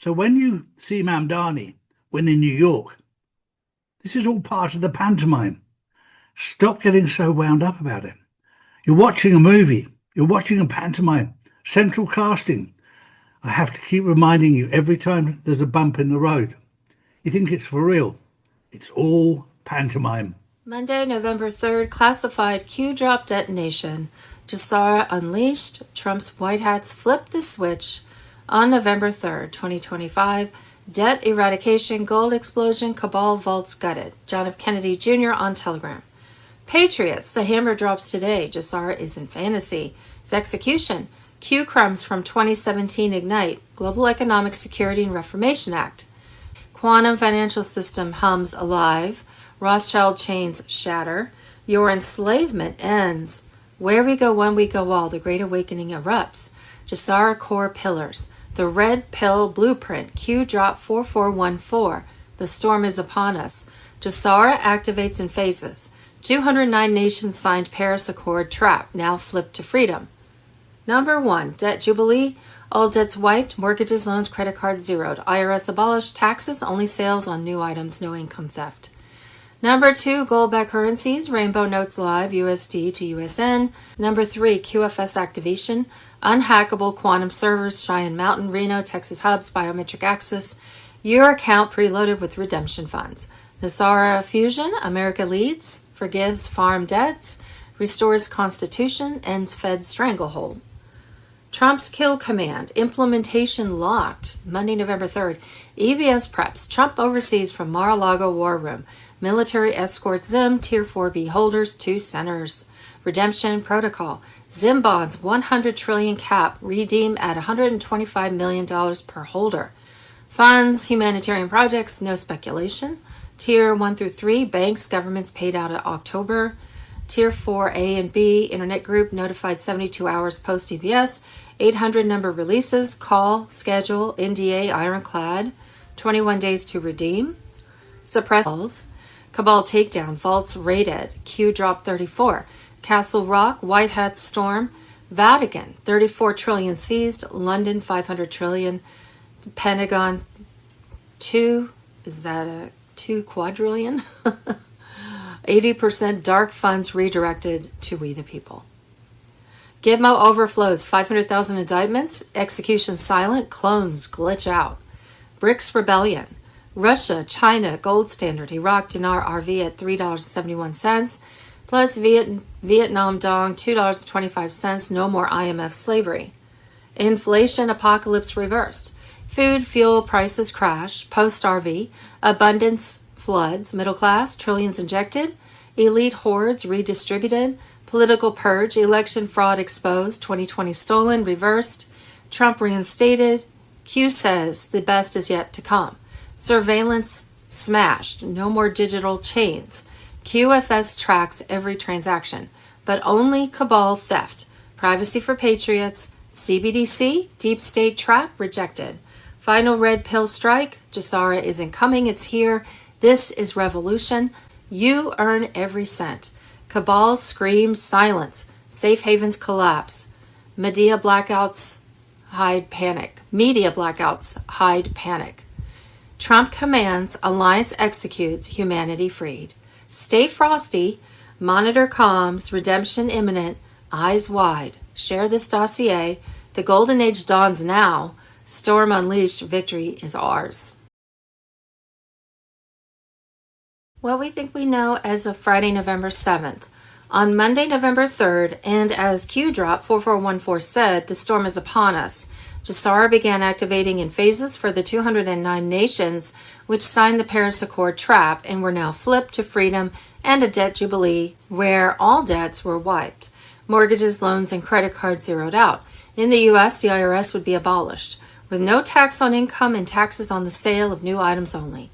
So when you see Mamdani win in New York, this is all part of the pantomime. Stop getting so wound up about it. You're watching a movie. You're watching a pantomime. Central casting. I have to keep reminding you every time there's a bump in the road. You think it's for real. It's all pantomime. Monday, November 3rd, classified Q-drop detonation. Jassara unleashed. Trump's White Hats flipped the switch. On November 3rd, 2025, debt eradication, gold explosion, cabal vaults gutted. John F. Kennedy Jr. on Telegram. Patriots, the hammer drops today. Jassara is in fantasy. Its execution. Q crumbs from 2017 Ignite, Global Economic Security and Reformation Act. Quantum financial system hums alive. Rothschild chains shatter. Your enslavement ends. Where we go one, we go all. The Great Awakening erupts. Jassara core pillars. The red pill blueprint. Q drop 4414. The storm is upon us. Jassara activates in phases. 209 nations signed Paris Accord trap. Now flipped to freedom. Number 1. Debt jubilee. All debts wiped. Mortgages, loans, credit cards zeroed. IRS abolished. Taxes. Only sales on new items. No income theft. Number 2, gold-backed currencies, Rainbow Notes Live, USD to USN. Number 3, QFS activation, unhackable quantum servers, Cheyenne Mountain, Reno, Texas hubs, biometric access, your account preloaded with redemption funds. Nasara fusion, America leads, forgives farm debts, restores constitution, ends Fed stranglehold. Trump's kill command, implementation locked, Monday, November 3rd. EVS preps, Trump oversees from Mar-a-Lago war room. Military escort Zim, Tier 4B holders, 2 centers. Redemption protocol. Zim bonds, 100 trillion cap, redeem at $125 million per holder. Funds, humanitarian projects, no speculation. Tier 1 through 3, banks, governments paid out at October. Tier 4 A and B, internet group notified 72 hours post EBS. 800 number releases, call, schedule, NDA, ironclad. 21 days to redeem. Suppress calls. Cabal takedown, vaults raided, Q drop 34, Castle Rock, White Hat storm, Vatican 34 trillion seized, London 500 trillion, Pentagon 2, is that a 2 quadrillion? 80% dark funds redirected to we the people. Gizmo overflows, 500,000 indictments, execution silent, clones glitch out. BRICS rebellion. Russia, China, gold standard, Iraq dinar RV at $3.71, plus Vietnam dong $2.25, no more IMF slavery. Inflation apocalypse reversed. Food, fuel prices crash, post-RV, abundance floods, middle class, trillions injected, elite hordes redistributed, political purge, election fraud exposed, 2020 stolen, reversed, Trump reinstated, Q says the best is yet to come. Surveillance smashed. No more digital chains. QFS tracks every transaction, but only cabal theft. Privacy for patriots. CBDC, deep state trap rejected. Final red pill strike. Jassara isn't coming, it's here. This is revolution. You earn every cent. Cabal screams silence. Safe havens collapse. Media blackouts hide panic. Trump commands, alliance executes, humanity freed. Stay frosty, monitor comms, redemption imminent, eyes wide. Share this dossier. The golden age dawns now. Storm unleashed, victory is ours. What we think we know as of Friday, November 7th. On Monday, November 3rd, and as Q Drop 4414 said, the storm is upon us. Jassara began activating in phases for the 209 nations which signed the Paris Accord trap and were now flipped to freedom and a debt jubilee where all debts were wiped. Mortgages, loans, and credit cards zeroed out. In the U.S., the IRS would be abolished, with no tax on income and taxes on the sale of new items only.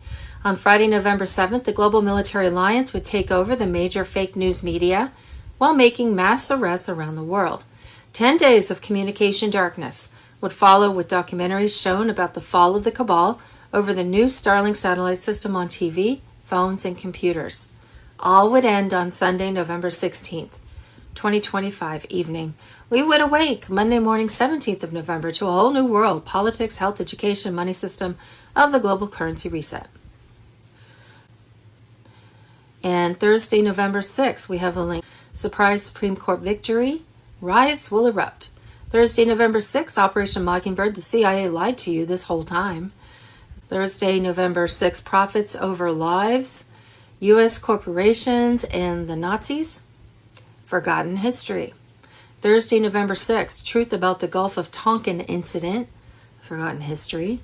On Friday, November 7th, the Global Military Alliance would take over the major fake news media while making mass arrests around the world. 10 days of communication darkness would follow, with documentaries shown about the fall of the cabal over the new Starlink satellite system on TV, phones, and computers. All would end on Sunday, November 16th, 2025 evening. We would awake Monday morning, 17th of November, to a whole new world: politics, health, education, money system of the global currency reset. And Thursday, November 6th, we have a link. Surprise Supreme Court victory. Riots will erupt. Thursday, November 6th, Operation Mockingbird. The CIA lied to you this whole time. Thursday, November 6th, profits over lives. U.S. corporations and the Nazis. Forgotten history. Thursday, November 6th, truth about the Gulf of Tonkin incident. Forgotten history.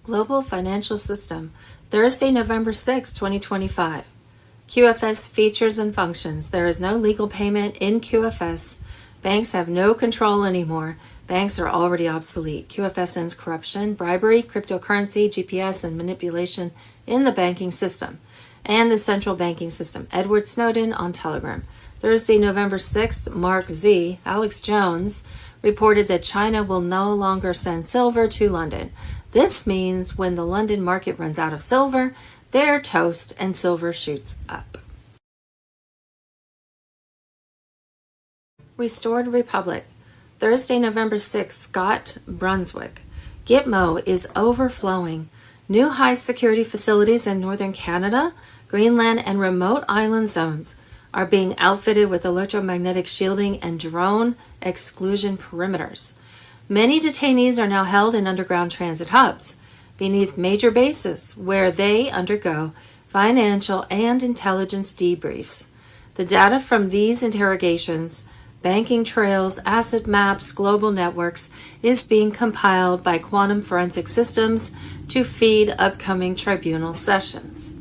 Global Financial System, Thursday, November 6, 2025. QFS features and functions. There is no legal payment in QFS. Banks have no control anymore. Banks are already obsolete. QFS ends corruption, bribery, cryptocurrency, GPS, and manipulation in the banking system and the central banking system. Edward Snowden on Telegram. Thursday, November 6th, Mark Z. Alex Jones reported that China will no longer send silver to London. This means when the London market runs out of silver, they're toast and silver shoots up. Restored Republic. Thursday, November 6th, Scott Brunswick. Gitmo is overflowing. New high-security facilities in northern Canada, Greenland, and remote island zones are being outfitted with electromagnetic shielding and drone exclusion perimeters. Many detainees are now held in underground transit hubs beneath major bases where they undergo financial and intelligence debriefs. The data from these interrogations, banking trails, asset maps, global networks, is being compiled by quantum forensic systems to feed upcoming tribunal sessions.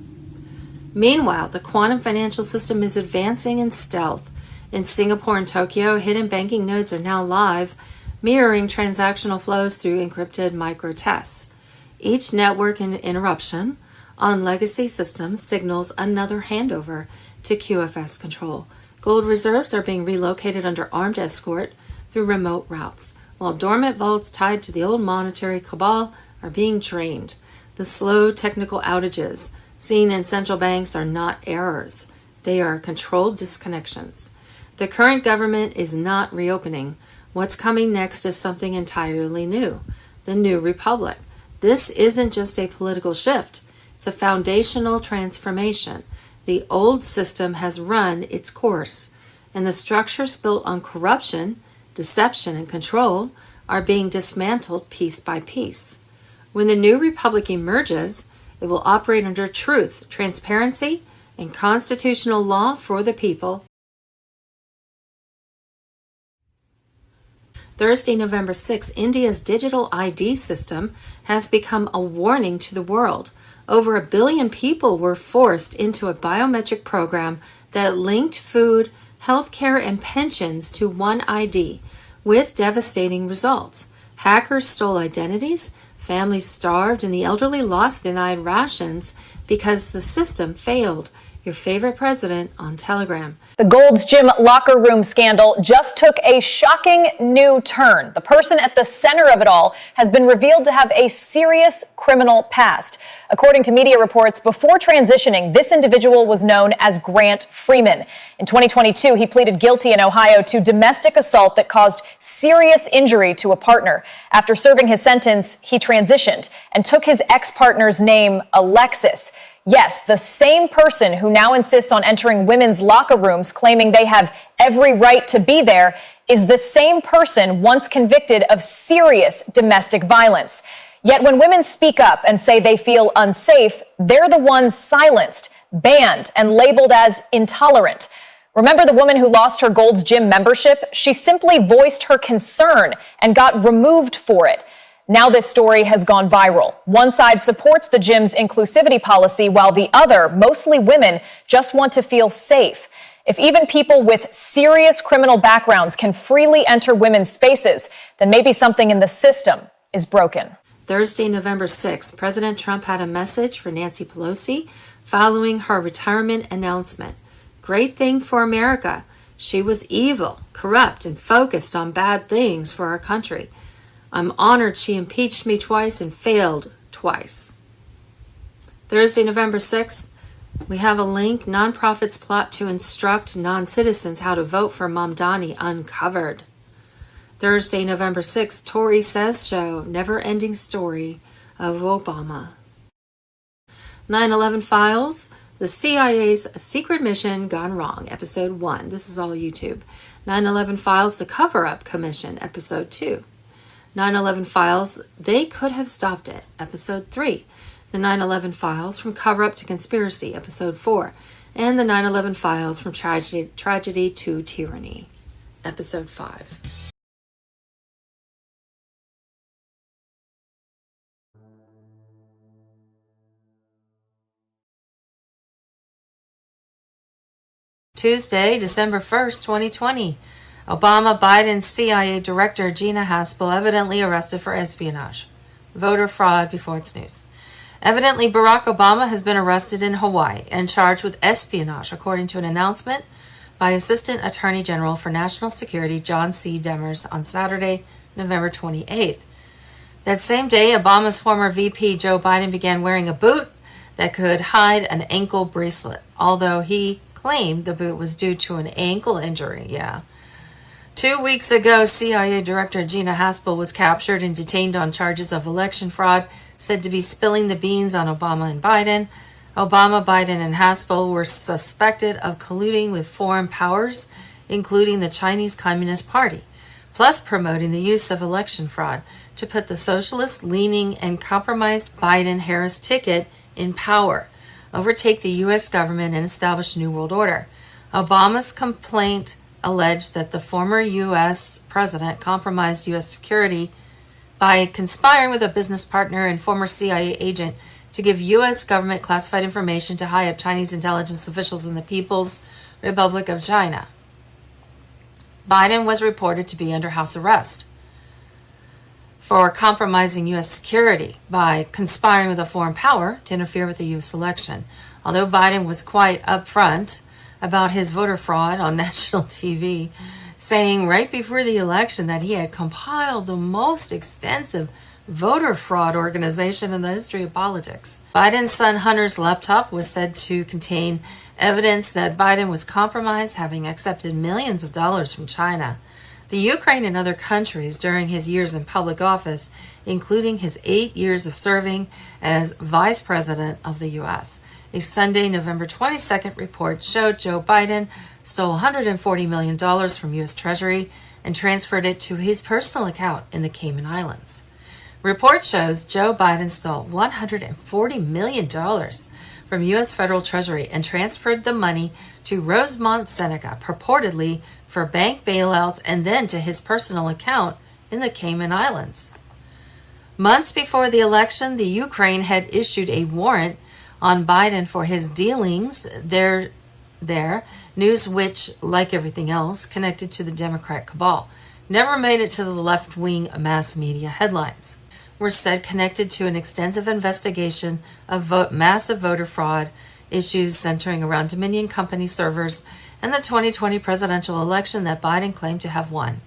Meanwhile, the quantum financial system is advancing in stealth. In Singapore and Tokyo, hidden banking nodes are now live, mirroring transactional flows through encrypted microtests. Each network interruption on legacy systems signals another handover to QFS control. Gold reserves are being relocated under armed escort through remote routes, while dormant vaults tied to the old monetary cabal are being drained. The slow technical outages seen in central banks are not errors. They are controlled disconnections. The current government is not reopening. What's coming next is something entirely new, the New Republic. This isn't just a political shift, it's a foundational transformation. The old system has run its course, and the structures built on corruption, deception, and control are being dismantled piece by piece. When the New Republic emerges, it will operate under truth, transparency, and constitutional law for the people. Thursday, November 6, India's digital ID system has become a warning to the world. Over 1 billion people were forced into a biometric program that linked food, healthcare, and pensions to one ID, with devastating results. Hackers stole identities, families starved, and the elderly lost denied rations because the system failed. Your favorite president on Telegram. The Gold's Gym locker room scandal just took a shocking new turn. The person at the center of it all has been revealed to have a serious criminal past. According to media reports, before transitioning, this individual was known as Grant Freeman. In 2022, he pleaded guilty in Ohio to domestic assault that caused serious injury to a partner. After serving his sentence, he transitioned and took his ex-partner's name, Alexis. Yes, the same person who now insists on entering women's locker rooms claiming they have every right to be there is the same person once convicted of serious domestic violence. Yet when women speak up and say they feel unsafe, they're the ones silenced, banned, and labeled as intolerant. Remember the woman who lost her Gold's Gym membership? She simply voiced her concern and got removed for it. Now this story has gone viral. One side supports the gym's inclusivity policy, while the other, mostly women, just want to feel safe. If even people with serious criminal backgrounds can freely enter women's spaces, then maybe something in the system is broken. Thursday, November 6th, President Trump had a message for Nancy Pelosi following her retirement announcement. Great thing for America. She was evil, corrupt, and focused on bad things for our country. I'm honored she impeached me twice and failed twice. Thursday, November 6th, we have a link. Nonprofits plot to instruct non-citizens how to vote for Mamdani uncovered. Thursday, November 6th, Tory Says Show, never-ending story of Obama. 9/11 Files, the CIA's secret mission gone wrong, Episode 1. This is all YouTube. 9/11 Files, the cover-up commission, Episode 2. 9/11 Files, they could have stopped it, Episode 3. The 9/11 Files, from cover-up to conspiracy, Episode 4. And the 9/11 Files, from tragedy to tyranny, Episode 5. Tuesday, December 1st, 2020. Obama-Biden CIA Director Gina Haspel evidently arrested for espionage. Voter fraud before it's news. Evidently, Barack Obama has been arrested in Hawaii and charged with espionage, according to an announcement by Assistant Attorney General for National Security John C. Demers on Saturday, November 28th. That same day, Obama's former VP Joe Biden began wearing a boot that could hide an ankle bracelet, although he claimed the boot was due to an ankle injury. 2 weeks ago, CIA Director Gina Haspel was captured and detained on charges of election fraud, said to be spilling the beans on Obama and Biden. Obama, Biden, and Haspel were suspected of colluding with foreign powers, including the Chinese Communist Party, plus promoting the use of election fraud to put the socialist-leaning and compromised Biden-Harris ticket in power, overtake the U.S. government, and establish a new world order. Obama's complaint alleged that the former U.S. president compromised U.S. security by conspiring with a business partner and former CIA agent to give U.S. government classified information to high-up Chinese intelligence officials in the People's Republic of China. Biden was reported to be under house arrest for compromising U.S. security by conspiring with a foreign power to interfere with the U.S. election. Although Biden was quite upfront about his voter fraud on national TV, saying right before the election that he had compiled the most extensive voter fraud organization in the history of politics. Biden's son Hunter's laptop was said to contain evidence that Biden was compromised, having accepted millions of dollars from China, the Ukraine, and other countries during his years in public office, including his 8 years of serving as Vice President of the U.S. A Sunday, November 22nd report showed Joe Biden stole $140 million from U.S. Treasury and transferred it to his personal account in the Cayman Islands. Report shows Joe Biden stole $140 million from U.S. federal Treasury and transferred the money to Rosemont Seneca, purportedly for bank bailouts, and then to his personal account in the Cayman Islands. Months before the election, the Ukraine had issued a warrant on Biden for his dealings there, news which, like everything else, connected to the Democrat cabal, never made it to the left-wing mass media headlines, were said connected to an extensive investigation of massive voter fraud issues centering around Dominion Company servers and the 2020 presidential election that Biden claimed to have won.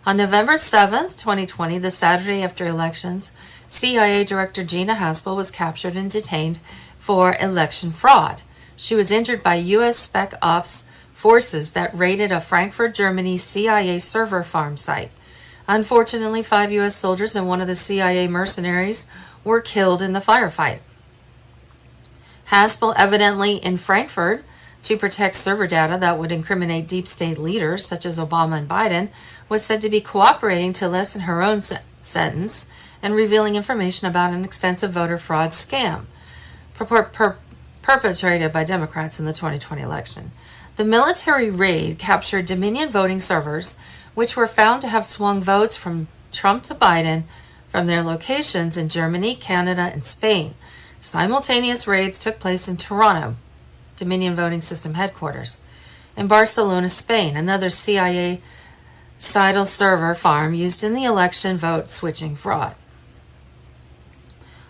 On November 7th, 2020, the Saturday after elections, CIA Director Gina Haspel was captured and detained for election fraud. She was injured by U.S. Spec Ops forces that raided a Frankfurt, Germany CIA server farm site. Unfortunately, 5 U.S. soldiers and one of the CIA mercenaries were killed in the firefight. Haspel, evidently in Frankfurt to protect server data that would incriminate deep state leaders such as Obama and Biden, was said to be cooperating to lessen her own sentence and revealing information about an extensive voter fraud scam perpetrated by Democrats in the 2020 election. The military raid captured Dominion voting servers, which were found to have swung votes from Trump to Biden from their locations in Germany, Canada, and Spain. Simultaneous raids took place in Toronto, Dominion Voting System headquarters, in Barcelona, Spain, another CIA Seidel server farm used in the election vote switching fraud.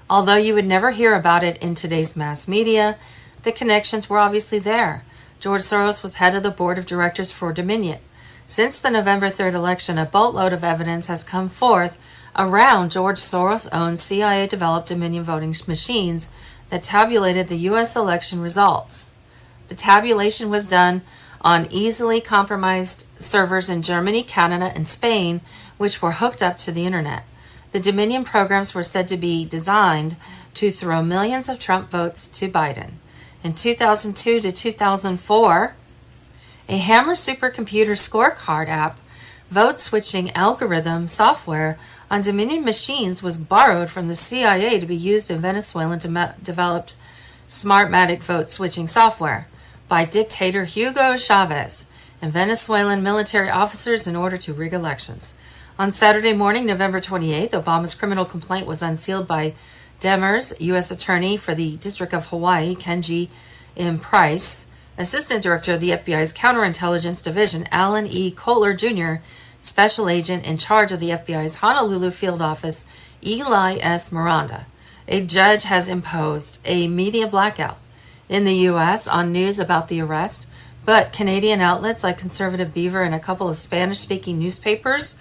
Although you would never hear about it in today's mass media, the connections were obviously there. George Soros was head of the board of directors for Dominion. Since the November 3rd election, a boatload of evidence has come forth around George Soros-owned CIA-developed Dominion voting machines that tabulated the U.S. election results. The tabulation was done on easily compromised servers in Germany, Canada, and Spain, which were hooked up to the internet. The Dominion programs were said to be designed to throw millions of Trump votes to Biden. In 2002 to 2004, a Hammer supercomputer scorecard app vote switching algorithm software on Dominion machines was borrowed from the CIA to be used in Venezuelan developed Smartmatic vote switching software by dictator Hugo Chavez and Venezuelan military officers in order to rig elections. On Saturday morning, November 28th, Obama's criminal complaint was unsealed by Demers, U.S. Attorney for the District of Hawaii, Kenji M. Price, Assistant Director of the FBI's Counterintelligence Division, Alan E. Kohler Jr., Special Agent in charge of the FBI's Honolulu Field Office, Eli S. Miranda. A judge has imposed a media blackout in the U.S. on news about the arrest, but Canadian outlets like Conservative Beaver and a couple of Spanish-speaking newspapers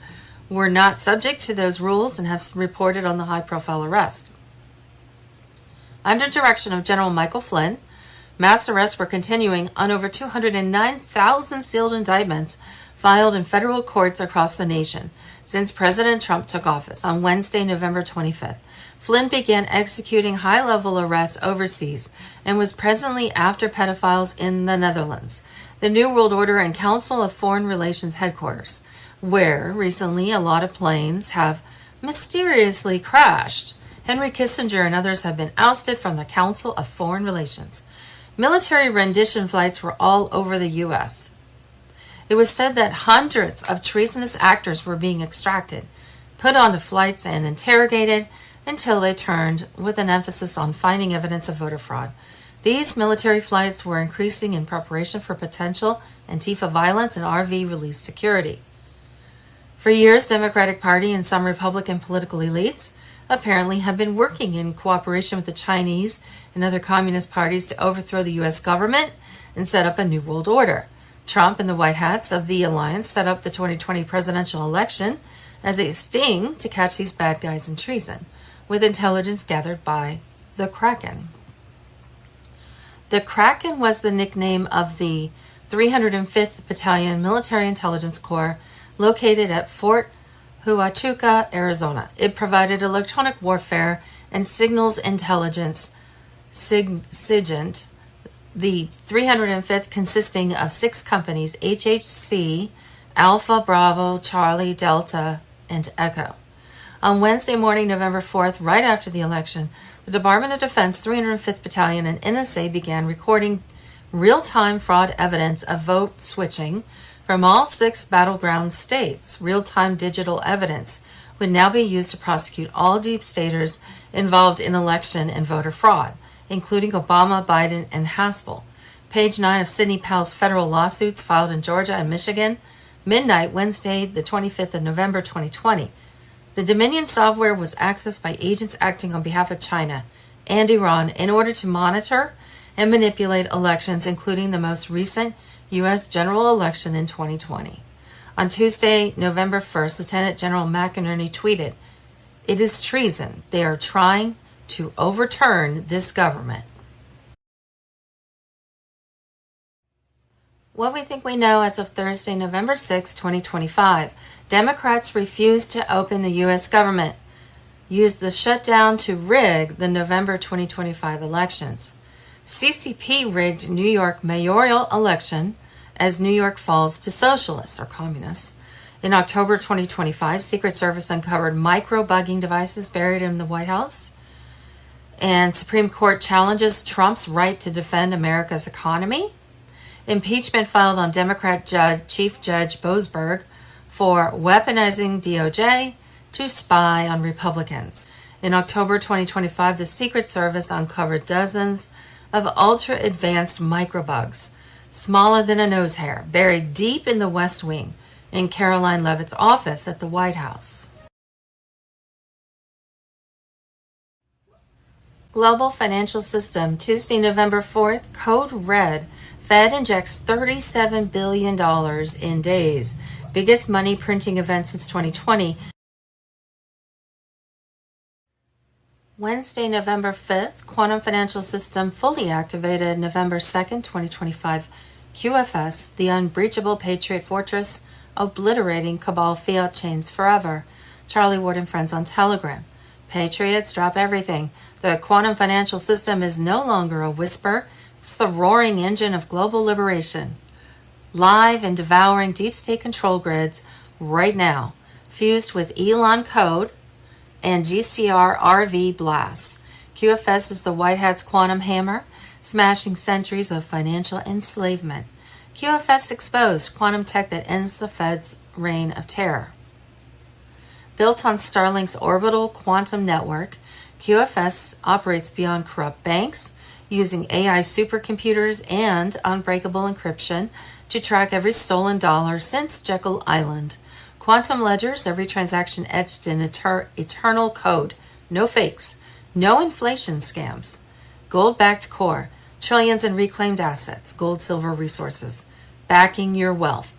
were not subject to those rules and have reported on the high-profile arrest. Under direction of General Michael Flynn, mass arrests were continuing on over 209,000 sealed indictments filed in federal courts across the nation since President Trump took office. On Wednesday, November 25th, Flynn began executing high-level arrests overseas and was presently after pedophiles in the Netherlands, the New World Order and Council of Foreign Relations headquarters, where recently a lot of planes have mysteriously crashed. Henry Kissinger and others have been ousted from the Council of Foreign Relations. Military rendition flights were all over the U.S. It was said that hundreds of treasonous actors were being extracted, put onto flights, and interrogated until they turned, with an emphasis on finding evidence of voter fraud. These military flights were increasing in preparation for potential Antifa violence and RV release security. For years, Democratic Party and some Republican political elites apparently have been working in cooperation with the Chinese and other communist parties to overthrow the U.S. government and set up a new world order. Trump and the White Hats of the alliance set up the 2020 presidential election as a sting to catch these bad guys in treason, with intelligence gathered by the Kraken. The Kraken was the nickname of the 305th Battalion Military Intelligence Corps located at Fort Huachuca, Arizona. It provided electronic warfare and signals intelligence SIGINT, the 305th consisting of 6 companies, HHC, Alpha, Bravo, Charlie, Delta, and Echo. On Wednesday morning, November 4th, right after the election, the Department of Defense 305th Battalion and NSA began recording real-time fraud evidence of vote switching from all 6 battleground states. Real-time digital evidence would now be used to prosecute all deep staters involved in election and voter fraud, including Obama, Biden, and Haspel. Page 9 of Sidney Powell's federal lawsuits filed in Georgia and Michigan, midnight Wednesday, the 25th of November 2020. The Dominion software was accessed by agents acting on behalf of China and Iran in order to monitor and manipulate elections, including the most recent U.S. general election in 2020. On Tuesday, November 1st, Lieutenant General McInerney tweeted, "It is treason. They are trying to overturn this government." What we think we know as of Thursday, November 6, 2025, Democrats refused to open the U.S. government, used the shutdown to rig the November 2025 elections. CCP rigged New York mayoral election as New York falls to socialists or communists. In October 2025, Secret Service uncovered micro-bugging devices buried in the White House. And Supreme Court challenges Trump's right to defend America's economy. Impeachment filed on Democrat Chief Judge Boasberg for weaponizing DOJ. to spy on Republicans. In October 2025, the Secret Service uncovered dozens of ultra-advanced microbugs, smaller than a nose hair, buried deep in the West Wing in Caroline Leavitt's office at the White House. Global financial system, Tuesday, November 4th, code red. Fed injects $37 billion in days. Biggest money printing event since 2020. Wednesday, November 5th, quantum financial system fully activated. November 2nd, 2025. QFS, the unbreachable Patriot Fortress, obliterating cabal fiat chains forever. Charlie Ward and friends on Telegram. Patriots, drop everything. The quantum financial system is no longer a whisper. It's the roaring engine of global liberation. Live and devouring deep state control grids right now. Fused with Elon code and GCR RV blasts. QFS is the White Hat's quantum hammer, smashing centuries of financial enslavement. QFS exposed quantum tech that ends the Fed's reign of terror. Built on Starlink's orbital quantum network, QFS operates beyond corrupt banks, using AI supercomputers and unbreakable encryption to track every stolen dollar since Jekyll Island. Quantum ledgers, every transaction etched in eternal code. No fakes, no inflation scams. Gold-backed core, trillions in reclaimed assets, gold-silver resources, backing your wealth.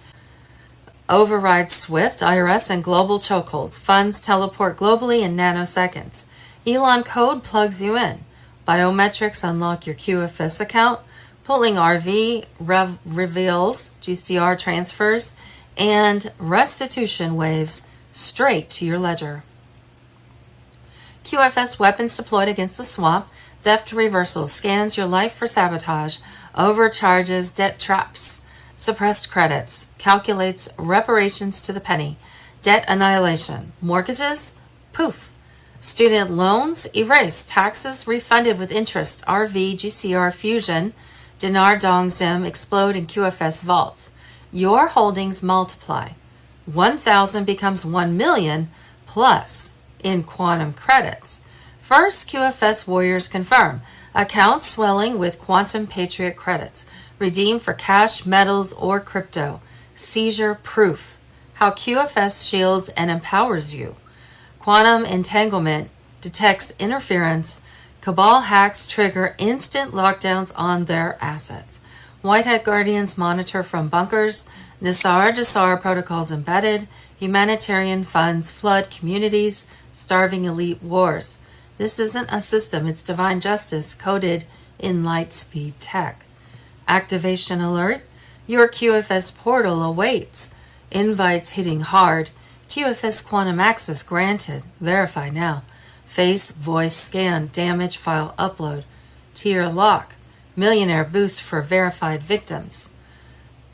Override SWIFT, IRS, and global chokeholds. Funds teleport globally in nanoseconds. Elon code plugs you in. Biometrics unlock your QFS account. Pulling RV reveals GCR transfers and restitution waves straight to your ledger. QFS weapons deployed against the swamp. Theft reversal scans your life for sabotage. Overcharges, debt traps. Suppressed credits, calculates reparations to the penny. Debt annihilation, mortgages, poof. Student loans, erase. Taxes refunded with interest. RV, GCR fusion, dinar dong zim explode in QFS vaults. Your holdings multiply. 1,000 becomes 1 million plus in quantum credits. First, QFS warriors confirm. Accounts swelling with quantum patriot credits. Redeem for cash, metals, or crypto. Seizure proof. How QFS shields and empowers you. Quantum entanglement detects interference. Cabal hacks trigger instant lockdowns on their assets. White Hat Guardians monitor from bunkers. Nisar-Jasar protocols embedded. Humanitarian funds flood communities. Starving elite wars. This isn't a system, it's divine justice coded in light speed tech. Activation alert. Your QFS portal awaits. Invites hitting hard. QFS quantum access granted. Verify now. Face, voice scan, damage file upload. Tier lock. Millionaire boost for verified victims.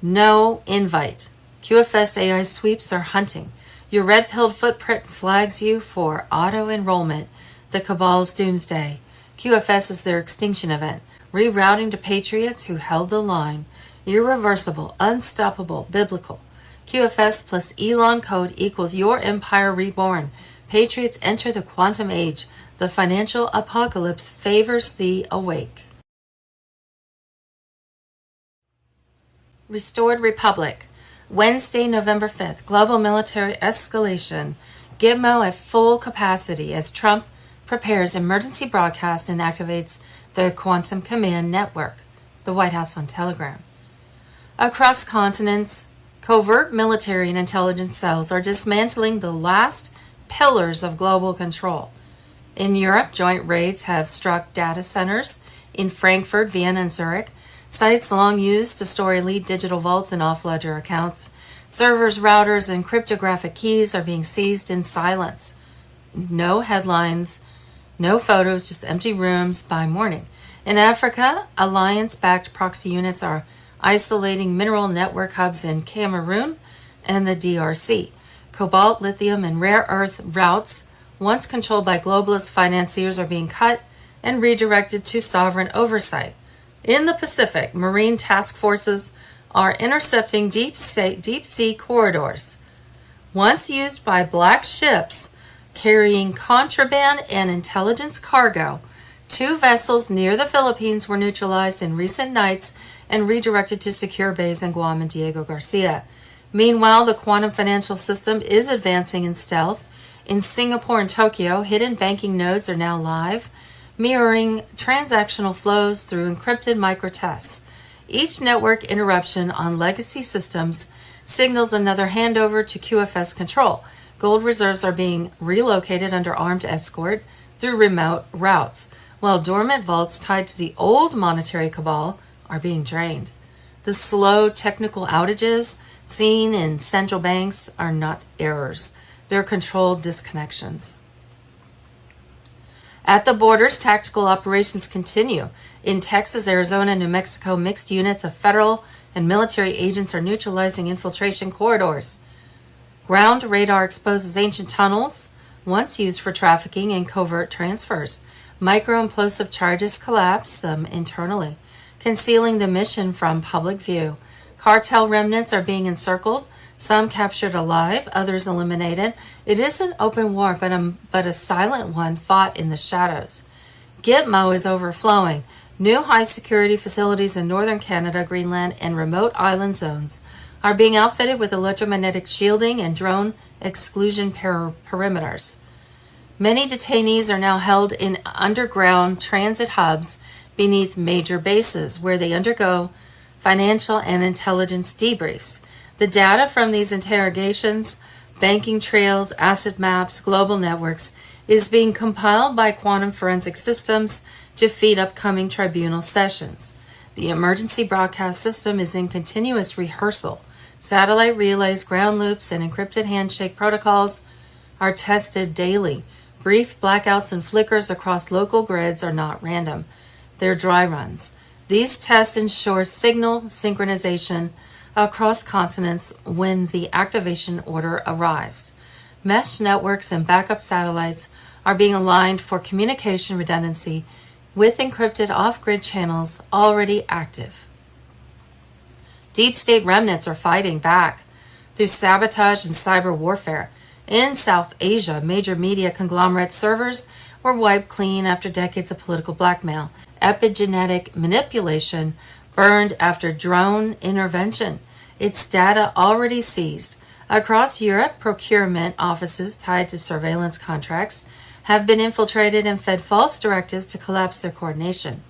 No invite. QFS AI sweeps are hunting. Your red-pilled footprint flags you for auto-enrollment. The Cabal's doomsday. QFS is their extinction event. Rerouting to patriots who held the line. Irreversible, unstoppable, biblical. QFS plus Elon code equals your empire reborn. Patriots enter the quantum age. The financial apocalypse favors the awake. Restored Republic. Wednesday, November 5th. Global military escalation. Gitmo at full capacity as Trump prepares emergency broadcast and activates the Quantum Command Network. The White House on Telegram. Across continents, covert military and intelligence cells are dismantling the last pillars of global control. In Europe, joint raids have struck data centers in Frankfurt, Vienna, and Zurich, sites long used to store elite digital vaults and off-ledger accounts. Servers, routers, and cryptographic keys are being seized in silence. No headlines, no photos, just empty rooms by morning. In Africa, alliance-backed proxy units are isolating mineral network hubs in Cameroon and the DRC. Cobalt, lithium, and rare earth routes, once controlled by globalist financiers, are being cut and redirected to sovereign oversight. In the Pacific, marine task forces are intercepting deep sea corridors. Once used by black ships, carrying contraband and intelligence cargo. 2 vessels near the Philippines were neutralized in recent nights and redirected to secure bays in Guam and Diego Garcia. Meanwhile, the quantum financial system is advancing in stealth. In Singapore and Tokyo, hidden banking nodes are now live, mirroring transactional flows through encrypted microtests. Each network interruption on legacy systems signals another handover to QFS control. Gold reserves are being relocated under armed escort through remote routes, while dormant vaults tied to the old monetary cabal are being drained. The slow technical outages seen in central banks are not errors. They're controlled disconnections. At the borders, tactical operations continue. In Texas, Arizona, and New Mexico, mixed units of federal and military agents are neutralizing infiltration corridors. Ground radar exposes ancient tunnels, once used for trafficking and covert transfers. Micro-implosive charges collapse them internally, concealing the mission from public view. Cartel remnants are being encircled, some captured alive, others eliminated. It is an open war, but a silent one fought in the shadows. Gitmo is overflowing. New high-security facilities in northern Canada, Greenland, and remote island zones are being outfitted with electromagnetic shielding and drone exclusion perimeters. Many detainees are now held in underground transit hubs beneath major bases, where they undergo financial and intelligence debriefs. The data from these interrogations, banking trails, asset maps, global networks, is being compiled by quantum forensic systems to feed upcoming tribunal sessions. The emergency broadcast system is in continuous rehearsal. Satellite relays, ground loops, and encrypted handshake protocols are tested daily. Brief blackouts and flickers across local grids are not random. They're dry runs. These tests ensure signal synchronization across continents when the activation order arrives. Mesh networks and backup satellites are being aligned for communication redundancy with encrypted off-grid channels already active. Deep state remnants are fighting back through sabotage and cyber warfare. In South Asia, major media conglomerate servers were wiped clean after decades of political blackmail. Epigenetic manipulation burned after drone intervention. Its data already seized. Across Europe, procurement offices tied to surveillance contracts have been infiltrated and fed false directives to collapse their coordination.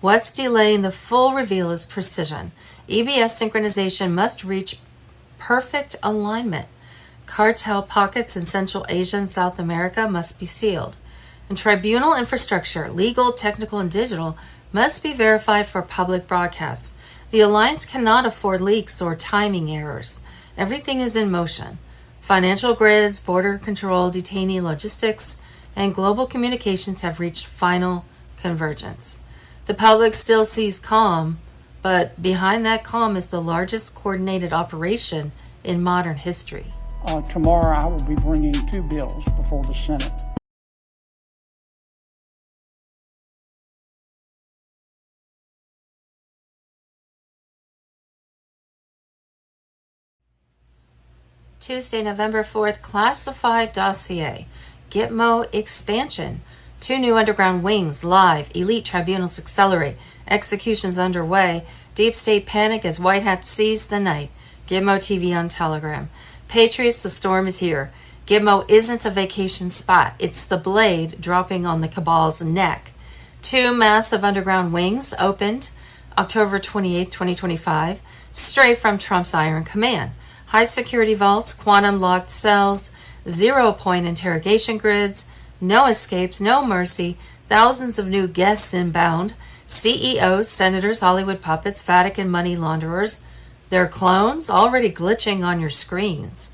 What's delaying the full reveal is precision. EBS synchronization must reach perfect alignment. Cartel pockets in Central Asia and South America must be sealed. And tribunal infrastructure, legal, technical, and digital, must be verified for public broadcasts. The alliance cannot afford leaks or timing errors. Everything is in motion. Financial grids, border control, detainee logistics, and global communications have reached final convergence. The public still sees calm, but behind that calm is the largest coordinated operation in modern history. Tomorrow I will be bringing 2 bills before the Senate. Tuesday, November 4th, classified dossier. Gitmo expansion. 2 new underground wings live. Elite tribunals accelerate. Executions underway. Deep state panic as White Hat seize the night. Gitmo TV on Telegram. Patriots, the storm is here. Gitmo isn't a vacation spot. It's the blade dropping on the cabal's neck. 2 massive underground wings opened October 28, 2025, straight from Trump's Iron Command. High security vaults, quantum locked cells, 0-point interrogation grids, no escapes, no mercy, thousands of new guests inbound, CEOs, senators, Hollywood puppets, Vatican money launderers, their clones already glitching on your screens.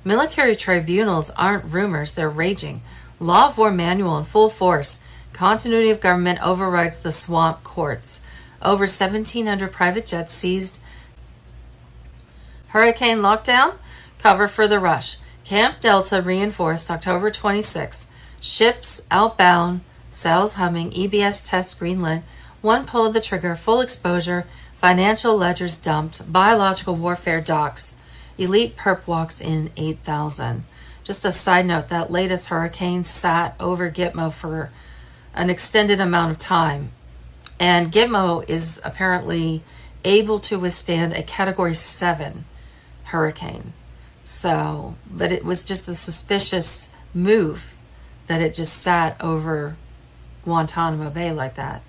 Military tribunals aren't rumors, they're raging. Law of war manual in full force. Continuity of government overrides the swamp courts. Over 1,700 private jets seized. Hurricane lockdown, cover for the rush. Camp Delta reinforced October 26. Ships outbound, sails humming, EBS test greenlit. 1 pull of the trigger, full exposure, financial ledgers dumped, biological warfare docks. Elite perp walks in 8,000. Just a side note, that latest hurricane sat over Gitmo for an extended amount of time. And Gitmo is apparently able to withstand a Category 7 hurricane. So, but it was just a suspicious move that it just sat over Guantanamo Bay like that.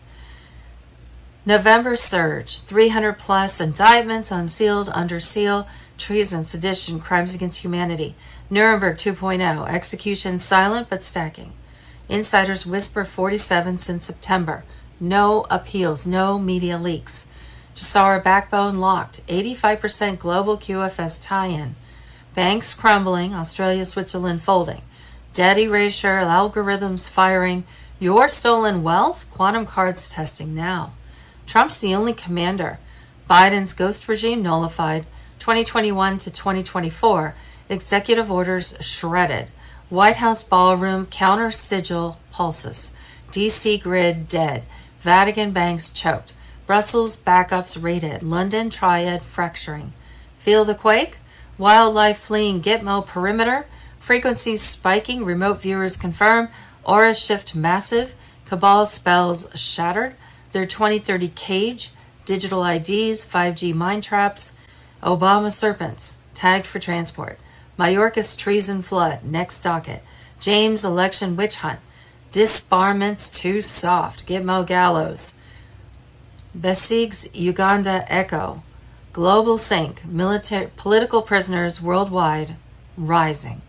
November surge, 300 plus indictments unsealed, under seal, treason, sedition, crimes against humanity. Nuremberg 2.0, execution silent but stacking. Insiders whisper 47 since September. No appeals, no media leaks. Jassara backbone locked, 85% global QFS tie-in. Banks crumbling, Australia, Switzerland folding. Debt erasure, algorithms firing. Your stolen wealth, quantum cards testing now. Trump's the only commander. Biden's ghost regime nullified. 2021 to 2024, executive orders shredded. White House ballroom counter sigil pulses. DC grid dead. Vatican banks choked. Brussels backups raided. London triad fracturing. Feel the quake? Wildlife fleeing Gitmo perimeter. Frequencies spiking. Remote viewers confirm. Aura shift massive. Cabal spells shattered. Their 2030 cage. Digital IDs. 5G mind traps. Obama serpents. Tagged for transport. Mayorkas treason flood. Next docket. James election witch hunt. Disbarments too soft. Gitmo gallows. Besig's Uganda echo. Global sink. Military political prisoners worldwide rising.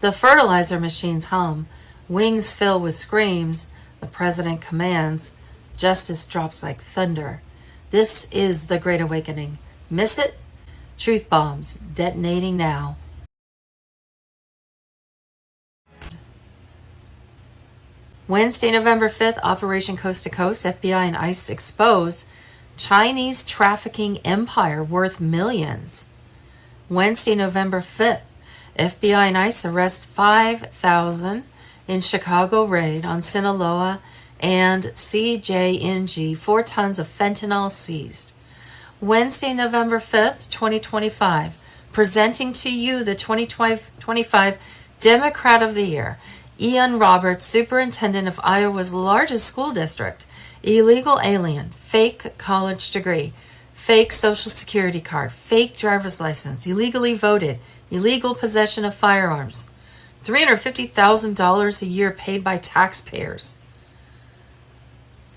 The fertilizer machines hum. Wings fill with screams. The president commands. Justice drops like thunder. This is the Great Awakening. Miss it? Truth bombs detonating now. Wednesday, November 5th, Operation Coast to Coast, FBI and ICE expose Chinese trafficking empire worth millions. Wednesday, November 5th, FBI and ICE arrest 5,000 in Chicago raid on Sinaloa and CJNG, 4 tons of fentanyl seized. Wednesday, November 5th, 2025, presenting to you the 2025 Democrat of the Year, Ian Roberts, superintendent of Iowa's largest school district, illegal alien, fake college degree, fake social security card, fake driver's license, illegally voted, illegal possession of firearms, $350,000 a year paid by taxpayers.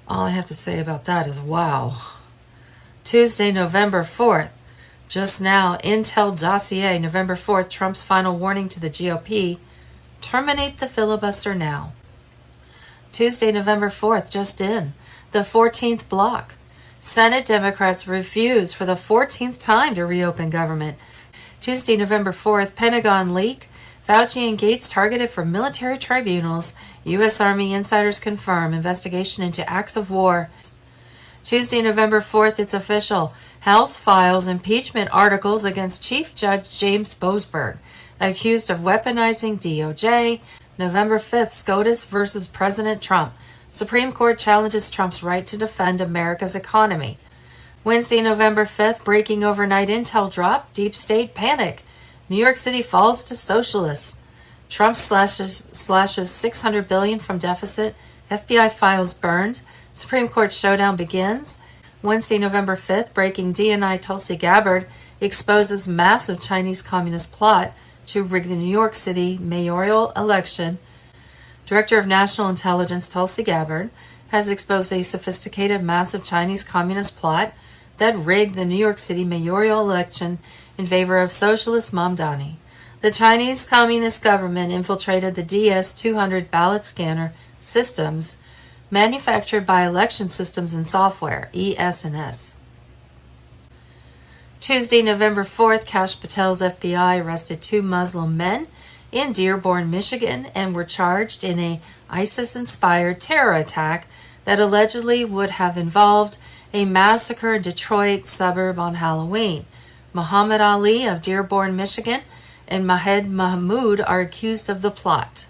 All I have to say about that is wow. Tuesday, November 4th. Just now, Intel dossier, November 4th, Trump's final warning to the GOP. Terminate the filibuster now. Tuesday, November 4th, just in. The 14th block. Senate Democrats refuse for the 14th time to reopen government. Tuesday, November 4th, Pentagon leak. Fauci and Gates targeted for military tribunals. U.S. Army insiders confirm investigation into acts of war. Tuesday, November 4th, it's official. House files impeachment articles against Chief Judge James Boasberg, accused of weaponizing DOJ. November 5th, SCOTUS versus President Trump. Supreme Court challenges Trump's right to defend America's economy. Wednesday, November 5th, breaking overnight intel drop. Deep state panic. New York City falls to socialists. Trump slashes $600 billion from deficit. FBI files burned. Supreme Court showdown begins. Wednesday, November 5th, breaking DNI Tulsi Gabbard exposes massive Chinese communist plot to rig the New York City mayoral election. Director of National Intelligence Tulsi Gabbard has exposed a sophisticated, massive Chinese communist plot that rigged the New York City mayoral election in favor of socialist Mamdani. The Chinese Communist government infiltrated the DS-200 ballot scanner systems manufactured by Election Systems and Software, ES&S. Tuesday, November 4th, Kash Patel's FBI arrested 2 Muslim men in Dearborn, Michigan, and were charged in a ISIS-inspired terror attack that allegedly would have involved a massacre in Detroit suburb on Halloween. Muhammad Ali of Dearborn, Michigan, and Mahed Mahmoud are accused of the plot.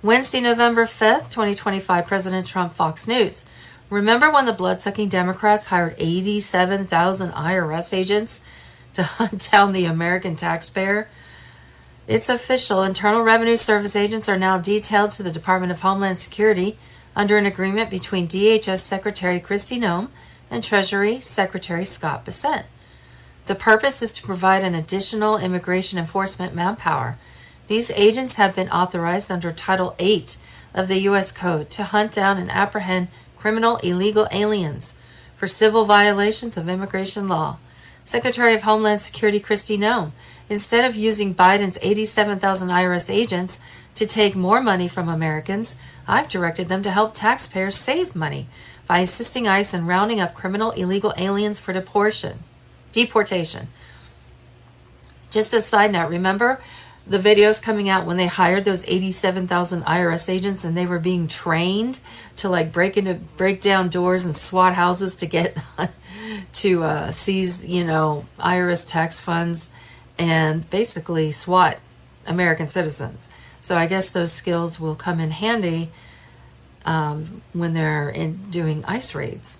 Wednesday, November 5th, 2025, President Trump, Fox News. Remember when the blood-sucking Democrats hired 87,000 IRS agents to hunt down the American taxpayer? It's official. Internal Revenue Service agents are now detailed to the Department of Homeland Security under an agreement between DHS Secretary Kristi Noem and Treasury Secretary Scott Bessent. The purpose is to provide an additional immigration enforcement manpower. These agents have been authorized under Title 8 of the U.S. Code to hunt down and apprehend criminal illegal aliens for civil violations of immigration law. Secretary of Homeland Security Kristi Noem, instead of using Biden's 87,000 IRS agents to take more money from Americans, I've directed them to help taxpayers save money by assisting ICE in rounding up criminal illegal aliens for deportation. Just a side note, remember the videos coming out when they hired those 87,000 IRS agents and they were being trained to like break down doors and SWAT houses to get to seize, IRS tax funds and basically SWAT American citizens. So I guess those skills will come in handy when they're doing ICE raids.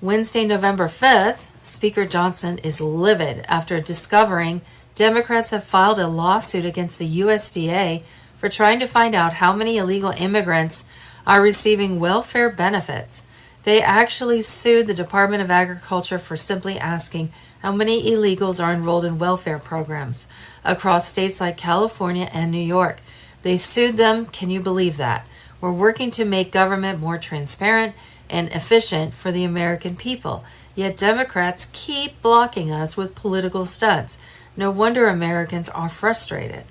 Wednesday, November 5th, Speaker Johnson is livid after discovering Democrats have filed a lawsuit against the USDA for trying to find out how many illegal immigrants are receiving welfare benefits. They actually sued the Department of Agriculture for simply asking how many illegals are enrolled in welfare programs across states like California and New York. They sued them. Can you believe that? We're working to make government more transparent and efficient for the American people. Yet Democrats keep blocking us with political stunts. No wonder Americans are frustrated.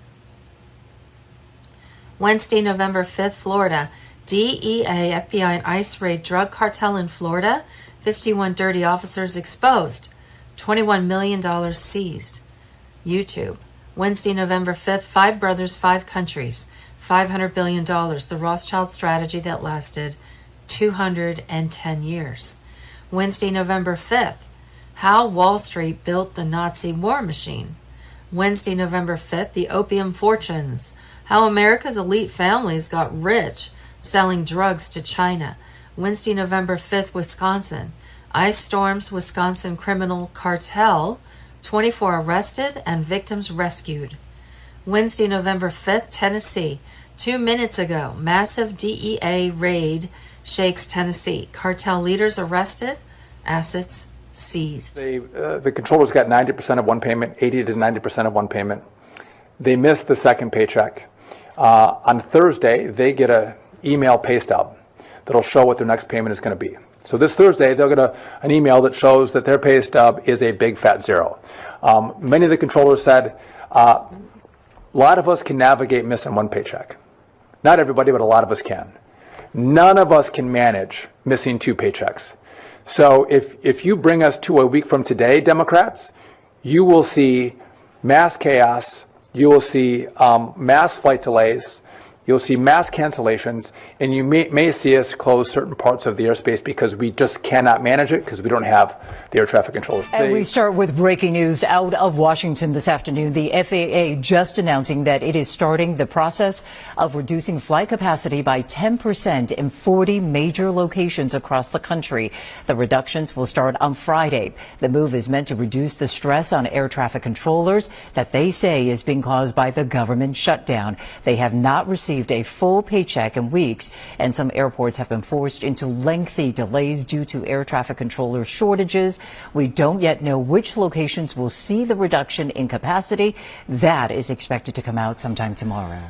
Wednesday, November 5th, Florida. DEA, FBI, and ICE raid drug cartel in Florida. 51 dirty officers exposed. $21 million seized. YouTube. Wednesday, November 5th, 5 brothers, 5 countries. $500 billion. The Rothschild strategy that lasted 210 years. Wednesday, November 5th, how Wall Street built the Nazi war machine. Wednesday, November 5th, the opium fortunes. How America's elite families got rich selling drugs to China. Wednesday, November 5th, Wisconsin. ICE storms Wisconsin criminal cartel. 24 arrested and victims rescued. Wednesday, November 5th, Tennessee. 2 minutes ago, massive DEA raid shakes Tennessee. Cartel leaders arrested, assets seized. The controllers got 90% of one payment, 80 to 90% of one payment. They missed the second paycheck. On Thursday, they get an email pay stub that'll show what their next payment is going to be. So this Thursday, they'll get an email that shows that their pay stub is a big fat zero. Many of the controllers said, a lot of us can navigate missing one paycheck. Not everybody, but a lot of us can. None of us can manage missing 2 paychecks. So if you bring us to a week from today, Democrats, you will see mass chaos, you will see mass flight delays, you'll see mass cancellations, and you may see us close certain parts of the airspace because we just cannot manage it because we don't have the air traffic controllers. And we start with breaking news out of Washington this afternoon. The FAA just announcing that it is starting the process of reducing flight capacity by 10% in 40 major locations across the country. The reductions will start on Friday. The move is meant to reduce the stress on air traffic controllers that they say is being caused by the government shutdown. They have not received a full paycheck in weeks, and some airports have been forced into lengthy delays due to air traffic controller shortages. We don't yet know which locations will see the reduction in capacity. That is expected to come out sometime tomorrow.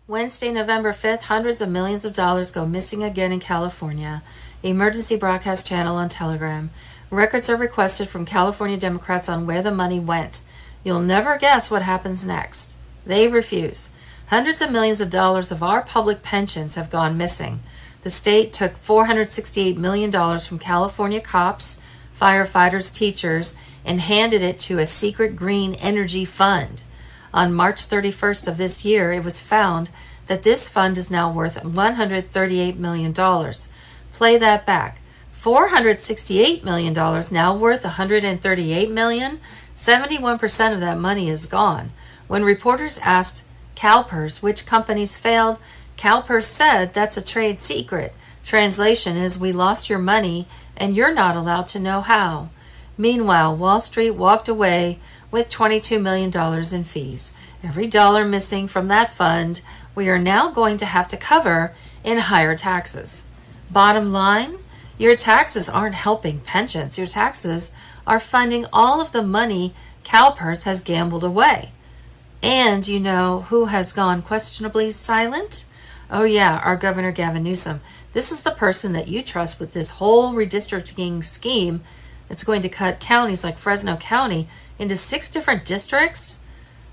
Wednesday, November 5th, hundreds of millions of dollars go missing again in California. Emergency broadcast channel on Telegram. Records are requested from California Democrats on where the money went. You'll never guess what happens next. They refuse. Hundreds of millions of dollars of our public pensions have gone missing. The state took $468 million from California cops, firefighters, teachers, and handed it to a secret green energy fund. On March 31st of this year, it was found that this fund is now worth $138 million. Play that back. $468 million, now worth $138 million. 71% of that money is gone. When reporters asked CalPERS. Which companies failed? CalPERS said that's a trade secret. Translation is, we lost your money and you're not allowed to know how. Meanwhile, Wall Street walked away with $22 million in fees. Every dollar missing from that fund, we are now going to have to cover in higher taxes. Bottom line, your taxes aren't helping pensions. Your taxes are funding all of the money CalPERS has gambled away. And you know who has gone questionably silent? Oh yeah, our Governor Gavin Newsom. This is the person that you trust with this whole redistricting scheme that's going to cut counties like Fresno County into 6 different districts.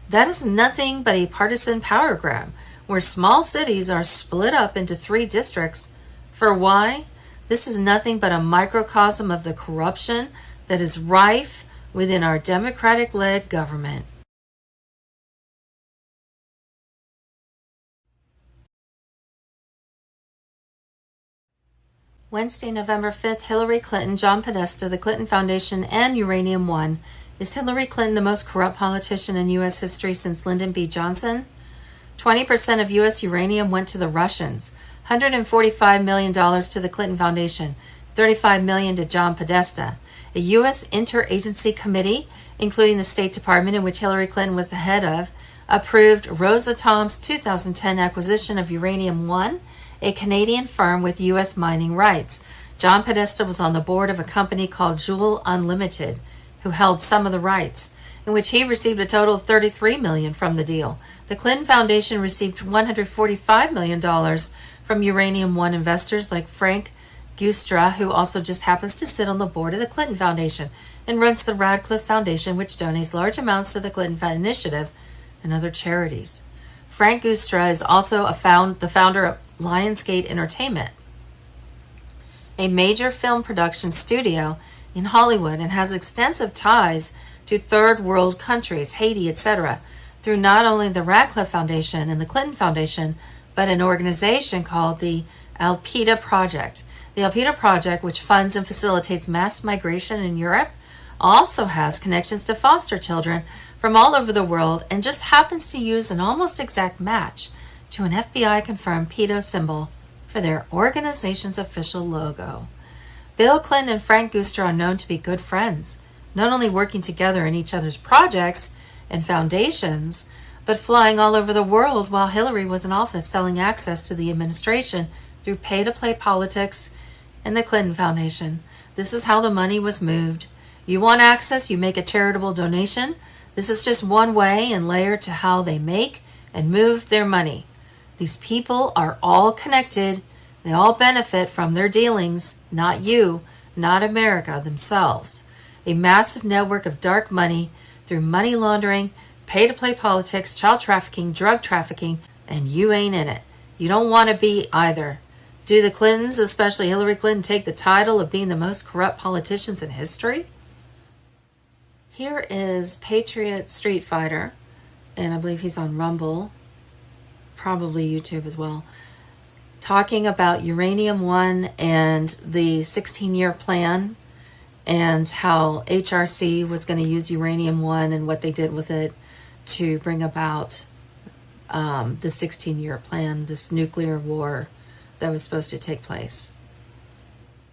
That is nothing but a partisan power grab, where small cities are split up into 3 districts. For why? This is nothing but a microcosm of the corruption that is rife within our Democratic-led government. Wednesday, November 5th, Hillary Clinton, John Podesta, the Clinton Foundation, and Uranium One. Is Hillary Clinton the most corrupt politician in U.S. history since Lyndon B. Johnson? 20% of U.S. uranium went to the Russians, $145 million to the Clinton Foundation, $35 million to John Podesta. A U.S. interagency committee, including the State Department, in which Hillary Clinton was the head of, approved Rosatom's 2010 acquisition of Uranium One, a Canadian firm with U.S. mining rights. John Podesta was on the board of a company called Joule Unlimited, who held some of the rights, in which he received a total of $33 million from the deal. The Clinton Foundation received $145 million from Uranium One investors like Frank Gustra, who also just happens to sit on the board of the Clinton Foundation and runs the Radcliffe Foundation, which donates large amounts to the Clinton Initiative and other charities. Frank Gustra is also the founder of Lionsgate Entertainment, a major film production studio in Hollywood, and has extensive ties to third world countries, Haiti, etc., through not only the Radcliffe Foundation and the Clinton Foundation, but an organization called the Alpida Project. The Alpida Project, which funds and facilitates mass migration in Europe, also has connections to foster children from all over the world, and just happens to use an almost exact match to an FBI-confirmed pedo symbol for their organization's official logo. Bill Clinton and Frank Gustra are known to be good friends, not only working together in each other's projects and foundations, but flying all over the world while Hillary was in office, selling access to the administration through pay-to-play politics and the Clinton Foundation. This is how the money was moved. You want access, you make a charitable donation. This is just one way and layer to how they make and move their money. These people are all connected. They all benefit from their dealings, not you, not America themselves. A massive network of dark money through money laundering, pay-to-play politics, child trafficking, drug trafficking, and you ain't in it. You don't want to be either. Do the Clintons, especially Hillary Clinton, take the title of being the most corrupt politicians in history? Here is Patriot Street Fighter, and I believe he's on Rumble, probably YouTube as well, talking about Uranium One and the 16-year plan and how HRC was going to use Uranium One and what they did with it to bring about the 16-year plan, this nuclear war that was supposed to take place.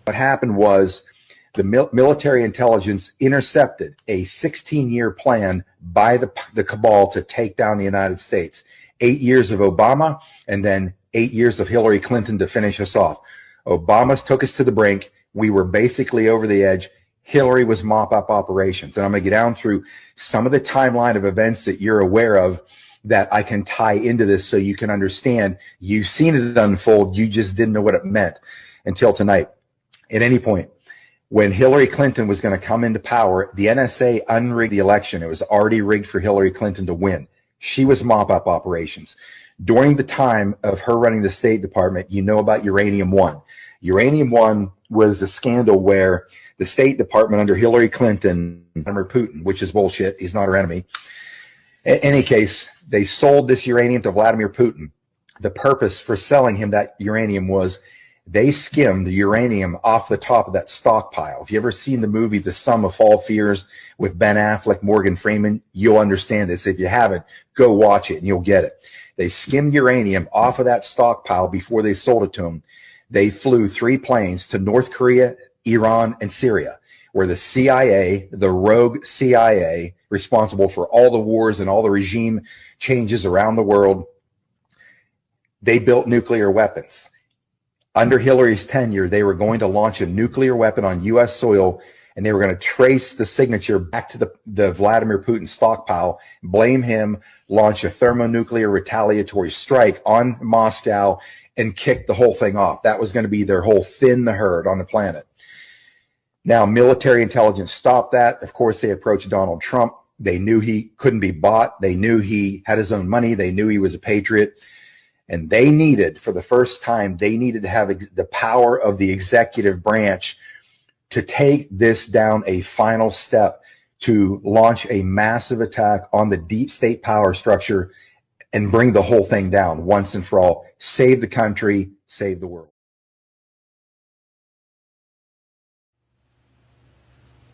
What happened was the military intelligence intercepted a 16-year plan by the cabal to take down the United States. 8 years of Obama and then 8 years of Hillary Clinton to finish us off. Obama took us to the brink. We were basically over the edge. Hillary was mop-up operations. And I'm going to get down through some of the timeline of events that you're aware of that I can tie into this so you can understand. You've seen it unfold. You just didn't know what it meant until tonight. At any point, when Hillary Clinton was going to come into power, the NSA unrigged the election. It was already rigged for Hillary Clinton to win. She was mop-up operations. During the time of her running the State Department, you know about Uranium One. Uranium One was a scandal where the State Department under Hillary Clinton, Vladimir Putin, which is bullshit, he's not our enemy. In any case, they sold this uranium to Vladimir Putin. The purpose for selling him that uranium was They skimmed the uranium off the top of that stockpile. If you ever seen the movie The Sum of All Fears with Ben Affleck, Morgan Freeman, you'll understand this. If you haven't, go watch it and you'll get it. They skimmed uranium off of that stockpile before they sold it to them. They flew 3 planes to North Korea, Iran, and Syria, where the CIA, the rogue CIA, responsible for all the wars and all the regime changes around the world, they built nuclear weapons. Under Hillary's tenure, they were going to launch a nuclear weapon on U.S. soil, and they were going to trace the signature back to the Vladimir Putin stockpile, blame him, launch a thermonuclear retaliatory strike on Moscow, and kick the whole thing off. That was going to be their whole thin the herd on the planet. Now, military intelligence stopped that. Of course, they approached Donald Trump. They knew he couldn't be bought. They knew he had his own money. They knew he was a patriot. And they needed, for the first time, they needed to have the power of the executive branch to take this down a final step to launch a massive attack on the deep state power structure and bring the whole thing down once and for all. Save the country, save the world.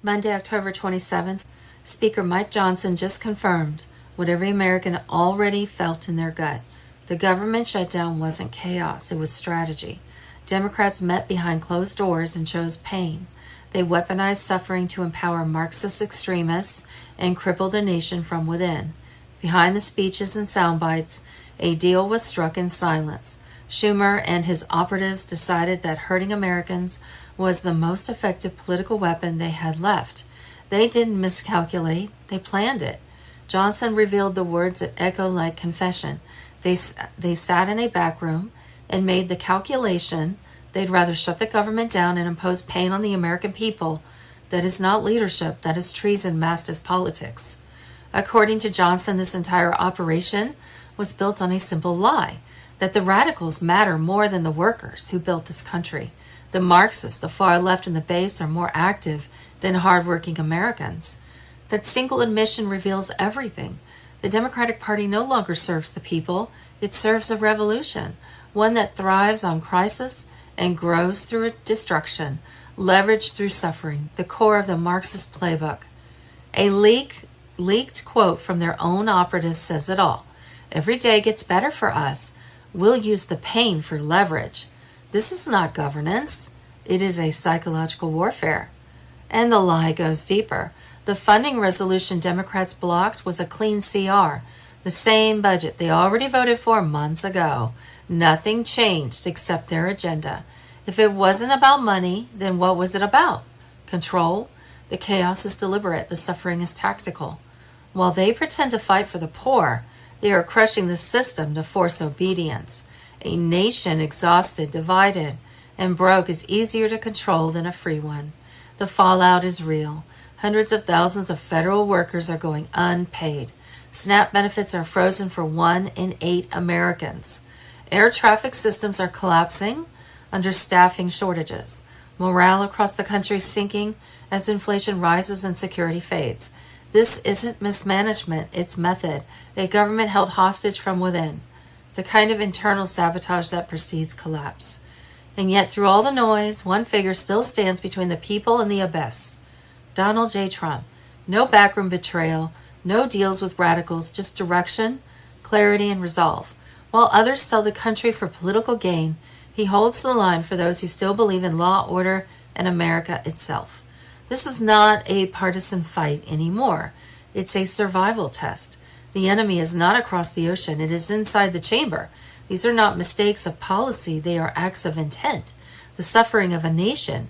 Monday, October 27th, Speaker Mike Johnson just confirmed what every American already felt in their gut. The government shutdown wasn't chaos, it was strategy. Democrats met behind closed doors and chose pain. They weaponized suffering to empower Marxist extremists and cripple the nation from within. Behind the speeches and sound bites, a deal was struck in silence. Schumer and his operatives decided that hurting Americans was the most effective political weapon they had left. They didn't miscalculate, they planned it. Johnson revealed the words that echo like confession. They sat in a back room and made the calculation they'd rather shut the government down and impose pain on the American people. That is not leadership, that is treason masked as politics. According to Johnson, this entire operation was built on a simple lie, that the radicals matter more than the workers who built this country. The Marxists, the far left, and the base are more active than hardworking Americans. That single admission reveals everything. The Democratic Party no longer serves the people, it serves a revolution, one that thrives on crisis and grows through destruction, leveraged through suffering, the core of the Marxist playbook. A leaked quote from their own operatives says it all. Every day gets better for us. We'll use the pain for leverage. This is not governance. It is a psychological warfare. And the lie goes deeper. The funding resolution Democrats blocked was a clean CR, the same budget they already voted for months ago. Nothing changed except their agenda. If it wasn't about money, then what was it about? Control? The chaos is deliberate, the suffering is tactical. While they pretend to fight for the poor, they are crushing the system to force obedience. A nation exhausted, divided, and broke is easier to control than a free one. The fallout is real. Hundreds of thousands of federal workers are going unpaid. SNAP benefits are frozen for 1 in 8 Americans. Air traffic systems are collapsing under staffing shortages. Morale across the country is sinking as inflation rises and security fades. This isn't mismanagement, it's method, a government held hostage from within, the kind of internal sabotage that precedes collapse. And yet, through all the noise, one figure still stands between the people and the abyss. Donald J. Trump. No backroom betrayal, no deals with radicals, just direction, clarity, and resolve. While others sell the country for political gain, he holds the line for those who still believe in law, order, and America itself. This is not a partisan fight anymore. It's a survival test. The enemy is not across the ocean. It is inside the chamber. These are not mistakes of policy. They are acts of intent. The suffering of a nation